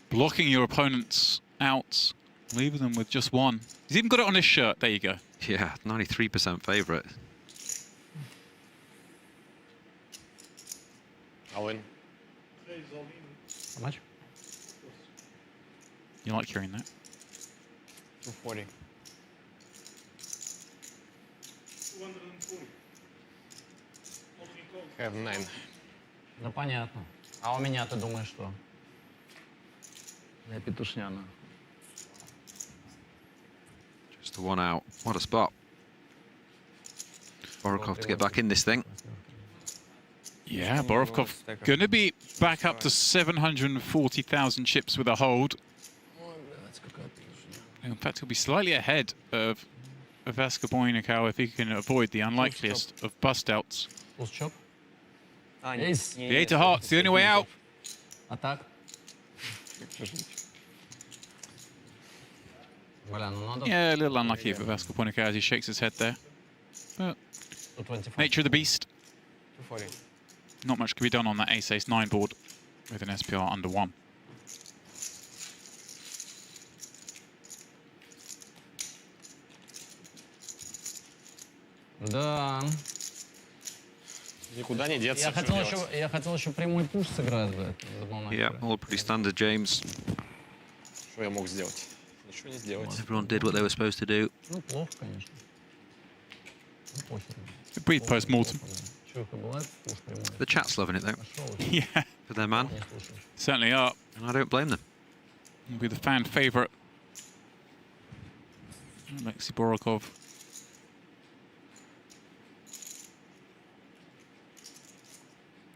[SPEAKER 10] blocking your opponents out, leaving them with just one. He's even got it on his shirt. There you go.
[SPEAKER 1] Yeah, 93% favourite.
[SPEAKER 6] All in.
[SPEAKER 11] How much?
[SPEAKER 10] You like hearing that?
[SPEAKER 6] 240.
[SPEAKER 14] 240.
[SPEAKER 6] Have 9.
[SPEAKER 4] Ну понятно. А у меня ты думаешь что? Я петушняна.
[SPEAKER 1] Just the one out. What a spot. Borovkov to get back in this thing.
[SPEAKER 10] Yeah, Borovkov going to be back up to 740,000 chips with a hold. In fact, he'll be slightly ahead of Vaskaboinikau if he can avoid the unlikeliest of bust outs.
[SPEAKER 4] Ace.
[SPEAKER 10] The 8 of hearts, the only way out.
[SPEAKER 4] Attack.
[SPEAKER 10] Yeah, a little unlucky for Vaskaboinikau as he shakes his head there. But nature of the beast.
[SPEAKER 6] 240.
[SPEAKER 10] Not much can be done on that ace-ace 9 board with an SPR under 1.
[SPEAKER 4] Да.
[SPEAKER 6] Никуда не деться.
[SPEAKER 4] Я хотел еще прямой пуш сыграть, да.
[SPEAKER 1] Yeah, all pretty standard, James.
[SPEAKER 6] Что я мог сделать? Ничего не сделать.
[SPEAKER 1] Everyone did what they were supposed to do.
[SPEAKER 4] Ну, плохо, конечно. Ну, похер.
[SPEAKER 10] Brief post-mortem.
[SPEAKER 1] The chat's loving it, though.
[SPEAKER 10] Yeah.
[SPEAKER 1] For their man.
[SPEAKER 10] Certainly are.
[SPEAKER 1] And I don't blame them.
[SPEAKER 10] He'll be the fan favourite. Alexey Borovkov.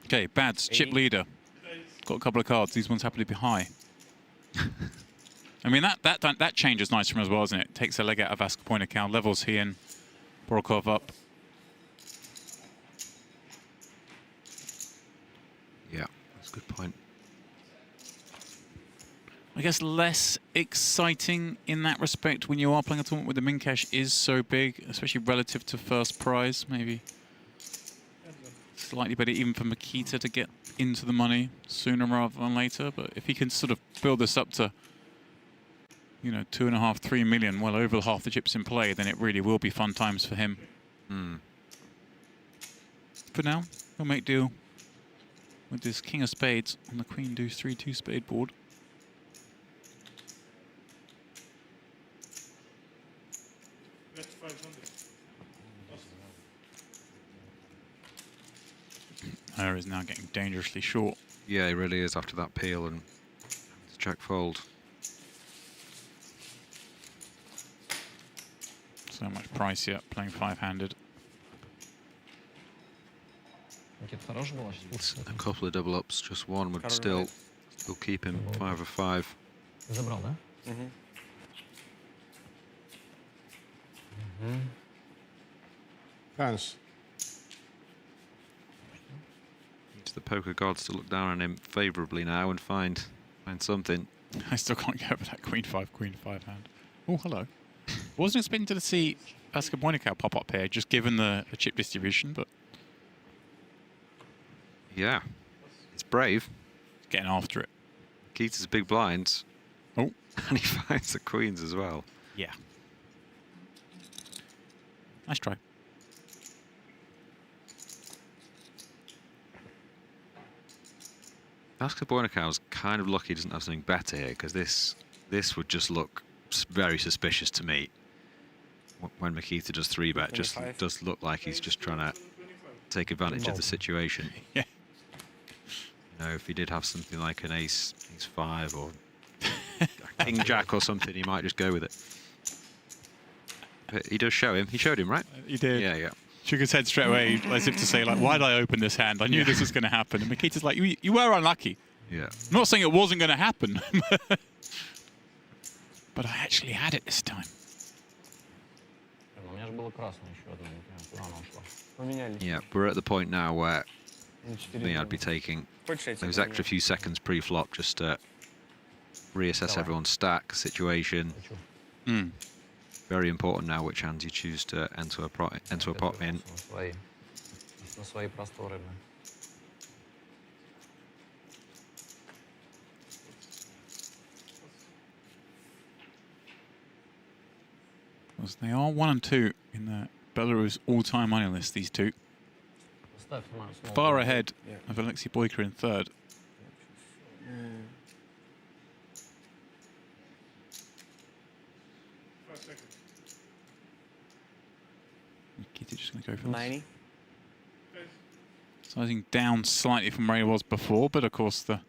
[SPEAKER 10] Okay, Bads, chip leader. Got a couple of cards. These ones happen to be high. I mean, that change is nice from him as well, isn't it? Takes a leg out of Vaskaboinikau, levels he and Borovkov up.
[SPEAKER 1] Yeah, that's a good point.
[SPEAKER 10] I guess less exciting in that respect when you are playing a tournament where the min cash is so big, especially relative to first prize, maybe. Slightly better even for Mikita to get into the money sooner rather than later, but if he can sort of build this up to, you know, 2.5, 3 million, well over half the chips in play, then it really will be fun times for him. For now, he'll make deal with this King of Spades on the Queen Deuce 3-2 spade board.
[SPEAKER 14] That's 500.
[SPEAKER 10] Er is now getting dangerously short.
[SPEAKER 1] Yeah, he really is after that peel and check fold.
[SPEAKER 10] So much price yet, playing 5-handed.
[SPEAKER 1] A couple of double ups, just one would still keep him 5 of 5.
[SPEAKER 4] Забрал, да?
[SPEAKER 9] Pass.
[SPEAKER 1] It's the poker gods to look down on him favourably now and find something.
[SPEAKER 10] I still can't get over that Queen 5 hand. Oh, hello. Wasn't expecting to see Vaskaboinikau pop up here, just given the chip distribution, but...
[SPEAKER 1] Yeah, it's brave.
[SPEAKER 10] Getting after it.
[SPEAKER 1] Keats is big blinds.
[SPEAKER 10] Oh.
[SPEAKER 1] And he finds the queens as well.
[SPEAKER 10] Yeah. Nice try.
[SPEAKER 1] Vaskaboinikau's kind of lucky he doesn't have something better here, because this would just look very suspicious to me. When Mikita does 3-bet, just does look like he's just trying to take advantage of the situation.
[SPEAKER 10] Yeah.
[SPEAKER 1] You know, if he did have something like an ace 5 or king jack or something, he might just go with it. But he does show him. He showed him, right?
[SPEAKER 10] He did.
[SPEAKER 1] Yeah, yeah.
[SPEAKER 10] Shook his head straight away, as if to say, like, why did I open this hand? I knew this was going to happen. And Mikita's like, you were unlucky.
[SPEAKER 1] Yeah.
[SPEAKER 10] I'm not saying it wasn't going to happen. But I actually had it this time.
[SPEAKER 1] Yeah, we're at the point now where I think I'd be taking those extra few seconds pre-flop just to reassess everyone's stack situation. Very important now which hands you choose to enter a pot in.
[SPEAKER 10] They are 1 and 2 in the Belarus all-time money list, these two. Far ahead of Alexey in 3rd. Mikita just going to go for
[SPEAKER 8] 90.
[SPEAKER 10] Sizing down slightly from where he was before, but of course the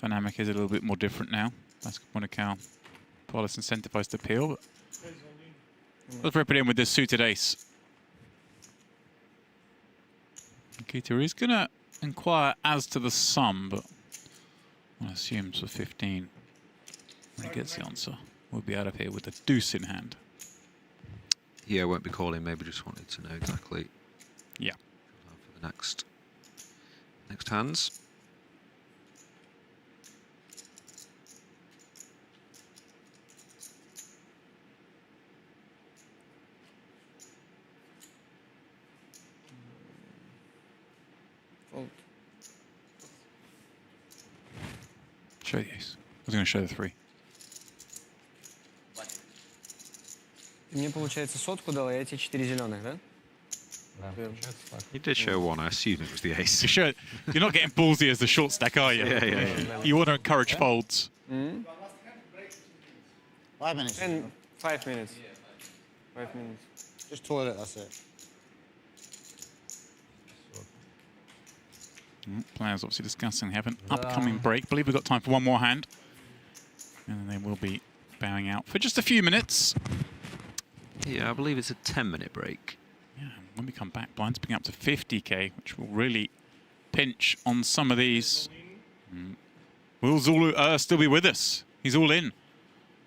[SPEAKER 10] dynamic is a little bit more different now. Vaskaboinikau, far less incentivized to peel, but let's rip it in with this suited ace. Mikita is going to inquire as to the sum, but I assume for 15. When he gets the answer, we'll be out of here with the deuce in hand.
[SPEAKER 1] Yeah, won't be calling, maybe just wanted to know exactly.
[SPEAKER 10] Yeah.
[SPEAKER 1] For the next hands.
[SPEAKER 10] Show the ace. I was going to show the 3.
[SPEAKER 8] Ты мне, получается, сотку дал, и эти 4 зеленых, да?
[SPEAKER 1] He did show 1, I assume it was the ace.
[SPEAKER 10] You're not getting ballsy as the short stack, are you?
[SPEAKER 1] Yeah.
[SPEAKER 10] You want to encourage folds.
[SPEAKER 13] 5 minutes.
[SPEAKER 8] 5 minutes. 5 minutes.
[SPEAKER 13] Just toilet, that's it.
[SPEAKER 10] Players obviously discussing, have an upcoming break. I believe we've got time for one more hand. And then they will be bowing out for just a few minutes.
[SPEAKER 1] Yeah, I believe it's a 10-minute break.
[SPEAKER 10] Yeah, when we come back, blinds being up to 50k, which will really pinch on some of these. Will Zorlu Er still be with us? He's all in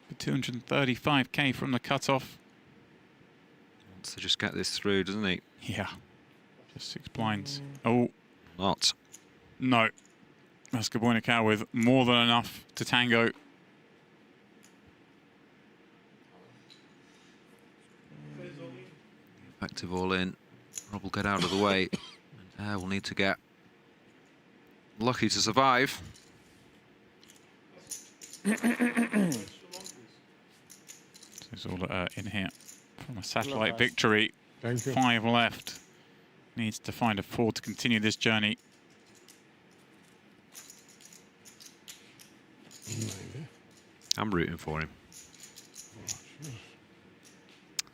[SPEAKER 10] for 235k from the cutoff.
[SPEAKER 1] Wants to just get this through, doesn't he?
[SPEAKER 10] Yeah, just 6 blinds. Oh,
[SPEAKER 1] not.
[SPEAKER 10] No. Vaskaboinikau with more than enough to tango.
[SPEAKER 1] Effective all in. Rob will get out of the way. And we'll need to get lucky to survive.
[SPEAKER 10] Zorlu Er in here from a satellite victory. 5 left. Needs to find a 4 to continue this journey.
[SPEAKER 1] I'm rooting for him.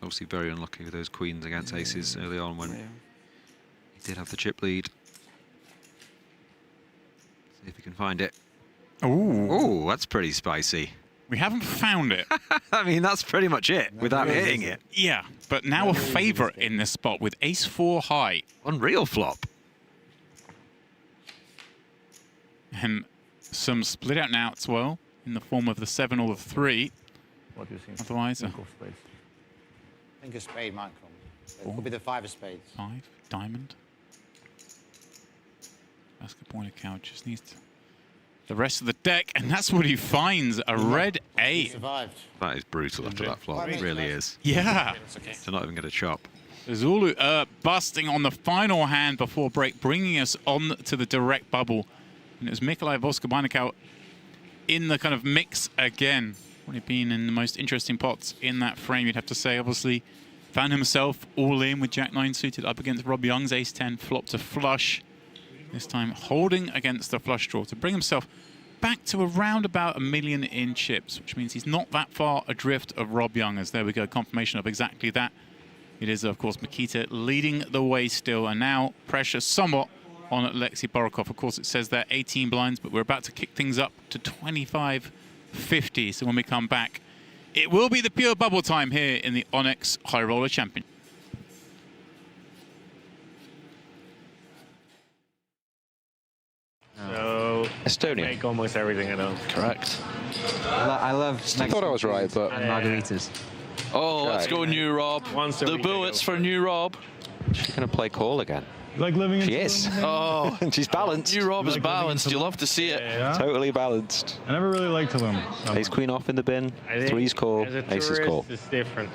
[SPEAKER 1] Obviously very unlucky with those queens against aces early on when he did have the chip lead. See if he can find it.
[SPEAKER 10] Oh,
[SPEAKER 1] that's pretty spicy.
[SPEAKER 10] We haven't found it.
[SPEAKER 1] I mean, that's pretty much it without hitting it.
[SPEAKER 10] Yeah, but now a favourite in this spot with ace-4 high.
[SPEAKER 1] Unreal flop.
[SPEAKER 10] And some split out now as well in the form of the 7 or the 3.
[SPEAKER 15] What do you think?
[SPEAKER 10] Otherwise,
[SPEAKER 13] I think a spade might come. It could be the 5 of spades.
[SPEAKER 10] 5, diamond. Vaskaboinikau just needs to the rest of the deck, and that's what he finds, a red 8.
[SPEAKER 13] Survived.
[SPEAKER 1] That is brutal after that flop, it really is.
[SPEAKER 10] Yeah.
[SPEAKER 1] They're not even going to chop.
[SPEAKER 10] Zorlu Er busting on the final hand before break, bringing us on to the direct bubble. And it was Mikalai Vaskaboinikau in the kind of mix again. Would have been in the most interesting pots in that frame, you'd have to say. Obviously, found himself all in with Jack-9 suited up against Rob Young's ace-10, flop to flush. this time holding against the flush draw to bring himself back to around about 1 million in chips, which means he's not that far adrift of Rob Young, as there we go, confirmation of exactly that. It is, of course, Mikita leading the way still, and now pressure somewhat on Alexey Borovkov. Of course, it says there 18 blinds, but we're about to kick things up to 25-50. So when we come back, it will be the pure bubble time here in the Onyx High Roller Championship.
[SPEAKER 16] So
[SPEAKER 1] Estonia.
[SPEAKER 16] Make almost everything I know.
[SPEAKER 2] Correct.
[SPEAKER 11] I love.
[SPEAKER 1] I thought I was right, but
[SPEAKER 11] and margaritas.
[SPEAKER 2] Oh, let's go, New Rob. The bullets for New Rob.
[SPEAKER 1] She's going to play call again.
[SPEAKER 12] Like living in.
[SPEAKER 1] She is.
[SPEAKER 2] Oh,
[SPEAKER 1] she's balanced.
[SPEAKER 2] New Rob is
[SPEAKER 12] like
[SPEAKER 2] balanced. You love to see it.
[SPEAKER 12] Yeah.
[SPEAKER 1] Totally balanced.
[SPEAKER 12] I never really liked Tulum.
[SPEAKER 1] Ace queen off in the bin.
[SPEAKER 16] I think
[SPEAKER 1] Three's call.
[SPEAKER 16] as a
[SPEAKER 1] Ace is
[SPEAKER 16] tourist,
[SPEAKER 1] call.
[SPEAKER 16] it's different.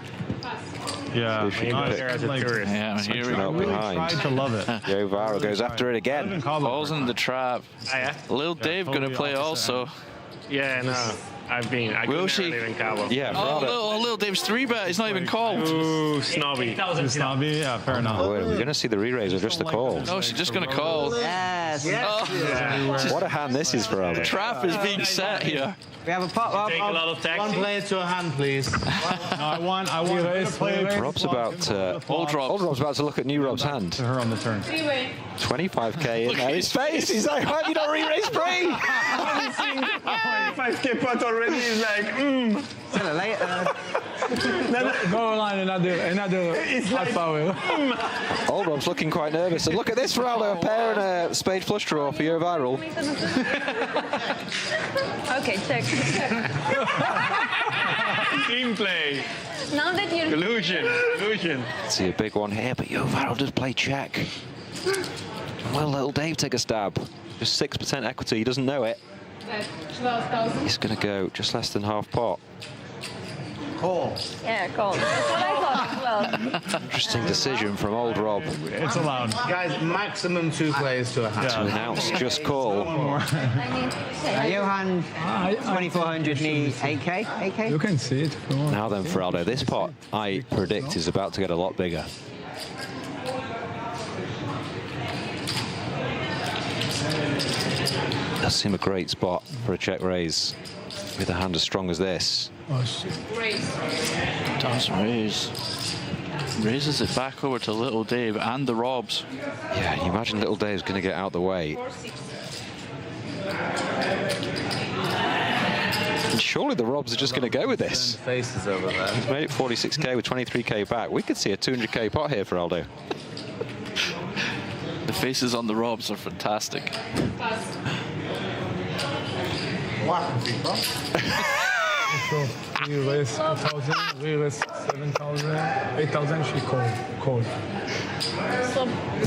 [SPEAKER 12] Yeah.
[SPEAKER 1] If you
[SPEAKER 16] When
[SPEAKER 1] can
[SPEAKER 16] you're there as a
[SPEAKER 12] like-
[SPEAKER 16] tourist.
[SPEAKER 2] Yeah, here we
[SPEAKER 1] Not
[SPEAKER 2] go.
[SPEAKER 1] behind.
[SPEAKER 12] Tried to love it.
[SPEAKER 1] Joe Vara goes after it again.
[SPEAKER 2] Falls in the trap.
[SPEAKER 16] Ah, yeah?
[SPEAKER 2] Little Dave
[SPEAKER 12] totally
[SPEAKER 2] gonna play
[SPEAKER 12] opposite
[SPEAKER 2] also.
[SPEAKER 16] Yeah, no. I
[SPEAKER 2] Will
[SPEAKER 16] could
[SPEAKER 2] she?
[SPEAKER 16] never live in Cabo.
[SPEAKER 1] Yeah,
[SPEAKER 2] Oh, little Dave's 3-bet. He's not even called.
[SPEAKER 16] Ooh, snobby.
[SPEAKER 12] Snobby, yeah, fair enough.
[SPEAKER 1] Oh, wait, we're going to see the re-raise or just the call.
[SPEAKER 2] No, she's just gonna call.
[SPEAKER 11] Yes.
[SPEAKER 2] Oh.
[SPEAKER 1] What a hand this is for Aldo.
[SPEAKER 2] Trap is being set here.
[SPEAKER 11] We have a pot, Rob.
[SPEAKER 16] Take a lot of taxi.
[SPEAKER 7] One player to a hand, please.
[SPEAKER 12] No, I want to play.
[SPEAKER 1] Rob's about
[SPEAKER 2] Old Rob.
[SPEAKER 1] Old Rob's about to look at New Rob's hand.
[SPEAKER 12] To her on the turn.
[SPEAKER 1] 25k in there. His face. He's like, why have you not re-raised free?
[SPEAKER 16] 5k pot already is like,
[SPEAKER 11] See you later.
[SPEAKER 4] Go on, another high power.
[SPEAKER 1] Old Rob's looking quite nervous. And look at this for Aldo, a pair and a spade flush draw for your viral.
[SPEAKER 17] Okay, check.
[SPEAKER 16] team play.
[SPEAKER 17] Now that you're...
[SPEAKER 16] Illusion.
[SPEAKER 1] See a big one here, but your viral does play check. Will little Dave take a stab? Just 6% equity, he doesn't know it.
[SPEAKER 17] 12,000.
[SPEAKER 1] He's going to go just less than half pot.
[SPEAKER 17] Call. Yeah, call. That's what I thought as well.
[SPEAKER 1] Interesting decision from Old Rob.
[SPEAKER 12] It's allowed.
[SPEAKER 7] Guys, maximum 2 players to a hand.
[SPEAKER 1] To announce just call.
[SPEAKER 11] Johan, 2400, me 8k? 8k?
[SPEAKER 4] You can see it. Come on.
[SPEAKER 1] Now then for Aldo, this pot I predict is about to get a lot bigger. Does seem a great spot for a check raise with a hand as strong as this.
[SPEAKER 4] Oh, shit.
[SPEAKER 2] Does raise. Raises it back over to little Dave and the Robs.
[SPEAKER 1] Yeah, you imagine little Dave's going to get out the way. And surely the Robs are just going to go with this.
[SPEAKER 7] Faces over there.
[SPEAKER 1] He's made it 46k with 23k back. We could see a 200k pot here for Aldo.
[SPEAKER 2] The faces on the Robs are fantastic.
[SPEAKER 7] What happened, people?
[SPEAKER 4] So we raise 2,000, we raise 7,000, 8,000, she called.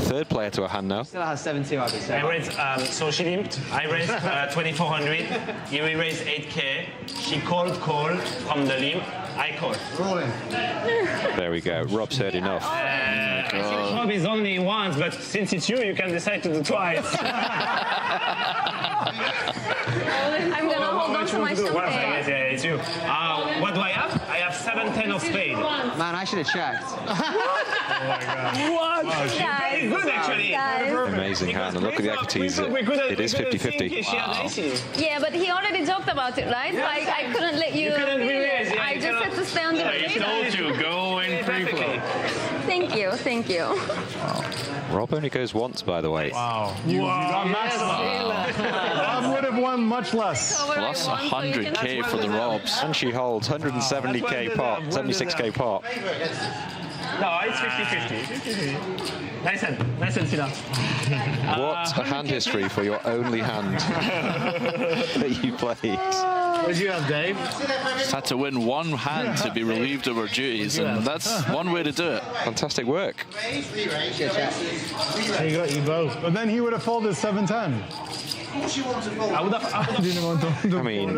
[SPEAKER 1] Third player to a hand now.
[SPEAKER 11] Still has 7-2, I would say.
[SPEAKER 18] I raised, so she limped. I raised 2,400. He raised 8k. She called from the limp. I called.
[SPEAKER 7] Rolling.
[SPEAKER 1] There we go. Rob's heard enough.
[SPEAKER 18] I think Rob is only once, but since it's you, you can decide to do twice.
[SPEAKER 17] I'm gonna hold on to my champagne.
[SPEAKER 18] Yeah, it's you. What do I have? I have 7-10 of spade.
[SPEAKER 11] Man, I should have checked.
[SPEAKER 18] Oh my god. What?
[SPEAKER 17] Guys,
[SPEAKER 18] Very good, actually.
[SPEAKER 17] guys.
[SPEAKER 1] Amazing hand. And look at the equities. It is 50-50.
[SPEAKER 18] Wow.
[SPEAKER 17] Yeah, but he already joked about it, right? Like, I couldn't let you
[SPEAKER 18] couldn't
[SPEAKER 17] feel
[SPEAKER 18] realize,
[SPEAKER 17] it.
[SPEAKER 18] yeah,
[SPEAKER 17] I
[SPEAKER 18] you
[SPEAKER 17] just had to stay on the
[SPEAKER 18] I told you, go in free flow.
[SPEAKER 17] Thank you, thank you.
[SPEAKER 1] Rob only goes once, by the way.
[SPEAKER 12] Wow. You got maximum. Rob would have won much less.
[SPEAKER 2] Plus 100k for the Robs.
[SPEAKER 1] And she holds 170k pot, 76k pot.
[SPEAKER 18] No, it's 50-50. Nice hand, Sina.
[SPEAKER 1] What a hand history for your only hand that you played.
[SPEAKER 7] What did you have, Dave?
[SPEAKER 2] Just had to win one hand to be relieved of her duties, and that's one way to do it.
[SPEAKER 1] Fantastic work.
[SPEAKER 7] You got you both.
[SPEAKER 12] But then he would have folded 7-10.
[SPEAKER 18] I would have.
[SPEAKER 1] I mean,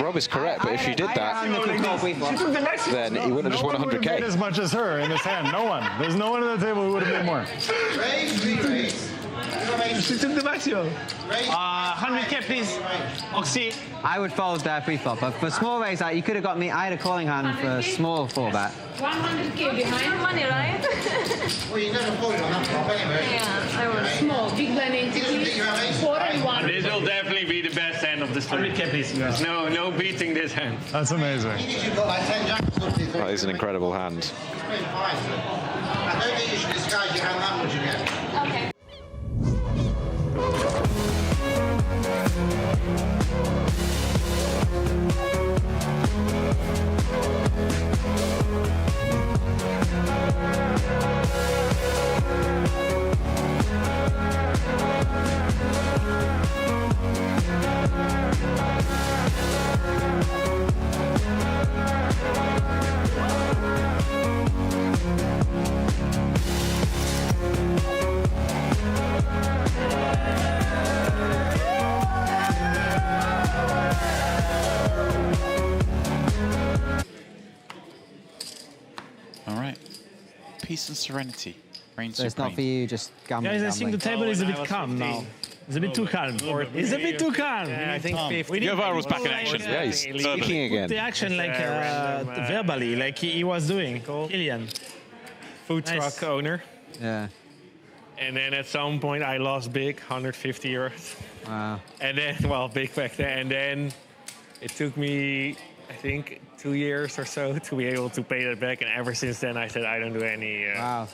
[SPEAKER 1] Rob is correct, but if she did that, then he wouldn't have just won
[SPEAKER 12] No one would have made
[SPEAKER 1] 100k.
[SPEAKER 12] as much as her in this hand. No one. There's no one at the table who would have made more.
[SPEAKER 16] She took the maximum. 100k, please. Oxy.
[SPEAKER 11] I would fold there pre-flop, but for small raise, you could have got me. I had a calling hand for small 4-bet.
[SPEAKER 17] 100k behind money, right?
[SPEAKER 13] Well, you never folded on that flop anyway.
[SPEAKER 17] Yeah, I was small, big blind entity, 4 and 1.
[SPEAKER 16] This will definitely be the best hand of the story. 100k, please. There's no beating this hand.
[SPEAKER 12] That's amazing.
[SPEAKER 13] You've got like 10 jacks or something.
[SPEAKER 1] That is an incredible hand.
[SPEAKER 13] It's been fine. I don't think you should disguise your hand that much again.
[SPEAKER 17] Okay.
[SPEAKER 10] Peace and serenity. Reign
[SPEAKER 11] So it's
[SPEAKER 10] supreme.
[SPEAKER 11] not for you, just gambling.
[SPEAKER 14] Guys, I think the table is a bit calm now. It's a bit too calm. It's a bit too calm.
[SPEAKER 16] Yeah, I think 50.
[SPEAKER 10] Guevara's back in action.
[SPEAKER 1] Yeah, he's speaking again.
[SPEAKER 14] The action like verbally, like he was doing. Killian.
[SPEAKER 16] Food truck owner.
[SPEAKER 11] Yeah.
[SPEAKER 16] And then at some point I lost big, 150 euros.
[SPEAKER 11] Wow.
[SPEAKER 16] And then, well, big back then. And then it took me, I think, 2 years or so to be able to pay that back. And ever since then, I said I don't do any.
[SPEAKER 11] Wow.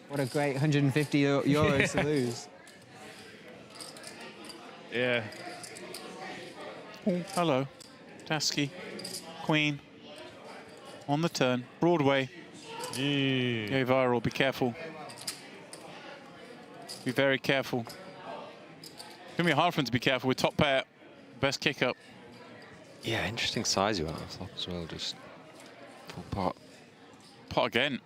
[SPEAKER 11] What a great 150 euros to lose.
[SPEAKER 16] Yeah.
[SPEAKER 10] Oh, hello. Dasky. Queen. On the turn. Broadway. Go viral. Be careful. Be very careful. It's going to be hard for him to be careful with top pair. Best kick up.
[SPEAKER 1] Yeah, interesting size you went on flop as well. Just full pot.
[SPEAKER 10] Pot again.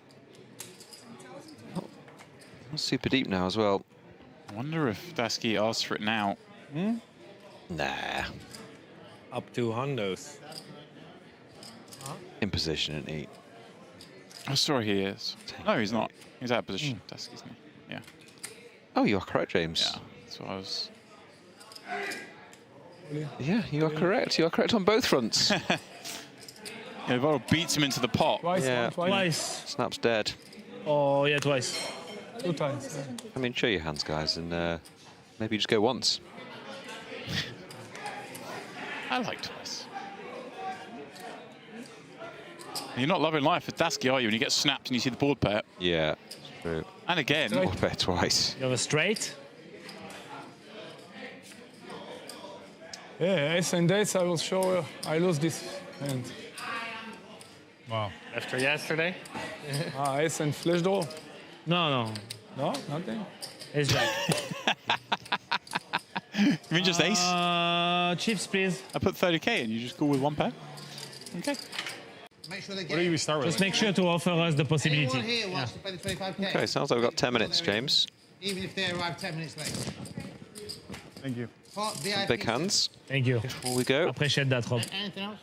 [SPEAKER 1] Not super deep now as well.
[SPEAKER 10] I wonder if Dasky asks for it now.
[SPEAKER 1] Nah.
[SPEAKER 16] Up to hundos.
[SPEAKER 1] In position, isn't he?
[SPEAKER 10] Oh, sorry, he is. No, he's not. He's out of position. Dasky, isn't he? Yeah.
[SPEAKER 1] Oh, you are correct, James.
[SPEAKER 10] Yeah, that's what I was.
[SPEAKER 1] Yeah, you are correct. You are correct on both fronts.
[SPEAKER 10] Yeah, Varo beats him into the pot.
[SPEAKER 14] Twice.
[SPEAKER 1] Snap's dead.
[SPEAKER 14] Oh, yeah, twice.
[SPEAKER 7] 2 times.
[SPEAKER 1] I mean, show your hands, guys, and maybe you just go once.
[SPEAKER 10] I like twice. You're not loving life with Dasky, are you? When you get snapped and you see the board pair.
[SPEAKER 1] Yeah, true.
[SPEAKER 10] And again.
[SPEAKER 1] Board pair twice.
[SPEAKER 14] You have a straight.
[SPEAKER 7] Yeah, ace and eights, I will show you. I lose this hand.
[SPEAKER 12] Wow.
[SPEAKER 16] After yesterday?
[SPEAKER 7] Ace and flush draw.
[SPEAKER 14] No.
[SPEAKER 7] No, nothing.
[SPEAKER 14] Ace jack.
[SPEAKER 10] You mean just ace?
[SPEAKER 14] Chips, please.
[SPEAKER 10] I put 30k and you just go with one pair? Okay.
[SPEAKER 13] Make sure they get
[SPEAKER 12] What do we start with?
[SPEAKER 14] Just make sure to offer us the
[SPEAKER 13] anyone
[SPEAKER 14] possibility.
[SPEAKER 13] here wants to play the 25k.
[SPEAKER 1] Okay, sounds like we've got 10 minutes, James.
[SPEAKER 13] Even if they arrive 10 minutes late.
[SPEAKER 12] Thank you.
[SPEAKER 13] VIP.
[SPEAKER 1] Big hands.
[SPEAKER 14] Thank you.
[SPEAKER 1] Before we go.
[SPEAKER 14] Appreciate that, Rob.
[SPEAKER 13] Anything else?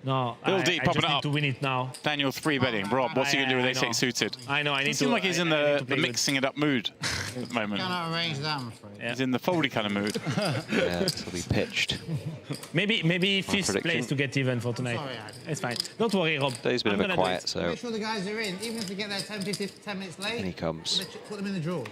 [SPEAKER 14] No,
[SPEAKER 10] Bill D,
[SPEAKER 14] I
[SPEAKER 10] popping
[SPEAKER 14] just
[SPEAKER 10] it
[SPEAKER 14] need
[SPEAKER 10] up.
[SPEAKER 14] to win it now.
[SPEAKER 10] Daniel 3-betting. Rob, what's he going to do with
[SPEAKER 14] I know.
[SPEAKER 10] ace-8 suited?
[SPEAKER 14] I know, I need
[SPEAKER 10] It
[SPEAKER 14] to...
[SPEAKER 10] seems like he's in
[SPEAKER 14] I need
[SPEAKER 10] the
[SPEAKER 14] to play
[SPEAKER 10] mixing it up mood at the moment.
[SPEAKER 13] Cannot arrange that, I'm afraid.
[SPEAKER 14] Yeah.
[SPEAKER 10] He's in the foldy kind of mood.
[SPEAKER 1] Yeah, it'll be pitched.
[SPEAKER 14] Maybe fifth
[SPEAKER 1] prediction.
[SPEAKER 14] place to get even for tonight.
[SPEAKER 13] Sorry, Adam.
[SPEAKER 14] It's fine. Don't worry, Rob.
[SPEAKER 1] Day's been
[SPEAKER 14] I'm
[SPEAKER 1] a bit
[SPEAKER 14] gonna do
[SPEAKER 1] quiet,
[SPEAKER 14] it.
[SPEAKER 1] so
[SPEAKER 13] Make sure the guys are in, even if they get there 10 minutes late.
[SPEAKER 1] in he comes.
[SPEAKER 13] Put them in the draw.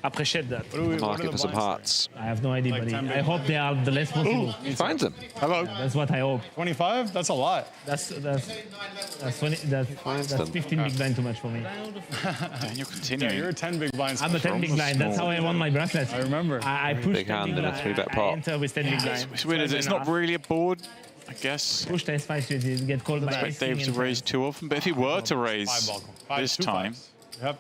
[SPEAKER 14] Appreciate that.
[SPEAKER 1] Market for some hearts.
[SPEAKER 14] I have no idea, buddy. I hope they are the less possible.
[SPEAKER 1] He finds them.
[SPEAKER 12] Hello.
[SPEAKER 14] That's what I hope.
[SPEAKER 12] 25? That's a lot.
[SPEAKER 14] That's 20, that's 15 big blind too much for me.
[SPEAKER 10] And you're
[SPEAKER 12] Yeah,
[SPEAKER 10] continuing.
[SPEAKER 12] you're a 10 big blind.
[SPEAKER 14] I'm a 10 big blind. That's how I won my bracelet.
[SPEAKER 12] I remember.
[SPEAKER 14] I pushed
[SPEAKER 1] Big
[SPEAKER 14] 10
[SPEAKER 1] hand
[SPEAKER 14] big
[SPEAKER 1] and a
[SPEAKER 14] blind.
[SPEAKER 1] 3-bet
[SPEAKER 14] I
[SPEAKER 1] pot.
[SPEAKER 14] enter with 10 big blind.
[SPEAKER 10] It's weird, it's not really a board, I guess.
[SPEAKER 14] Push the S5 suited, get called by
[SPEAKER 10] Expect Dave to raise too often, but if he were to raise this time,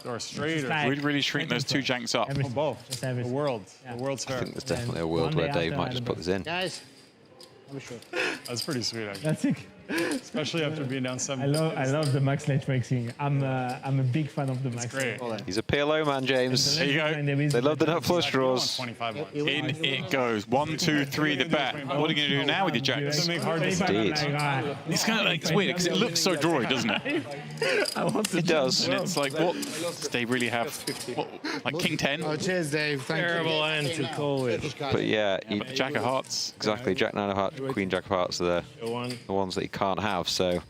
[SPEAKER 12] Or straight, or
[SPEAKER 14] Like-
[SPEAKER 10] we'd really shrink those 2 janks up.
[SPEAKER 14] Everything.
[SPEAKER 12] both.
[SPEAKER 14] Just
[SPEAKER 12] The
[SPEAKER 14] everything.
[SPEAKER 12] world's
[SPEAKER 1] I
[SPEAKER 12] fair.
[SPEAKER 1] think there's definitely a world
[SPEAKER 14] One
[SPEAKER 1] where
[SPEAKER 14] day
[SPEAKER 1] Dave
[SPEAKER 14] after
[SPEAKER 1] might just put this in.
[SPEAKER 13] Guys,
[SPEAKER 12] That's pretty sweet, actually.
[SPEAKER 14] That's it.
[SPEAKER 12] Especially after being down 7.
[SPEAKER 14] I love the max ledge mixing. I'm a big fan of the max.
[SPEAKER 1] Great. He's a PLO man, James.
[SPEAKER 10] There you go.
[SPEAKER 1] They love the nut flush draws.
[SPEAKER 10] In it goes. 1, 2, 3, the bet. What are you going to do now with your jacks?
[SPEAKER 1] Indeed.
[SPEAKER 10] It's kind of like, it's weird because it looks so drawy, doesn't it?
[SPEAKER 1] It does.
[SPEAKER 10] And it's like, what does they really have? What, like King 10?
[SPEAKER 9] Oh, cheers, Dave.
[SPEAKER 16] Terrible end to call with.
[SPEAKER 1] But yeah,
[SPEAKER 10] Jack of Hearts.
[SPEAKER 1] Exactly. Jack 9 of Hearts, Queen Jack of Hearts are the ones that you can't have. So.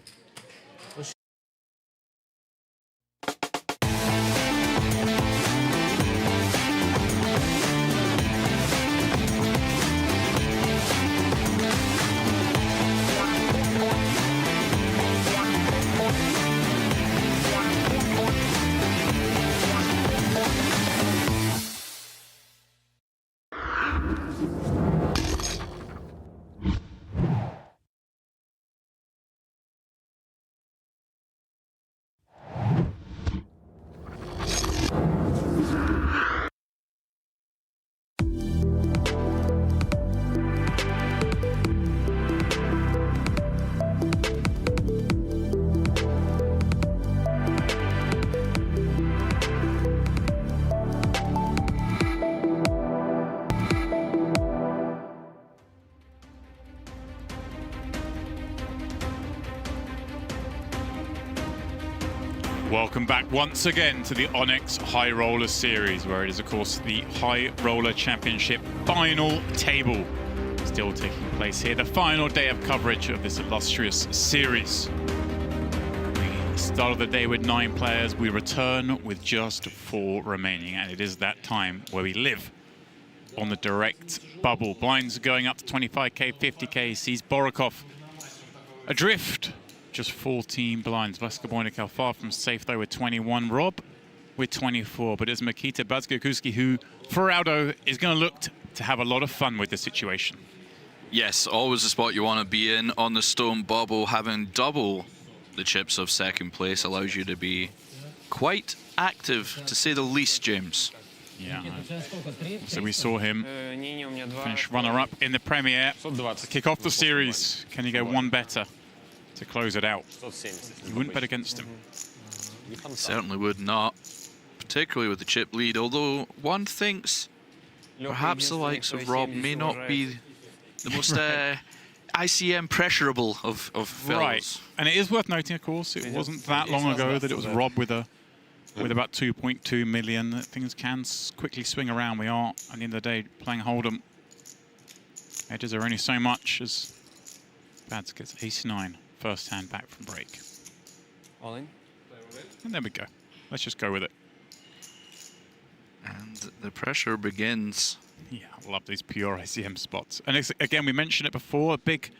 [SPEAKER 10] Welcome back once again to the Onyx High Roller Series, where it is, of course, the High Roller Championship final table still taking place here. The final day of coverage of this illustrious series. We start of the day with 9 players. We return with just 4 remaining, and it is that time where we live on the direct bubble. Blinds are going up to 25k, 50k. Sees Borovkov adrift. Just 14 blinds. Vaskaboinikau far from safe though with 21. Rob with 24, but it's Mikita Badziakouski who, for Aldo, is going to look to have a lot of fun with the situation.
[SPEAKER 2] Yes, always the spot you want to be in on the stone bubble. Having double the chips of second place allows you to be quite active, to say the least, James.
[SPEAKER 10] Yeah. So we saw him finish runner-up in the Premier to kick off the series. Can he go one better to close it out? You wouldn't bet against him.
[SPEAKER 2] Certainly would not, particularly with the chip lead, although one thinks perhaps the likes of Rob may not be the most ICM pressurable of fellas.
[SPEAKER 10] Right, and it is worth noting, of course, it wasn't that long ago that it was Rob with about 2.2 million. Things can quickly swing around. We are, at the end of the day, playing Hold'em. Edges are only so much as Bads gets ace-9. First hand back from break.
[SPEAKER 8] All in.
[SPEAKER 10] And there we go. Let's just go with it.
[SPEAKER 2] And the pressure begins.
[SPEAKER 10] Yeah, I love these pure ICM spots. And it's, again, we mentioned it before, a big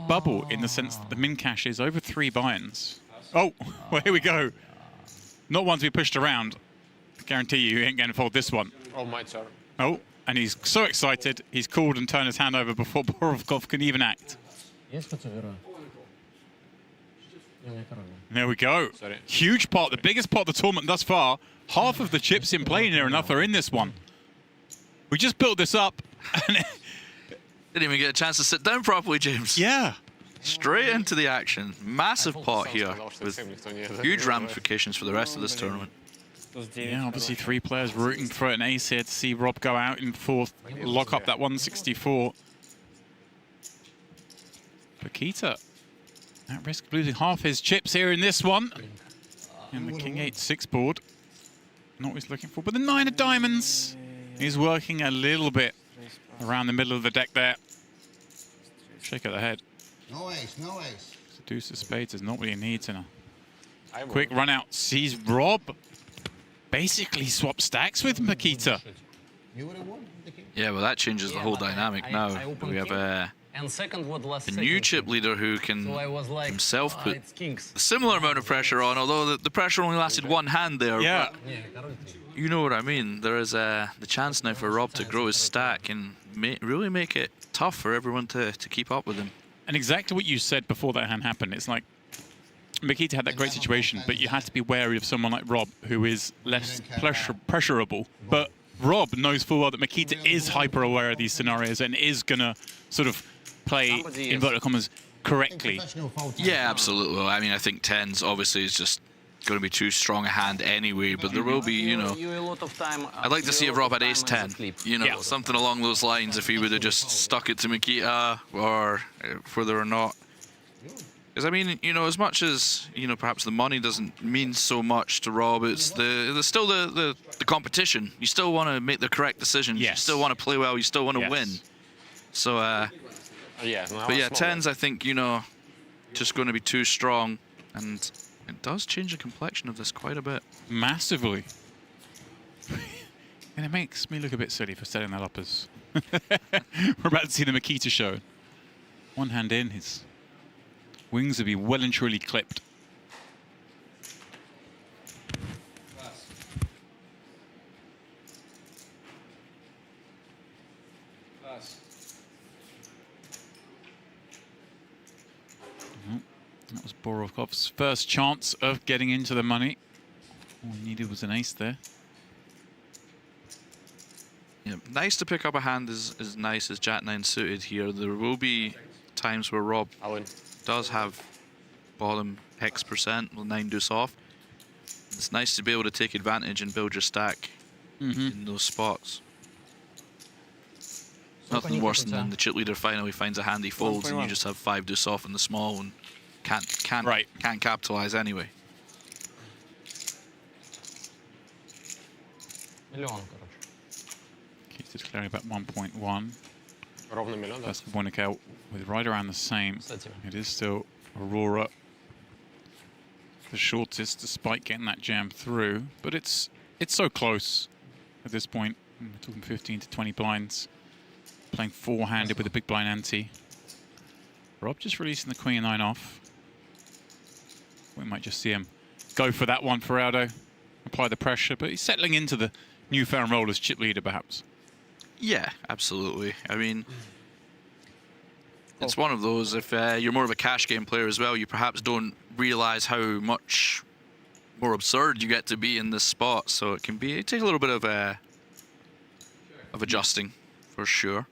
[SPEAKER 10] bubble in the sense that the min cash is over 3 buy-ins. Oh, well, here we go. Not ones we pushed around. I guarantee you he ain't going to fold this one.
[SPEAKER 6] Oh, my turn.
[SPEAKER 10] Oh, and he's so excited, he's called and turned his hand over before Borovkov can even act. There we go.
[SPEAKER 6] Sorry.
[SPEAKER 10] Huge pot, the biggest pot of the tournament thus far. Half of the chips in play near enough are in this one. We just built this up. And
[SPEAKER 2] didn't even get a chance to sit down properly, James.
[SPEAKER 10] Yeah.
[SPEAKER 2] Straight into the action. Massive pot here with huge ramifications for the rest of this tournament.
[SPEAKER 10] Yeah, obviously 3 players rooting for an ace here to see Rob go out in 4th, lock up that 164. Mikita at risk of losing half his chips here in this one. And the King 8-6 board. Not what he's looking for, but the 9 of diamonds. He's working a little bit around the middle of the deck there. Shake of the head.
[SPEAKER 3] No ace, no ace.
[SPEAKER 10] The deuce of spades is not what he needs in a quick run out. Sees Rob basically swap stacks with Mikita.
[SPEAKER 2] Yeah, well, that changes the whole dynamic now. We have a new chip leader who can himself put a similar amount of pressure on, although the pressure only lasted 1 hand there.
[SPEAKER 10] Yeah.
[SPEAKER 2] You know what I mean. There is the chance now for Rob to grow his stack and really make it tough for everyone to keep up with him.
[SPEAKER 10] And exactly what you said before that hand happened. It's like Mikita had that great situation, but you had to be wary of someone like Rob, who is less pressurable. But Rob knows full well that Mikita is hyper aware of these scenarios and is going to sort of play, inverted commas, correctly.
[SPEAKER 2] Yeah, absolutely. I mean, I think 10s obviously is just going to be too strong a hand anyway, but there will be, you know, I'd like to see if Rob had ace-10, you know, something along those lines, if he would have just stuck it to Mikita, or whether or not. Because, I mean, you know, as much as, you know, perhaps the money doesn't mean so much to Rob, it's still the competition. You still want to make the correct decisions.
[SPEAKER 10] Yes.
[SPEAKER 2] You still want to play well. You still want to win. So, but yeah, 10s, I think, you know, just going to be too strong, and it does change the complexion of this quite a bit.
[SPEAKER 10] Massively. And it makes me look a bit silly for setting that up as... We're about to see the Mikita show. One hand in, his wings will be well and truly clipped. That was Borovkov's first chance of getting into the money. All he needed was an ace there.
[SPEAKER 2] Yeah, nice to pick up a hand as nice as Jack-9 suited here. There will be times where Rob does have bottom X% with 9 deuce off. It's nice to be able to take advantage and build your stack in those spots. Nothing worse than the chip leader finally finds a hand he folds and you just have 5 deuce off in the small and can't capitalize anyway.
[SPEAKER 10] Keeps declaring about 1.1. Vaskaboinikau with right around the same. It is still Aurora the shortest, despite getting that jam through. But it's so close at this point. We're talking 15 to 20 blinds. Playing four-handed with a big blind ante. Rob just releasing the queen 9 off. We might just see him go for that one for Aldo. Apply the pressure, but he's settling into the newfound role as chip leader, perhaps.
[SPEAKER 2] Yeah, absolutely. I mean, it's one of those, if you're more of a cash game player as well, you perhaps don't realize how much more absurd you get to be in this spot. So it take a little bit of adjusting, for sure.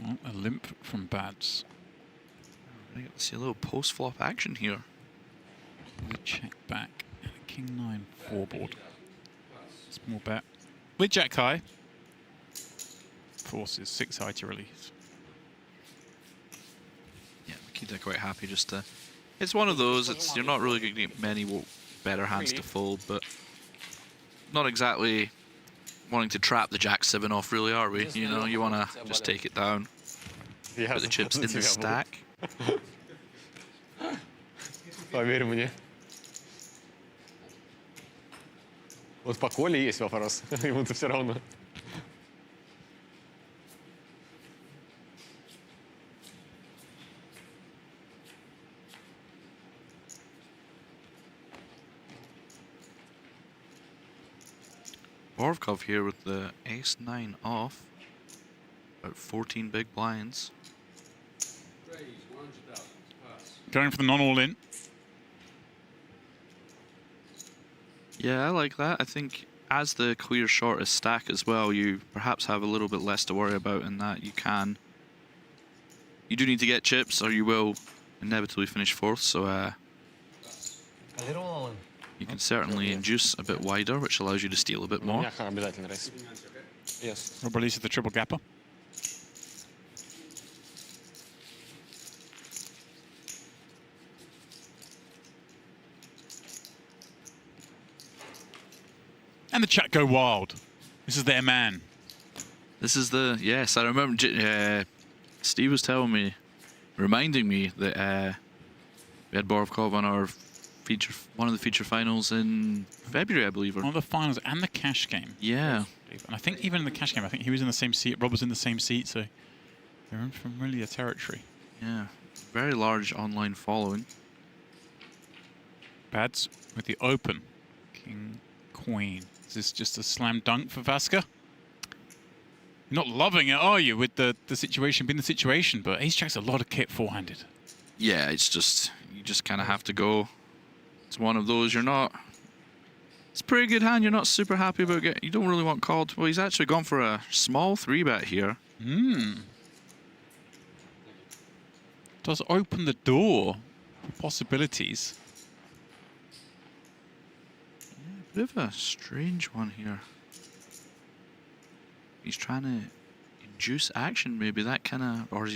[SPEAKER 10] Oh, a limp from Bads.
[SPEAKER 2] I get to see a little post-flop action here.
[SPEAKER 10] We check back. King 9 4 board. Small bet. With Jack high. Forces 6 high to release.
[SPEAKER 2] Yeah, Mikita quite happy just to... It's one of those, you're not really going to get many better hands to fold, but not exactly wanting to trap the Jack 7 off, really, are we? You know, you want to just take it down. Put the chips in the stack.
[SPEAKER 6] Поверь мне. Вот по Коле есть вопрос, ему-то все равно.
[SPEAKER 2] Borovkov here with the ace-9 off. About 14 big blinds.
[SPEAKER 10] Going for the non-all-in.
[SPEAKER 2] Yeah, I like that. I think as the clear shortest stack as well, you perhaps have a little bit less to worry about in that you do need to get chips or you will inevitably finish 4th, so you can certainly induce a bit wider, which allows you to steal a bit more.
[SPEAKER 6] Yes.
[SPEAKER 10] Rob releases the triple gapper. And the chat go wild. This is their man.
[SPEAKER 2] This is yes, I remember Steve was telling me, reminding me that we had Borovkov on our one of the feature finals in February, I believe.
[SPEAKER 10] One of the finals and the cash game.
[SPEAKER 2] Yeah.
[SPEAKER 10] And I think even in the cash game, I think he was in the same seat. Rob was in the same seat, so they're in familiar territory.
[SPEAKER 2] Yeah. Very large online following.
[SPEAKER 10] Bads with the open. King, queen. Is this just a slam dunk for Vaska? You're not loving it, are you, with the situation being the situation, but ace-jack's a lot of kit four-handed.
[SPEAKER 2] Yeah, it's just, you just kind of have to go. It's one of those, you're not It's a pretty good hand. You're not super happy about getting. You don't really want called. Well, he's actually gone for a small 3-bet here.
[SPEAKER 10] Does open the door for possibilities.
[SPEAKER 2] Bit of a strange one here. He's trying to induce action, maybe that kind of, or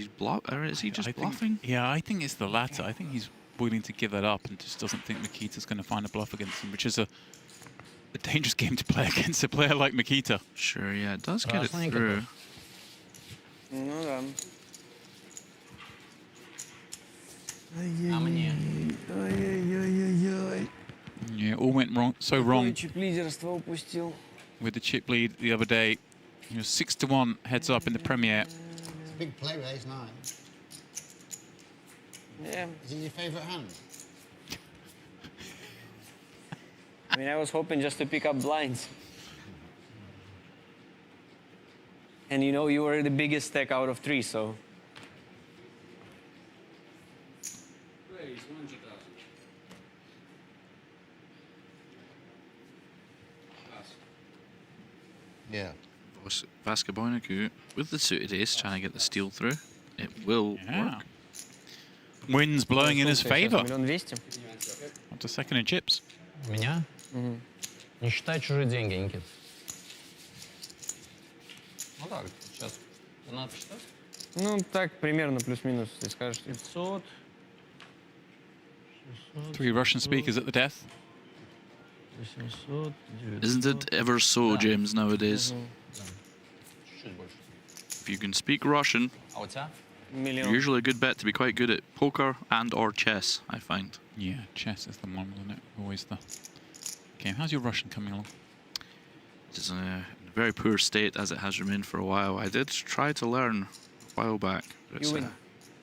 [SPEAKER 2] is he just bluffing?
[SPEAKER 10] Yeah, I think it's the latter. I think he's willing to give that up and just doesn't think Mikita's going to find a bluff against him, which is a dangerous game to play against a player like Mikita.
[SPEAKER 2] Sure, yeah, it does get it through.
[SPEAKER 10] Yeah, all went wrong. So wrong with the chip lead the other day. 6-1 heads up in the Premier.
[SPEAKER 13] It's a big play with ace-9.
[SPEAKER 8] Yeah.
[SPEAKER 13] Is it your favourite hand?
[SPEAKER 8] I mean, I was hoping just to pick up blinds. And you know, you were the biggest stack out of 3, so.
[SPEAKER 13] Yeah.
[SPEAKER 2] Vaskaboinikau with the suited ace trying to get the steal through. It will work.
[SPEAKER 10] Wind's blowing in his favor. Up to second in chips.
[SPEAKER 4] Меня? Не считай чужие деньги, Никит. Ну так, сейчас. Надо считать?
[SPEAKER 8] Ну, так, примерно, плюс-минус, ты скажешь.
[SPEAKER 4] 500.
[SPEAKER 10] 3 Russian speakers at the death.
[SPEAKER 4] 800.
[SPEAKER 2] Isn't it ever so, James, nowadays? If you can speak Russian, you're usually a good bet to be quite good at poker and or chess, I find.
[SPEAKER 10] Yeah, chess is the one, isn't it? Always the game. How's your Russian coming along?
[SPEAKER 2] It is in a very poor state, as it has remained for a while. I did try to learn a while back. But it's,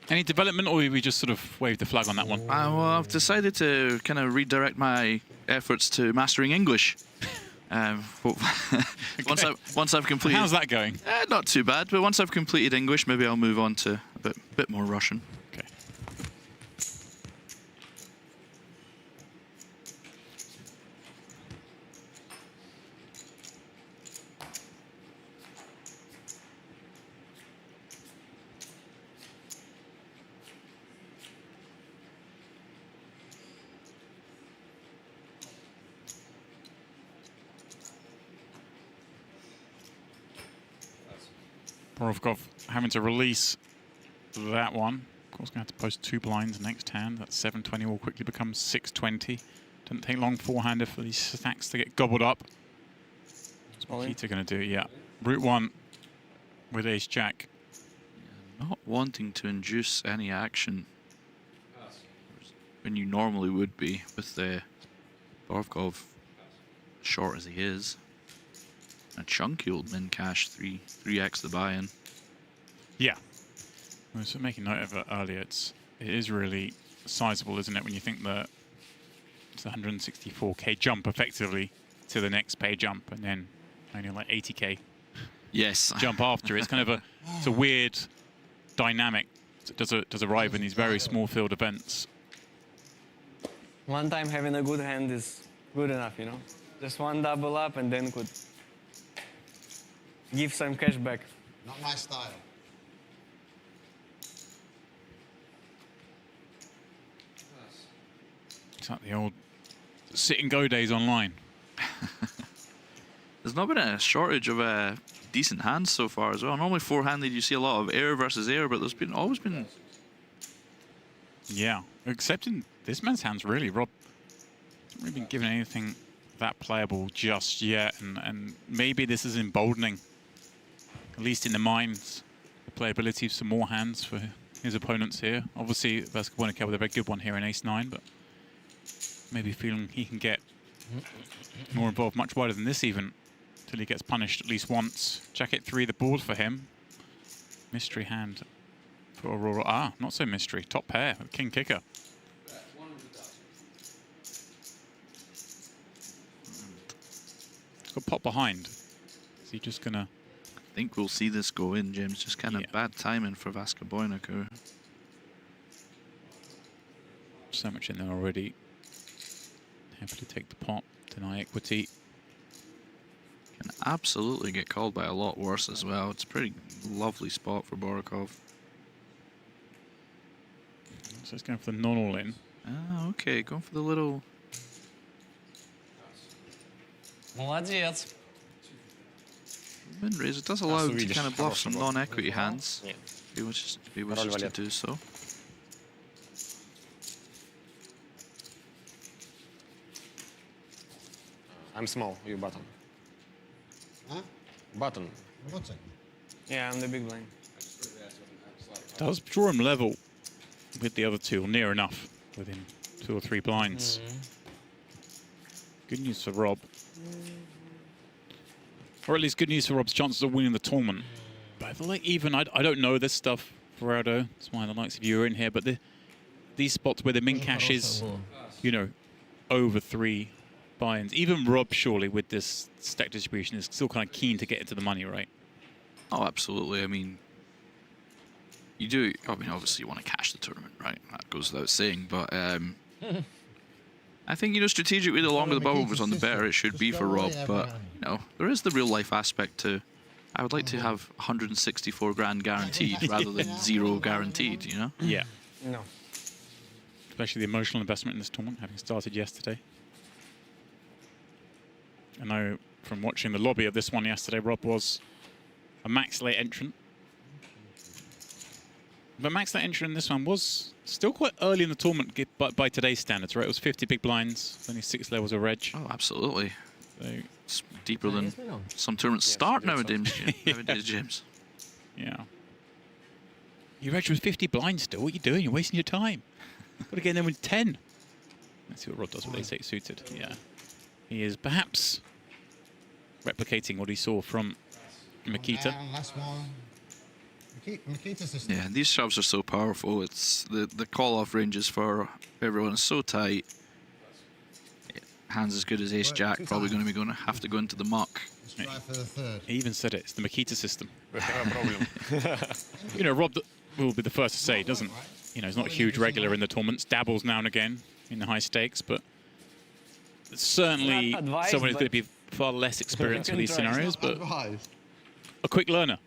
[SPEAKER 10] any development, or we just sort of waved the flag on that one?
[SPEAKER 2] Well, I've decided to kind of redirect my efforts to mastering English. Once I've completed.
[SPEAKER 10] How's that going?
[SPEAKER 2] Not too bad, but once I've completed English, maybe I'll move on to a bit more Russian.
[SPEAKER 10] Okay. Borovkov having to release that one. Of course, going to have to post 2 blinds next hand. That 720 will quickly become 620. Doesn't take long forehander for these stacks to get gobbled up. What's Mikita going to do? Yeah. Route 1 with ace jack.
[SPEAKER 2] Not wanting to induce any action when you normally would be with the Borovkov short as he is. A chunky old min cash, 3x the buy-in.
[SPEAKER 10] Yeah. I was making note of it earlier. It is really sizable, isn't it, when you think that it's a 164k jump effectively to the next pay jump, and then only like 80k jump after. It's kind of it's a weird dynamic that does arrive in these very small field events.
[SPEAKER 8] One time having a good hand is good enough, you know. Just one double up and then could give some cash back.
[SPEAKER 13] Not my style.
[SPEAKER 10] It's like the old sit and go days online.
[SPEAKER 2] There's not been a shortage of decent hands so far as well. Normally four-handed you see a lot of air versus air, but there's always been.
[SPEAKER 10] Yeah, except in this man's hands, really. Rob hasn't really been given anything that playable just yet, and maybe this is emboldening, at least in the minds, the playability of some more hands for his opponents here. Obviously, Vaskaboinikau with a very good one here in ace-9, but maybe feeling he can get more involved, much wider than this even, till he gets punished at least once. Jacket 3, the board for him. Mystery hand for Aurora. Ah, not so mystery. Top pair, king kicker. It's got pot behind. Is he just gonna?
[SPEAKER 2] I think we'll see this go in, James. Just kind of bad timing for Vaskaboinikau.
[SPEAKER 10] So much in there already. Happy to take the pot. deny equity.
[SPEAKER 2] Can absolutely get called by a lot worse as well. It's a pretty lovely spot for Borovkov.
[SPEAKER 10] So it's going for the non-all-in.
[SPEAKER 2] Ah, okay, going for the little...
[SPEAKER 4] Молодец.
[SPEAKER 2] Min raise. It does allow him to kind of bluff some non-equity hands. If he wishes to do so.
[SPEAKER 6] I'm small, you button.
[SPEAKER 13] Huh?
[SPEAKER 6] Button.
[SPEAKER 13] What's it?
[SPEAKER 8] Yeah, I'm the big blind.
[SPEAKER 10] Does draw him level with the other two, or near enough, within 2 or 3 blinds. Good news for Rob. Or at least good news for Rob's chances of winning the tournament. But I feel like even, I don't know this stuff, Ferrado. That's why the likes of you are in here. But these spots where the min cash is, you know, over 3 buy-ins. Even Rob, surely, with this stack distribution, is still kind of keen to get into the money, right?
[SPEAKER 2] Oh, absolutely. I mean, you do. I mean, obviously, you want to cash the tournament, right? That goes without saying. But I think, you know, strategically, the longer the bubble goes on, the better it should be for Rob. But, you know, there is the real-life aspect to... I would like to have 164 grand guaranteed rather than 0 guaranteed, you know?
[SPEAKER 10] Yeah.
[SPEAKER 8] No.
[SPEAKER 10] Especially the emotional investment in this tournament, having started yesterday. I know from watching the lobby of this one yesterday, Rob was a max late entrant. But max late entrant in this one was still quite early in the tournament by today's standards, right? It was 50 big blinds, only 6 levels of reg.
[SPEAKER 2] Oh, absolutely.
[SPEAKER 10] So
[SPEAKER 2] it's deeper than some tournaments start nowadays, James.
[SPEAKER 10] Yeah. You reg with 50 blinds still. What are you doing? You're wasting your time. Got to get in there with 10. Let's see what Rob does with ace-8 suited. Yeah. He is perhaps replicating what he saw from Mikita.
[SPEAKER 3] Last one. Mikita's system.
[SPEAKER 2] Yeah, these shoves are so powerful. It's the call-off ranges for everyone is so tight. Hands as good as ace-jack, probably going to have to go into the muck.
[SPEAKER 3] Let's try for the third.
[SPEAKER 10] He even said it. It's the Mikita system. You know, Rob will be the first to say, doesn't? You know, he's not a huge regular in the tournaments. Dabbles now and again in the high stakes, but certainly someone who's going to be far less experienced with these scenarios, but a quick learner.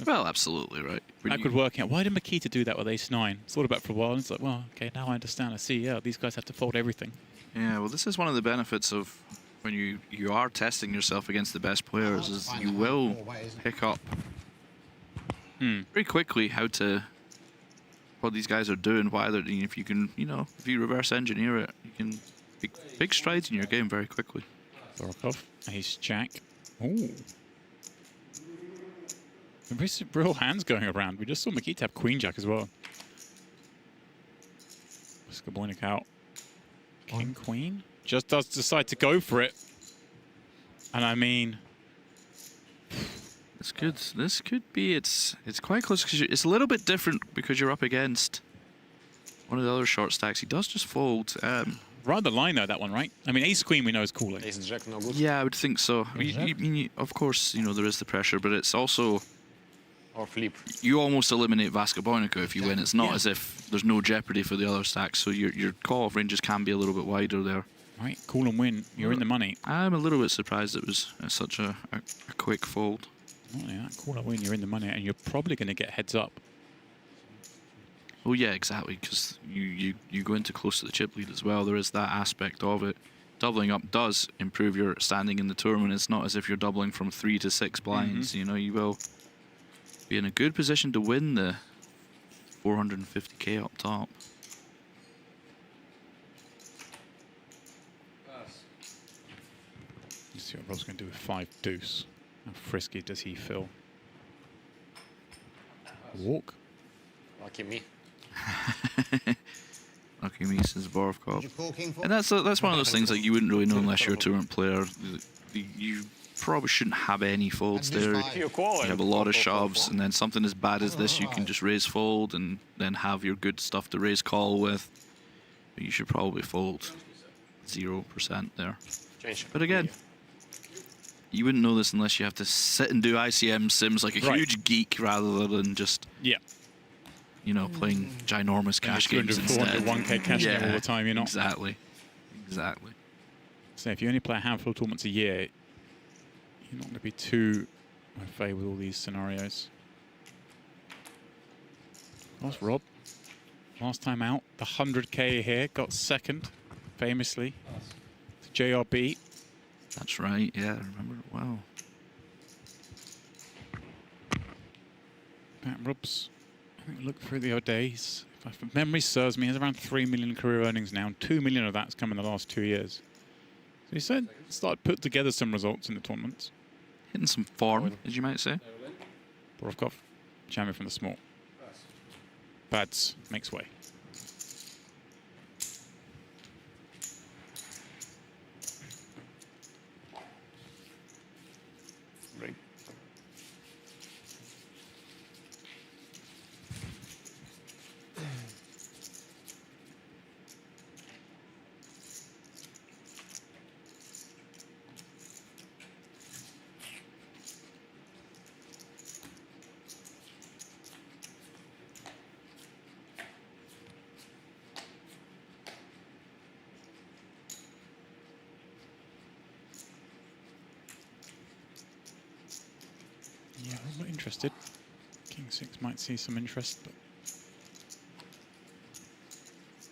[SPEAKER 2] Well, absolutely, right.
[SPEAKER 10] I could work out, why did Mikita do that with ace-9? Thought about it for a while, and it's like, well, okay, now I understand. I see, yeah, these guys have to fold everything.
[SPEAKER 2] Yeah, well, this is one of the benefits of when you are testing yourself against the best players, is you will pick up very quickly what these guys are doing, why they're doing. If you can, you know, if you reverse engineer it, you can make big strides in your game very quickly.
[SPEAKER 10] Borovkov, ace-jack. Ooh. Some real hands going around. We just saw Mikita have queen-jack as well. Vaskaboinikau. King-queen. Just does decide to go for it. And I mean...
[SPEAKER 2] This could be... It's quite close, because it's a little bit different because you're up against one of the other short stacks. He does just fold.
[SPEAKER 10] Rather line though, that one, right? I mean, ace-queen we know is calling.
[SPEAKER 6] Ace-jack no good?
[SPEAKER 2] Yeah, I would think so. Of course, you know, there is the pressure, but it's also...
[SPEAKER 6] Or flip.
[SPEAKER 2] You almost eliminate Vaskaboinikau if you win. It's not as if there's no jeopardy for the other stacks, so your call-off ranges can be a little bit wider there.
[SPEAKER 10] Right, call and win. You're in the money.
[SPEAKER 2] I'm a little bit surprised it was such a quick fold.
[SPEAKER 10] Oh, yeah, call and win, you're in the money, and you're probably going to get heads up.
[SPEAKER 2] Oh yeah, exactly, because you go into close to the chip lead as well. There is that aspect of it. Doubling up does improve your standing in the tournament. It's not as if you're doubling from 3 to 6 blinds. You know, you will be in a good position to win the 450k up top.
[SPEAKER 10] Let's see what Rob's going to do with 5 deuce. How frisky does he feel? Walk.
[SPEAKER 6] Lucky me.
[SPEAKER 2] Lucky me, says Borovkov. And that's one of those things that you wouldn't really know unless you're a tournament player. You probably shouldn't have any folds there. You have a lot of shoves, and then something as bad as this, you can just raise fold and then have your good stuff to raise call with. But you should probably fold 0% there. But again, you wouldn't know this unless you have to sit and do ICM sims like a huge geek rather than just you know, playing ginormous cash games instead.
[SPEAKER 10] 1K cash game all the time, you're not.
[SPEAKER 2] Exactly.
[SPEAKER 10] So if you only play a handful of tournaments a year, you're not going to be too au fait with all these scenarios. That's Rob. Last time out, the 100K here, got second, famously, to JRB.
[SPEAKER 2] That's right, yeah, I remember it well.
[SPEAKER 10] Rob's, I think, look through the other days. If memory serves me, he has around 3 million career earnings now, and 2 million of that's come in the last 2 years. So he said, started putting together some results in the tournaments.
[SPEAKER 2] Hitting some form, as you might say.
[SPEAKER 10] Borovkov, champion from the small. Bads makes way.
[SPEAKER 6] Great.
[SPEAKER 10] Yeah, I'm not interested. King 6 might see some interest, but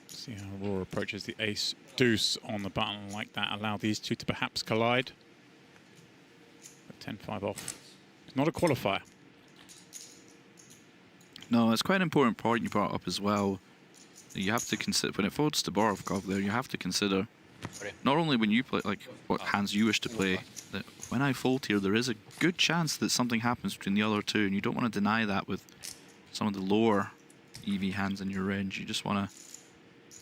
[SPEAKER 10] see how Aurora approaches the ace deuce on the button like that. Allow these two to perhaps collide. 10-5 off. It's not a qualifier.
[SPEAKER 2] No, it's quite an important point you brought up as well. You have to consider, when it folds to Borovkov there, you have to consider, not only when you play, like what hands you wish to play, that when I fold here, there is a good chance that something happens between the other two, and you don't want to deny that with some of the lower EV hands in your range. You just want to,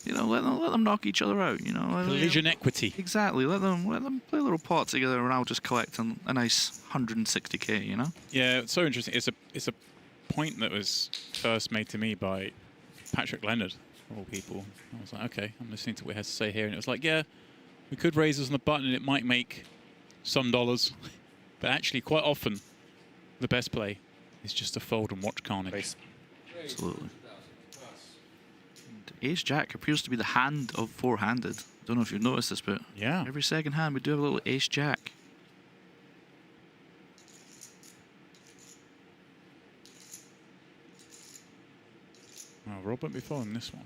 [SPEAKER 2] you know, let them knock each other out, you know.
[SPEAKER 10] Collision equity.
[SPEAKER 2] Exactly. Let them play a little pot together, and I'll just collect a nice 160k, you know.
[SPEAKER 10] Yeah, it's so interesting. It's a point that was first made to me by Patrick Leonard, of all people. I was like, okay, I'm listening to what he has to say here, and it was like, yeah, we could raise this on the button, and it might make some dollars, but actually, quite often, the best play is just to fold and watch carnage.
[SPEAKER 2] Absolutely. Ace Jack appears to be the hand of four-handed. Don't know if you've noticed this, but
[SPEAKER 10] yeah,
[SPEAKER 2] every second hand we do have a little Ace Jack.
[SPEAKER 10] Well, Rob won't be following this one.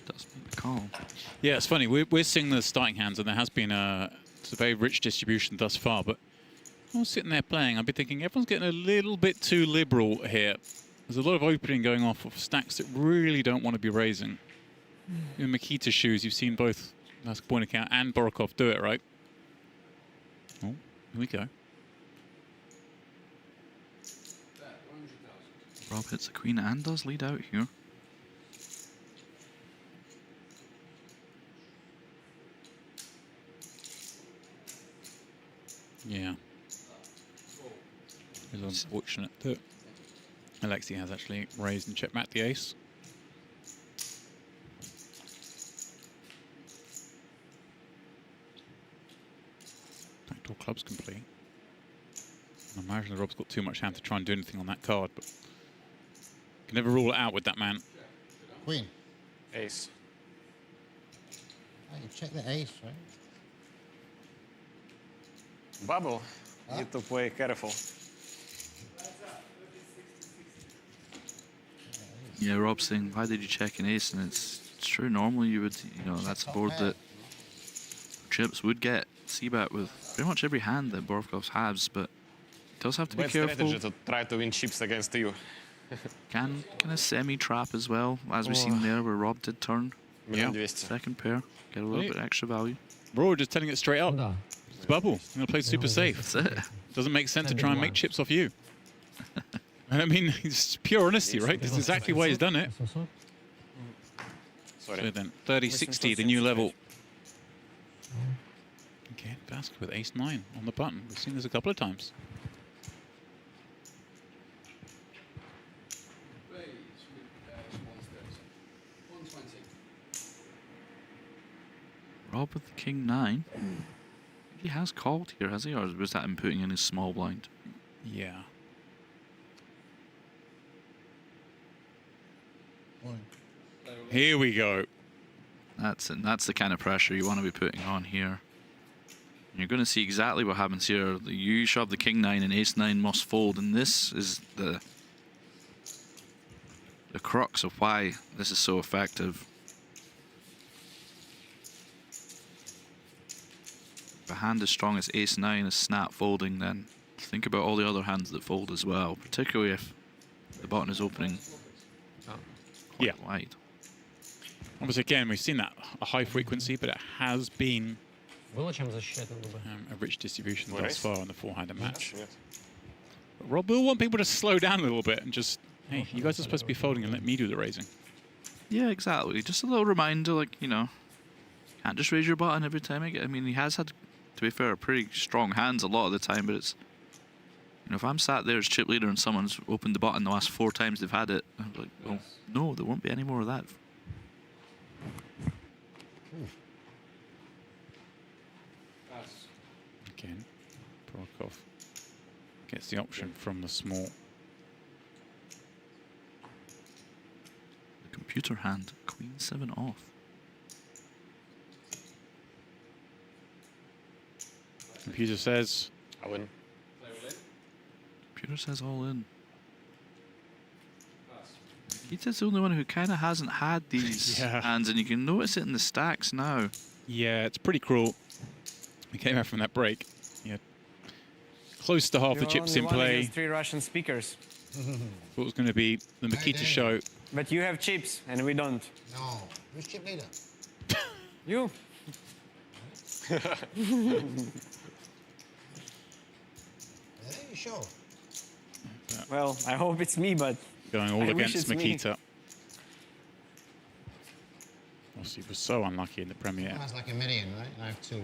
[SPEAKER 2] Does make the call.
[SPEAKER 10] Yeah, it's funny. We're seeing the starting hands, and there has been it's a very rich distribution thus far. But I was sitting there playing, I'd be thinking everyone's getting a little bit too liberal here. There's a lot of opening going off of stacks that really don't want to be raising. In Mikita's shoes, you've seen both Vaskaboinikau and Borovkov do it, right? Oh, here we go.
[SPEAKER 2] Rob hits the queen and does lead out here.
[SPEAKER 10] Yeah. It's unfortunate that Alexey has actually raised and checkmate the ace. Backdoor club's complete. I imagine Rob's got too much hand to try and do anything on that card, but can never rule it out with that man.
[SPEAKER 3] Queen.
[SPEAKER 6] Ace.
[SPEAKER 3] Oh, you check the ace, right?
[SPEAKER 6] Bubble. You need to play careful.
[SPEAKER 2] Yeah, Rob's saying, why did you check an ace? And it's true, normally you would, you know, that's a board that chips would get C-bet with pretty much every hand that Borovkov has, but it does have to be careful.
[SPEAKER 6] Strategy to try to win chips against you.
[SPEAKER 2] Can a semi-trap as well, as we've seen there where Rob did turn.
[SPEAKER 10] Yeah.
[SPEAKER 2] Second pair, get a little bit extra value.
[SPEAKER 10] We're just telling it straight up. It's bubble. I'm going to play super safe.
[SPEAKER 2] That's it.
[SPEAKER 10] Doesn't make sense to try and make chips off you. And I mean, it's pure honesty, right? This is exactly why he's done it.
[SPEAKER 6] Sorry.
[SPEAKER 10] So then, 30-60, the new level. Okay, Vask with ace-9 on the button. We've seen this a couple of times.
[SPEAKER 2] Rob with the king-9. He has called here, has he? Or was that him putting in his small blind?
[SPEAKER 10] Yeah. Here we go.
[SPEAKER 2] That's it. That's the kind of pressure you want to be putting on here. And you're going to see exactly what happens here. You shove the king 9 and ace 9 must fold, and this is the crux of why this is so effective. If a hand as strong as ace 9 is snap folding, then think about all the other hands that fold as well, particularly if the button is opening quite wide.
[SPEAKER 10] Obviously, again, we've seen that a high frequency, but it has been
[SPEAKER 6] Было чем защищать на ДБ.
[SPEAKER 10] a rich distribution thus far on the four-handed match. But Rob will want people to slow down a little bit and just, hey, you guys are supposed to be folding and let me do the raising.
[SPEAKER 2] Yeah, exactly. Just a little reminder, like, you know, can't just raise your button every time. I mean, he has had, to be fair, pretty strong hands a lot of the time, but it's, you know, if I'm sat there as chip leader and someone's opened the button the last 4 times they've had it, I'm like, well, no, there won't be any more of that.
[SPEAKER 10] Again, Borovkov gets the option from the small.
[SPEAKER 2] The computer hand, queen 7 off.
[SPEAKER 10] Computer says,
[SPEAKER 6] I win.
[SPEAKER 2] Computer says all in. Mikita's the only one who kind of hasn't had these hands, and you can notice it in the stacks now.
[SPEAKER 10] yeah, it's pretty cruel. We came out from that break. Yeah, close to half the chips in play.
[SPEAKER 8] 3 Russian speakers.
[SPEAKER 10] Thought it was going to be the Mikita show.
[SPEAKER 8] But you have chips, and we don't.
[SPEAKER 13] No. Who's chip leader?
[SPEAKER 8] You.
[SPEAKER 13] Are you sure?
[SPEAKER 8] Well, I hope it's me, but
[SPEAKER 10] Going all
[SPEAKER 8] I wish
[SPEAKER 10] against
[SPEAKER 8] it's me.
[SPEAKER 10] Mikita. Obviously, was so unlucky in the premiere.
[SPEAKER 13] That's like a million, right? I have 2.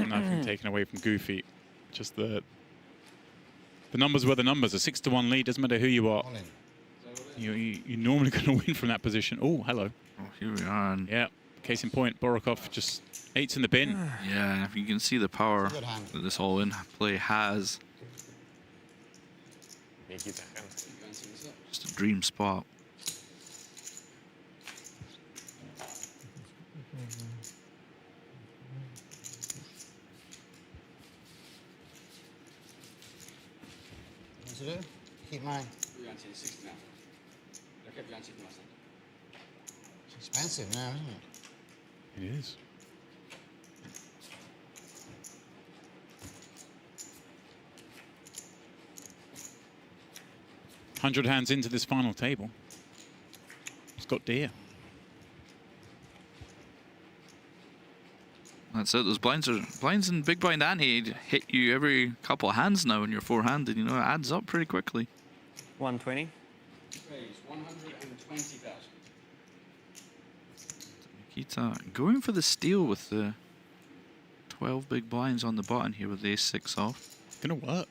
[SPEAKER 10] Nothing taken away from Goofy. Just the numbers were the numbers. A 6-1 lead, doesn't matter who you are. You're normally going to win from that position. Oh, hello.
[SPEAKER 2] Oh, here we are. And
[SPEAKER 10] yeah, case in point, Borovkov just 8's in the bin.
[SPEAKER 2] yeah, if you can see the power that this all-in play has.
[SPEAKER 6] Mikita hand.
[SPEAKER 2] Just a dream spot.
[SPEAKER 13] What to do? Keep mine. It's expensive now, isn't it?
[SPEAKER 10] It is. $100 hands into this final table. It's got deer.
[SPEAKER 2] That's it. Those blinds in big blind ante hit you every couple of hands now when you're four-handed. You know, it adds up pretty quickly.
[SPEAKER 8] 120.
[SPEAKER 18] 120,000.
[SPEAKER 2] Mikita going for the steal with the 12 big blinds on the button here with the ace-6 off.
[SPEAKER 10] Gonna work.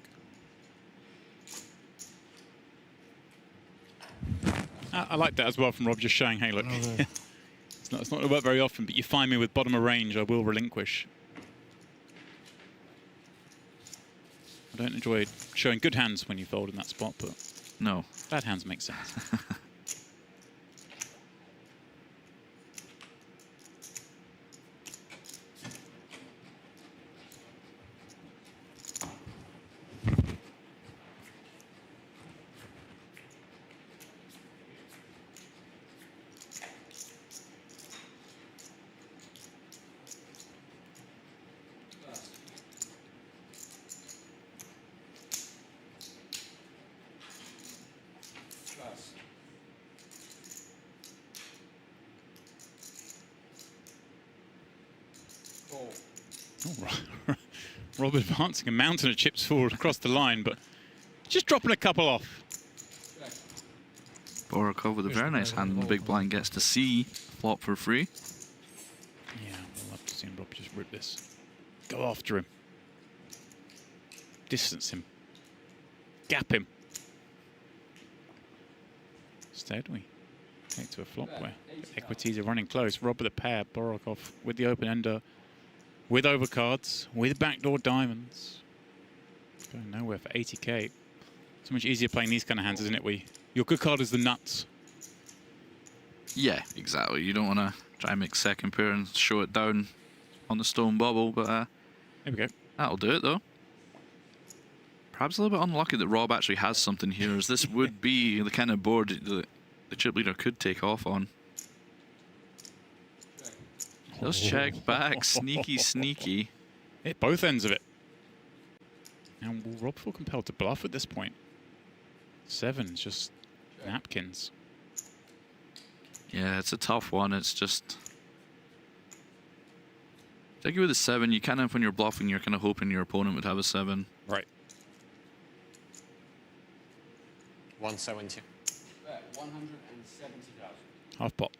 [SPEAKER 10] I like that as well from Rob, just showing, hey, look, it's not going to work very often, but you find me with bottom of range, I will relinquish. I don't enjoy showing good hands when you fold in that spot, but
[SPEAKER 2] no,
[SPEAKER 10] bad hands make sense. Rob advancing a mountain of chips forward across the line, but just dropping a couple off.
[SPEAKER 2] Borovkov with a very nice hand, and the big blind gets to see flop for free.
[SPEAKER 10] Yeah, we'll have to see Rob just rip this. Go after him. Distance him. Gap him. Instead, we take to a flop where equities are running close. Rob with a pair, Borovkov with the open ender. With overcards, with backdoor diamonds. Going nowhere for 80k. So much easier playing these kind of hands, isn't it? Your good card is the nuts.
[SPEAKER 2] Yeah, exactly. You don't want to try and make second pair and show it down on the stone bubble, but
[SPEAKER 10] there we go.
[SPEAKER 2] That'll do it though. Perhaps a little bit unlucky that Rob actually has something here, as this would be the kind of board that the chip leader could take off on. Let's check back. Sneaky, sneaky.
[SPEAKER 10] Hit both ends of it. And will Rob feel compelled to bluff at this point? 7's just napkins.
[SPEAKER 2] Yeah, it's a tough one. It's just... Particularly with a 7, you kind of, when you're bluffing, you're kind of hoping your opponent would have a 7.
[SPEAKER 10] Right.
[SPEAKER 6] 170.
[SPEAKER 18] 170,000.
[SPEAKER 10] Half pot.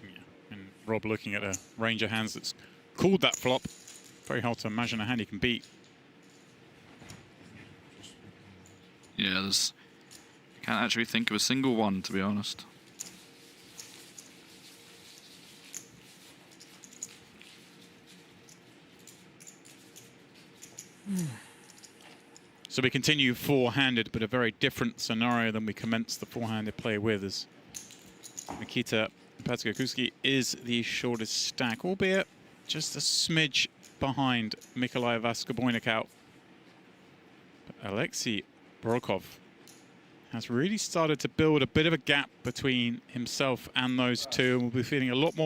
[SPEAKER 10] Yeah. And Rob looking at a range of hands that's called that flop. Very hard to imagine a hand he can beat.
[SPEAKER 2] Yeah, there's... I can't actually think of a single one, to be honest.
[SPEAKER 10] So we continue four-handed, but a very different scenario than we commenced the four-handed play with, as Mikita Badziakouski is the shortest stack, albeit just a smidge behind Mikalai Vaskaboinikau. But Alexey Borovkov has really started to build a bit of a gap between himself and those two, and we'll be feeling a lot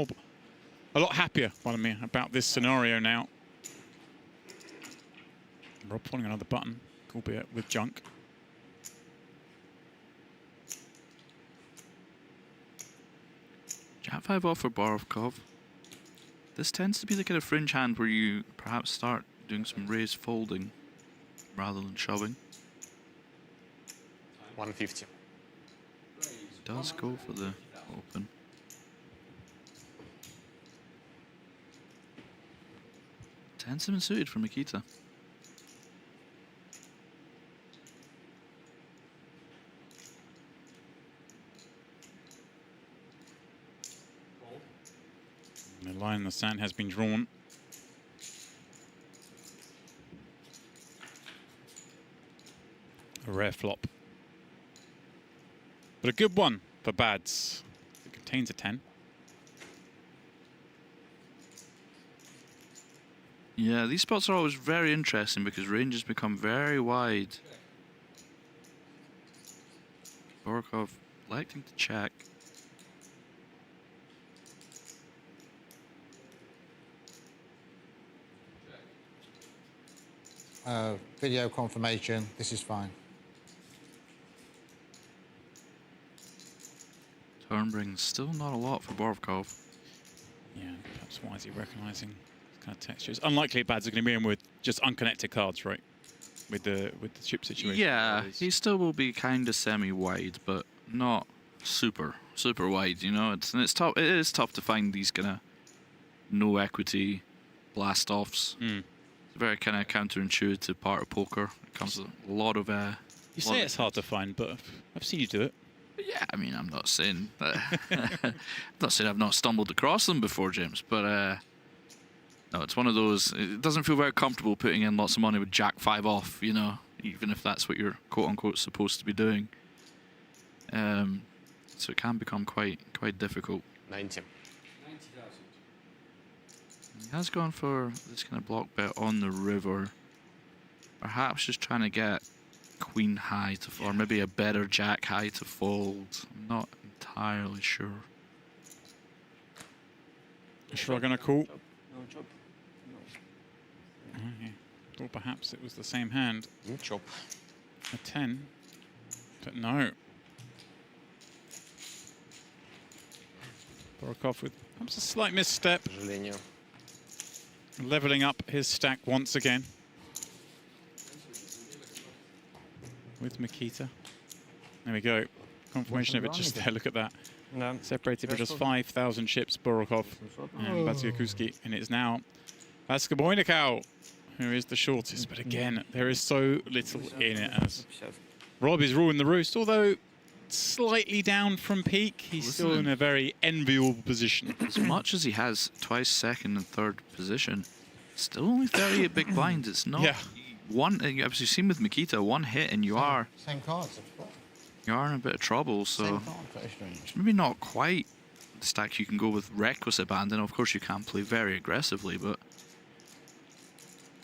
[SPEAKER 10] happier, pardon me, about this scenario now. Rob pulling another button, albeit with junk.
[SPEAKER 2] Jack 5 off for Borovkov. This tends to be the kind of fringe hand where you perhaps start doing some raised folding rather than shoving.
[SPEAKER 6] 150.
[SPEAKER 2] Does go for the open. Tens have been suited for Mikita.
[SPEAKER 10] The line in the sand has been drawn. A rare flop. But a good one for Bads. It contains a 10.
[SPEAKER 2] Yeah, these spots are always very interesting because ranges become very wide. Borovkov electing to check.
[SPEAKER 13] Video confirmation, this is fine.
[SPEAKER 2] Turn brings still not a lot for Borovkov.
[SPEAKER 10] Yeah, perhaps why is he recognizing this kind of textures? Unlikely Bads are going to be in with just unconnected cards, right? With the chip situation.
[SPEAKER 2] Yeah, he still will be kind of semi-wide, but not super wide. You know, it's tough. It is tough to find these kind of no equity blast offs. It's a very kind of counterintuitive part of poker. It comes with a lot of.
[SPEAKER 10] You say it's hard to find, but I've seen you do it.
[SPEAKER 2] Yeah, I mean, I'm not saying I've not stumbled across them before, James, but no, it's one of those. It doesn't feel very comfortable putting in lots of money with Jack 5 off, you know, even if that's what you're quote unquote supposed to be doing. So it can become quite difficult.
[SPEAKER 6] 90.
[SPEAKER 18] 90,000.
[SPEAKER 2] He has gone for this kind of block bet on the river, perhaps just trying to get Queen high to, or maybe a better Jack high to fold. I'm not entirely sure.
[SPEAKER 10] Shrug on a call.
[SPEAKER 18] No chop. No.
[SPEAKER 10] Okay. Or perhaps it was the same hand.
[SPEAKER 6] Chop.
[SPEAKER 10] A 10. But no. Borovkov with perhaps a slight misstep. Leveling up his stack once again. With Mikita. There we go. Confirmation of it just there. Look at that.
[SPEAKER 6] No.
[SPEAKER 10] Separated by just 5,000 chips, Borovkov and Badziakouski. And it's now Vaskaboinikau who is the shortest. But again, there is so little in it as Rob is ruling the roost. Although slightly down from peak, he's still in a very enviable position.
[SPEAKER 2] As much as he has twice second and third position, still only 38 big blinds. It's not.
[SPEAKER 10] Yeah.
[SPEAKER 2] one, as you've seen with Mikita, one hit and you are
[SPEAKER 13] Same cards.
[SPEAKER 2] in a bit of trouble. So
[SPEAKER 13] Same card, very strange.
[SPEAKER 2] maybe not quite the stack you can go with reckless abandon. Of course, you can't play very aggressively, but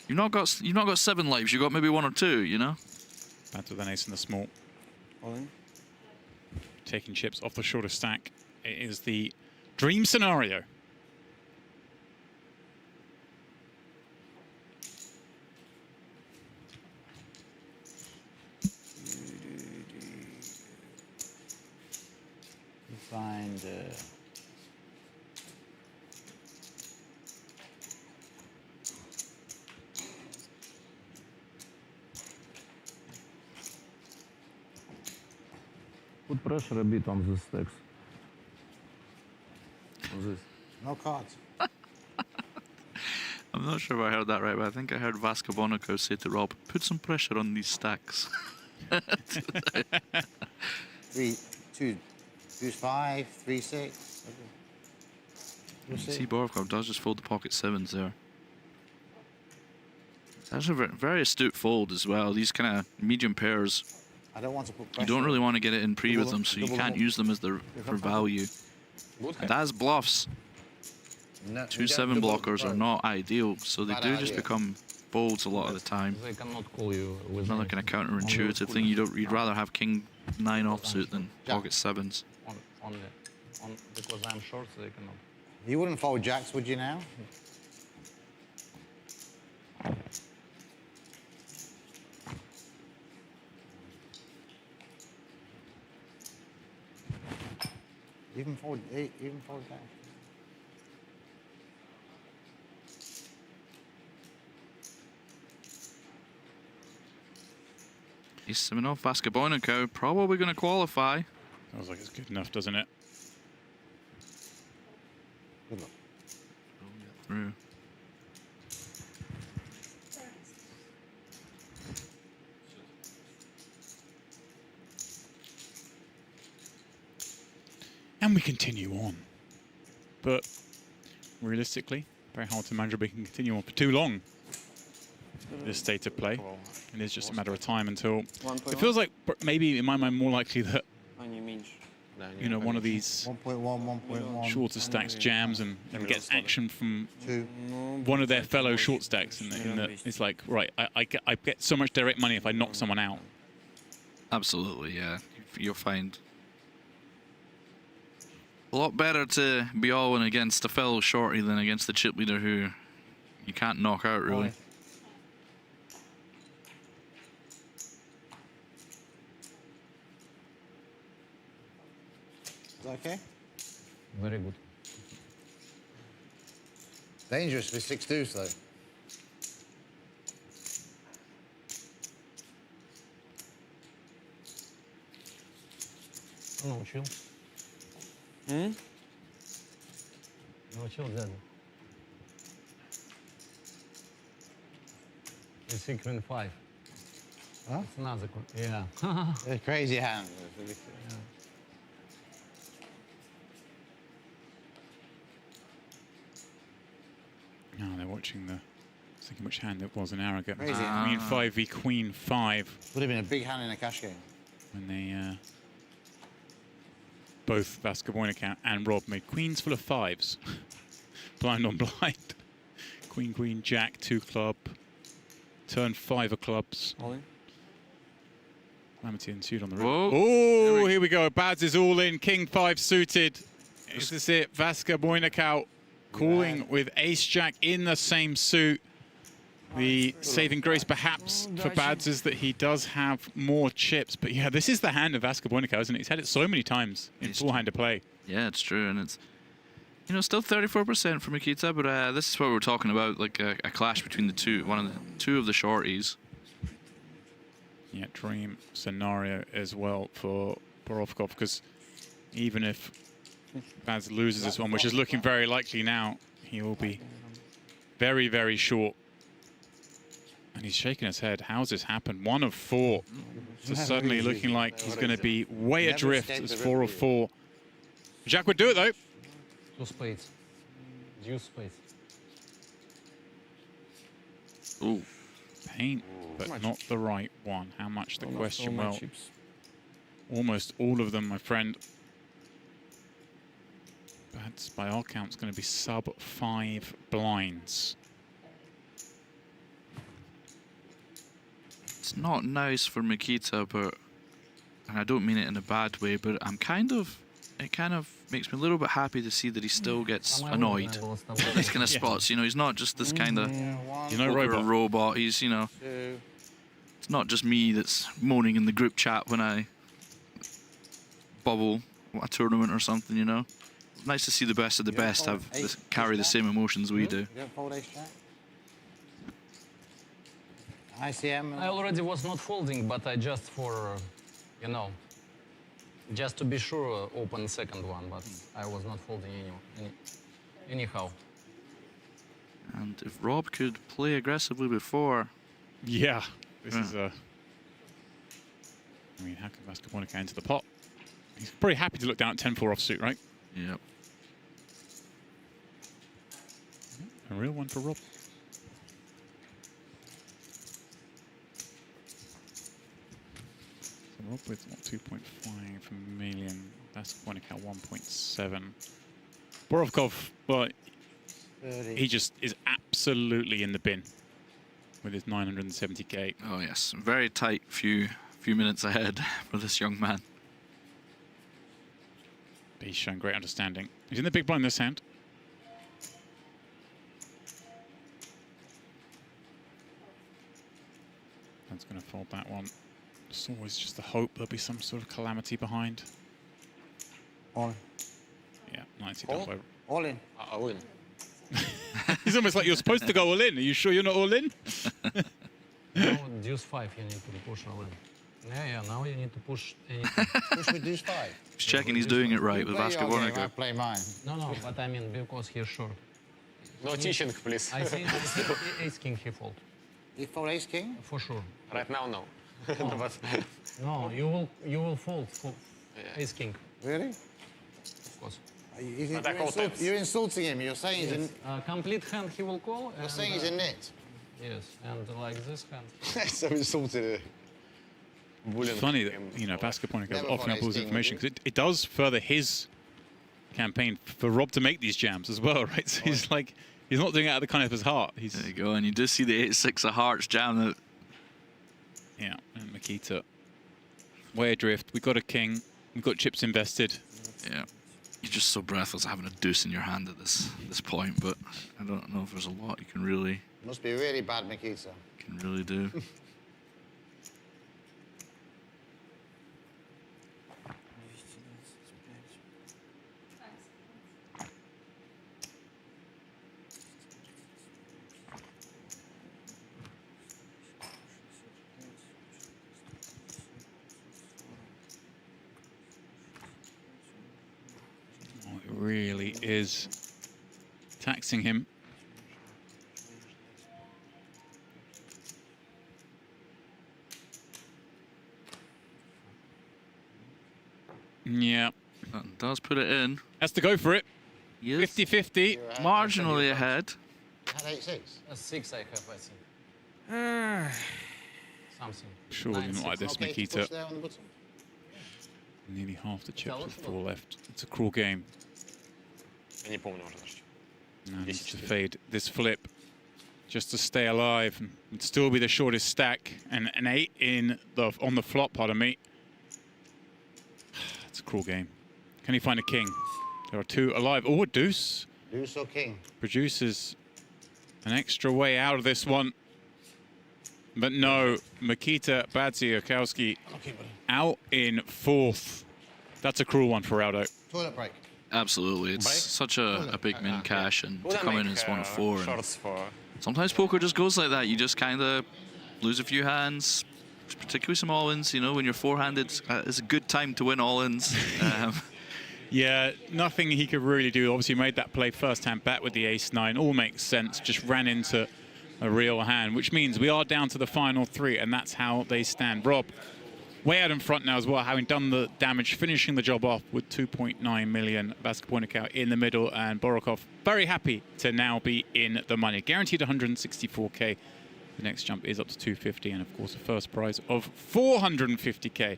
[SPEAKER 2] you've not got 7 lives. You've got maybe 1 or 2. You know.
[SPEAKER 10] Bads with an ace in the small.
[SPEAKER 6] All in.
[SPEAKER 10] Taking chips off the shorter stack. It is the dream scenario.
[SPEAKER 13] Find.
[SPEAKER 4] Put pressure a bit on the stacks. On this.
[SPEAKER 13] No cards.
[SPEAKER 2] I'm not sure if I heard that right, but I think I heard Vaskaboinikau say to Rob, "Put some pressure on these stacks."
[SPEAKER 13] 3, 2, 5, 3, 6.
[SPEAKER 2] You see, Borovkov does just fold the pocket 7s there. That's a very astute fold as well. These kind of medium pairs,
[SPEAKER 13] I don't want to put pressure.
[SPEAKER 2] you don't really want to get it in pre with them, so you
[SPEAKER 13] double
[SPEAKER 2] can't
[SPEAKER 13] them.
[SPEAKER 2] use them as for value. And as bluffs,
[SPEAKER 13] No,
[SPEAKER 2] 2 7 blockers are not ideal, so they do just become folds a lot of the time.
[SPEAKER 4] They cannot call you with
[SPEAKER 2] Another kind of counterintuitive thing. You'd rather have king 9 offsuit than pocket 7s.
[SPEAKER 4] because I'm short, so they cannot.
[SPEAKER 13] You wouldn't fold jacks, would you now? Even fold down.
[SPEAKER 2] He's 7 off. Vaskaboinikau probably going to qualify.
[SPEAKER 10] Sounds like it's good enough, doesn't it?
[SPEAKER 13] Good luck.
[SPEAKER 2] Through.
[SPEAKER 10] And we continue on. But realistically, very hard to imagine we can continue on for too long. This state of play. It is just a matter of time until it feels like maybe in my mind more likely that one of these
[SPEAKER 13] 1.1,
[SPEAKER 10] shorter stacks jams and gets action from one of their fellow short stacks, and it's like, right, I get so much direct money if I knock someone out.
[SPEAKER 2] Absolutely, yeah. You'll find a lot better to be all in against a fellow shorty than against the chip leader who you can't knock out, really.
[SPEAKER 13] Is that okay?
[SPEAKER 4] Very good.
[SPEAKER 13] Dangerous with 6 deuce though.
[SPEAKER 4] Научил. Научил дядя. It's queen 5.
[SPEAKER 13] Huh?
[SPEAKER 4] It's not the queen. Yeah.
[SPEAKER 13] A crazy hand.
[SPEAKER 4] Yeah.
[SPEAKER 10] No, they're watching the. Thinking which hand it was an hour ago.
[SPEAKER 13] Crazy.
[SPEAKER 10] Queen 5 v Queen 5.
[SPEAKER 13] Would have been a big hand in a cash game.
[SPEAKER 10] When they both Vaskaboinikau and Rob made queens full of 5s. Blind on blind. Queen, queen, jack, 2 club. Turn 5 of clubs. Calamity ensued on the river. Oh, here we go. Bads is all in. King 5 suited. Is this it? Vaskaboinikau calling with ace jack in the same suit. The saving grace perhaps for Bads is that he does have more chips. But yeah, this is the hand of Vaskaboinikau, isn't it? He's had it so many times in full-hand to play.
[SPEAKER 2] Yeah, it's true. And it's, still 34% for Mikita, but this is what we're talking about, like a clash between the two, two of the shorties.
[SPEAKER 10] Yeah, dream scenario as well for Borovkov, because even if Bads loses this one, which is looking very likely now, he will be very, very short. And he's shaking his head. How's this happened? 1 of 4. So suddenly looking like he's going to be way adrift as 4 of 4. Jack would do it, though.
[SPEAKER 4] 2 spades. Deuce spades.
[SPEAKER 2] Ooh.
[SPEAKER 10] paint, but not the right one. How much the question?
[SPEAKER 4] all my
[SPEAKER 10] Well,
[SPEAKER 4] chips.
[SPEAKER 10] almost all of them, my friend. That's, by our count, it's going to be sub 5 blinds.
[SPEAKER 2] It's not nice for Mikita, but, and I don't mean it in a bad way, but it kind of makes me a little bit happy to see that he still gets annoyed at these kind of spots. You know, he's not just this kind of robot. He's, you know, it's not just me that's moaning in the group chat when I bubble a tournament or something, you know. Nice to see the best of the best carry the same emotions we do.
[SPEAKER 13] You don't fold ace jack? ICM?
[SPEAKER 4] I already was not folding, but I just for, you know, just to be sure, open second one, but I was not folding anyhow.
[SPEAKER 2] And if Rob could play aggressively before.
[SPEAKER 10] Yeah, this is a... I mean, how can Vaskaboinikau enter the pot? He's pretty happy to look down at 10-4 offsuit, right?
[SPEAKER 2] Yep.
[SPEAKER 10] A real one for Rob. So Rob with what, 2.5 million. Vaskaboinikau 1.7. Borovkov, well, he just is absolutely in the bin with his 970k.
[SPEAKER 2] Oh yes, very tight few minutes ahead for this young man.
[SPEAKER 10] But he's showing great understanding. He's in the big blind this hand. That's going to fold that one. It's always just the hope there'll be some sort of calamity behind.
[SPEAKER 13] All.
[SPEAKER 10] Yeah, nicely done by...
[SPEAKER 13] All in.
[SPEAKER 6] All in.
[SPEAKER 10] It's almost like you're supposed to go all in. Are you sure you're not all in?
[SPEAKER 4] Now deuce 5 you need to push all in. Yeah, now you need to push anything.
[SPEAKER 13] Push with deuce 5.
[SPEAKER 2] He's checking he's doing it right with Vaskaboinikau.
[SPEAKER 13] I play mine.
[SPEAKER 4] No, but I mean because he's short.
[SPEAKER 6] No teaching, please.
[SPEAKER 4] I think ace king he fold.
[SPEAKER 13] You fold ace king?
[SPEAKER 4] For sure.
[SPEAKER 6] Right now, no.
[SPEAKER 4] No, you will fold ace king.
[SPEAKER 13] Really?
[SPEAKER 4] Of course.
[SPEAKER 13] You're insulting him. You're saying he's in...
[SPEAKER 4] complete hand he will call.
[SPEAKER 13] You're saying he's in knit.
[SPEAKER 4] Yes, and like this hand.
[SPEAKER 6] So insulted.
[SPEAKER 10] It's funny that, you know, Vaskaboinikau is offering up all this information because it does further his campaign for Rob to make these jams as well, right? So he's like, he's not doing it out of the kindness of his heart.
[SPEAKER 2] There you go, and you do see the 8-6 of hearts jam that.
[SPEAKER 10] Yeah, and Mikita way adrift. We've got a king. We've got chips invested.
[SPEAKER 2] Yeah, you're just so breathless having a deuce in your hand at this point, but I don't know if there's a lot you can really.
[SPEAKER 13] Must be really bad, Mikita.
[SPEAKER 2] Can really do.
[SPEAKER 10] Really is taxing him. Yeah.
[SPEAKER 2] That does put it in.
[SPEAKER 10] Has to go for it.
[SPEAKER 2] Yes.
[SPEAKER 10] 50-50.
[SPEAKER 2] Marginally ahead.
[SPEAKER 13] Had 8-6?
[SPEAKER 4] 6 I have, I think. Something.
[SPEAKER 10] Surely not like this, Mikita.
[SPEAKER 13] There on the bottom.
[SPEAKER 10] Nearly half the chips with 4 left. It's a cruel game.
[SPEAKER 6] Я не помню уже даже.
[SPEAKER 10] And needs to fade this flip just to stay alive and still be the shortest stack. And an 8 on the flop, pardon me. It's a cruel game. Can he find a king? There are 2 alive. Oh, a deuce.
[SPEAKER 13] Deuce or king?
[SPEAKER 10] Produces an extra way out of this one. But no, Mikita Badziakouski out in 4th. That's a cruel one for Aldo.
[SPEAKER 13] Toilet break.
[SPEAKER 2] Absolutely, it's such a big min cash, and to come in as 1 of 4. And sometimes poker just goes like that. You just kind of lose a few hands, particularly some all-ins. You know, when you're 4-handed, it's a good time to win all-ins.
[SPEAKER 10] Yeah, nothing he could really do. Obviously, made that play first hand back with the ace-9. All makes sense. Just ran into a real hand, which means we are down to the final 3, and that's how they stand. Rob, way out in front now as well, having done the damage, finishing the job off with 2.9 million. Vaskaboinikau in the middle, and Borovkov very happy to now be in the money. Guaranteed 164k The next jump is up to 250, and of course a first prize of 450k.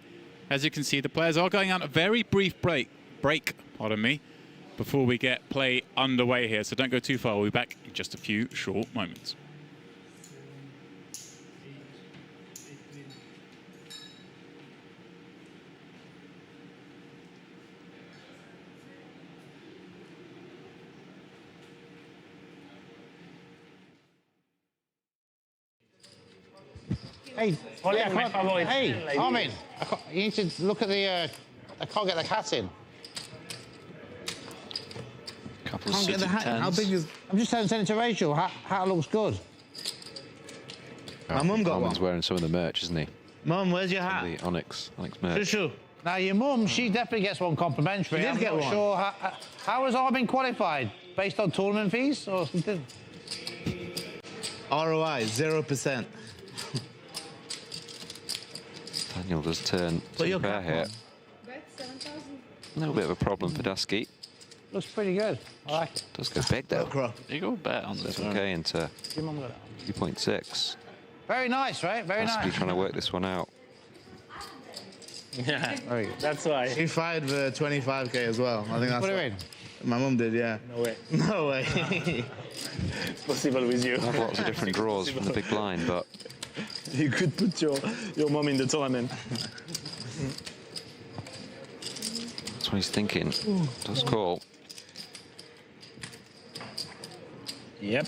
[SPEAKER 10] As you can see, the players are going on a very brief break, before we get play underway here. So don't go too far. We'll be back in just a few short moments.
[SPEAKER 13] Hey, hey, Armin, you need to look at the. I can't get the hat in.
[SPEAKER 2] Couple
[SPEAKER 13] Can't
[SPEAKER 2] of
[SPEAKER 13] get the hat.
[SPEAKER 2] tens.
[SPEAKER 13] How big is? I'm just sending it to Rachel. Hat looks good.
[SPEAKER 1] My mum got one. Wearing some of the merch, isn't he?
[SPEAKER 13] Mum, where's your hat?
[SPEAKER 1] The Onyx merch.
[SPEAKER 13] Shoo. Now your mum, she definitely gets one complimentary.
[SPEAKER 11] She did get one.
[SPEAKER 13] Sure. How has Armin qualified? Based on tournament fees or something?
[SPEAKER 19] ROI 0%.
[SPEAKER 1] Daniel does turn to pair here. A little bit of a problem for Dasky.
[SPEAKER 13] Looks pretty good. I like it.
[SPEAKER 1] Does go big though.
[SPEAKER 2] You go bet on this
[SPEAKER 1] 7k into
[SPEAKER 13] Your mum got it.
[SPEAKER 1] 2.6.
[SPEAKER 13] Very nice, right? Very
[SPEAKER 1] Dasky
[SPEAKER 13] nice.
[SPEAKER 1] trying to work this one out.
[SPEAKER 14] Yeah, that's why.
[SPEAKER 19] He fired for 25k as well. I think that's
[SPEAKER 13] Put her in.
[SPEAKER 19] My mum did, yeah.
[SPEAKER 14] No way.
[SPEAKER 19] No way.
[SPEAKER 14] It's possible with you.
[SPEAKER 1] I have lots of different draws from the big blind, but
[SPEAKER 14] You could put your mom in the tournament.
[SPEAKER 1] that's what he's thinking. Does call.
[SPEAKER 14] Yep.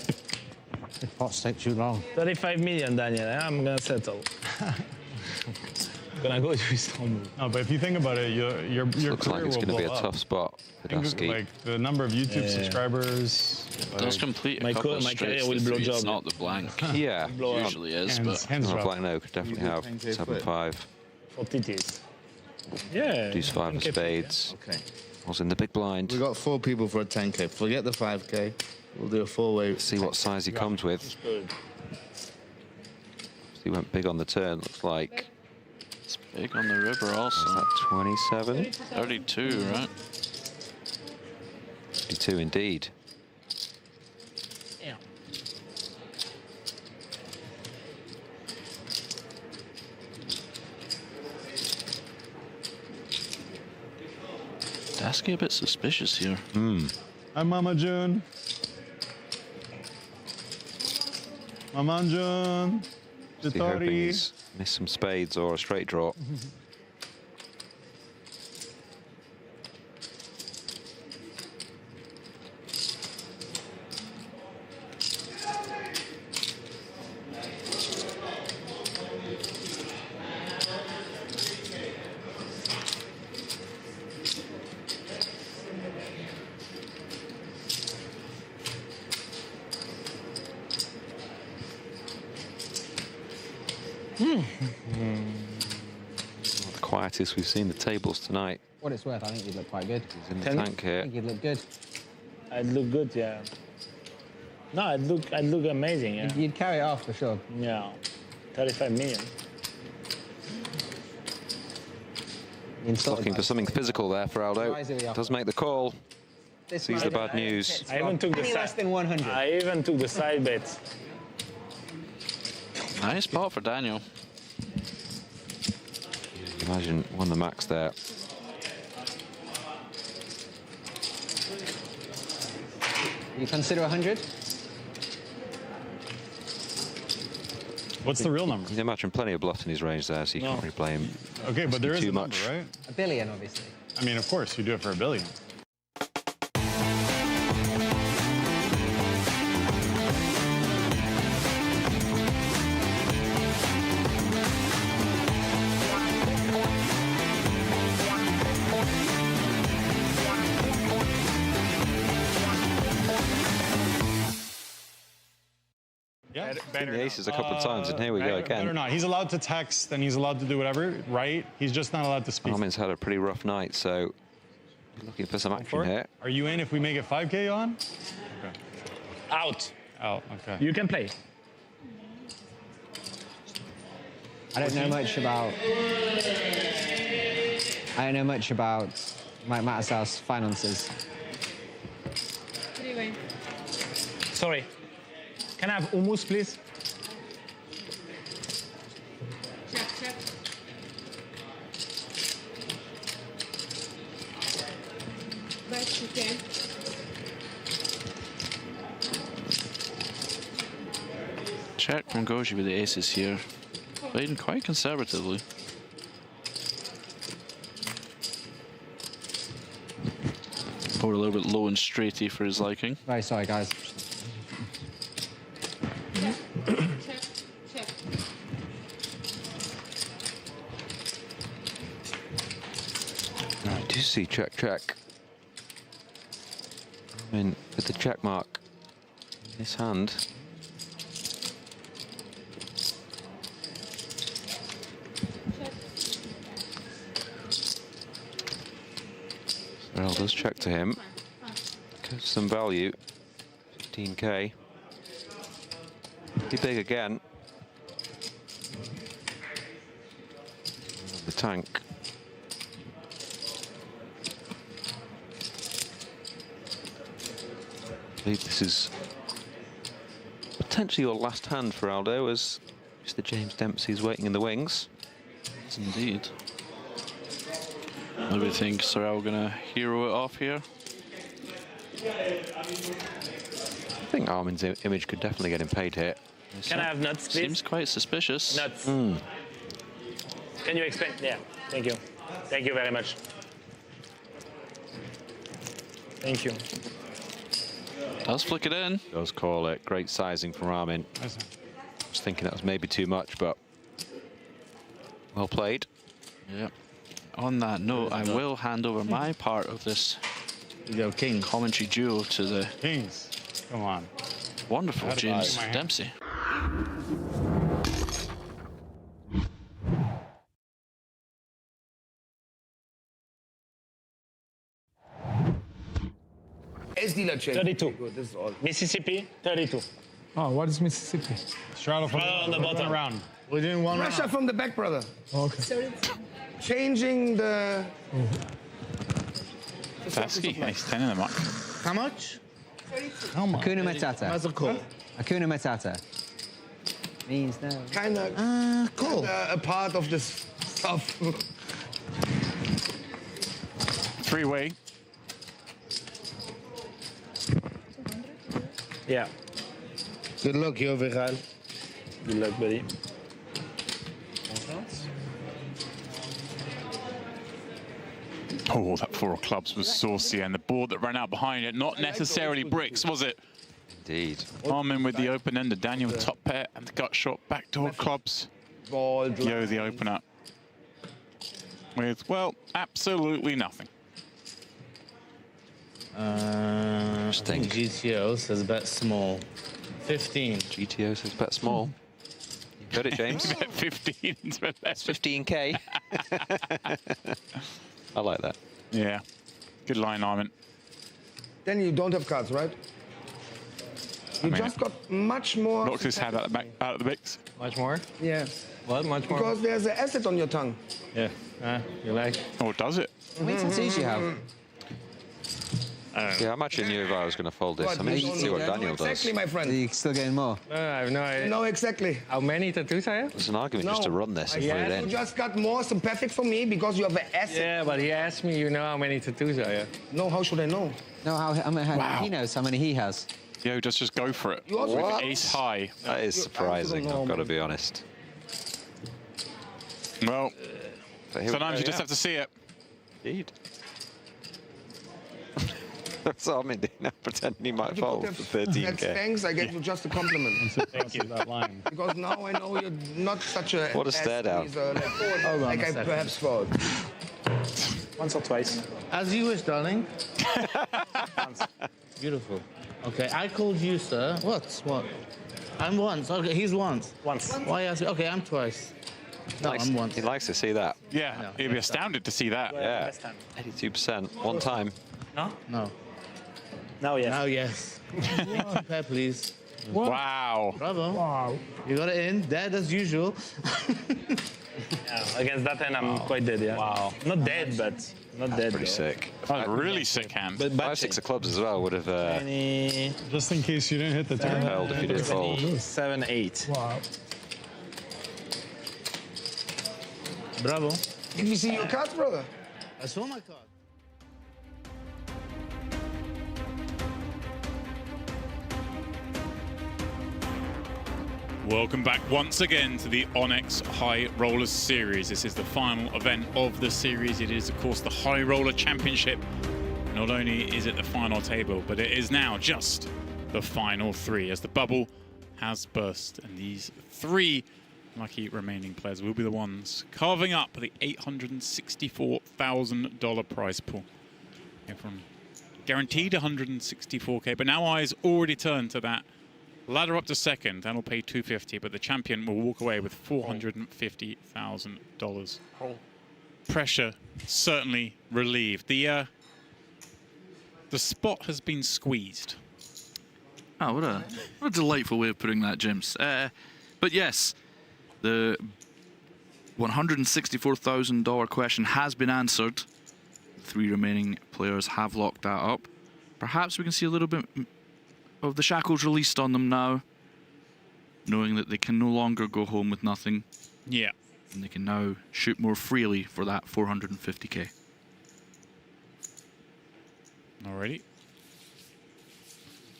[SPEAKER 13] The pots take too long.
[SPEAKER 14] 35 million, Daniel. I'm gonna settle. Gonna go to Istanbul.
[SPEAKER 12] No, but if you think about it, your
[SPEAKER 1] Looks like
[SPEAKER 12] career
[SPEAKER 1] it's
[SPEAKER 12] will
[SPEAKER 1] going to be
[SPEAKER 12] blow
[SPEAKER 1] a
[SPEAKER 12] up.
[SPEAKER 1] tough spot for
[SPEAKER 12] Think of,
[SPEAKER 1] Dasky.
[SPEAKER 12] like the number of YouTube subscribers.
[SPEAKER 2] Does complete a
[SPEAKER 14] My
[SPEAKER 2] couple of
[SPEAKER 14] career
[SPEAKER 2] straights
[SPEAKER 14] will
[SPEAKER 2] this
[SPEAKER 14] blow
[SPEAKER 2] week. It's
[SPEAKER 14] job.
[SPEAKER 2] not the blank.
[SPEAKER 1] Yeah,
[SPEAKER 2] It usually is, but
[SPEAKER 12] hands
[SPEAKER 1] not
[SPEAKER 12] drop.
[SPEAKER 1] like no, could definitely have 7-5.
[SPEAKER 14] For TTs. Yeah.
[SPEAKER 1] Deuce 5 of spades.
[SPEAKER 19] Okay.
[SPEAKER 1] Was in the big blind.
[SPEAKER 19] We got 4 people for a 10k. Forget the 5k. We'll do a 4-way.
[SPEAKER 1] See what size he comes with. He went big on the turn. Looks like
[SPEAKER 2] it's big on the river also.
[SPEAKER 1] Is that 27?
[SPEAKER 2] 32, right?
[SPEAKER 1] 32 indeed.
[SPEAKER 14] Yeah.
[SPEAKER 2] Dasky a bit suspicious here.
[SPEAKER 12] Hi, Mama June. Mama June.
[SPEAKER 1] Is he hoping he's missed some spades or a straight draw? The quietest we've seen the tables tonight.
[SPEAKER 11] What it's worth, I think you'd look quite good.
[SPEAKER 1] He's in the tank
[SPEAKER 11] I
[SPEAKER 1] here.
[SPEAKER 11] think you'd look good.
[SPEAKER 14] I'd look good, yeah. No, I'd look amazing, yeah.
[SPEAKER 11] You'd carry it off for sure.
[SPEAKER 14] Yeah. 35 million.
[SPEAKER 1] Looking for something physical there for Aldo. Does make the call. Sees the bad news.
[SPEAKER 14] I even took the
[SPEAKER 11] Any less
[SPEAKER 14] side.
[SPEAKER 11] than 100.
[SPEAKER 14] I even took the side bets.
[SPEAKER 2] Nice spot for Daniel.
[SPEAKER 1] Imagine won the max there.
[SPEAKER 11] You consider 100?
[SPEAKER 12] What's the real number?
[SPEAKER 1] You can imagine plenty of bluff in his range there, so you can't really play him.
[SPEAKER 12] Okay, but there is
[SPEAKER 1] too
[SPEAKER 12] a number,
[SPEAKER 1] much.
[SPEAKER 12] right?
[SPEAKER 11] $1 billion, obviously.
[SPEAKER 12] I mean, of course, you do it for $1 billion. Yeah,
[SPEAKER 1] Seen the aces a couple of times, and here we go again.
[SPEAKER 12] Better not. He's allowed to text and he's allowed to do whatever, right? He's just not allowed to speak.
[SPEAKER 1] Armin's had a pretty rough night, so looking for some action here.
[SPEAKER 12] Are you in if we make it 5K on? Okay.
[SPEAKER 14] Out.
[SPEAKER 12] Out, okay.
[SPEAKER 14] You can play.
[SPEAKER 11] I don't know much about Mike Mattisau's finances.
[SPEAKER 14] Sorry. Can I have hummus, please?
[SPEAKER 2] Check from Goji with the aces here. Playing quite conservatively. Or a little bit low and straighty for his liking.
[SPEAKER 11] Very sorry, guys.
[SPEAKER 1] I do see check, check. I mean, with the check mark in his hand. Well, does check to him. Gives some value. 15k. Be big again. The tank. I believe this is potentially your last hand for Aldo, as Mr. James Dempsey is waiting in the wings.
[SPEAKER 2] Yes, indeed. What do we think? Sorrel gonna hero it off here?
[SPEAKER 1] I think Armin's image could definitely get him paid here.
[SPEAKER 5] Can I have nuts, please?
[SPEAKER 2] Seems quite suspicious.
[SPEAKER 5] Nuts. Can you explain? Yeah, thank you. Thank you very much. Thank you.
[SPEAKER 1] Does flick it in. Does call it. Great sizing from Armin. I was thinking that was maybe too much, but well played.
[SPEAKER 2] Yeah. On that note, I will hand over my part of this commentary duo to the
[SPEAKER 12] Kings. Come on.
[SPEAKER 2] Wonderful James Dempsey.
[SPEAKER 14] dealer change. 32. Good, this is all. Mississippi, 32.
[SPEAKER 9] Oh, what is Mississippi?
[SPEAKER 12] Straddle from
[SPEAKER 14] on the bottom.
[SPEAKER 12] Round.
[SPEAKER 9] We're doing one
[SPEAKER 14] Russia
[SPEAKER 9] round.
[SPEAKER 14] from the back, brother.
[SPEAKER 9] Okay.
[SPEAKER 14] Changing the...
[SPEAKER 10] Tasky, he's 10 in the mark.
[SPEAKER 14] How much?
[SPEAKER 11] Hakuna Matata.
[SPEAKER 14] Mazurko.
[SPEAKER 11] Hakuna Matata. Means no.
[SPEAKER 14] Kind of cool. A part of this stuff.
[SPEAKER 10] Three-way.
[SPEAKER 14] Yeah.
[SPEAKER 9] Good luck, yo, Viral.
[SPEAKER 14] Good luck, buddy.
[SPEAKER 10] Oh, that 4 of clubs was saucy, and the board that ran out behind it, not necessarily bricks, was it?
[SPEAKER 1] Indeed.
[SPEAKER 10] Armin with the open-ender, Daniel top pair, and the gut shot backdoor clubs. Yo, the opener. With, well, absolutely nothing.
[SPEAKER 19] I think GTO says bet small. 15.
[SPEAKER 1] GTO says bet small. You got it, James.
[SPEAKER 10] Bet 15 into 11.
[SPEAKER 1] 15k. I like that.
[SPEAKER 10] Yeah. Good line, Armin.
[SPEAKER 14] Then you don't have cards, right? You just got much more.
[SPEAKER 10] Knocks his head out of the mix.
[SPEAKER 19] Much more?
[SPEAKER 14] Yes.
[SPEAKER 19] What? Much more?
[SPEAKER 14] Because there's an acid on your tongue.
[SPEAKER 19] Yeah. You like?
[SPEAKER 10] Oh, does it?
[SPEAKER 11] How many tattoos you have?
[SPEAKER 1] Yeah, I'm actually knew if I was going to fold this. I mean, you see what Daniel does.
[SPEAKER 14] Exactly, my friend.
[SPEAKER 11] Are you still getting more?
[SPEAKER 19] I have no idea.
[SPEAKER 14] No, exactly.
[SPEAKER 19] How many tattoos I have?
[SPEAKER 1] There's an argument just to run this and put it in.
[SPEAKER 14] You just got more sympathetic for me because you have an acid.
[SPEAKER 19] Yeah, but he asked me, you know how many tattoos I have?
[SPEAKER 14] No, how should I know?
[SPEAKER 11] No, how he knows how many he has.
[SPEAKER 10] Yo, just go for it.
[SPEAKER 14] You also
[SPEAKER 10] With ace high.
[SPEAKER 1] That is surprising, I've got to be honest.
[SPEAKER 10] Well, sometimes you just have to see it.
[SPEAKER 1] Indeed. That's what I'm doing now, pretending he might fold for 13k.
[SPEAKER 14] Thanks, I gave you just a compliment.
[SPEAKER 12] Thank you. That line.
[SPEAKER 14] Because now I know you're not such a...
[SPEAKER 1] What a stare down.
[SPEAKER 14] Like I perhaps thought. Once or twice.
[SPEAKER 19] As you wish, darling. Beautiful. Okay, I called you, sir. What? I'm once. Okay, he's once.
[SPEAKER 14] Once.
[SPEAKER 19] Why ask me? Okay, I'm twice. No, I'm once.
[SPEAKER 1] He likes to see that.
[SPEAKER 10] Yeah, he'd be astounded to see that.
[SPEAKER 1] Yeah, 82%. One time.
[SPEAKER 14] No?
[SPEAKER 19] No.
[SPEAKER 14] Now yes.
[SPEAKER 19] Now yes. Pair, please.
[SPEAKER 10] Wow.
[SPEAKER 19] Bravo. Wow. You got it in. Dead as usual.
[SPEAKER 5] Yeah, against that hand, I'm quite dead, yeah. Wow. Not dead, but not dead.
[SPEAKER 1] Pretty sick.
[SPEAKER 10] Oh, really sick hand.
[SPEAKER 1] But 5-6 of clubs as well would have
[SPEAKER 12] just in case you didn't hit the turn.
[SPEAKER 1] held if you did fold.
[SPEAKER 5] 7-8.
[SPEAKER 12] Wow.
[SPEAKER 19] Bravo.
[SPEAKER 14] Did you see your cards, brother?
[SPEAKER 19] I saw my card.
[SPEAKER 10] Welcome back once again to the Onyx High Roller Series. This is the final event of the series. It is, of course, the High Roller Championship. Not only is it the final table, but it is now just the final three, as the bubble has burst. And these three lucky remaining players will be the ones carving up the $864,000 prize pool. From guaranteed 164K, but now eyes already turned to that ladder up to second. That'll pay $250, but the champion will walk away with $450,000. Pressure certainly relieved. The spot has been squeezed.
[SPEAKER 2] Oh, what a delightful way of putting that, James. But yes, the $164,000 question has been answered. The three remaining players have locked that up. Perhaps we can see a little bit of the shackles released on them now, knowing that they can no longer go home with nothing.
[SPEAKER 10] Yeah.
[SPEAKER 2] And they can now shoot more freely for that 450K.
[SPEAKER 10] Alrighty.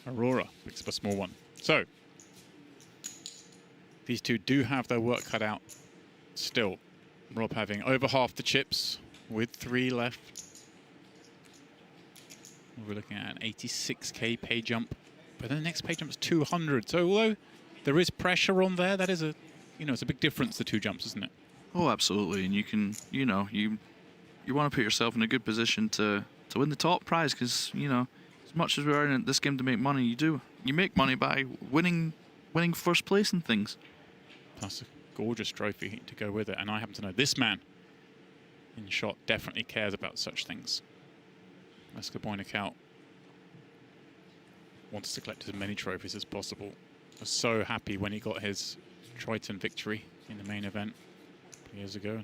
[SPEAKER 10] Aurora picks up a small one. So, these two do have their work cut out still. Rob having over half the chips with 3 left. We're looking at an 86K pay jump, but then the next pay jump is 200. So although there is pressure on there, that is a, it's a big difference, the 2 jumps, isn't it?
[SPEAKER 2] Oh, absolutely. And you can, you want to put yourself in a good position to win the top prize, because, as much as we're in this game to make money, you make money by winning first place and things.
[SPEAKER 10] Plus a gorgeous trophy to go with it. And I happen to know this man in shot definitely cares about such things. Vaskaboinikau wants to collect as many trophies as possible. Was so happy when he got his Triton victory in the main event years ago.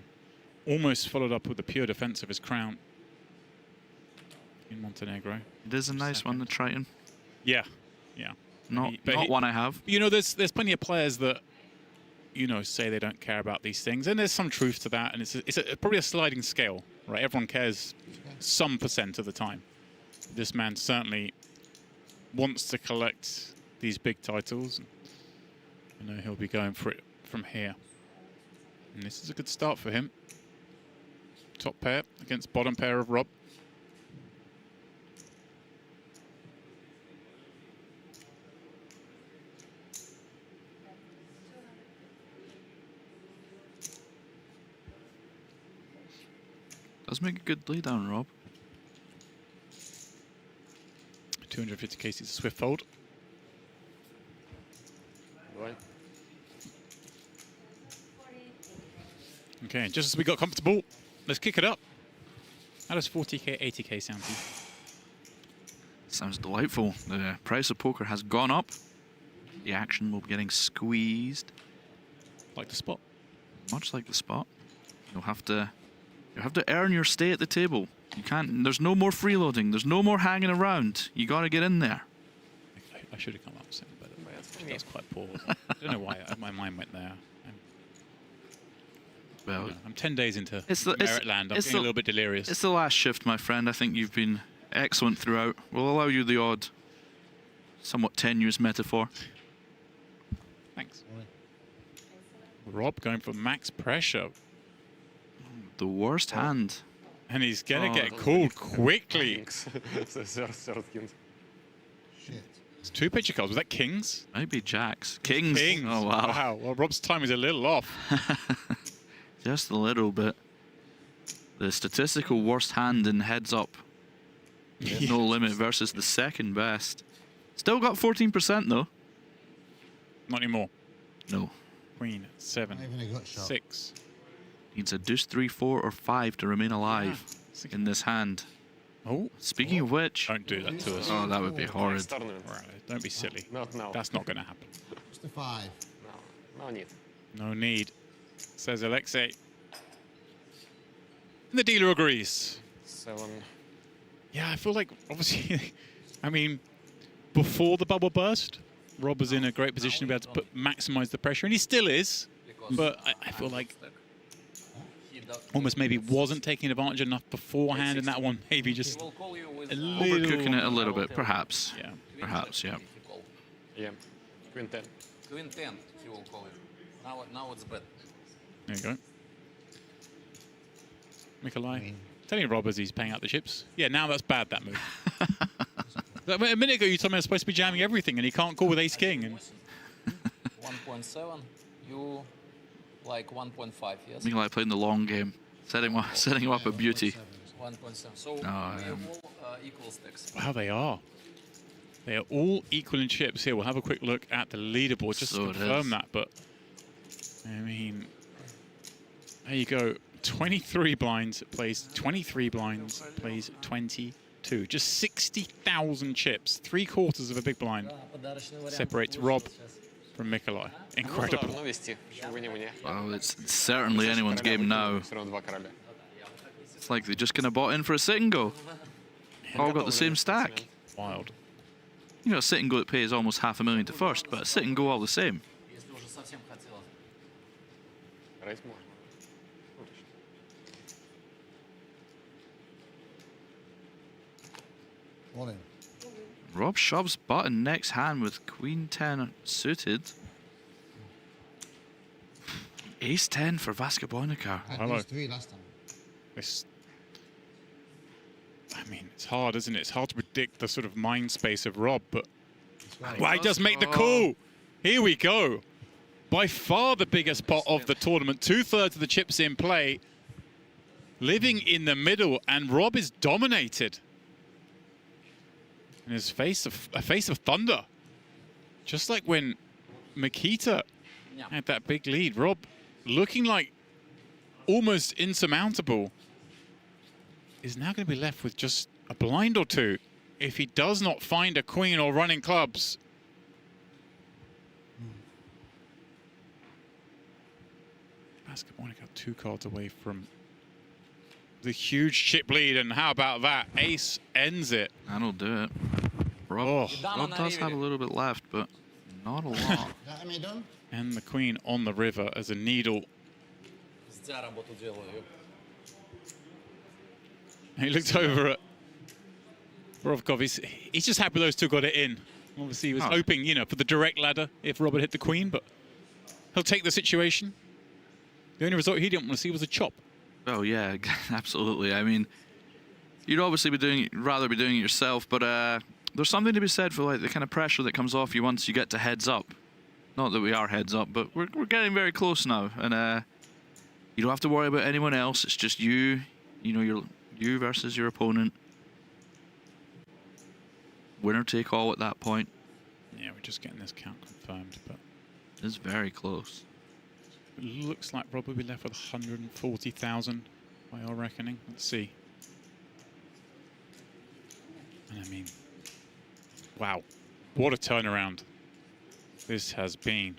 [SPEAKER 10] Almost followed up with the pure defense of his crown in Montenegro.
[SPEAKER 2] It is a nice one, the Triton.
[SPEAKER 10] Yeah, yeah.
[SPEAKER 2] Not one I have.
[SPEAKER 10] There's plenty of players that, say they don't care about these things, and there's some truth to that, and it's probably a sliding scale, right? Everyone cares some % of the time. This man certainly wants to collect these big titles. He'll be going for it from here. And this is a good start for him. Top pair against bottom pair of Rob.
[SPEAKER 2] Does make a good lay down, Rob.
[SPEAKER 10] 250 cases, a swift fold.
[SPEAKER 6] Right.
[SPEAKER 10] Okay, just as we got comfortable, let's kick it up. How does 40K, 80K sound to you?
[SPEAKER 2] Sounds delightful. The price of poker has gone up. The action will be getting squeezed.
[SPEAKER 10] Like the spot.
[SPEAKER 2] Much like the spot. You'll have to earn your stay at the table. You can't. There's no more freeloading. There's no more hanging around. You got to get in there.
[SPEAKER 10] I should have come up with something better. That's quite poor. I don't know why my mind went there. I'm 10 days into Merit Land. I'm getting a little bit delirious.
[SPEAKER 2] It's the last shift, my friend. I think you've been excellent throughout. We'll allow you the odd, somewhat tenuous metaphor.
[SPEAKER 10] Thanks. Rob going for max pressure.
[SPEAKER 2] The worst hand.
[SPEAKER 10] And he's going to get called quickly. It's 2 picture cards. Was that kings?
[SPEAKER 2] Maybe jacks. Kings.
[SPEAKER 10] Kings.
[SPEAKER 2] Oh, wow.
[SPEAKER 10] Wow. Well, Rob's time is a little off.
[SPEAKER 2] Just a little bit. The statistical worst hand in heads up. Yes. No limit versus the second best. Still got 14% though.
[SPEAKER 10] Not anymore.
[SPEAKER 2] No.
[SPEAKER 10] Queen, 7, 6.
[SPEAKER 2] Needs a deuce, 3, 4, or 5 to remain alive in this hand.
[SPEAKER 10] Oh.
[SPEAKER 2] Speaking of which.
[SPEAKER 10] Don't do that to us.
[SPEAKER 2] Oh, that would be horrid.
[SPEAKER 10] Right, don't be silly.
[SPEAKER 6] Not now.
[SPEAKER 10] That's not going to happen.
[SPEAKER 13] Just a 5.
[SPEAKER 6] No need.
[SPEAKER 10] No need, says Alexey. And the dealer agrees.
[SPEAKER 6] 7.
[SPEAKER 10] Yeah, I feel like, obviously, I mean, before the bubble burst, Rob was in a great position to be able to maximize the pressure, and he still is. But I feel like almost maybe wasn't taking advantage enough beforehand, and that one maybe just
[SPEAKER 2] overcooking it a little bit, perhaps.
[SPEAKER 10] Yeah.
[SPEAKER 2] Perhaps, yeah.
[SPEAKER 6] Yeah. Queen 10.
[SPEAKER 4] Queen 10. you will call it. Now it's bad.
[SPEAKER 10] There you go. Mikalai. Telling Rob as he's paying out the chips. Yeah, now that's bad, that move. A minute ago you told me I was supposed to be jamming everything and he can't call with ace-king. And
[SPEAKER 4] 1.7, you like 1.5, yes?
[SPEAKER 2] Mikalai playing the long game, setting him up a beauty.
[SPEAKER 4] 1.7. So we have all equal stacks.
[SPEAKER 10] wow, they are. They are all equal in chips. Here, we'll have a quick look at the leaderboard just to confirm that. But, I mean, there you go. 23 blinds plays 23 blinds, plays 22. Just 60,000 chips. 3/4 of a big blind separates Rob from Mikalai. Incredible.
[SPEAKER 2] Well, it's certainly anyone's game now. It's like they just kind of bought in for a sit and go. All got the same stack.
[SPEAKER 10] Wild.
[SPEAKER 2] You know, a sit and go that pays almost $500,000 to first, but a sit and go all the same.
[SPEAKER 3] Morning.
[SPEAKER 2] Rob shoves button next hand with Queen 10 suited. Ace 10 for Vaskaboinikau.
[SPEAKER 10] Hello.
[SPEAKER 3] Three last time.
[SPEAKER 10] I mean, it's hard, isn't it? It's hard to predict the sort of mind space of Rob, but well, he does make the call. Here we go. By far the biggest pot of the tournament. 2/3 of the chips in play. Living in the middle, and Rob is dominated. In his face of thunder. Just like when Mikita had that big lead. Rob looking like almost insurmountable is now going to be left with just a blind or two if he does not find a queen or running clubs. Vaskaboinikau 2 cards away from the huge chip lead, and how about that? Ace ends it.
[SPEAKER 2] That'll do it. Rob does have a little bit left, but not a lot.
[SPEAKER 10] And the queen on the river as a needle. He looked over at Borovkov. He's just happy those two got it in. Obviously, he was hoping, you know, for the direct ladder if Robert hit the queen, but he'll take the situation. The only result he didn't want to see was a chop.
[SPEAKER 2] Oh yeah, absolutely. I mean, you'd obviously rather be doing it yourself, but there's something to be said for like the kind of pressure that comes off you once you get to heads up. Not that we are heads up, but we're getting very close now, and you don't have to worry about anyone else. It's just you. You know, you versus your opponent. Winner take all at that point.
[SPEAKER 10] Yeah, we're just getting this count confirmed, but
[SPEAKER 2] it's very close.
[SPEAKER 10] It looks like Rob will be left with 140,000 by our reckoning. Let's see. And I mean, wow, what a turnaround this has been.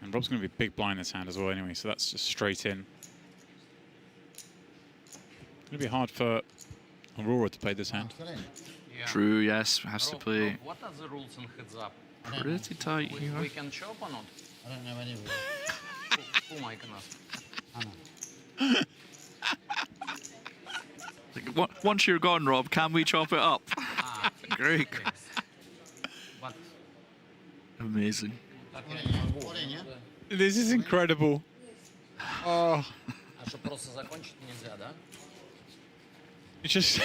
[SPEAKER 10] And Rob's going to be big blind this hand as well anyway, so that's just straight in. It's going to be hard for Aurora to play this hand.
[SPEAKER 4] Yeah.
[SPEAKER 2] True, yes, has to play
[SPEAKER 4] Rob, what are the rules in heads up?
[SPEAKER 2] pretty tight here.
[SPEAKER 4] We can chop or not?
[SPEAKER 3] I don't know any of
[SPEAKER 4] Who I can ask?
[SPEAKER 2] Like, once you're gone, Rob, can we chop it up? Great.
[SPEAKER 4] Okay. But
[SPEAKER 2] amazing.
[SPEAKER 10] This is incredible. Oh. It's just...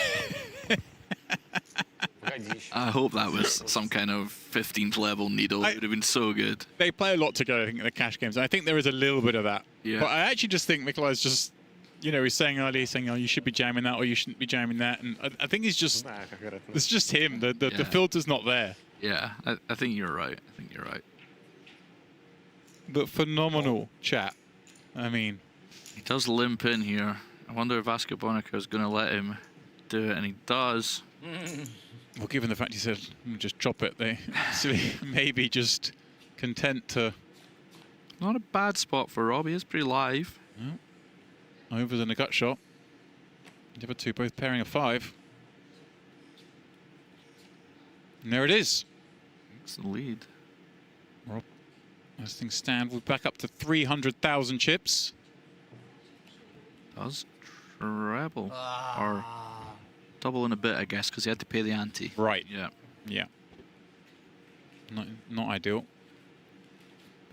[SPEAKER 2] I hope that was some kind of 15th level needle. It would have been so good.
[SPEAKER 10] They play a lot together, I think, in the cash games. And I think there is a little bit of that.
[SPEAKER 2] Yeah.
[SPEAKER 10] But I actually just think Mikalai's just, you know, he's saying earlier, oh, you should be jamming that or you shouldn't be jamming that. And I think he's just, it's just him. The filter's not there.
[SPEAKER 2] Yeah, I think you're right. I think you're right.
[SPEAKER 10] But phenomenal chat. I mean,
[SPEAKER 2] he does limp in here. I wonder if Vaskaboinikau is going to let him do it, and he does.
[SPEAKER 10] Well, given the fact he said, just chop it, they actually maybe just content to...
[SPEAKER 2] Not a bad spot for Rob. He is pretty live.
[SPEAKER 10] Yeah. Overs and a gut shot. The other two both pairing a 5. And there it is.
[SPEAKER 2] It's the lead.
[SPEAKER 10] Rob, as things stand, we're back up to 300,000 chips.
[SPEAKER 2] Does treble. Or double in a bit, I guess, because he had to pay the ante.
[SPEAKER 10] Right.
[SPEAKER 2] Yeah.
[SPEAKER 10] Yeah. Not ideal.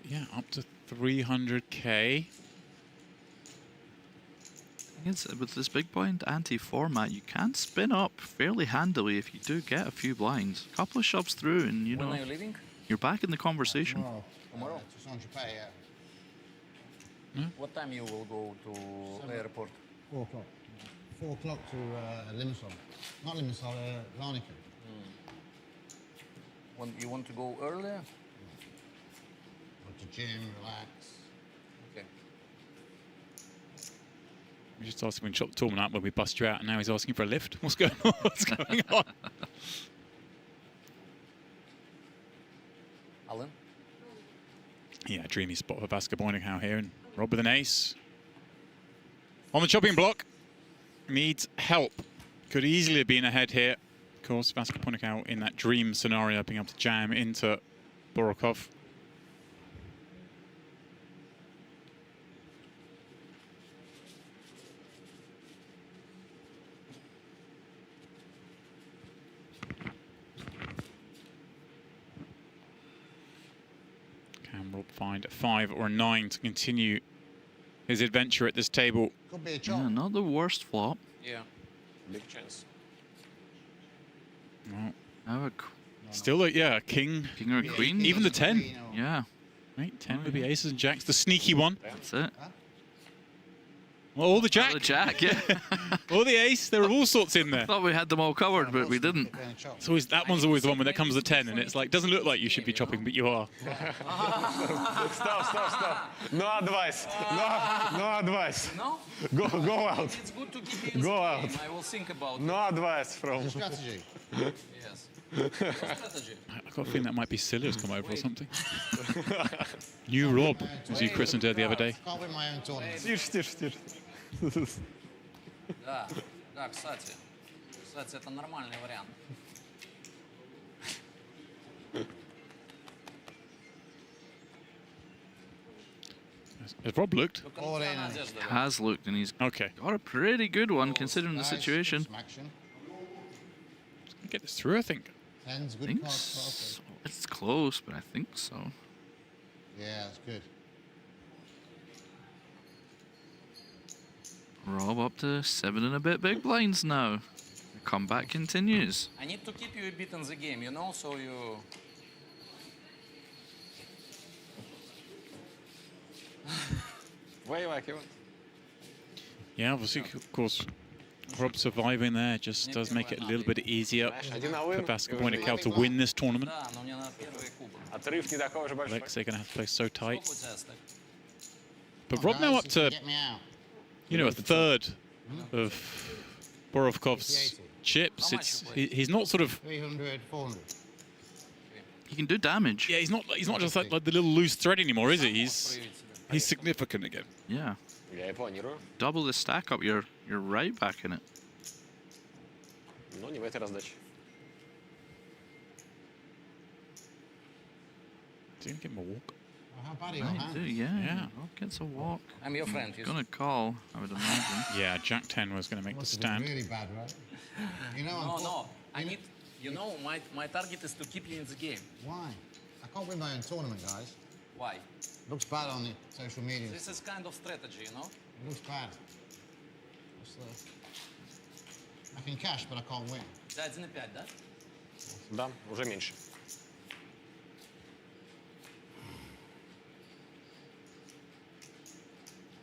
[SPEAKER 10] Yeah, up to 300k.
[SPEAKER 2] With this big blind ante-format, you can spin up fairly handily if you do get a few blinds. A couple of shoves through and, you know, you're back in the conversation.
[SPEAKER 11] Tomorrow?
[SPEAKER 4] What time you will go to the airport?
[SPEAKER 3] 4 o'clock. 4 o'clock to Limassol. Not Limassol, Larnaca.
[SPEAKER 4] When you want to go earlier?
[SPEAKER 3] Go to gym, relax.
[SPEAKER 4] Okay.
[SPEAKER 10] We just asked him when we shot the tournament up when we bust you out, and now he's asking for a lift. What's going on? What's going on?
[SPEAKER 4] Alan?
[SPEAKER 10] Yeah, dreamy spot for Vaskaboinikau here, and Rob with an ace. On the chopping block, needs help. Could easily have been ahead here. Of course, Vaskaboinikau in that dream scenario, being able to jam into Borovkov. Can Rob find a 5 or a 9 to continue his adventure at this table?
[SPEAKER 13] Could be a chop.
[SPEAKER 2] Yeah, not the worst flop.
[SPEAKER 6] Yeah. Big chance.
[SPEAKER 10] Well,
[SPEAKER 2] still
[SPEAKER 10] a king.
[SPEAKER 2] King or a queen.
[SPEAKER 10] Even the 10.
[SPEAKER 2] Yeah.
[SPEAKER 10] Right, 10 would be aces and jacks. The sneaky one.
[SPEAKER 2] That's it.
[SPEAKER 10] Well, all the jack.
[SPEAKER 2] All the jack, yeah.
[SPEAKER 10] All the ace. There are all sorts in there.
[SPEAKER 2] Thought we had them all covered, but we didn't.
[SPEAKER 10] It's always, that one's always the one when it comes to 10, and it's like, doesn't look like you should be chopping, but you are.
[SPEAKER 9] Stop. No advice. No advice.
[SPEAKER 4] No?
[SPEAKER 9] Go out.
[SPEAKER 4] It's good to keep in
[SPEAKER 9] Go out.
[SPEAKER 4] game. I will think about
[SPEAKER 9] No advice from...
[SPEAKER 3] Strategy.
[SPEAKER 4] Yes. Strategy.
[SPEAKER 10] I've got a feeling that might be Silla's come over or something. New Rob, as you christened her the other day.
[SPEAKER 3] Can't win my own tournament.
[SPEAKER 9] Тише.
[SPEAKER 4] Да, кстати. Кстати, это нормальный вариант.
[SPEAKER 10] Has Rob looked?
[SPEAKER 2] Has looked, and he's got a pretty good one considering the situation.
[SPEAKER 10] Get this through, I think.
[SPEAKER 3] Tens, good
[SPEAKER 2] Think
[SPEAKER 3] cards.
[SPEAKER 2] it's close, but I think so.
[SPEAKER 3] Yeah, that's good.
[SPEAKER 2] Rob up to 7 and a bit big blinds now. The comeback continues.
[SPEAKER 4] I need to keep you a bit in the game, you know, so you...
[SPEAKER 10] Yeah, obviously, of course, Rob surviving there just does make it a little bit easier for Vaskaboinikau to win this tournament. Alexey going to have to play so tight. But Rob now up to, you know, a third of Borovkov's chips. He's not sort of...
[SPEAKER 3] 300, 400.
[SPEAKER 2] He can do damage.
[SPEAKER 10] Yeah, he's not just like the little loose thread anymore, is he? He's significant again.
[SPEAKER 2] Yeah. Double the stack up, you're right back in it.
[SPEAKER 6] Но не в этой раздаче.
[SPEAKER 10] Is he going to give him a walk?
[SPEAKER 3] How bad
[SPEAKER 2] Right, do, yeah. Rob gets a walk.
[SPEAKER 4] I'm your friend.
[SPEAKER 2] Gonna call, I would imagine.
[SPEAKER 10] Yeah, Jack 10 was going to make the
[SPEAKER 3] Must have been
[SPEAKER 10] stand.
[SPEAKER 3] really bad, right? You know,
[SPEAKER 4] No. I need... You know, my target is to keep you in the game.
[SPEAKER 3] Why? I can't win my own tournament, guys.
[SPEAKER 4] Why?
[SPEAKER 3] Looks bad on the social media.
[SPEAKER 4] This is kind of strategy, you know?
[SPEAKER 3] It looks bad. I can cash, but I can't win.
[SPEAKER 4] За 1,5, да?
[SPEAKER 6] Да, уже меньше.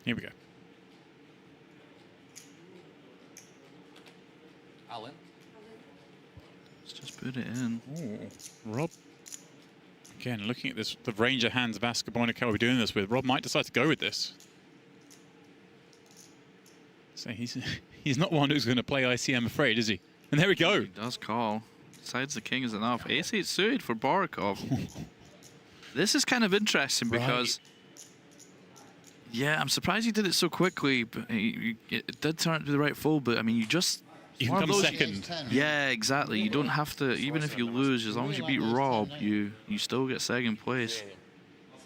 [SPEAKER 10] Here we go.
[SPEAKER 4] Alan?
[SPEAKER 2] Let's just put it in.
[SPEAKER 10] Ooh, Rob. Again, looking at this, the range of hands Vaskaboinikau will be doing this with. Rob might decide to go with this. So he's not one who's going to play IC, I'm afraid, is he? And there we go.
[SPEAKER 2] He does call. Decides the king is enough. Ace-8 suited for Borovkov. This is kind of interesting because... Yeah, I'm surprised he did it so quickly, but it did turn out to be the right fold, but I mean, you
[SPEAKER 10] can come second.
[SPEAKER 2] Yeah, exactly. You don't have to, even if you lose, as long as you beat Rob, you still get second place.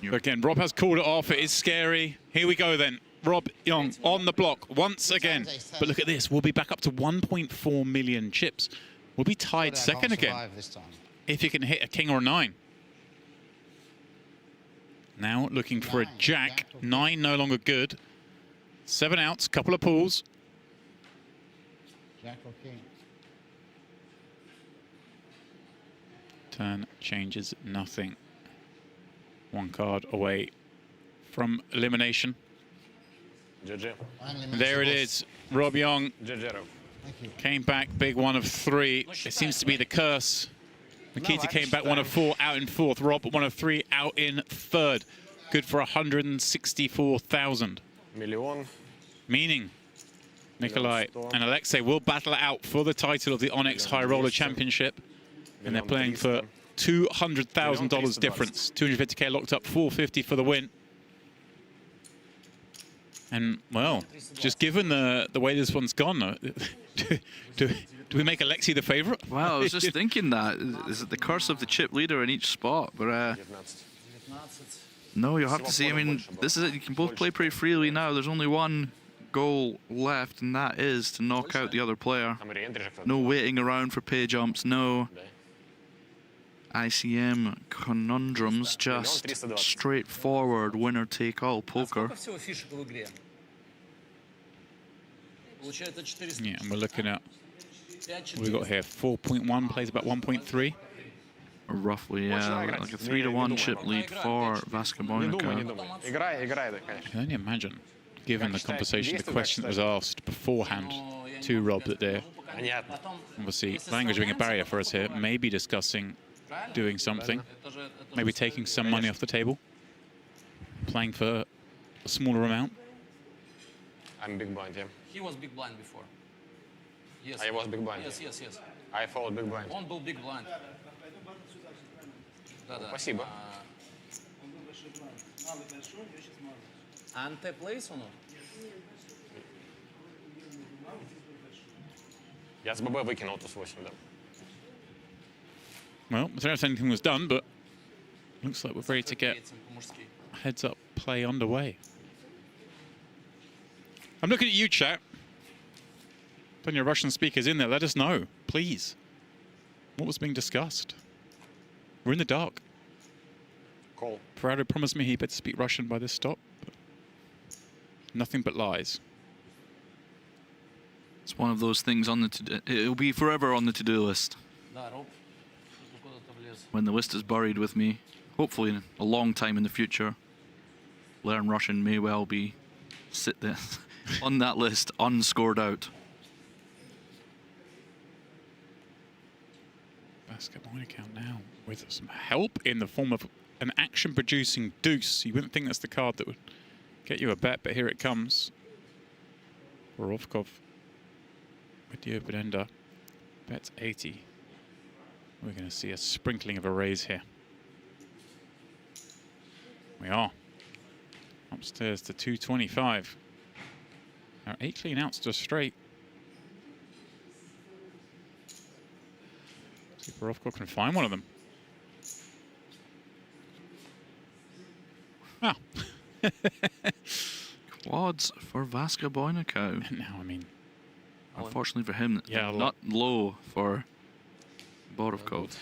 [SPEAKER 10] Again, Rob has called it off. It is scary. Here we go then. Rob Yong on the block once again. But look at this. We'll be back up to 1.4 million chips. We'll be tied second again. If you can hit a king or a 9. Now looking for a jack. 9 no longer good. 7 outs, couple of pulls.
[SPEAKER 13] Jack or king?
[SPEAKER 10] Turn changes nothing. 1 card away from elimination.
[SPEAKER 6] GG.
[SPEAKER 10] There it is. Rob Yong came back, big 1 of 3. It seems to be the curse. Mikita came back 1 of 4, out in 4th. Rob 1 of 3, out in 3rd. Good for 164,000.
[SPEAKER 6] Million.
[SPEAKER 10] Meaning Mikalai and Alexey will battle it out for the title of the Onyx High Roller Championship. And they're playing for $200,000 difference. 250k locked up, 450 for the win. And, well, just given the way this one's gone, do we make Alexey the favorite?
[SPEAKER 2] Well, I was just thinking that. Is it the curse of the chip leader in each spot? But no, you'll have to see. I mean, this is it. You can both play pretty freely now. There's only one goal left, and that is to knock out the other player. No waiting around for pay jumps. No ICM conundrums. Just straightforward winner-take-all poker.
[SPEAKER 10] Yeah, and we're looking at what we got here. 4.1 plays about 1.3.
[SPEAKER 2] Roughly, yeah, like a 3-1 chip lead for Vaskaboinikau.
[SPEAKER 10] I can only imagine, given the conversation, the question that was asked beforehand to Rob, that they're obviously language being a barrier for us here, maybe discussing doing something, maybe taking some money off the table, playing for a smaller amount.
[SPEAKER 6] I'm big blind, yeah.
[SPEAKER 4] He was big blind before. Yes.
[SPEAKER 6] I was big blind.
[SPEAKER 4] Yes, yes, yes.
[SPEAKER 6] I followed big blind.
[SPEAKER 4] Он был big blind.
[SPEAKER 6] Спасибо.
[SPEAKER 4] Анте plays or no?
[SPEAKER 6] Я с ББ выкинул туз 8, да.
[SPEAKER 10] Well, I don't know if anything was done, but looks like we're ready to get heads-up play underway. I'm looking at you, chat. Putting your Russian speakers in there. Let us know, please. What was being discussed? We're in the dark.
[SPEAKER 6] Call.
[SPEAKER 10] Parado promised me he'd better speak Russian by this stop. But nothing but lies.
[SPEAKER 2] It's one of those things on the it'll be forever on the to-do list. When the list is buried with me, hopefully in a long time in the future, Learn Russian may well be sit there on that list, unscored out.
[SPEAKER 10] Vaskaboinikau now with some help in the form of an action-producing deuce. You wouldn't think that's the card that would get you a bet, but here it comes. Borovkov with the open ender. Bet's 80. We're going to see a sprinkling of a raise here. We are. Upstairs to 225. Now 8 clean outs to a straight. See if Borovkov can find one of them. Ah.
[SPEAKER 2] Quads for Vaskaboinikau.
[SPEAKER 10] Now, I mean,
[SPEAKER 2] unfortunately for him,
[SPEAKER 10] yeah,
[SPEAKER 2] not low for Borovkov.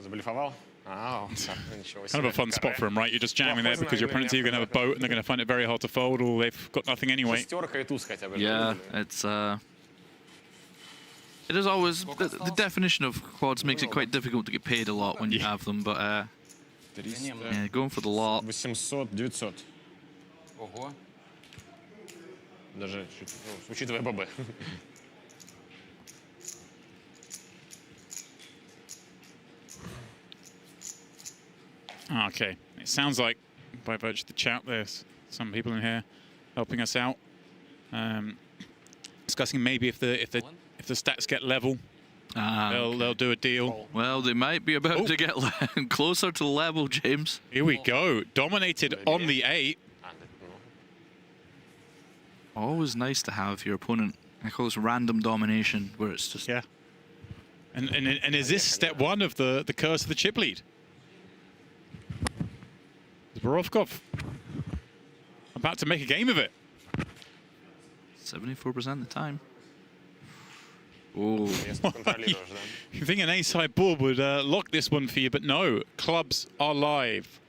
[SPEAKER 6] Заблефовал.
[SPEAKER 10] Kind of a fun spot for him, right? You're just jamming there because your opponent's either going to have a boat and they're going to find it very hard to fold, or they've got nothing anyway.
[SPEAKER 2] Yeah, it's it is always the definition of quads makes it quite difficult to get paid a lot when you have them, but yeah, going for the lot.
[SPEAKER 6] 800, 900.
[SPEAKER 4] Ого.
[SPEAKER 6] Даже учитывая ББ.
[SPEAKER 10] Okay, it sounds like, by virtue of the chat, there's some people in here helping us out, discussing maybe if the stats get level, they'll do a deal.
[SPEAKER 2] Well, they might be about to get closer to level, James.
[SPEAKER 10] Here we go, dominated on the 8.
[SPEAKER 2] Always nice to have your opponent. I call this random domination, where it's just
[SPEAKER 10] And is this step 1 of the curse of the chip lead? Borovkov about to make a game of it.
[SPEAKER 2] 74% of the time. Oh,
[SPEAKER 10] you think an ace-high board would lock this one for you, but no. Clubs are live.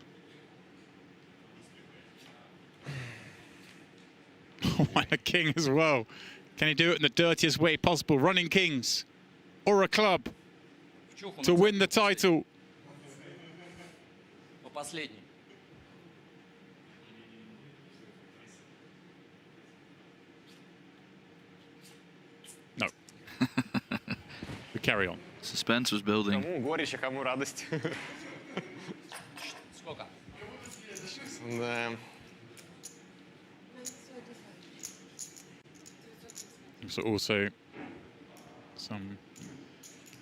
[SPEAKER 10] Oh, and a king as well. Can he do it in the dirtiest way possible? Running kings or a club to win the title. No. We carry on.
[SPEAKER 2] Suspense was building.
[SPEAKER 6] Кому горечь, а кому радость. Да.
[SPEAKER 10] So also some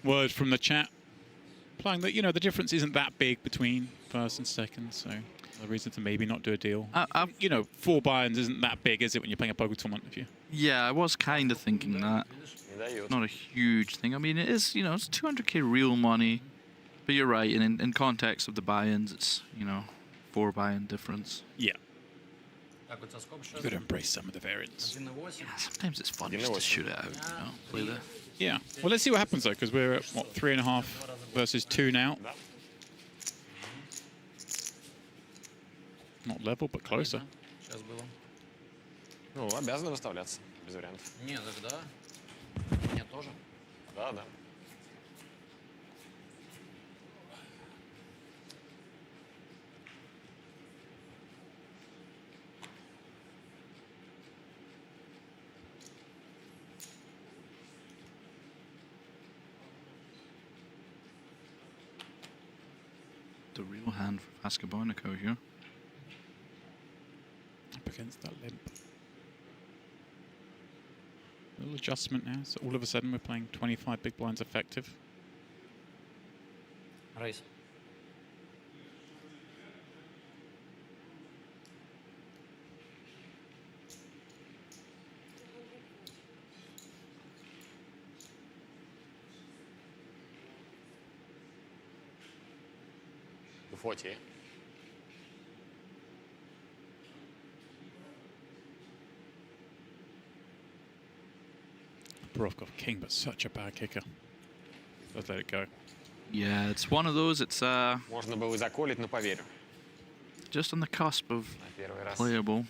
[SPEAKER 10] word from the chat implying that, you know, the difference isn't that big between first and second, so no reason to maybe not do a deal. You know, 4 Bayerns isn't that big, is it, when you're playing a poker tournament? If you...
[SPEAKER 2] Yeah, I was kind of thinking that. Not a huge thing. I mean, it is, you know, it's 200k real money, but you're right, and in context of the buy-ins, it's, you know, 4 buy-in difference.
[SPEAKER 10] Yeah. You've got to embrace some of the variants.
[SPEAKER 2] Yeah, sometimes it's fun just to shoot it out, you know, play the...
[SPEAKER 10] Yeah. Well, let's see what happens, though, because we're at, what, 3.5 versus 2 now. Not level, but closer.
[SPEAKER 6] Ну, обязаны выставляться, без вариантов.
[SPEAKER 4] Не, так да. Мне тоже.
[SPEAKER 6] Да, да.
[SPEAKER 2] The real hand for Vaskaboinikau here.
[SPEAKER 10] Up against that limp. A little adjustment now, so all of a sudden we're playing 25 big blinds effective.
[SPEAKER 4] Raise.
[SPEAKER 6] Фоти.
[SPEAKER 10] Borovkov king, but such a bad kicker. Let's let it go.
[SPEAKER 2] Yeah, it's one of those, it's
[SPEAKER 6] Можно было заколить, но поверю.
[SPEAKER 2] just on the cusp of playable.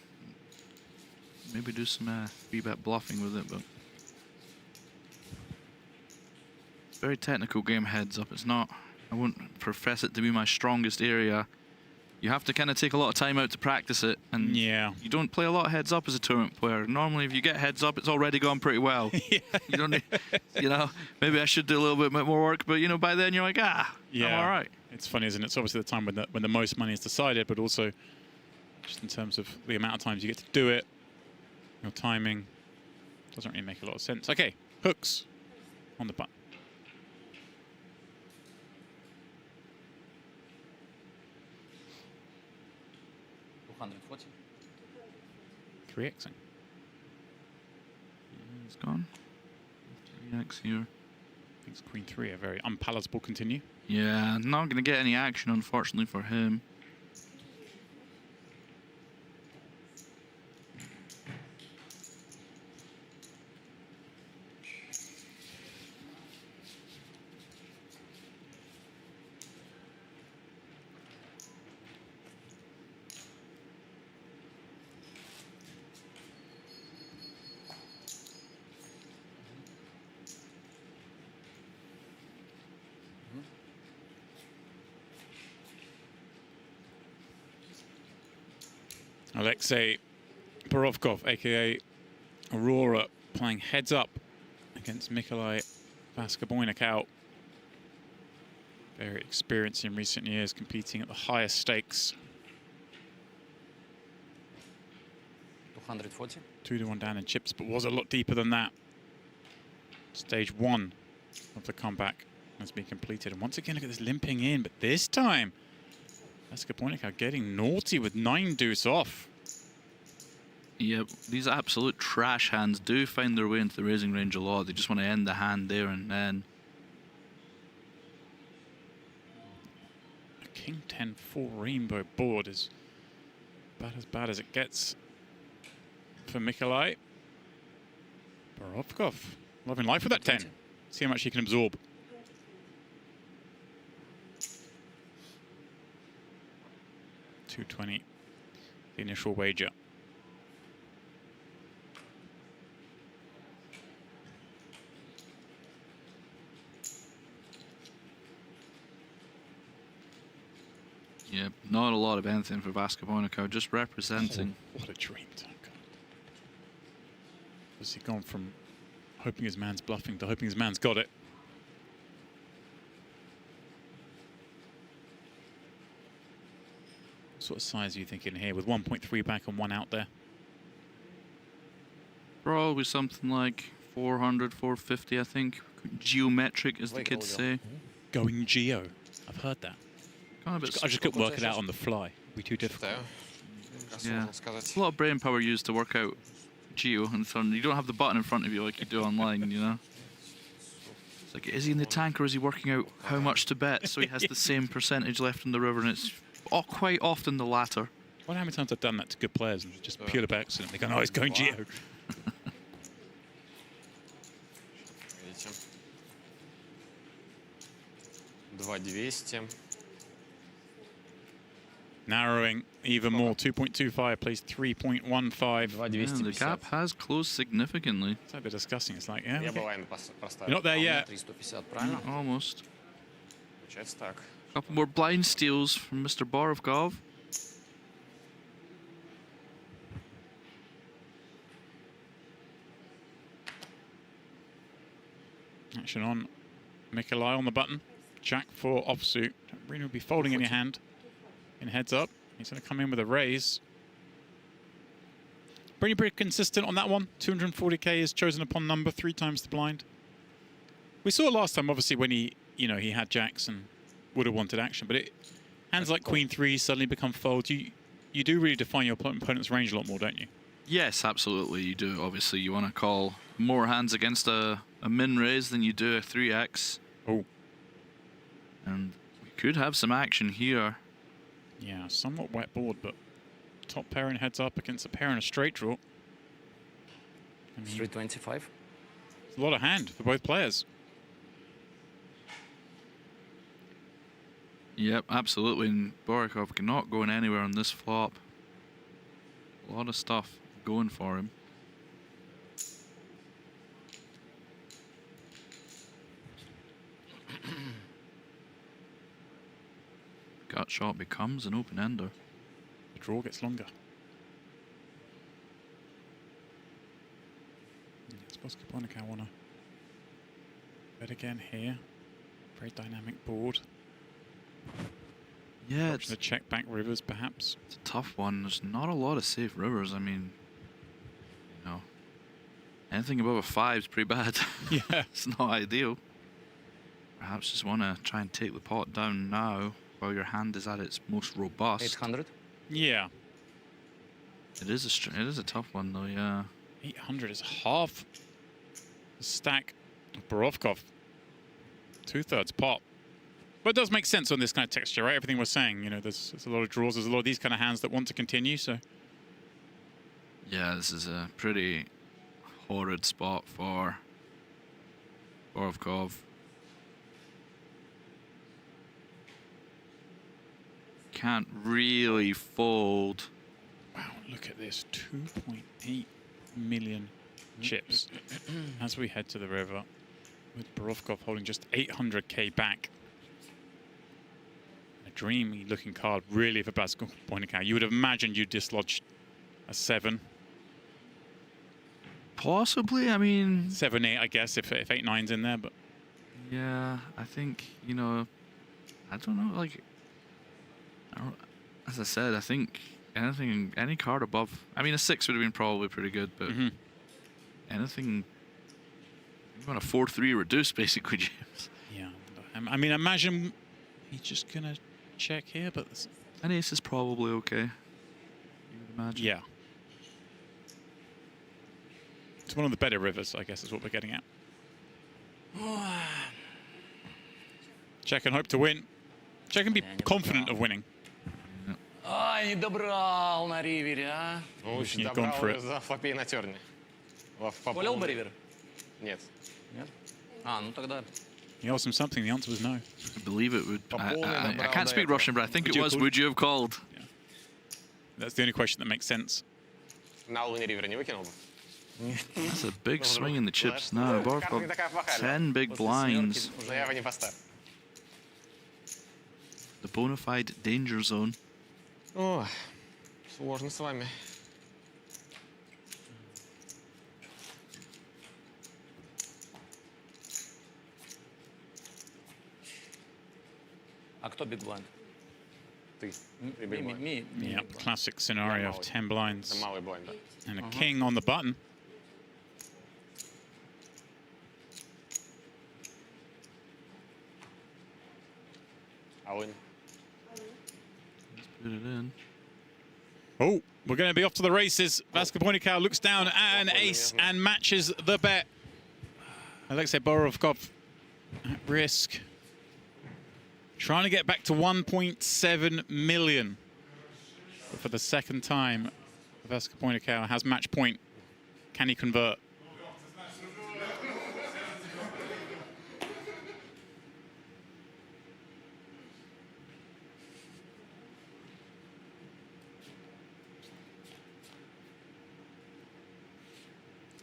[SPEAKER 2] Maybe do some 3-bet bluffing with it, but very technical game heads up. It's not, I wouldn't profess it to be my strongest area. You have to kind of take a lot of time out to practice it, and
[SPEAKER 10] yeah,
[SPEAKER 2] you don't play a lot of heads up as a tournament player. Normally, if you get heads up, it's already gone pretty well.
[SPEAKER 10] Yeah.
[SPEAKER 2] You don't need, you know, maybe I should do a little bit more work, but you know, by then you're like,
[SPEAKER 10] yeah,
[SPEAKER 2] I'm all right.
[SPEAKER 10] It's funny, isn't it? It's obviously the time when the most money is decided, but also just in terms of the amount of times you get to do it, your timing doesn't really make a lot of sense. Okay, hooks on the button. X-ing.
[SPEAKER 2] It's gone. 3x here.
[SPEAKER 10] Thinks Queen 3, a very unpalatable continue.
[SPEAKER 2] Yeah, not going to get any action, unfortunately, for him.
[SPEAKER 10] Alexey Borovkov, aka Aurora, playing heads up against Mikalai Vaskaboinikau. Very experienced in recent years, competing at the highest stakes.
[SPEAKER 4] 240.
[SPEAKER 10] 2-1 down in chips, but was a lot deeper than that. Stage 1 of the comeback has been completed. And once again, look at this limping in, but this time, Vaskaboinikau getting naughty with 9 deuce off.
[SPEAKER 2] Yep, these absolute trash hands do find their way into the raising range a lot. They just want to end the hand there and then.
[SPEAKER 10] A King 10 full rainbow board is about as bad as it gets for Mikalai. Borovkov loving life with that 10. See how much he can absorb. $220, the initial wager.
[SPEAKER 2] Yeah, not a lot of anything for Vaskaboinikau, just representing.
[SPEAKER 10] Oh, what a dream turn. Has he gone from hoping his man's bluffing to hoping his man's got it? What sort of size are you thinking here with 1.3 back and 1 out there?
[SPEAKER 2] Probably something like 400, 450, I think. Geometric, as the kids say.
[SPEAKER 10] Going geo. I've heard that. I just couldn't work it out on the fly. It'd be too difficult.
[SPEAKER 2] Yeah. A lot of brain power used to work out geo, and so you don't have the button in front of you like you do online, you know? It's like, is he in the tank or is he working out how much to bet so he has the same percentage left in the river? And it's quite often the latter.
[SPEAKER 10] I wonder how many times I've done that to good players and just purely by accident. They go, oh, he's going geo.
[SPEAKER 6] Видите. 2200.
[SPEAKER 10] Narrowing even more. 2.25 plays 3.15.
[SPEAKER 2] Yeah, the gap has closed significantly.
[SPEAKER 10] It's like they're discussing. It's like, yeah,
[SPEAKER 6] Я
[SPEAKER 10] okay.
[SPEAKER 6] бываю
[SPEAKER 10] You're not there yet.
[SPEAKER 6] 350, правильно?
[SPEAKER 2] Almost.
[SPEAKER 6] Получается так.
[SPEAKER 2] Couple more blind steals from Mr. Borovkov.
[SPEAKER 10] Action on Mikalai on the button. Jack for offsuit. Don't really be folding in your hand. In heads up. He's going to come in with a raise. Pretty consistent on that one. 240k is chosen upon number, 3 times the blind. We saw last time, obviously, when he had jacks and would have wanted action, but hands like Queen 3 suddenly become folds. You do really define your opponent's range a lot more, don't you?
[SPEAKER 2] Yes, absolutely, you do. Obviously, you want to call more hands against a min raise than you do a 3x.
[SPEAKER 10] Oh.
[SPEAKER 2] And we could have some action here.
[SPEAKER 10] Yeah, somewhat wet board, but top pair in heads up against a pair in a straight draw.
[SPEAKER 6] 325.
[SPEAKER 10] It's a lot of hand for both players.
[SPEAKER 2] Yep, absolutely. And Borovkov cannot go anywhere on this flop. A lot of stuff going for him. Gut shot becomes an open ender.
[SPEAKER 10] The draw gets longer. Vaskaboinikau wanna bet again here. Very dynamic board.
[SPEAKER 2] Yeah, it's
[SPEAKER 10] the check back rivers, perhaps.
[SPEAKER 2] It's a tough one. There's not a lot of safe rivers. I mean, anything above a 5 is pretty bad.
[SPEAKER 10] Yeah,
[SPEAKER 2] it's not ideal. Perhaps just want to try and take the pot down now while your hand is at its most robust.
[SPEAKER 6] 800.
[SPEAKER 10] Yeah.
[SPEAKER 2] It is a tough one though. Yeah.
[SPEAKER 10] 800 is half the stack of Borovkov. 2/3 pot. But it does make sense on this kind of texture, right? Everything we're saying, there's a lot of draws. There's a lot of these kind of hands that want to continue. So.
[SPEAKER 2] Yeah, this is a pretty horrid spot for Borovkov. Can't really fold.
[SPEAKER 10] Wow, look at this. 2.8 million chips as we head to the river, with Borovkov holding just 800k back. A dreamy looking card, really, for Badziakouski. You would have imagined you'd dislodge a 7.
[SPEAKER 2] Possibly, I mean...
[SPEAKER 10] 7-8, I guess, if 8-9's in there, but...
[SPEAKER 2] Yeah, I think, I don't know, like... as I said, I think any card above... I mean, a 6 would have been probably pretty good, but... Anything... You want a 4-3 reduce, basically, James.
[SPEAKER 10] Yeah. I mean, imagine he's just going to check here, but...
[SPEAKER 2] An ace is probably okay, you would imagine.
[SPEAKER 10] Yeah. It's one of the better rivers, I guess, is what we're getting at. Check and hope to win. Check and be confident of winning.
[SPEAKER 6] Ай, не добрал на ривере, а?
[SPEAKER 10] Ну, добрал
[SPEAKER 6] за флопей на терне.
[SPEAKER 19] Полил бы ривер?
[SPEAKER 6] Нет.
[SPEAKER 19] Нет? Ну тогда...
[SPEAKER 10] You asked him something, the answer was no.
[SPEAKER 2] I believe it would... I can't speak Russian, but I think it was, would you have called?
[SPEAKER 10] Yeah. That's the only question that makes sense.
[SPEAKER 6] На луне ривер не выкинул бы?
[SPEAKER 2] That's a big swing in the chips now. Borovkov, 10 big blinds.
[SPEAKER 6] Заявы не поставь.
[SPEAKER 2] the bona fide danger zone.
[SPEAKER 6] Ой, сложно с вами. А кто big blind? Ты.
[SPEAKER 10] Me. Yeah, classic scenario of 10 blinds.
[SPEAKER 6] Это малый blind, да.
[SPEAKER 10] And a king on the button.
[SPEAKER 6] All in.
[SPEAKER 2] Put it in.
[SPEAKER 10] Oh, we're going to be off to the races. Vaskaboinikau looks down at an ace and matches the bet. Alexey Borovkov at risk. Trying to get back to 1.7 million. But for the second time, Vaskaboinikau has match point. Can he convert?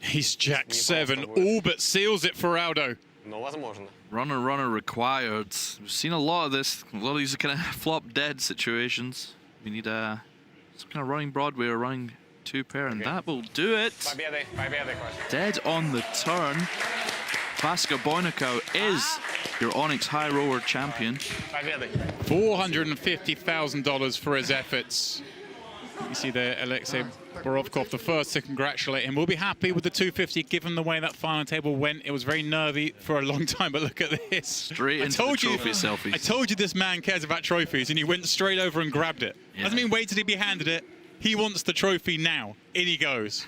[SPEAKER 10] He's jack 7, all but seals it for Aldo.
[SPEAKER 6] Но возможно.
[SPEAKER 2] Runner required. We've seen a lot of this. A lot of these are kind of flop dead situations. We need some kind of running Broadway or running 2-pair, and that will do it.
[SPEAKER 6] Победы, Кость.
[SPEAKER 2] Dead on the turn. Vaskaboinikau is your Onyx High Roller champion.
[SPEAKER 6] Победы.
[SPEAKER 10] $450,000 for his efforts. You see there, Alexey Borovkov, the first to congratulate him. We'll be happy with the 250 given the way that final table went. It was very nervy for a long time, but look at this.
[SPEAKER 2] Straight into the trophy selfies.
[SPEAKER 10] I told you this man cares about trophies, and he went straight over and grabbed it.
[SPEAKER 2] Yeah.
[SPEAKER 10] Doesn't mean wait till he be handed it. He wants the trophy now. In he goes.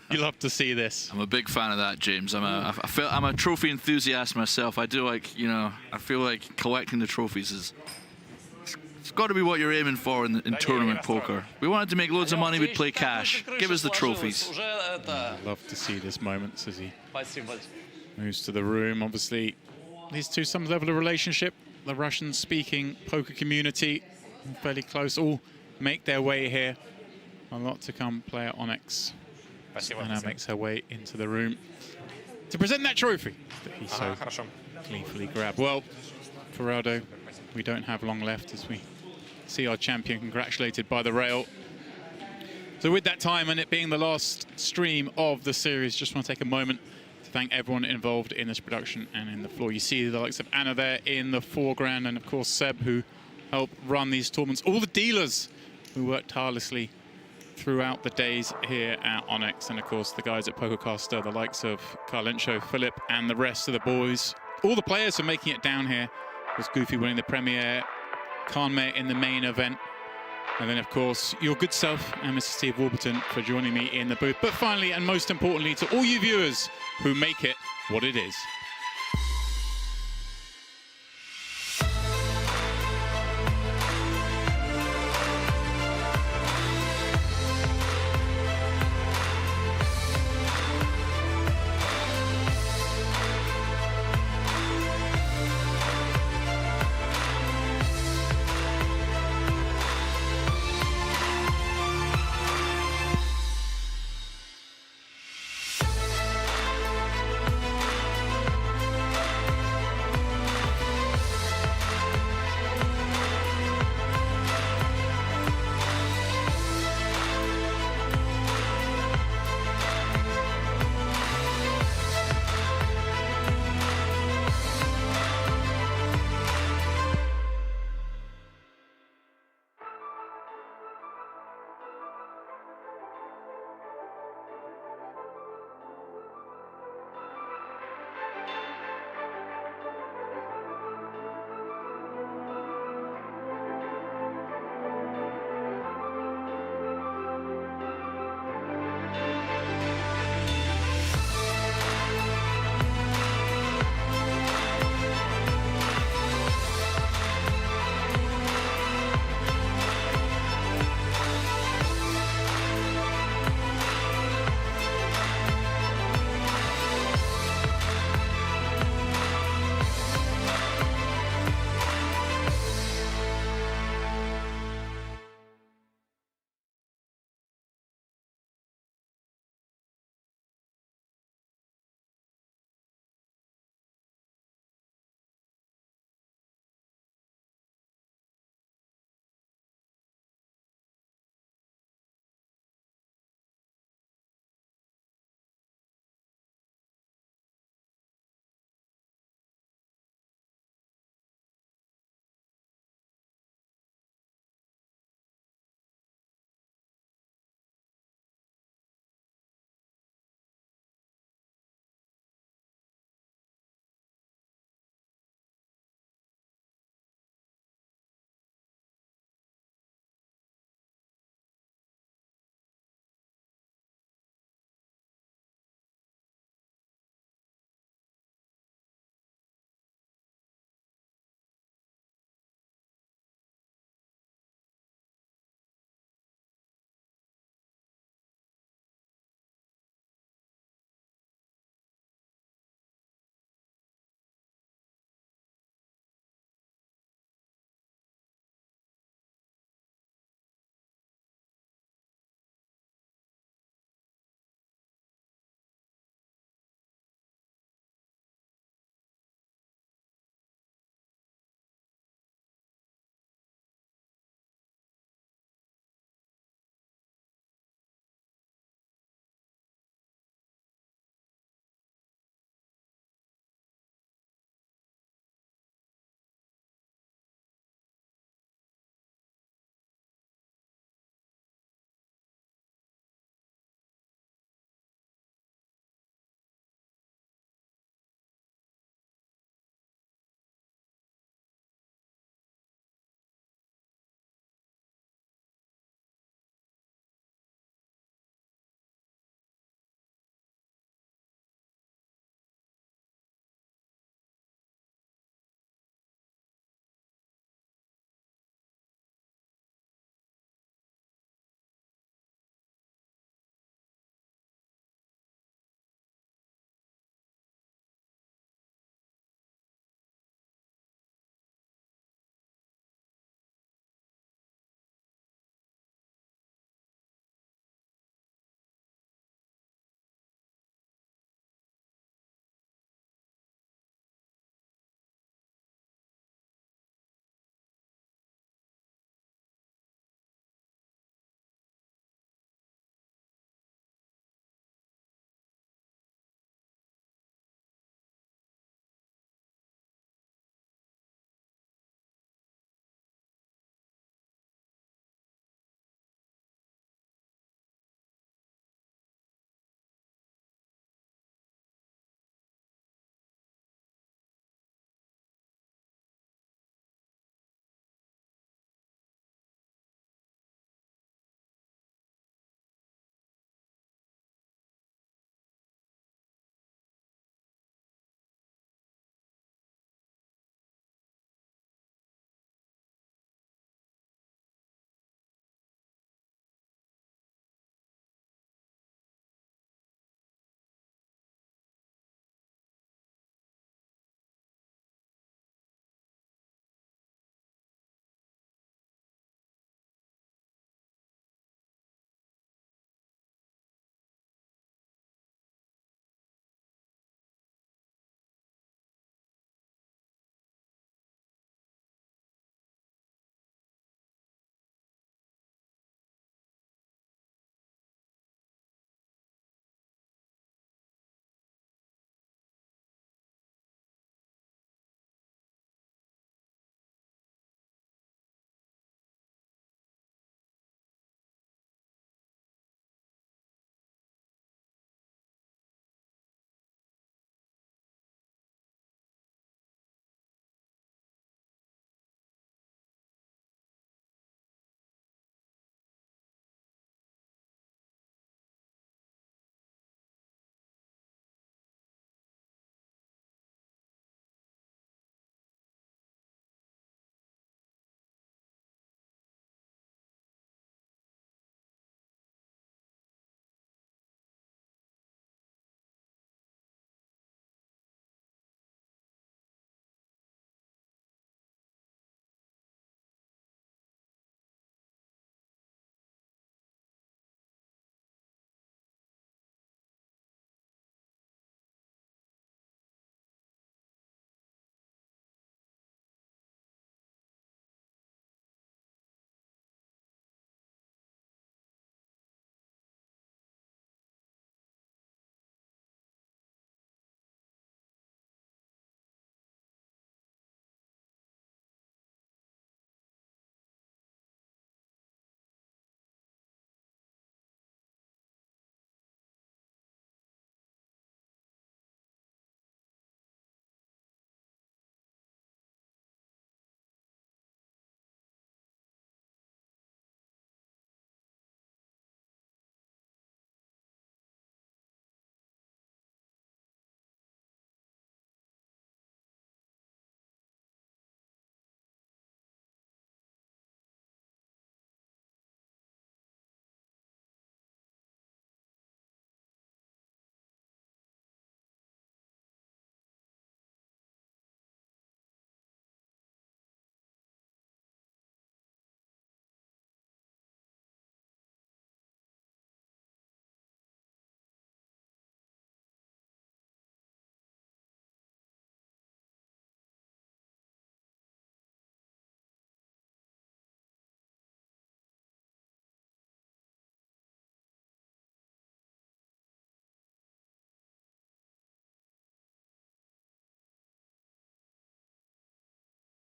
[SPEAKER 10] You'll love to see this.
[SPEAKER 2] I'm a big fan of that, James. I'm a trophy enthusiast myself. I do like, I feel like collecting the trophies is... It's got to be what you're aiming for in tournament poker. We wanted to make loads of money, we'd play cash. Give us the trophies.
[SPEAKER 10] Love to see this moment as he moves to the room. Obviously, these two, some level of relationship. The Russian-speaking poker community, fairly close, all make their way here. A lot to come. Player Onyx. And now makes her way into the room to present that trophy that he so gleefully grabbed. Well, for Aldo, we don't have long left as we see our champion congratulated by the rail. So with that time and it being the last stream of the series, just want to take a moment to thank everyone involved in this production and in the floor. You see the likes of Anna there in the foreground, and of course Seb, who helped run these tournaments. All the dealers who worked tirelessly throughout the days here at Onyx, and of course the guys at PokerCaster, the likes of Carlencho, Philip, and the rest of the boys. All the players are making it down here. Of course, Goofy winning the premiere, Khanme in the main event, and then of course your good self and Mr. Steve Warburton for joining me in the booth. But finally, and most importantly, to all you viewers who make it what it is.